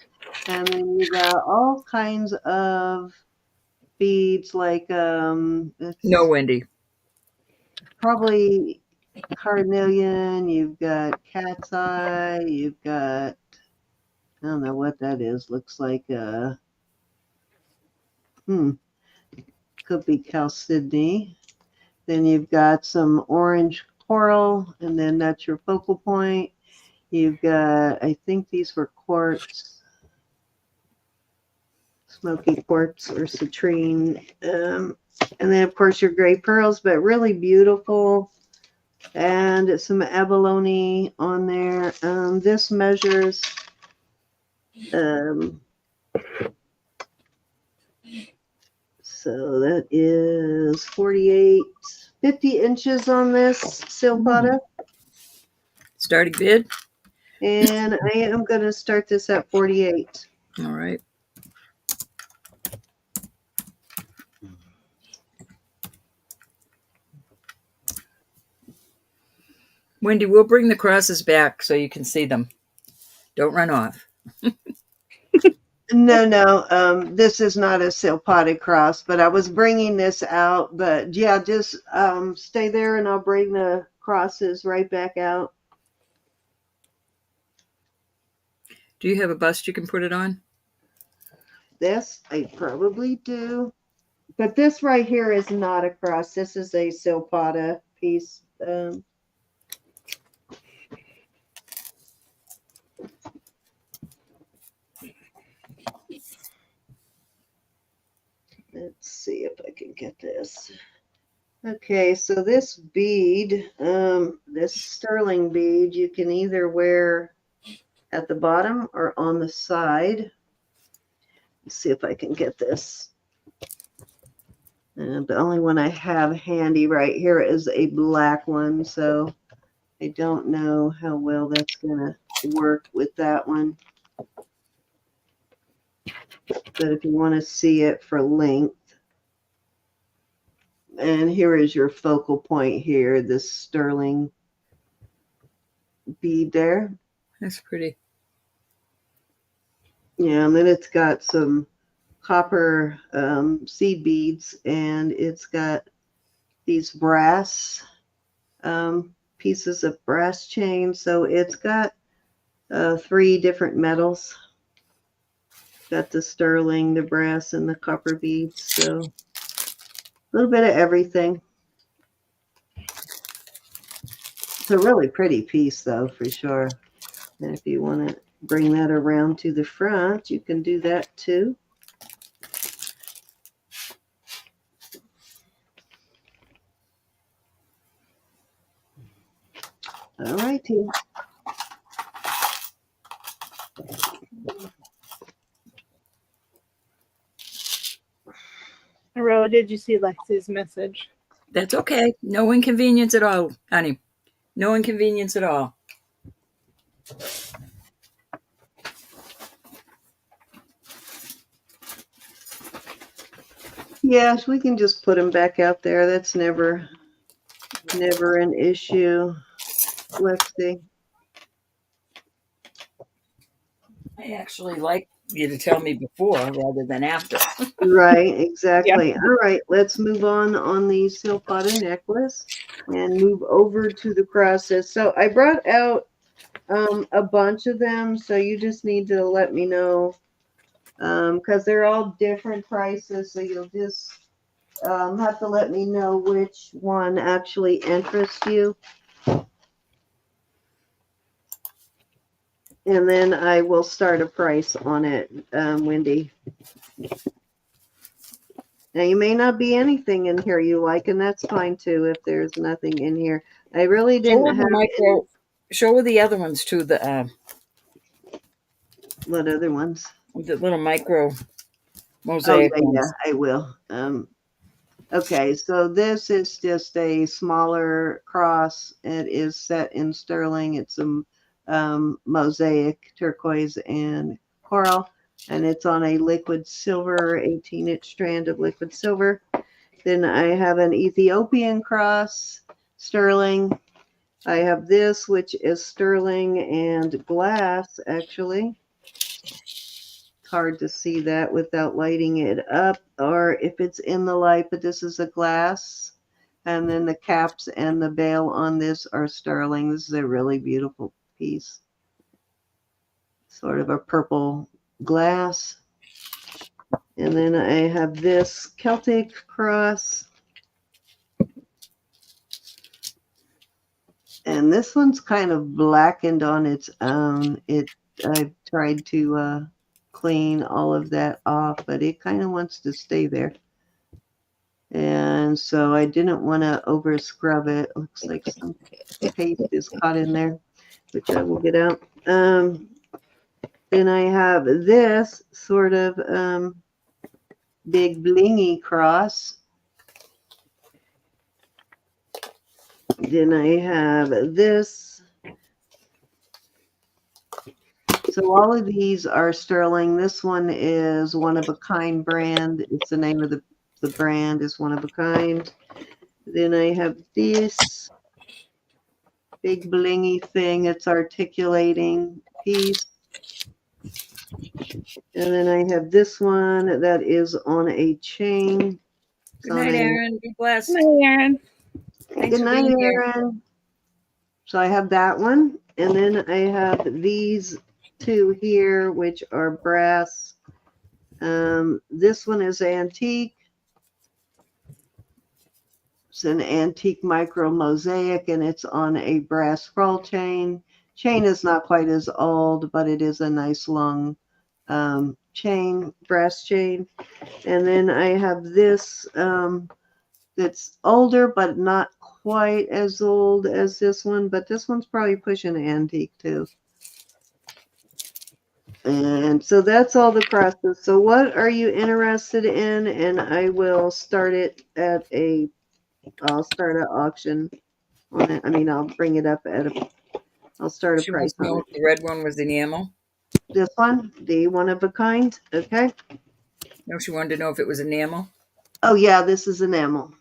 and then you got all kinds of beads like No, it's Wendy. probably carnelian. You've got cat's eye. You've got I don't know what that is. Looks like could be chalcedony. Then you've got some orange coral, and then that's your focal point. You've got, I think these were quartz, smoky quartz or citrine. And then, of course, your gray pearls, but really beautiful. And some abalone on there. This measures so that is 50 inches on this silpada. Starting bid. And I am going to start this at 48. All right. Wendy, we'll bring the crosses back so you can see them. Don't run off. No, this is not a silpada cross, but I was bringing this out. But yeah, just stay there and I'll bring the crosses right back out. Do you have a bust you can put it on? This I probably do. But this right here is not a cross. This is a silpada piece. Let's see if I can get this. Okay, so this bead, this sterling bead, you can either wear at the bottom or on the side. Let's see if I can get this. The only one I have handy right here is a black one, so I don't know how well that's going to work with that one. But if you want to see it for length, and here is your focal point here, this sterling bead there. That's pretty. Yeah, and then it's got some copper seed beads, and it's got these brass pieces of brass chain. So it's got 3 different metals. Got the sterling, the brass, and the copper beads. So a little bit of everything. It's a really pretty piece, though, for sure. And if you want to bring that around to the front, you can do that too. All righty. Ro, did you see Lexi's message? That's okay. No inconvenience at all, honey. No inconvenience at all. Yes, we can just put them back out there. That's never an issue. Let's see. I actually like you to tell me before rather than after. Right, exactly. All right, let's move on the silpada necklace and move over to the crosses. So I brought out a bunch of them, so you just need to let me know because they're all different prices. So you'll just have to let me know which one actually interests you. And then I will start a price on it, Wendy. Now, you may not be anything in here you like, and that's fine too if there's nothing in here. I really didn't have micro. Show her the other ones too. What other ones? The little micro mosaic ones. Yeah, I will. Okay, so this is just a smaller cross. It is set in sterling. It's a mosaic, turquoise, and coral, and it's on a liquid silver, 18-inch strand of liquid silver. Then I have an Ethiopian cross, sterling. I have this, which is sterling and glass, actually. Hard to see that without lighting it up, or if it's in the light, but this is a glass. And then the caps and the bail on this are sterling. This is a really beautiful piece. Sort of a purple glass. And then I have this Celtic cross. And this one's kind of blackened on its own. I've tried to clean all of that off, but it kind of wants to stay there. And so I didn't want to over scrub it. Looks like some paste is caught in there, which I will get out. Then I have this sort of big blingy cross. Then I have this. So all of these are sterling. This one is One of a Kind brand. It's the name of the brand is One of a Kind. Then I have this big blingy thing. It's articulating piece. And then I have this one that is on a chain. Good night, Aaron. Be blessed. Good night, Aaron. Thanks Good for night, being here. Aaron. So I have that one. And then I have these two here, which are brass. This one is antique. It's an antique micro mosaic, and it's on a brass scroll chain. Chain is not quite as old, but it is a nice long chain, brass chain. And then I have this that's older, but not quite as old as this one. But this one's probably pushing antique too. And so that's all the crosses. So what are you interested in? And I will start it at I'll start an auction on it. I mean, I'll bring it up I'll start a She price wants to on know it. if the red one was enamel. This one, the One of a Kind. Okay. No, she wanted to know if it was enamel. Oh yeah, this is enamel.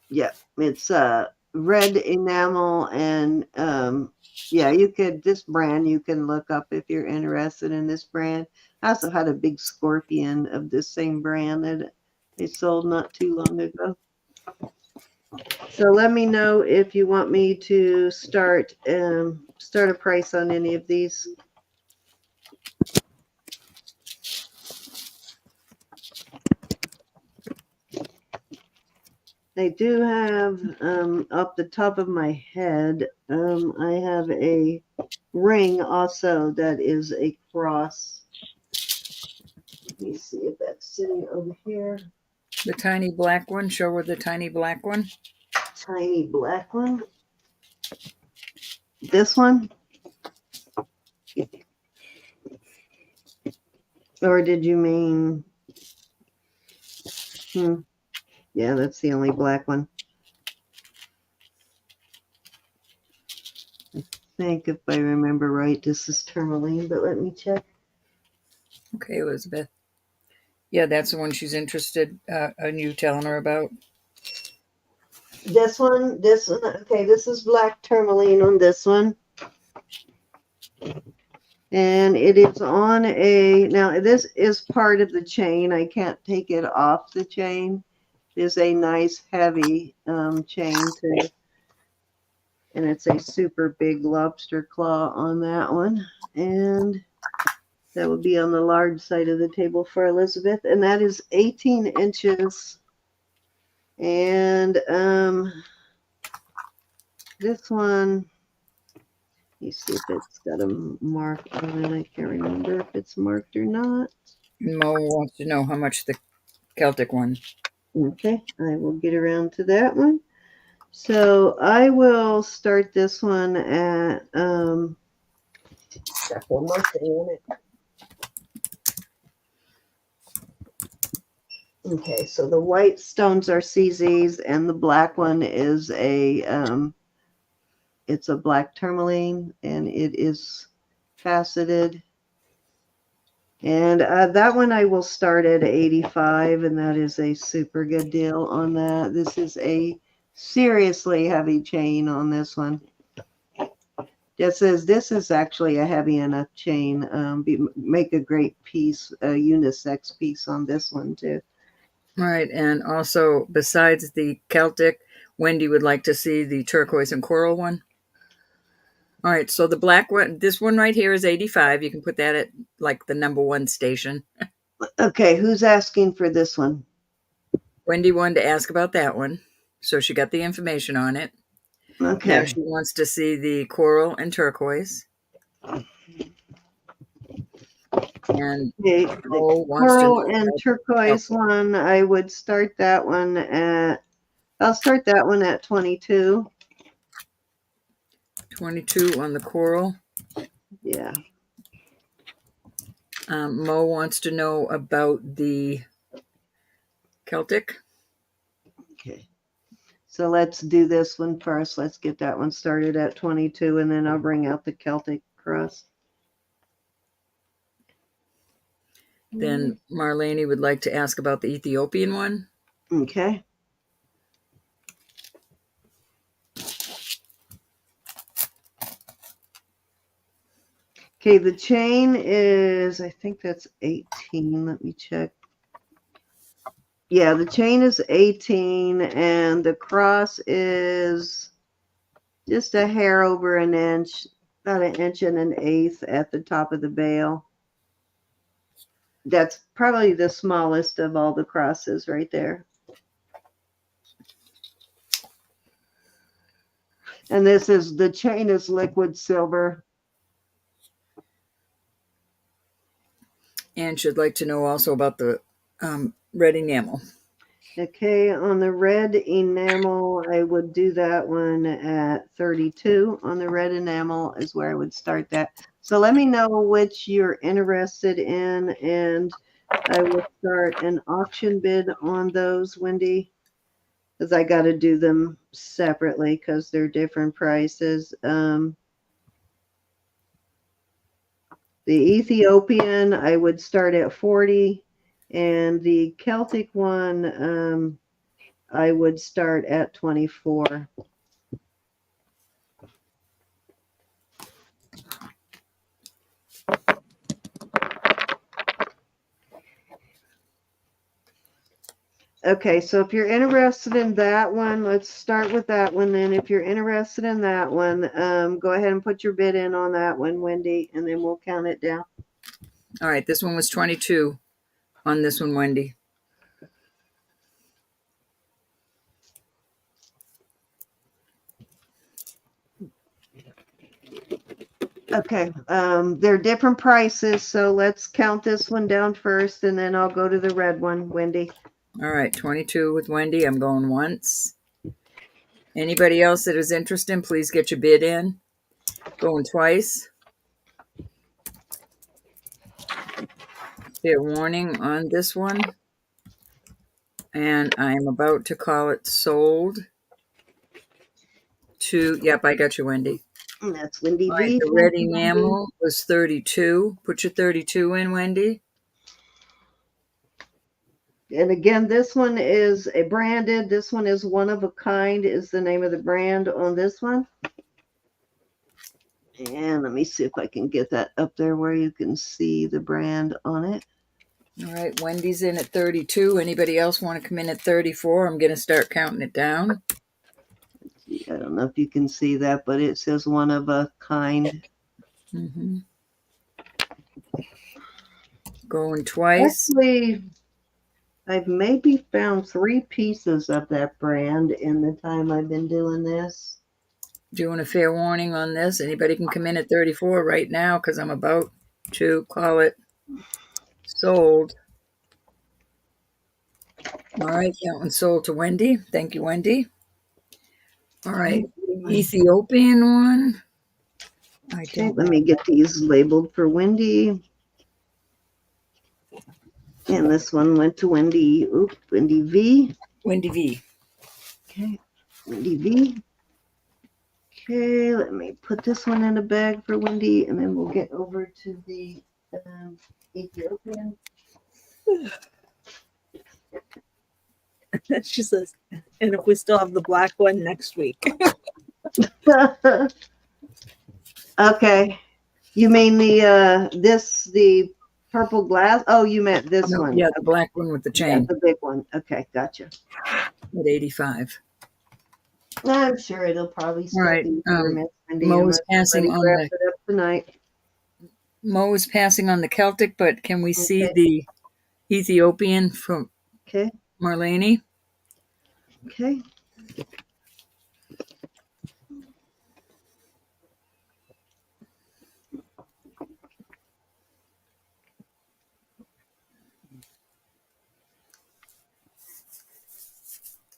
Yeah, it's red enamel, and yeah, this brand you can look up if you're interested in this brand. I also had a big scorpion of this same brand that they sold not too long ago. So let me know if you want me to start a price on any of these. I do have off the top of my head, I have a ring also that is a cross. Let me see if that's sitting over here. The tiny black one. Show her the tiny black one. Tiny black one. This one? Or did you mean? Yeah, that's the only black one. I think if I remember right, this is tourmaline, but let me check. Okay, Elizabeth. Yeah, that's the one she's interested in you telling her about. This one, okay, this is black tourmaline on this one. And it is on now this is part of the chain. I can't take it off the chain. It is a nice heavy chain too. And it's a super big lobster claw on that one. And that would be on the large side of the table for Elizabeth. And that is 18 inches. And this one, let me see if it's got a mark on it. I can't remember if it's marked or not. Mo wants to know how much the Celtic one. Okay, I will get around to that one. So I will start this one at got one more thing in it. Okay, so the white stones are CZs, and the black one is it's a black tourmaline, and it is faceted. And that one I will start at 85, and that is a super good deal on that. This is a seriously heavy chain on this one. This is actually a heavy enough chain. Make a great piece, a unisex piece on this one too. All right, and also besides the Celtic, Wendy would like to see the turquoise and coral one. All right, so the black one, this one right here is 85. You can put that at like the number 1 station. Okay, who's asking for this one? Wendy wanted to ask about that one, so she got the information on it. Okay. Now she wants to see the coral and turquoise. And The coral and turquoise one, I would start that one at, I'll start that one at 22. 22 on the coral. Yeah. Mo wants to know about the Celtic. Okay. So let's do this one first. Let's get that one started at 22, and then I'll bring out the Celtic cross. Then Marlene would like to ask about the Ethiopian one. Okay. Okay, the chain is, I think that's 18. Let me check. Yeah, the chain is 18, and the cross is just a hair over an inch, about 1 1/8 at the top of the bail. That's probably the smallest of all the crosses right there. And the chain is liquid silver. And she'd like to know also about the red enamel. Okay, on the red enamel, I would do that one at 32. On the red enamel is where I would start that. So let me know which you're interested in, and I will start an auction bid on those, Wendy, because I got to do them separately because they're different prices. The Ethiopian, I would start at 40, and the Celtic one, I would start at 24. Okay, so if you're interested in that one, let's start with that one then. If you're interested in that one, go ahead and put your bid in on that one, Wendy, and then we'll count it down. All right, this one was 22 on this one, Wendy. Okay, they're different prices, so let's count this one down first, and then I'll go to the red one, Wendy. All right, 22 with Wendy. I'm going once. Anybody else that is interested, please get your bid in. Going twice. Fair warning on this one. And I'm about to call it sold to, yep, I got you, Wendy. And that's Wendy All B. right, the red enamel was 32. Put your 32 in, Wendy. And again, this one is a branded. This one is one of a kind is the name of the brand on this one. And let me see if I can get that up there where you can see the brand on it. All right, Wendy's in at 32. Anybody else want to come in at 34? I'm going to start counting it down. I don't know if you can see that, but it says one of a kind. Mm-hmm. Going twice. Actually, I've maybe found 3 pieces of that brand in the time I've been doing this. Doing a fair warning on this. Anybody can come in at 34 right now because I'm about to call it sold. All right, that one's sold to Wendy. Thank you, Wendy. All right, Ethiopian one. Okay, let me get these labeled for Wendy. And this one went to Wendy. Oop, Wendy V. Wendy V. Okay, Wendy V. Okay, let me put this one in a bag for Wendy, and then we'll get over to the Ethiopian. She says, and if we still have the black one next week. Okay. You mean the purple glass? Oh, you meant this No, one. yeah, the black one with the Yeah, chain the big one. Okay, gotcha. at 85. I'm sure it'll probably still right, be here, Miss Wendy, Mo is unless passing somebody on wraps the it up tonight. Mo is passing on the Celtic, but can we see Okay. the Ethiopian from Okay. Marlene? Okay.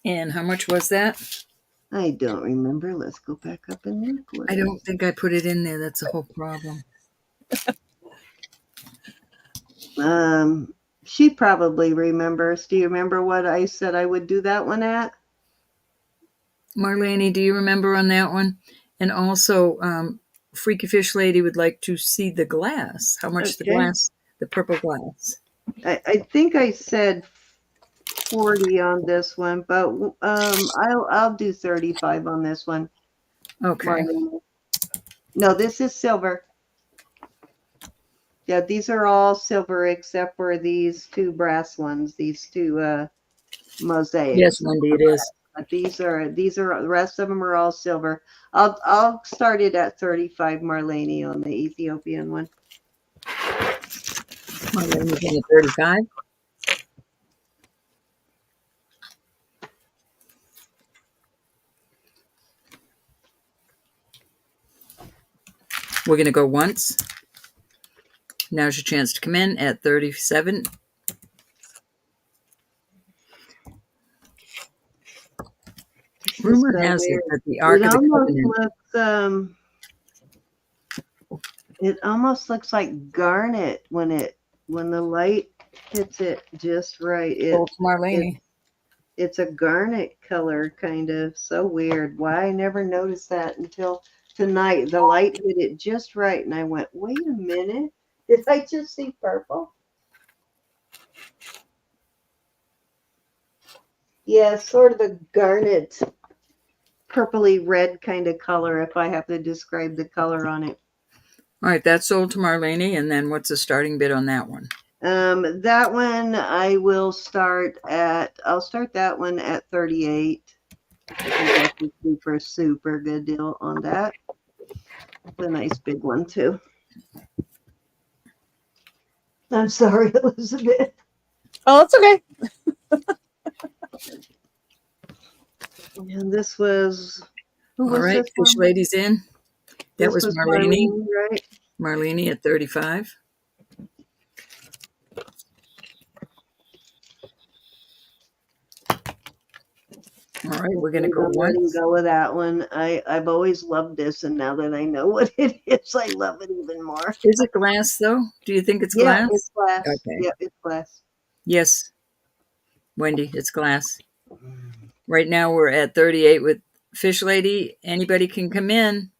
And how much was that? I don't remember. Let's go back up and look. I don't think I put it in there. That's the whole problem. She probably remembers. Do you remember what I said I would do that one at? Marlene, do you remember on that one? And also, Freaky Fish Lady would like to see the glass. How much the Okay. glass, the purple glass? I think I said 40 on this one, but I'll do 35 on this one. Okay. Marlene. No, this is silver. Yeah, these are all silver except for these two brass ones, these two mosaics. Yes, Wendy, it is. But these are the rest of them are all silver. I'll start it at 35, Marlene, on the Ethiopian one. Marlene is in at 35. We're going to go once. Now's your chance to come in at 37. Rumor has it that the Ark of the Covenant. It almost looks like garnet when the light hits it just right. Marlene. It's a garnet color, kind of. So weird. Why I never noticed that until tonight. The light hit it just right, and I went, wait a minute. Did I just see purple? Yeah, sort of a garnet, purpley red kind of color, if I have to describe the color on it. All right, that's sold to Marlene. And then what's the starting bid on that one? That one I'll start that one at 38. I think that's a super good deal on that. It's a nice big one too. I'm sorry, Elizabeth. Oh, it's okay. And this was All right, Fish Lady's in. That was Marlene. Right? Marlene at 35. All right, we're going to go once. Go with that one. I've always loved this, and now that I know what it is, I love it even more. Is it glass, though? Do you think it's glass? Yeah, it's glass. Okay. Yeah, it's glass. Yes, Wendy, it's glass. Right now we're at 38 with Fish Lady. Anybody can come in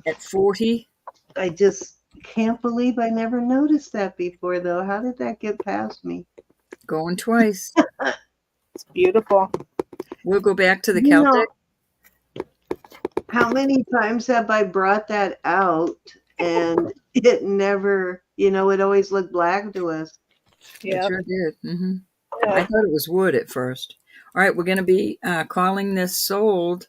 at 40. I just can't believe I never noticed that before, though. How did that get past me? Going twice. It's beautiful. We'll go back to the Celtic. How many times have I brought that out and it never, it always looked black to us. Yeah, it sure did. Mm-hmm. Yeah. I thought it was wood at first. All right, we're going to be calling this sold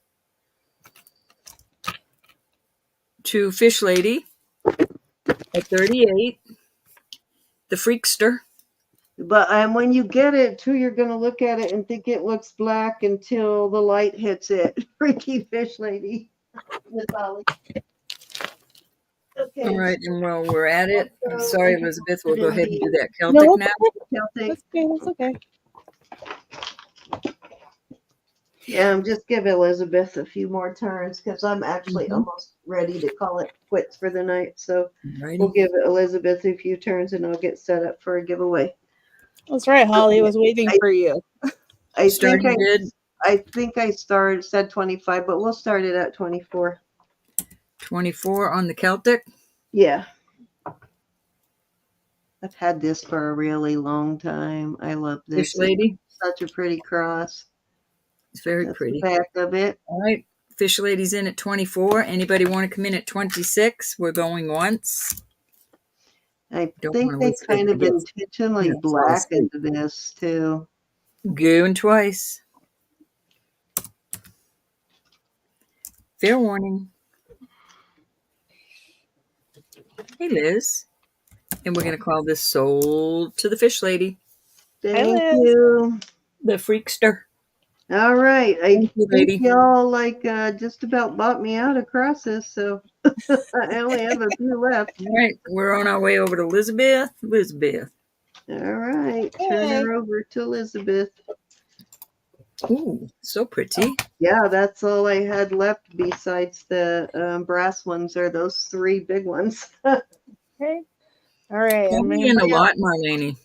to Fish Lady at 38, the Freakster. But when you get it, too, you're going to look at it and think it looks black until the light hits it. Freaky Fish Lady. Okay. All right, and while we're at it, I'm sorry, Elizabeth, we'll go ahead and do that Celtic No, now. Celtic. That's okay. Yeah, just give Elizabeth a few more turns because I'm actually almost ready to call it quits for the night. So Alrighty. we'll give Elizabeth a few turns and I'll get set up for a giveaway. That's right, Holly. I was waiting I, for you. I think Starting bid I think I said 25, but we'll start it at 24. 24 on the Celtic. Yeah. I've had this for a really long time. I love Fish this. It's Lady. such a pretty cross. It's very That's the pretty. back of it. All right. Fish Lady's in at 24. Anybody want to come in at 26? We're going once. I Don't think want they Elizabeth kind to of get intentionally fall blackened asleep. this too. Going twice. Fair warning. Hey, Liz. And we're going to call this Sold to the Fish Lady, Hi, Thank Liz. you. the freakster. All right. I Thank you, think lady. y'all just about bought me out of crosses, so I only have a few left. All right. We're on our way over to Elizabeth. Elizabeth. All right. Turn Hey. her over to Elizabeth. Ooh, so pretty. Yeah, that's all I had left besides the brass ones, or those three big ones. Okay. All right. Call I'm me gonna in a bring up. lot, Marlene.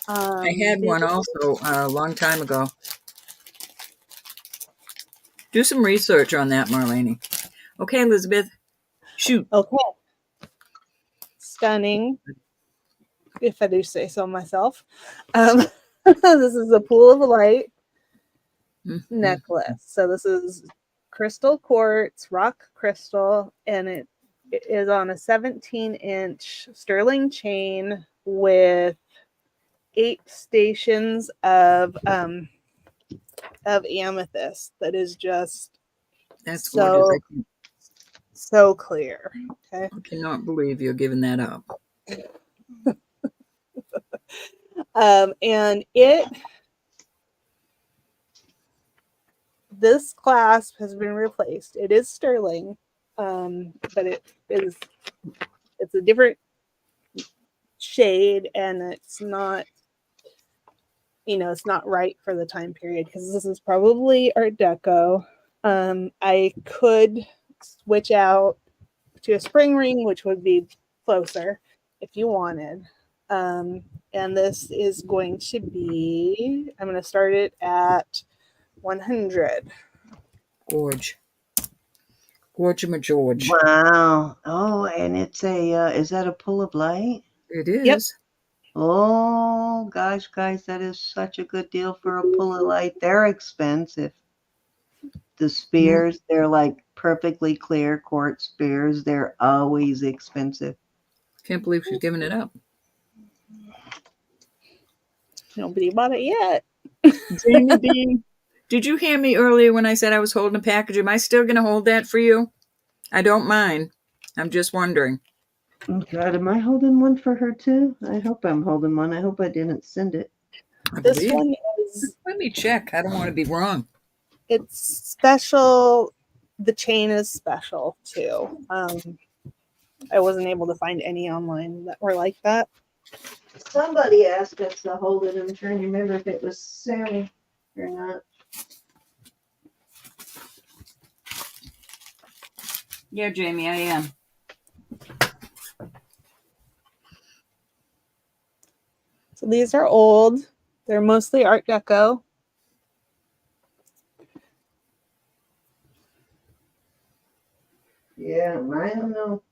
I had These. one also a long time ago. Do some research on that, Marlene. Okay, Elizabeth. Shoot. Okay. Stunning, if I do say so myself. This is a pool of light necklace. So this is crystal quartz, rock crystal, and it is on a 17-inch sterling chain with 8 stations of amethyst. That is just That's so gorgeous. so clear. Okay. I cannot believe you're giving that up. And this clasp has been replaced. It is sterling, but it's a different shade, and it's not it's not right for the time period because this is probably Art Deco. I could switch out to a spring ring, which would be closer if you wanted. And this is going to be, I'm going to start it at 100. Gorge. Gorge my George. Wow. Oh, and it's is that a pull of light? It Yep. is. Oh, gosh, guys, that is such a good deal for a pull of light. They're expensive. The spears, they're like perfectly clear quartz spears. They're always expensive. Can't believe she's giving it up. Nobody bought it yet. Jamie B, did you hear me earlier when I said I was holding a package? Am I still going to hold that for you? I don't mind. I'm just wondering. Oh, God, am I holding one for her too? I hope I'm holding one. I hope I didn't send it. I This believe. one is, Let me check. I don't want to be wrong. it's special. The chain is special too. I wasn't able to find any online that were like that. Somebody asked us to hold it. I'm trying to remember if it was Sarah or not. Yeah, Jamie, I am. So these are old. They're mostly Art Deco. Yeah, I don't know.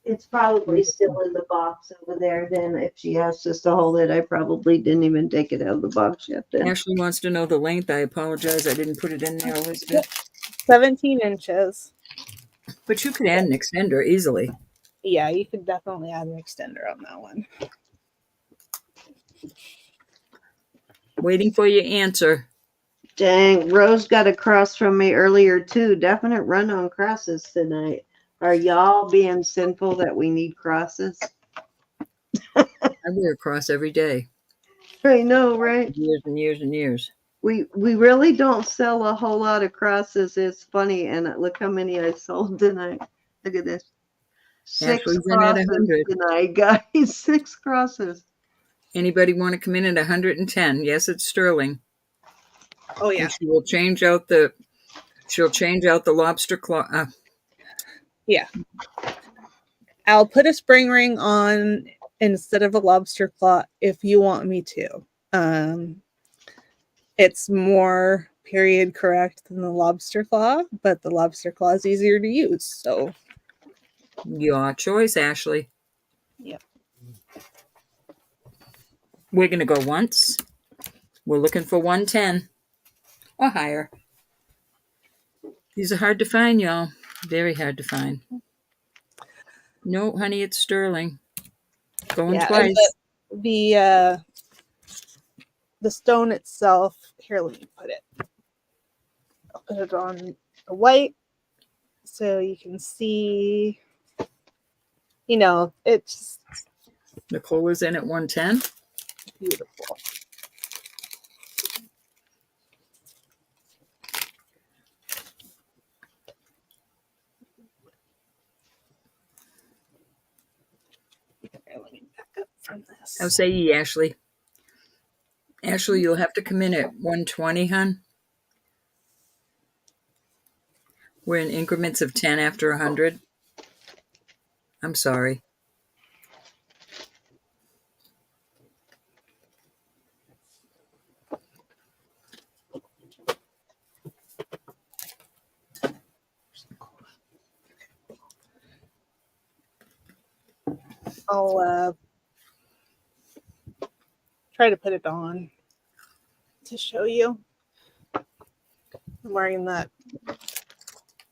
It's probably still in the box over there. Then, if she asked us to hold it, I probably didn't even take it out of the box yet. Then, Ashley wants to know the length. I apologize. I didn't put it in there, Elizabeth. 17 inches. But you could add an extender easily. Yeah, you could definitely add an extender on that one. Waiting for your answer. dang, Rose got across from me earlier too. Definite run on crosses tonight. Are y'all being sinful that we need crosses? I wear a cross every day. I know, right? Years and years and years. We really don't sell a whole lot of crosses. It's funny, and look how many I sold tonight. Look at this. 6 Ashley's in at crosses 100. tonight, guys. 6 crosses. Anybody want to come in at 110? Yes, it's sterling. Oh yeah. And she will change out the lobster claw. Yeah. I'll put a spring ring on instead of a lobster claw if you want me to. It's more period correct than the lobster claw, but the lobster claw is easier to use. So, Your choice, Ashley. yep. We're going to go once. We're looking for 110 or higher. These are hard to find, y'all. Very hard to find. No, honey, it's sterling. Going Yeah, and twice. the stone itself. Here, let me put it. I'll put it on the white so you can see. You know, it's Nicole is in at 110. beautiful. Here, let me back up from this. How say ye, Ashley? Ashley, you'll have to come in at 120, hon. We're in increments of 10 after 100. I'm sorry. I'll try to put it on to show you. I'm wearing that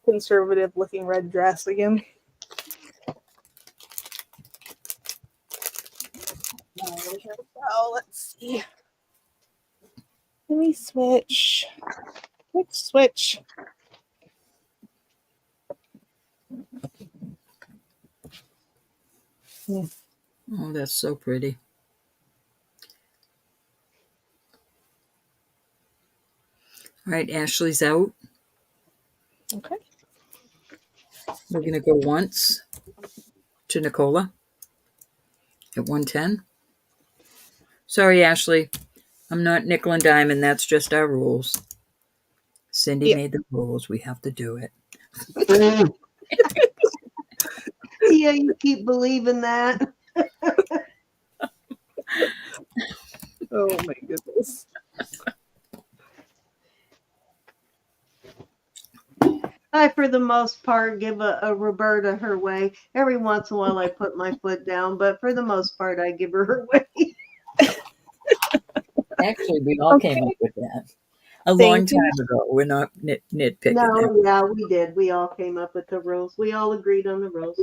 conservative looking red dress again. Here we go. Let's see. Let me switch. Switch. Oh, that's so pretty. All right, Ashley's out. Okay. We're going to go once to Nicola at 110. Sorry, Ashley. I'm not nickel and diamond. That's just our rules. Cindy made the rules. We have to do it. Yeah, you keep believing that. Oh my goodness. I, for the most part, give a Roberta her way. Every once in a while, I put my foot down, but for the most part, I give her her way. Actually, we all came up with that a long time ago. We're not nitpicking. No, yeah, we did. We all came up with the rules. We all agreed on the rules.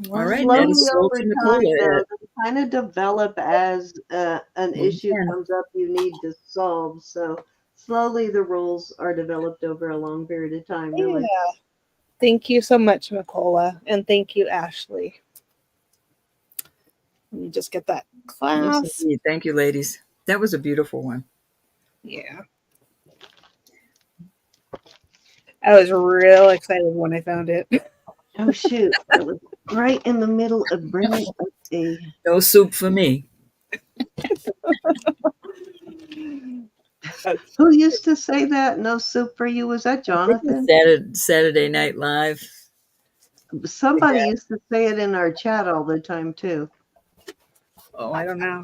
All right, Slowly that is sold over to time, Nicola though, at they kind of develop as an issue 110. comes up you need to solve. So slowly the rules are developed over a long period of time, really. Yeah. Thank you so much, Nicola. And thank you, Ashley. Let me just get that class. Yes, indeed. Thank you, ladies. That was a beautiful one. Yeah. I was real excited when I found it. Oh, shoot. That was right in the middle of bringing up a... No soup for me. Who used to say that? No soup for you? Was that Jonathan? Saturday Night Live. Somebody used to say it in our chat all the time, too. Oh, I don't know.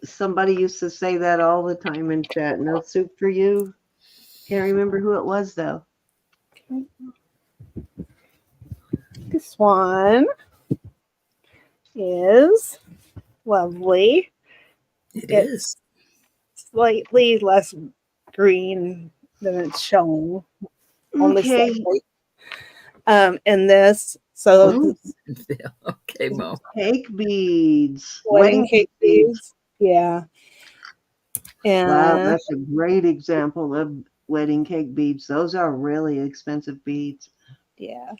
Somebody used to say that all the time in chat. No soup for you? Can't remember who it was, though. This one is lovely. It's is slightly less green than it's shown. Only Okay. slightly. And this, so okay, Mo. Cake beads. wedding cake beads. Yeah. And wow, that's a great example of wedding cake beads. Those are really expensive beads. Yeah.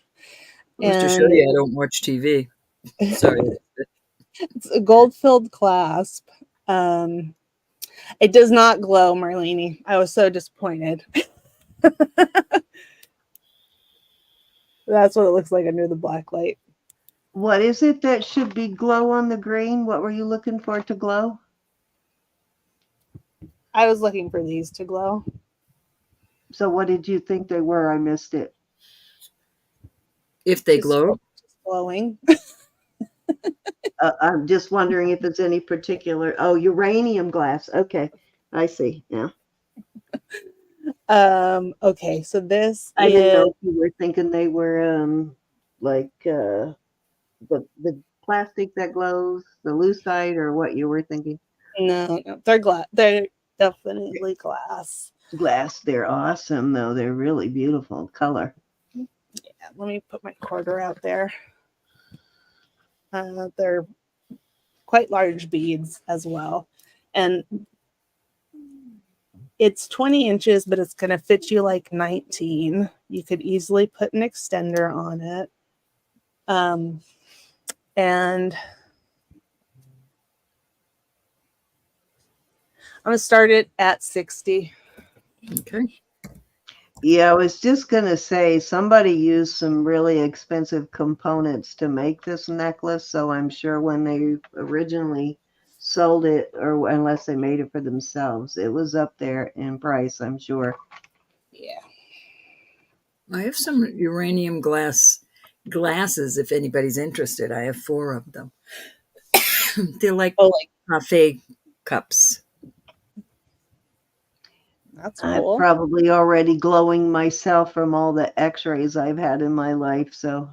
Just to show you I don't watch TV. Sorry. It's a gold-filled clasp. It does not glow, Marlene. I was so disappointed. That's what it looks like under the black light. What is it that should be glow on the green? What were you looking for to glow? I was looking for these to glow. So what did you think they were? I missed it. If they glow? glowing. I'm just wondering if it's any particular. Oh, uranium glass. Okay, I see. Yeah, Okay, so this I didn't know is if you were thinking they were like the plastic that glows, the lucite, or what you were thinking. no, they're glass. They're definitely glass. Glass. They're awesome though. They're really beautiful color. Yeah, let me put my quarter out there. They're quite large beads as well, and it's 20 inches, but it's going to fit you like 19. You could easily put an extender on it. And I'm going to start it at 60. Okay. Yeah, I was just gonna say somebody used some really expensive components to make this necklace, so I'm sure when they originally sold it, or unless they made it for themselves, it was up there in price, I'm sure. Yeah. I have some uranium glasses if anybody's interested. I have 4 of them. They're like Oh, like cafe cups. that's I'm cool. probably already glowing myself from all the x-rays I've had in my life, so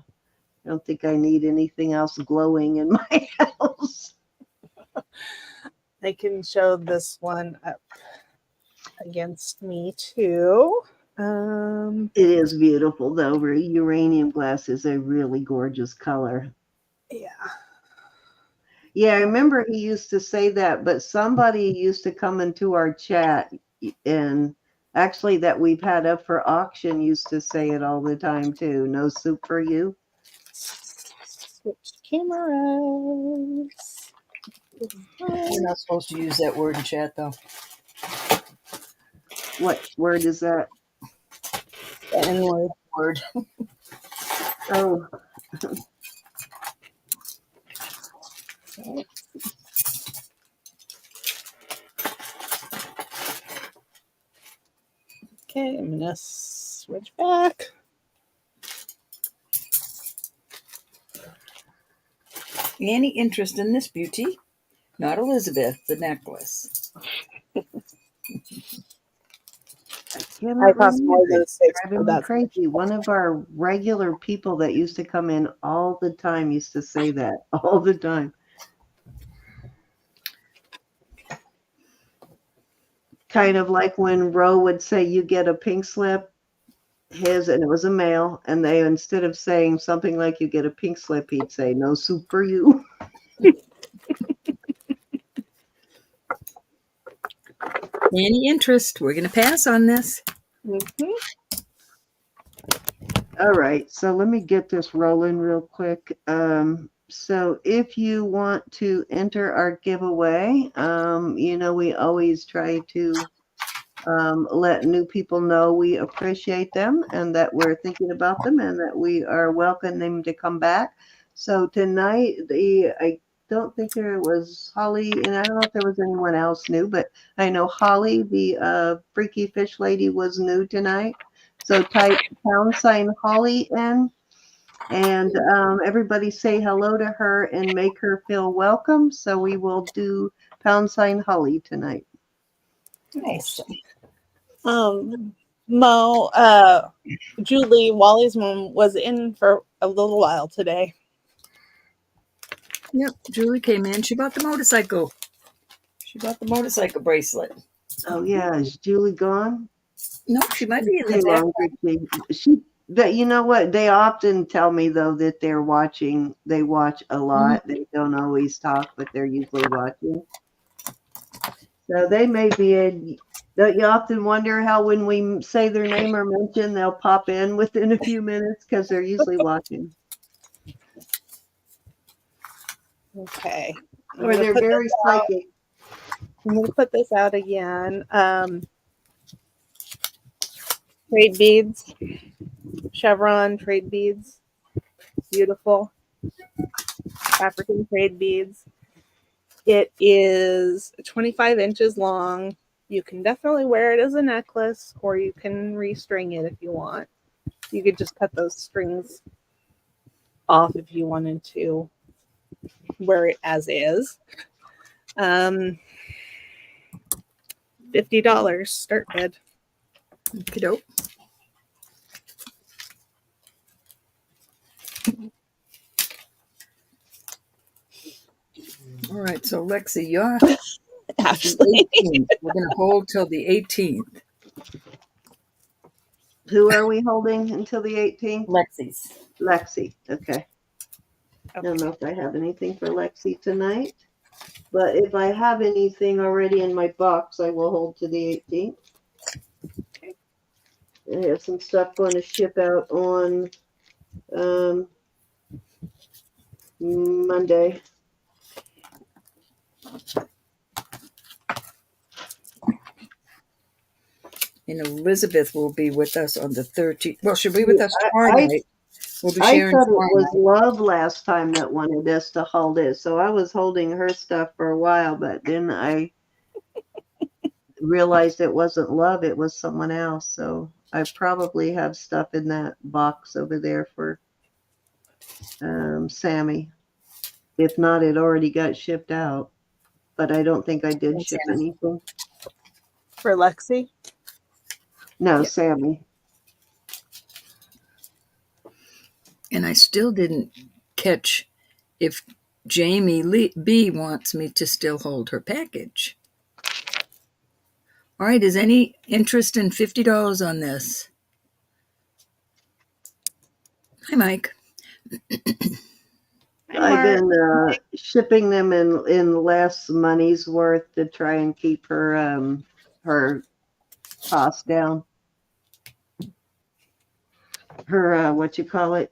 I don't think I need anything else glowing in my house. I can show this one up against me too. It is beautiful though. Uranium glass is a really gorgeous color. Yeah. Yeah, I remember he used to say that, but somebody used to come into our chat and actually that we've had up for auction used to say it all the time too. No soup for you. Switch cameras. You're not supposed to use that word in chat, though. What word is that? The N word. Word. Oh, Okay, I'm gonna switch back. Any interest in this beauty? Not Elizabeth, the necklace. I cannot I cost more remember. than It's 6, driving but me that's crazy. One of our regular people that used to come in all the time used to say that all the time. Kind of like when Roe would say, "You get a pink slip." And it was a male, and they instead of saying something like "You get a pink slip," he'd say, "No soup for you." Any interest? We're going to pass on this. Mhm. All right, so let me get this rolling real quick. So if you want to enter our giveaway, we always try to let new people know we appreciate them and that we're thinking about them and that we are welcoming them to come back. So tonight, I don't think there was Holly, and I don't know if there was anyone else new, but I know Holly, the freaky fish lady, was new tonight. So type # Holly in, and everybody say hello to her and make her feel welcome. So we will do # Holly tonight. Nice. Mo, Julie, Wally's mom was in for a little while today. Yep, Julie came in. She bought the motorcycle. She bought the motorcycle bracelet. Oh yeah, is Julie gone? No, she might be in the Stay chat. longer. But you know what? They often tell me though that they're watching. They watch a lot. They don't always talk, but they're usually watching. So they may be in. Don't you often wonder how when we say their name or mention, they'll pop in within a few minutes because they're usually watching, Okay. or they're very psychic. I'm going to put this out again. Trade beads. Chevron trade beads. Beautiful. African trade beads. It is 25 inches long. You can definitely wear it as a necklace, or you can restring it if you want. You could just cut those strings off if you wanted to wear it as is. $50 start bid. Okey-doke. All right, so Lexi, you're Ashley. 18th. We're going to hold till the 18th. Who are we holding until the 18th? Lexi's. Lexi. Okay. I don't know if I have anything for Lexi tonight, but if I have anything already in my box, I will hold to the 18th. Okay. I have some stuff going to ship out on Monday. And Elizabeth will be with us on the 13th. Well, she'll be with us tomorrow I night. We'll be I sharing thought it tomorrow was night. Love last time that wanted us to hold it, so I was holding her stuff for a while, but then I realized it wasn't Love, it was someone else. So I probably have stuff in that box over there for Sammy. If not, it already got shipped out, but I don't think I did Thanks, ship Anna. anything. For Lexi? No, Yeah. Sammy. And I still didn't catch if Jamie B wants me to still hold her package. All right, is any interest in $50 on this? Hi, Mike. Hi, I've Mark. been shipping them in less money's worth to try and keep her cost down. Her what you call it?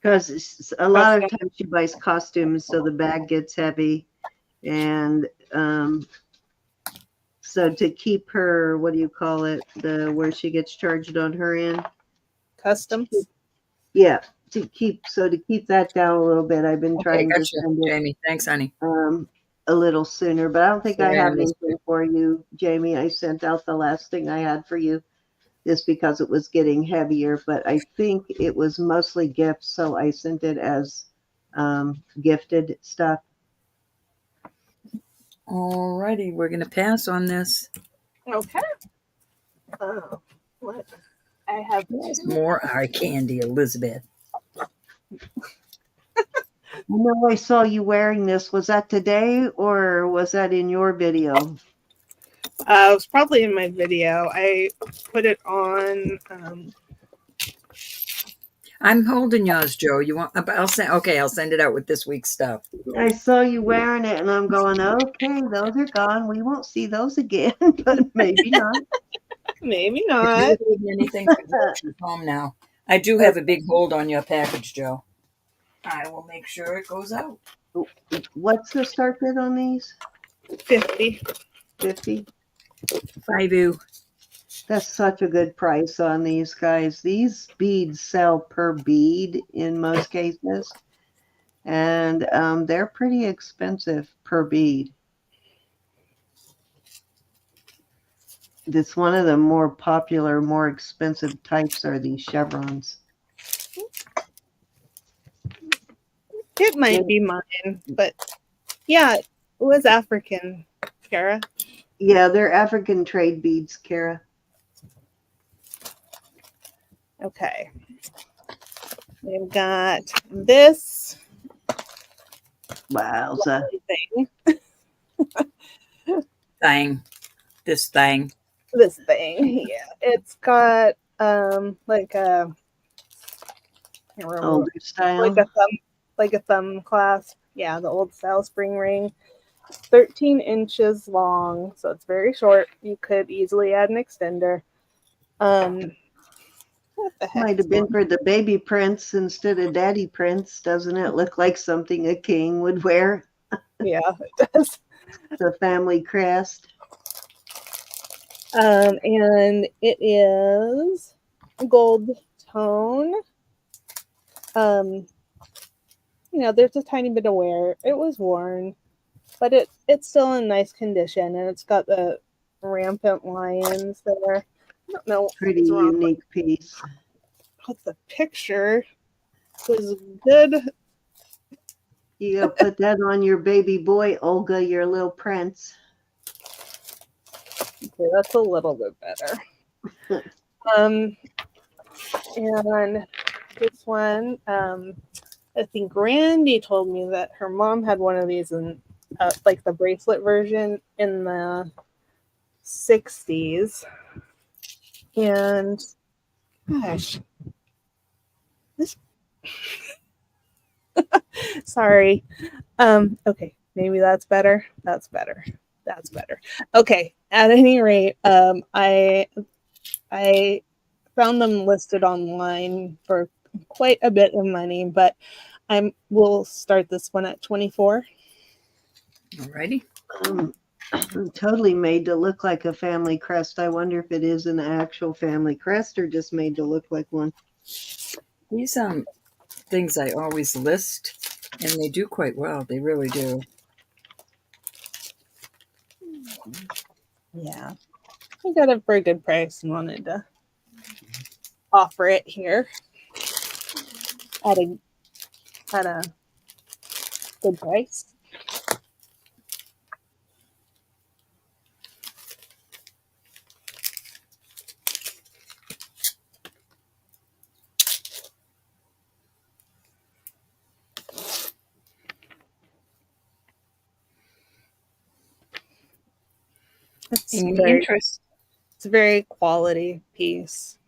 Because a lot of times she buys costumes, so the bag gets heavy, and so to keep her, what do you call it? The where she gets charged on her end. Customs? Yeah, to keep that down a little bit, I've been Okay, trying to gotcha, send it Jamie. Thanks, honey. a little sooner, but I don't think I Sorry, I have missed anything for you, Jamie. I sent out the last thing I had for you just because it was getting heavier, but I think it was mostly gifts, so I sent it as gifted stuff. All righty, we're going to pass on this. Okay. Oh, what? I have More eye candy, Elizabeth. I know I saw you wearing this. Was that today or was that in your video? it was probably in my video. I put it on. I'm holding yours, Joe. You want? I'll send. Okay, I'll send it out with this week's stuff. I saw you wearing it and I'm going, okay, those are gone. We won't see those again, but maybe not. Maybe If not. you need anything for Brooch, she's home now. I do have a big hold on your package, Joe. I will make sure it goes out. What's the start bid on these? 50. 50? 5-oo. That's such a good price on these guys. These beads sell per bead in most cases, and they're pretty expensive per bead. It's one of the more popular, more expensive types are these chevrons. It might be mine, but yeah, it was African, Kara. Yeah, they're African trade beads, Kara. Okay. We've got this Wowza. thing. This thing. This thing. Yeah. It's got like a I can't remember, Older style. like a thumb clasp. Yeah, the old style spring ring. 13 inches long, so it's very short. You could easily add an extender. What the heck? Might have been for the baby prince instead of daddy prince. Doesn't it look like something a king would wear? Yeah, it does. The family crest. And it is gold tone. There's a tiny bit of wear. It was worn, but it's still in nice condition, and it's got the rampant lions there. I don't know Pretty unique piece. what the picture was good. You gotta put that on your baby boy, Olga, your little prince. Okay, that's a little bit better. And this one, I think Randy told me that her mom had one of these in like the bracelet version in the 60s. And gosh, this sorry. Okay, maybe that's better. That's better. That's better. Okay. At any rate, I found them listed online for quite a bit of money, but we'll start this one at 24. Alrighty. Totally made to look like a family crest. I wonder if it is an actual family crest or just made to look like one. These things I always list, and they do quite well. They really do. Yeah. I got it for a good price and wanted to offer it here at a good price. It's a very quality piece.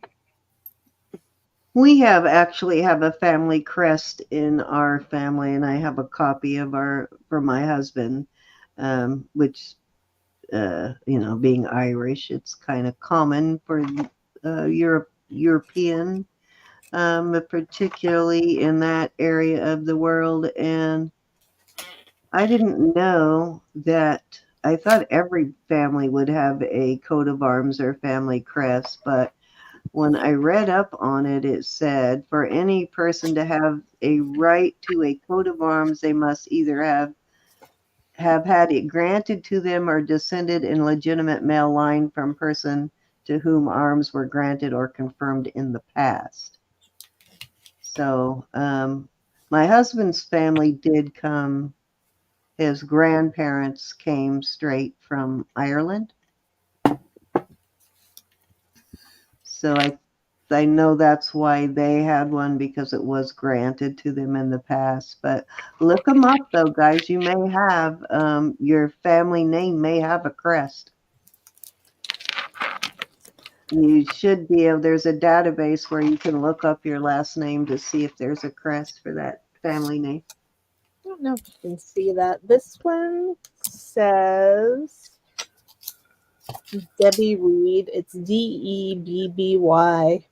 We actually have a family crest in our family, and I have a copy of for my husband, which, being Irish, it's kind of common for European, particularly in that area of the world. And I didn't know that. I thought every family would have a coat of arms or family crest, but when I read up on it, it said for any person to have a right to a coat of arms, they must either have had it granted to them or descended in legitimate male line from person to whom arms were granted or confirmed in the past. So my husband's family did come. His grandparents came straight from Ireland. So I know that's why they had one, because it was granted to them in the past. But look them up, though, guys. You may have your family name may have a crest. You should be able. There's a database where you can look up your last name to see if there's a crest for that family name. I don't know if you can see that. This one says Debbie Reed. It's DEBBYREID.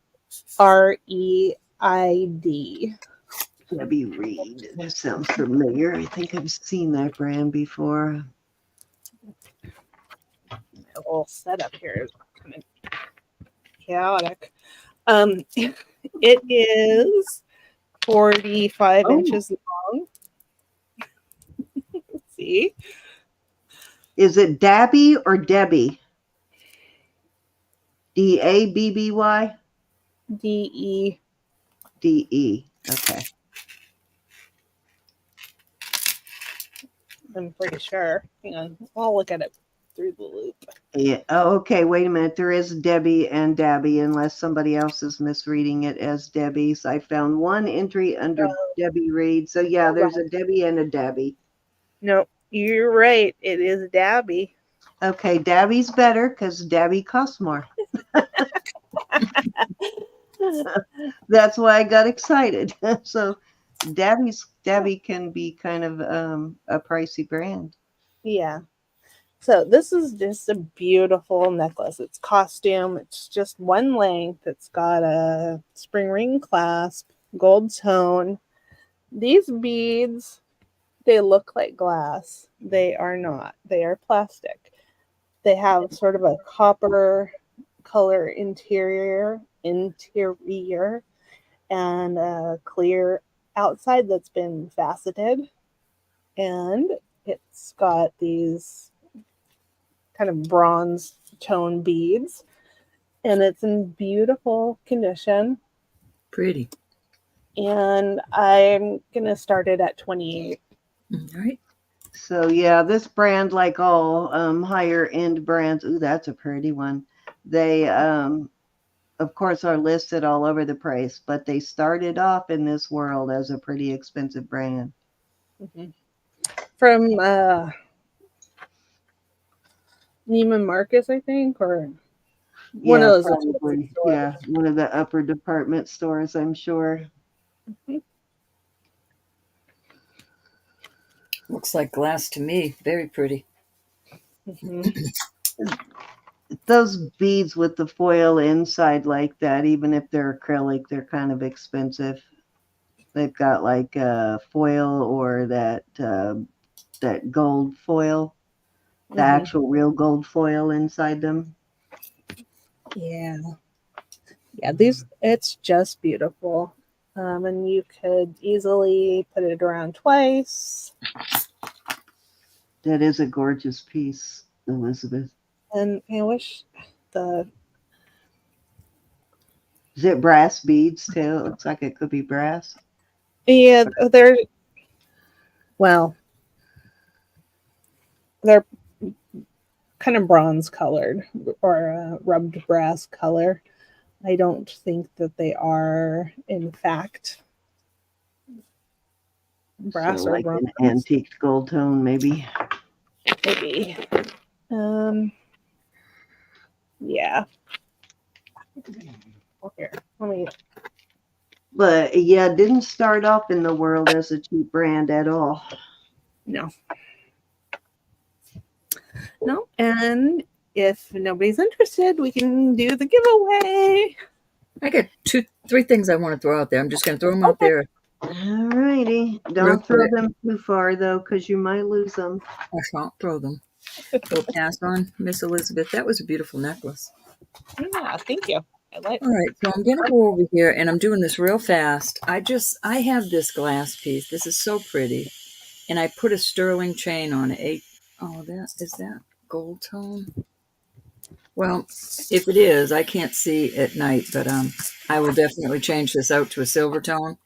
Debbie Reed. That sounds familiar. I think I've seen that brand before. My whole setup here is kind of chaotic. It is 45 inches long. See? Is it Dabby or Debbie? DABBY? DE. DE. Okay. I'm pretty sure. Hang on. I'll look at it through the loop. Yeah. Oh, okay. Wait a minute. There is Debbie and Dabby, unless somebody else is misreading it as Debbie's. I found one entry under Debbie Reed. So yeah, there's a Debbie and a Dabby. No, you're right. It is Dabby. Okay, Dabby's better because Dabby costs more. That's why I got excited. So Dabby can be kind of a pricey brand. Yeah. So this is just a beautiful necklace. It's costume. It's just one length. It's got a spring ring clasp, gold tone. These beads, they look like glass. They are not. They are plastic. They have sort of a copper color interior and a clear outside that's been faceted. And it's got these kind of bronze tone beads, and it's in beautiful condition. Pretty. and I'm gonna start it at 28. All right. So yeah, this brand, like all higher end brands, ooh, that's a pretty one. They of course are listed all over the place, but they started off in this world as a pretty expensive brand. Mhm. From Neiman Marcus, I think, or one of Yeah, those expensive probably. stores. Yeah, one of the upper department stores, I'm sure. Mhm. Looks like glass to me. Very pretty. Mhm. Those beads with the foil inside like that, even if they're acrylic, they're kind of expensive. They've got like foil or that gold foil, the Mhm. actual real gold foil inside them. Yeah, yeah. These, it's just beautiful, and you could easily put it around twice. That is a gorgeous piece, Elizabeth. And I wish the Is it brass beads too? It looks like it could be brass. yeah, they're well, they're kind of bronze colored or rubbed brass color. I don't think that they are, in fact, So brass or like an bronze. antique gold tone, maybe. Maybe. Um, yeah. Oh, here, let me. But yeah, it didn't start off in the world as a cheap brand at all. No, no. And if nobody's interested, we can do the giveaway. I got three things I want to throw out there. I'm just going to throw them out Okay. there All righty. real Don't throw quick. them too far though, because you might lose them. I shan't throw them. We'll pass on Miss Elizabeth. That was a beautiful necklace. Yeah, thank you. I like. All right, so I'm going to go over here, and I'm doing this real fast. I have this glass piece. This is so pretty, and I put a sterling chain on it. Oh, that gold tone? Well, if it is, I can't see at night, but I will definitely change this out to a silver tone.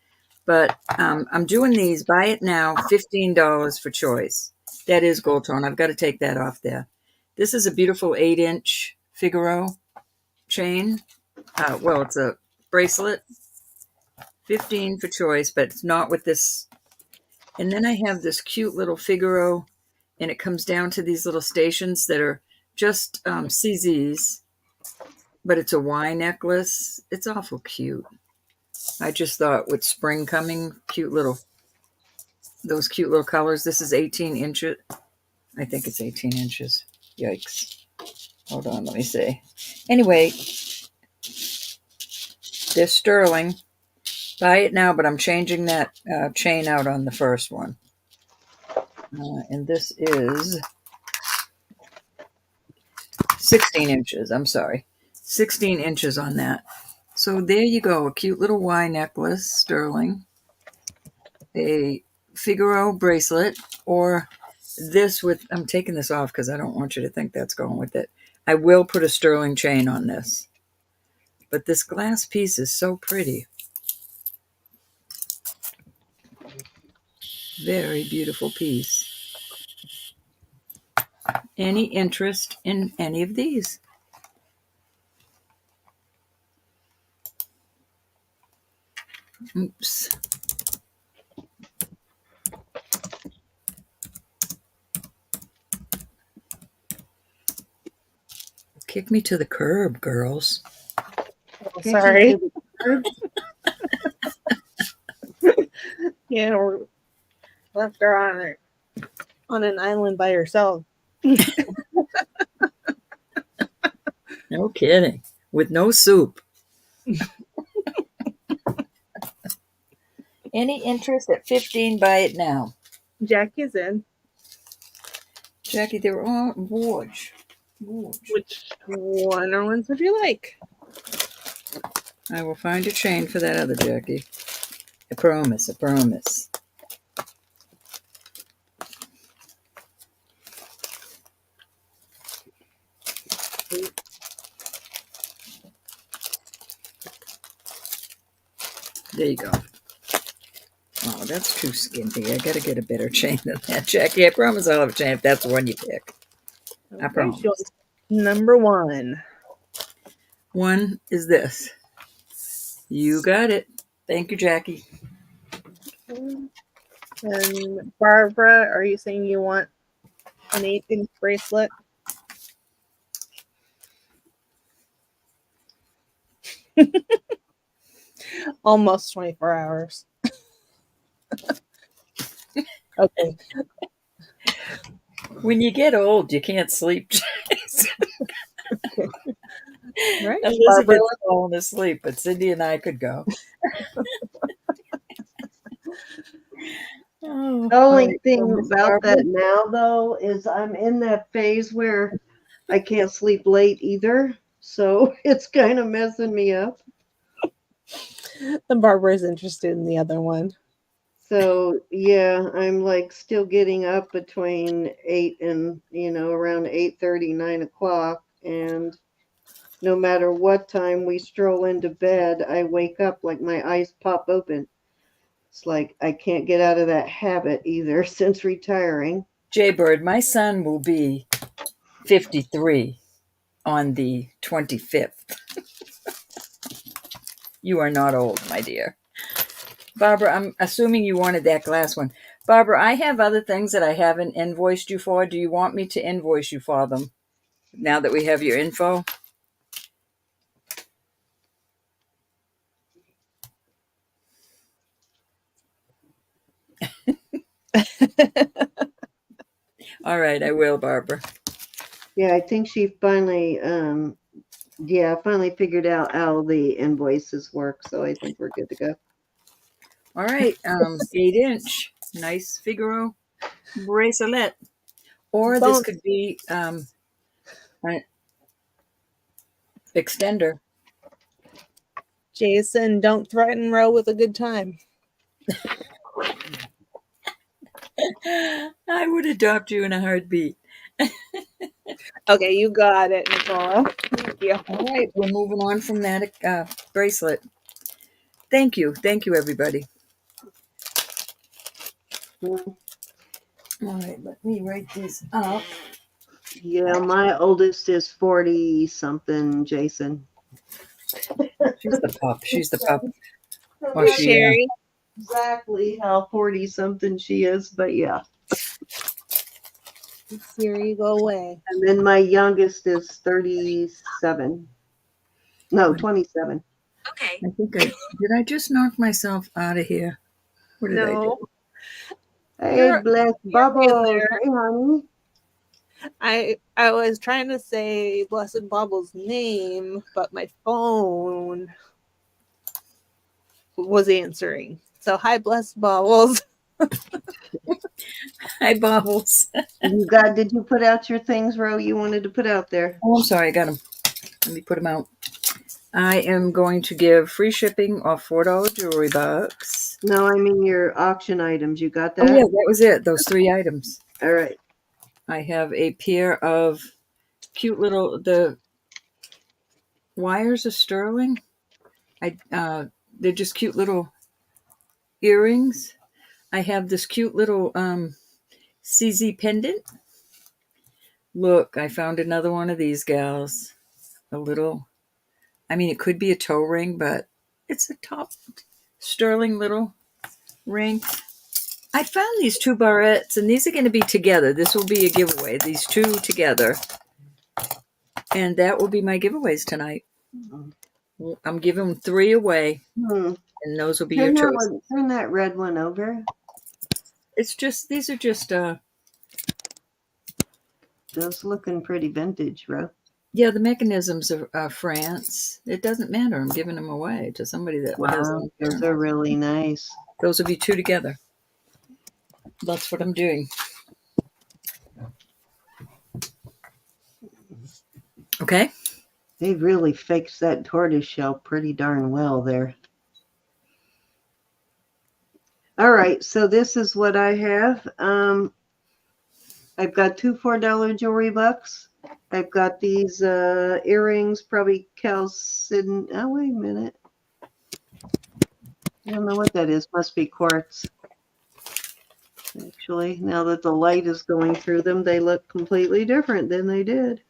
But I'm doing these. Buy it now, $15 for choice. That is gold tone. I've got to take that off there. This is a beautiful 8-inch Figaro chain. Well, it's a bracelet, 15 for choice, but it's not with this. And then I have this cute little Figaro, and it comes down to these little stations that are just CZs, but it's a Y necklace. It's awful cute. I just thought with spring coming, those cute little colors. This is 18 inches. I think it's 18 inches. Yikes. Hold on, let me see. Anyway, they're sterling. Buy it now, but I'm changing that chain out on the first one. And this is 16 inches. I'm sorry. 16 inches on that. So there you go. A cute little Y necklace, sterling. A Figaro bracelet, or this with, I'm taking this off because I don't want you to think that's going with it. I will put a sterling chain on this. But this glass piece is so pretty. Very beautiful piece. Any interest in any of these? Oops. Kick me to the curb, girls. Oh, Kick you to sorry. the curb. Yeah, we're left her on an island by herself. No kidding. With no soup. Any interest at 15? Buy it now. Jackie's in. Jackie, they were all Brooch. Which one or ones would you like? I will find a chain for that other Jackie. I promise, I promise. There you go. Oh, that's too skimpy. I got to get a better chain than that, Jackie. I promise I'll have a chain if that's the one you pick. I Okay, promise. show us number 1. One is this. You got it. Thank you, Jackie. And Barbara, are you saying you want an 8-inch bracelet? Almost 24 hours. Okay. When you get old, you can't sleep. Right. Elizabeth's falling asleep, but Cindy and I could go. Oh, The only right. thing So, Miss about Barbara? that now, though, is I'm in that phase where I can't sleep late either. So it's kind of messing me up. And Barbara's interested in the other one. So yeah, I'm like still getting up between 8 and, around 8:30, 9 o'clock. And no matter what time we stroll into bed, I wake up like my eyes pop open. It's like I can't get out of that habit either since retiring. Jaybird, my son will be 53 on the 25th. You are not old, my dear. Barbara, I'm assuming you wanted that glass one. Barbara, I have other things that I haven't invoiced you for. Do you want me to invoice you for them now that we have your info? All right, I will, Barbara. Yeah, I think she finally figured out how the invoices work. So I think we're good to go. All right, 8-inch, nice Figaro bracelet. Or this could be an extender. Jason, don't threaten Ro with a good time. I would adopt you in a heartbeat. Okay, you got it, Nicola. Thank you. All right, we're moving on from that bracelet. Thank you, everybody. Mm. All right, let me write this up. Yeah, my oldest is 40 something, Jason. She's the pup. She's the pup. Or she, Sherry. exactly how 40 something she is, but yeah. Siri, go away. And then my youngest is 37. No, 27. Okay. I think did I just knock myself out of here? What did I do? Hey, Bless you're in Bubbles. there. Hey, honey. I was trying to say Blessed Bubble's name, but my phone was answering. So hi, Blessed Bubbles. Hi, Bobbles. Did you put out your things, Ro, you wanted to put out there? Oh, I'm sorry. I got them. Let me put them out. I am going to give free shipping of $4 jewelry box. No, I mean your auction items. You got that? Oh, yeah, that was it. Those 3 items. All right. I have a pair of cute little, the wires are sterling. They're just cute little earrings. I have this cute little CZ pendant. Look, I found another one of these gals. A little, it could be a toe ring, but it's a top sterling little ring. I found these 2 barrettes, and these are going to be together. This will be a giveaway. These 2 together. And that will be my giveaways tonight. I'm giving 3 away, and those will be your choice. Turn that red one over. It's just, these are just, those looking pretty vintage, Ro. yeah, the mechanisms are France. It doesn't matter. I'm giving them away to somebody that has them. Those are really nice. Those will be 2 together. That's what I'm doing. Okay. They really fixed that tortoise shell pretty darn well there. All right, so this is what I have. I've got 2 $4 jewelry bucks. I've got these earrings, probably calcid. Oh, wait a minute. I don't know what that is. Must be quartz. Actually, now that the light is going through them, they look completely different than they did.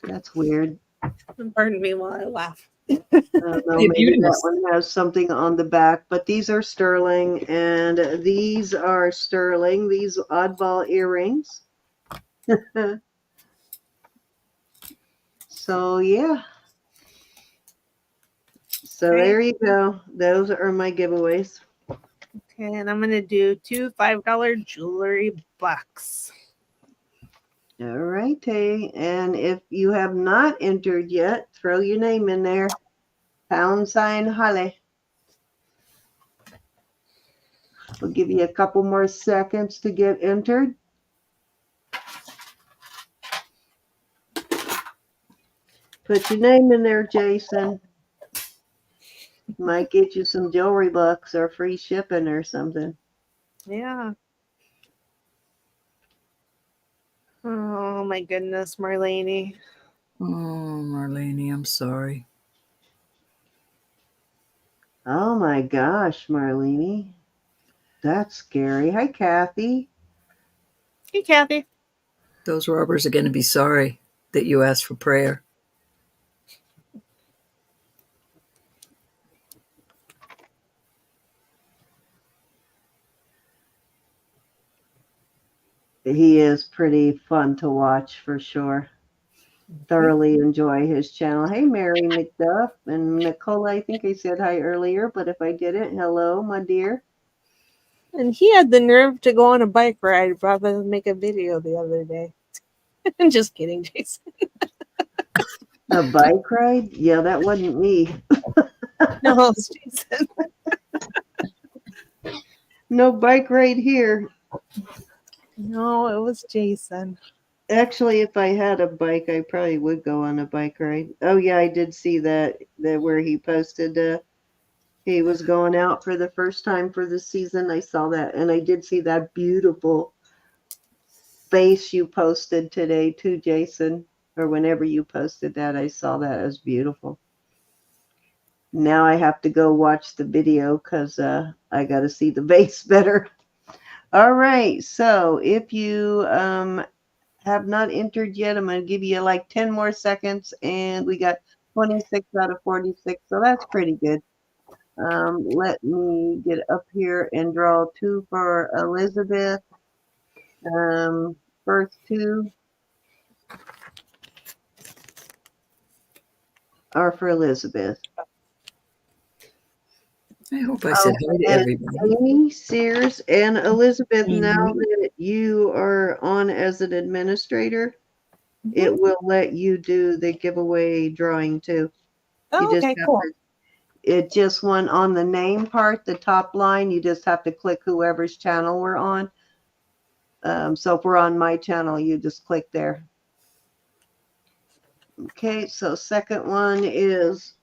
That's weird. Pardon me while I laugh. I don't know, They're maybe that beautiful. one has something on the back, but these are sterling, and these are sterling, these oddball earrings. So, yeah. So Okay. there you go. Those are my giveaways. Okay, and I'm gonna do 2 $5 jewelry bucks. All righty. And if you have not entered yet, throw your name in there. # Holly. We'll give you a couple more seconds to get entered. Put your name in there, Jason. Might get you some jewelry bucks or free shipping or something. Yeah. Oh my goodness, Marlene. Oh, Marlene, I'm sorry. Oh my gosh, Marlene. That's scary. Hi, Kathy. Hey, Kathy. Those robbers are going to be sorry that you asked for prayer. He is pretty fun to watch for sure. Thoroughly enjoy his channel. Hey, Mary McDuff and Nicole. I think I said hi earlier, but if I didn't, hello, my dear. And he had the nerve to go on a bike ride rather than make a video the other day. I'm just kidding, Jason. A bike ride? Yeah, that wasn't me. No, it's Jason. No bike ride here. No, it was Jason. Actually, if I had a bike, I probably would go on a bike ride. Oh yeah, I did see that where he posted he was going out for the first time for the season. I saw that, and I did see that beautiful face you posted today too, Jason, or whenever you posted that. I saw that as beautiful. Now I have to go watch the video because I got to see the base better. All right, so if you have not entered yet, I'm going to give you like 10 more seconds, and we got 26 out of 46, so that's pretty good. Let me get up here and draw 2 for Elizabeth. First 2 are for Elizabeth. I hope I said hi to And everybody. Amy, Sears, and Elizabeth, Amy. now that you are on as an administrator, it will let you do the giveaway drawing too. You Oh, just okay, have cool. to, it just went on the name part, the top line. You just have to click whoever's channel we're on. So if we're on my channel, you just click there. Okay, so second one is,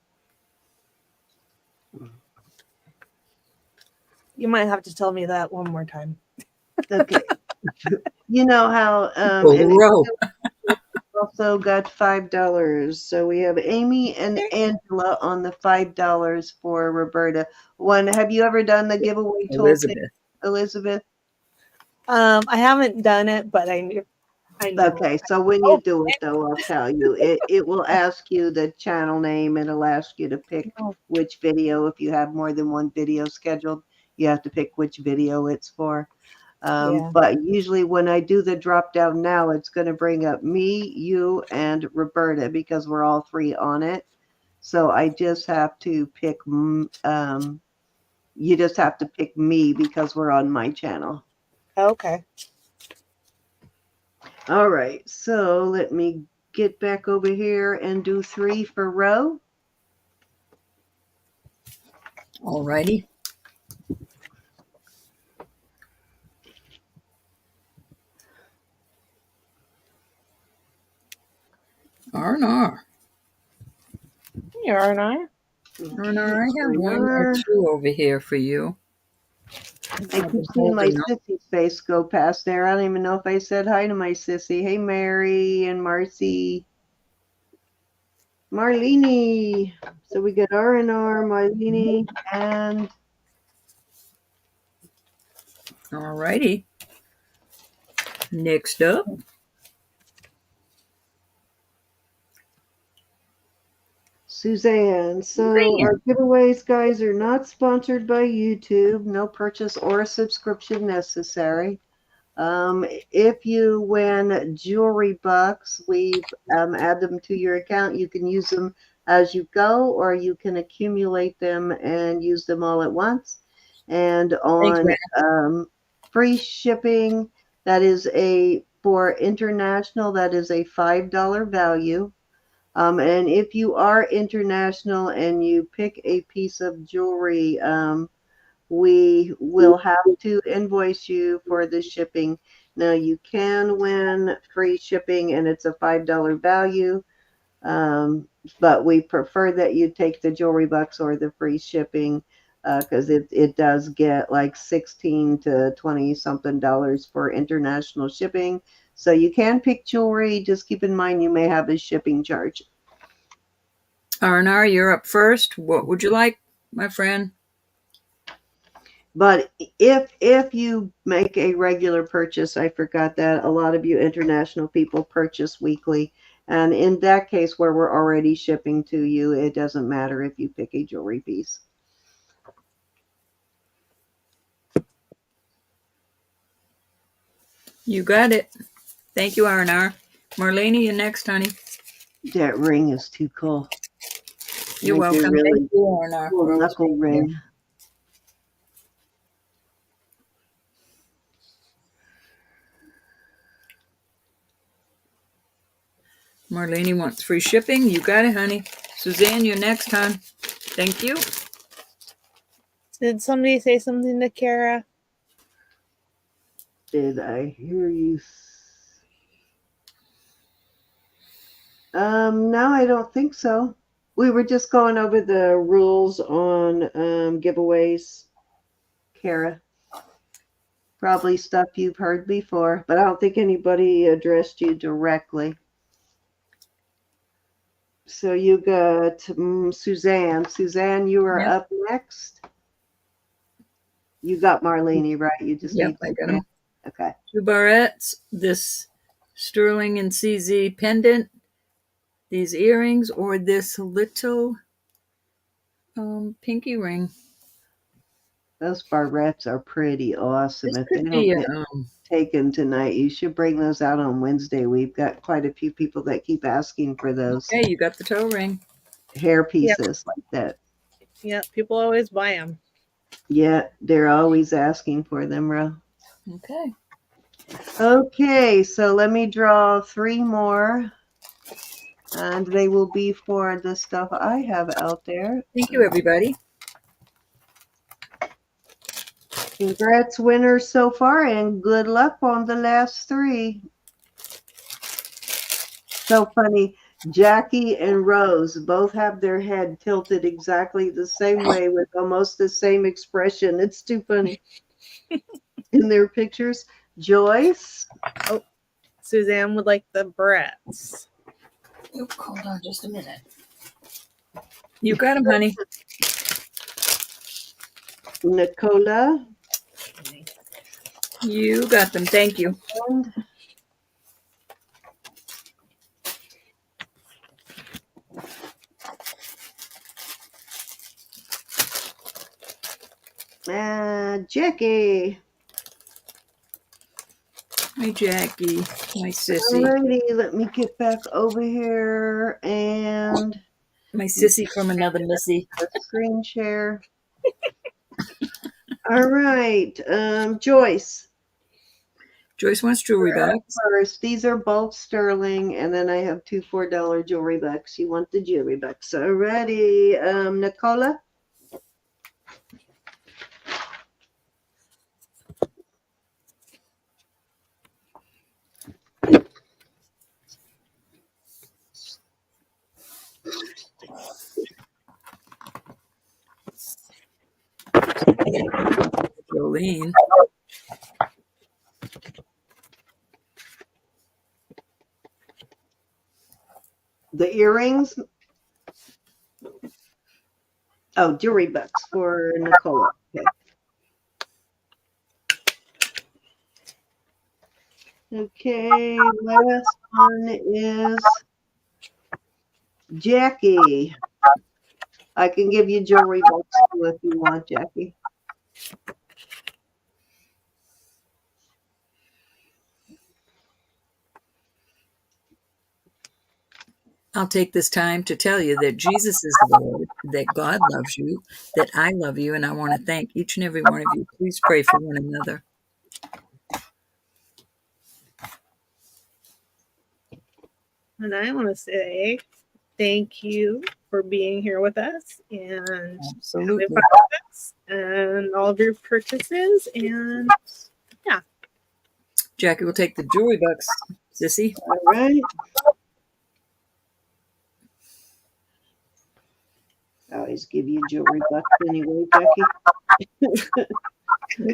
You might have to tell me that one more time. okay. You know how, and Row. also got $5. So we have Amy and Angela on the $5 for Roberta. One, have you ever done the giveaway toolkit, Elizabeth. Elizabeth? I haven't done it, but I know. Okay, so when you do it though, I'll tell you. It will ask you the channel name. It'll ask you to pick which video. If you have more than one video scheduled, you have to pick which video it's for. Yeah. But usually when I do the drop down now, it's going to bring up me, you, and Roberta because we're all 3 on it. So I just have to pick, you just have to pick me because we're on my channel. Okay. All right, so let me get back over here and do 3 for row. All righty. R&R. Hey, R&R. R&R, I have one or two over here for you. I keep seeing my sissy's face go past there. I don't even know if I said hi to my sissy. Hey, Mary and Marcy. Marlene. So we got R&R, Marlene, and All righty. Next up, Suzanne. So our giveaways, guys, are not sponsored by YouTube. No purchase or subscription necessary. If you win jewelry bucks, we add them to your account. You can use them as you go, or you can accumulate them and use them all at once. And thanks, on man. free shipping, for international, that is a $5 value. And if you are international and you pick a piece of jewelry, we will have to invoice you for the shipping. Now, you can win free shipping and it's a $5 value, but we prefer that you take the jewelry bucks or the free shipping because it does get like 16 to 20 something dollars for international shipping. So you can pick jewelry. Just keep in mind you may have a shipping charge. R&R, you're up first. What would you like, my friend? But if you make a regular purchase, I forgot that a lot of you international people purchase weekly. And in that case, where we're already shipping to you, it doesn't matter if you pick a jewelry piece. You got it. Thank you, R&R. Marlene, you next, honey. That ring is too cool. You're Like a welcome. really Thank you, R&R. cool knuckle ring. Marlene wants free shipping. You got it, honey. Suzanne, you're next, hon. Thank you. Did somebody say something to Kara? Did I hear you? No, I don't think so. We were just going over the rules on giveaways, Kara. Probably stuff you've heard before, but I don't think anybody addressed you directly. So you got Suzanne. Suzanne, you are Yep. up next. You got Marlene, right? You just Yep, need I got Suzanne. them. Okay. 2 barrettes, this sterling and CZ pendant, these earrings, or this little pinky ring. Those barrettes are pretty awesome. This If they could don't be get taken tonight, you should bring those out on Wednesday. We've got quite a few people that keep asking for those okay, you got the toe ring. hair pieces like that. Yeah, people always buy them. Yeah, they're always asking for them, Ro. Okay. Okay, so let me draw 3 more. And they will be for the stuff I have out there. Thank you, everybody. Congrats, winners so far, and good luck on the last 3. So funny. Jackie and Rose both have their head tilted exactly the same way with almost the same expression. It's too funny. In their pictures. Joyce. Oh, Suzanne would like the barrettes. Oh, hold on just a minute. You got them, honey. Nicola. You got them. Thank you. And Jackie. Hi, Jackie. My sissy. Alrighty, let me get back over here and My sissy from another missy. the screen share. All right, Joyce. Joyce wants jewelry bucks. First, these are both sterling, and then I have 2 $4 jewelry bucks. You want the jewelry bucks. Alrighty, Nicola. Jolene. The earrings, Oh, jewelry bucks for Nicola. Okay. Okay, last one is Jackie. I can give you jewelry bucks too if you want, Jackie. I'll take this time to tell you that Jesus is Lord, that God loves you, that I love you, and I want to thank each and every one of you. Please pray for one another. And I want to say thank you for being here with us and having Absolutely. fun with us and all of your purchases. And yeah. Jackie will take the jewelry bucks, sissy. All right. I always give you jewelry bucks anyway, Jackie. What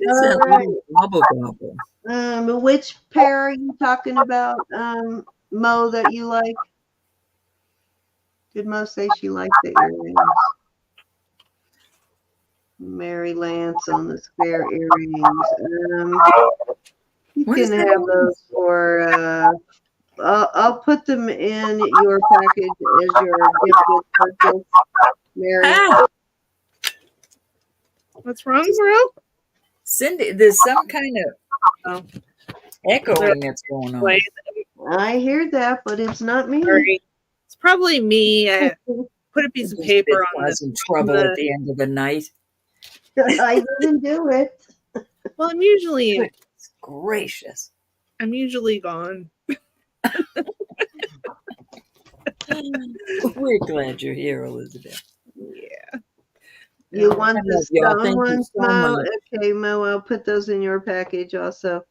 is that little gobble gobble? Which pair are you talking about, Mo, that you like? Did Mo say she liked the earrings? Mary Lance on the square earrings. You What can is that have on? those for, I'll put them in your package as your gift with purchase, Mary. Ah, What's wrong, bro? Cindy, there's some kind Oh, of echoing that's going on. wait, I hear that, but it's not me. sorry. It's probably me. I put a piece of paper on this. Causing trouble at the end of the night. I didn't do it. Well, I'm usually Goodness gracious. gone. We're glad you're here, Elizabeth. Yeah. You No, want I the love y'all. stone Thank you ones, so Mo? much. Okay, Mo, I'll put those in your package also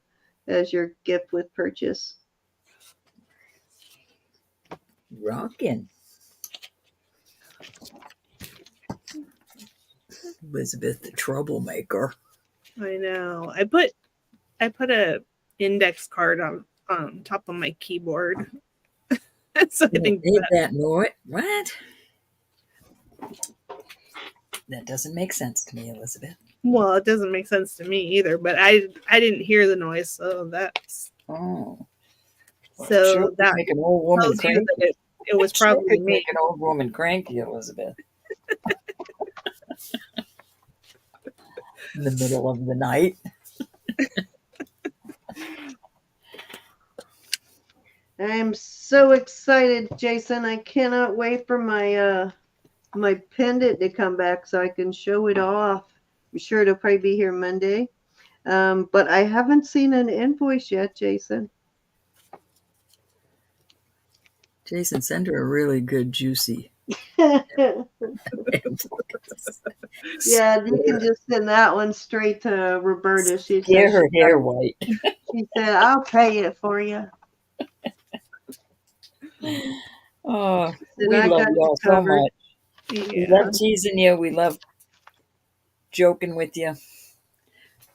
as your gift with purchase. Rockin'. Elizabeth, the troublemaker. I know. I put a index card on top of my keyboard. So I think Made that noise. What? That doesn't make sense to me, Elizabeth. well, it doesn't make sense to me either, but I didn't hear the noise, so that's Oh. Well, so sure that make an old woman tells you cranky. that it was Sure probably could me. make an old woman cranky, Elizabeth. In the middle of the night. I'm so excited, Jason. I cannot wait for my my pendant to come back so I can show it off. I'm sure it'll probably be here Monday. But I haven't seen an invoice yet, Jason. Jason, send her a really good, juicy. Yeah, you can just send that one straight to Roberta. She Get says her hair white. she said I'll pay it for you. Oh, Said, we I love got you y'all so covered. much. We Yeah. love teasing you. We love joking with you.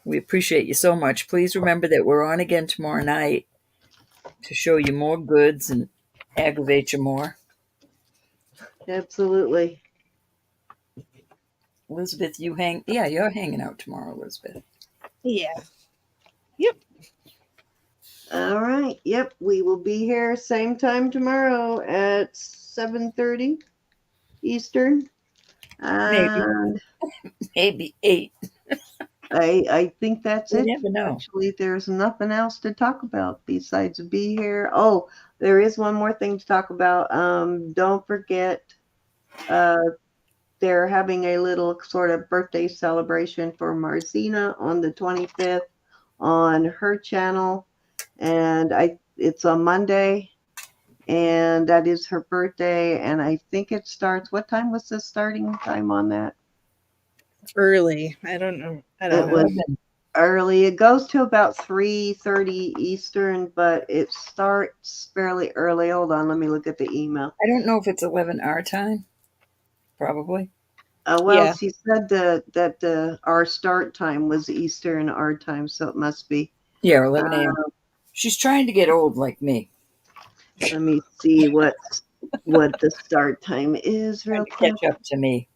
We appreciate you so much. Please remember that we're on again tomorrow night to show you more goods and aggravate you more. Absolutely. Elizabeth, you're hanging out tomorrow, Elizabeth. Yeah. Yep. All right. Yep. We will be here same time tomorrow at 7:30 Eastern. And Maybe 8. I think that's You it. never know. Actually, there's nothing else to talk about besides be here. Oh, there is one more thing to talk about. Don't forget, they're having a little sort of birthday celebration for Marcina on the 25th on her channel, and it's on Monday, and that is her birthday. And I think it starts. What time was the starting time on that? Early. I don't know. It was early. It goes to about 3:30 Eastern, but it starts fairly early. Hold on, let me look at the email. I don't know if it's 11 our time. Probably. Well, Yeah. she said that our start time was Eastern our time, so it must be. Yeah, 11 a.m. She's trying to get old like me. Let me see what the start time is real quick. Catch up to me.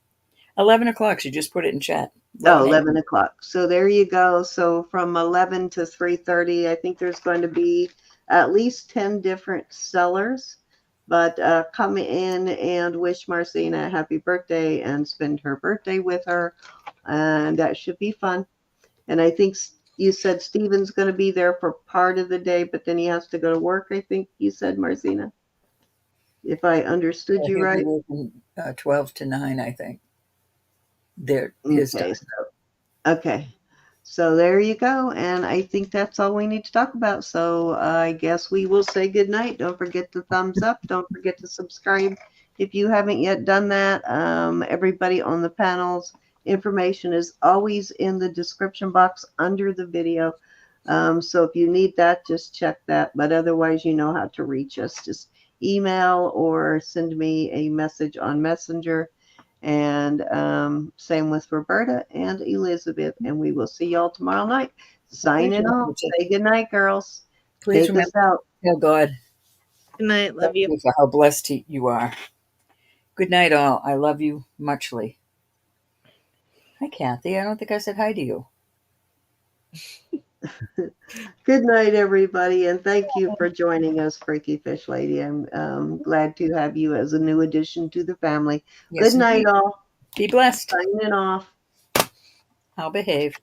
11 o'clock. She just put it in chat. Oh, 11 11 o'clock. So there you go. So from 11 to 3:30, I think there's going to be at least 10 different sellers. But come in and wish Marcina a happy birthday and spend her birthday with her. And that should be fun. And I think you said Steven's going to be there for part of the day, but then he has to go to work, I think you said, Marcina, if I understood you He'll be right. working 12 to 9, I think. His time. Okay. Okay. So there you go. And I think that's all we need to talk about. So I guess we will say good night. Don't forget to thumbs up. Don't forget to subscribe if you haven't yet done that. Everybody on the panel's information is always in the description box under the video. So if you need that, just check that. But otherwise, you know how to reach us. Just email or send me a message on Messenger. And same with Roberta and Elizabeth. And we will see y'all tomorrow night. Signing off. Say good night, girls. Please Take remember us out. to tell God Good night. Love you. for how blessed you are. Good night, all. I love you muchly. Hi, Kathy. I don't think I said hi to you. Good night, everybody. And thank you for joining us, Freaky Fish Lady. I'm glad to have you as a new addition to the family. Yes, Good night, indeed. all. Be blessed. Signing off. I'll behave.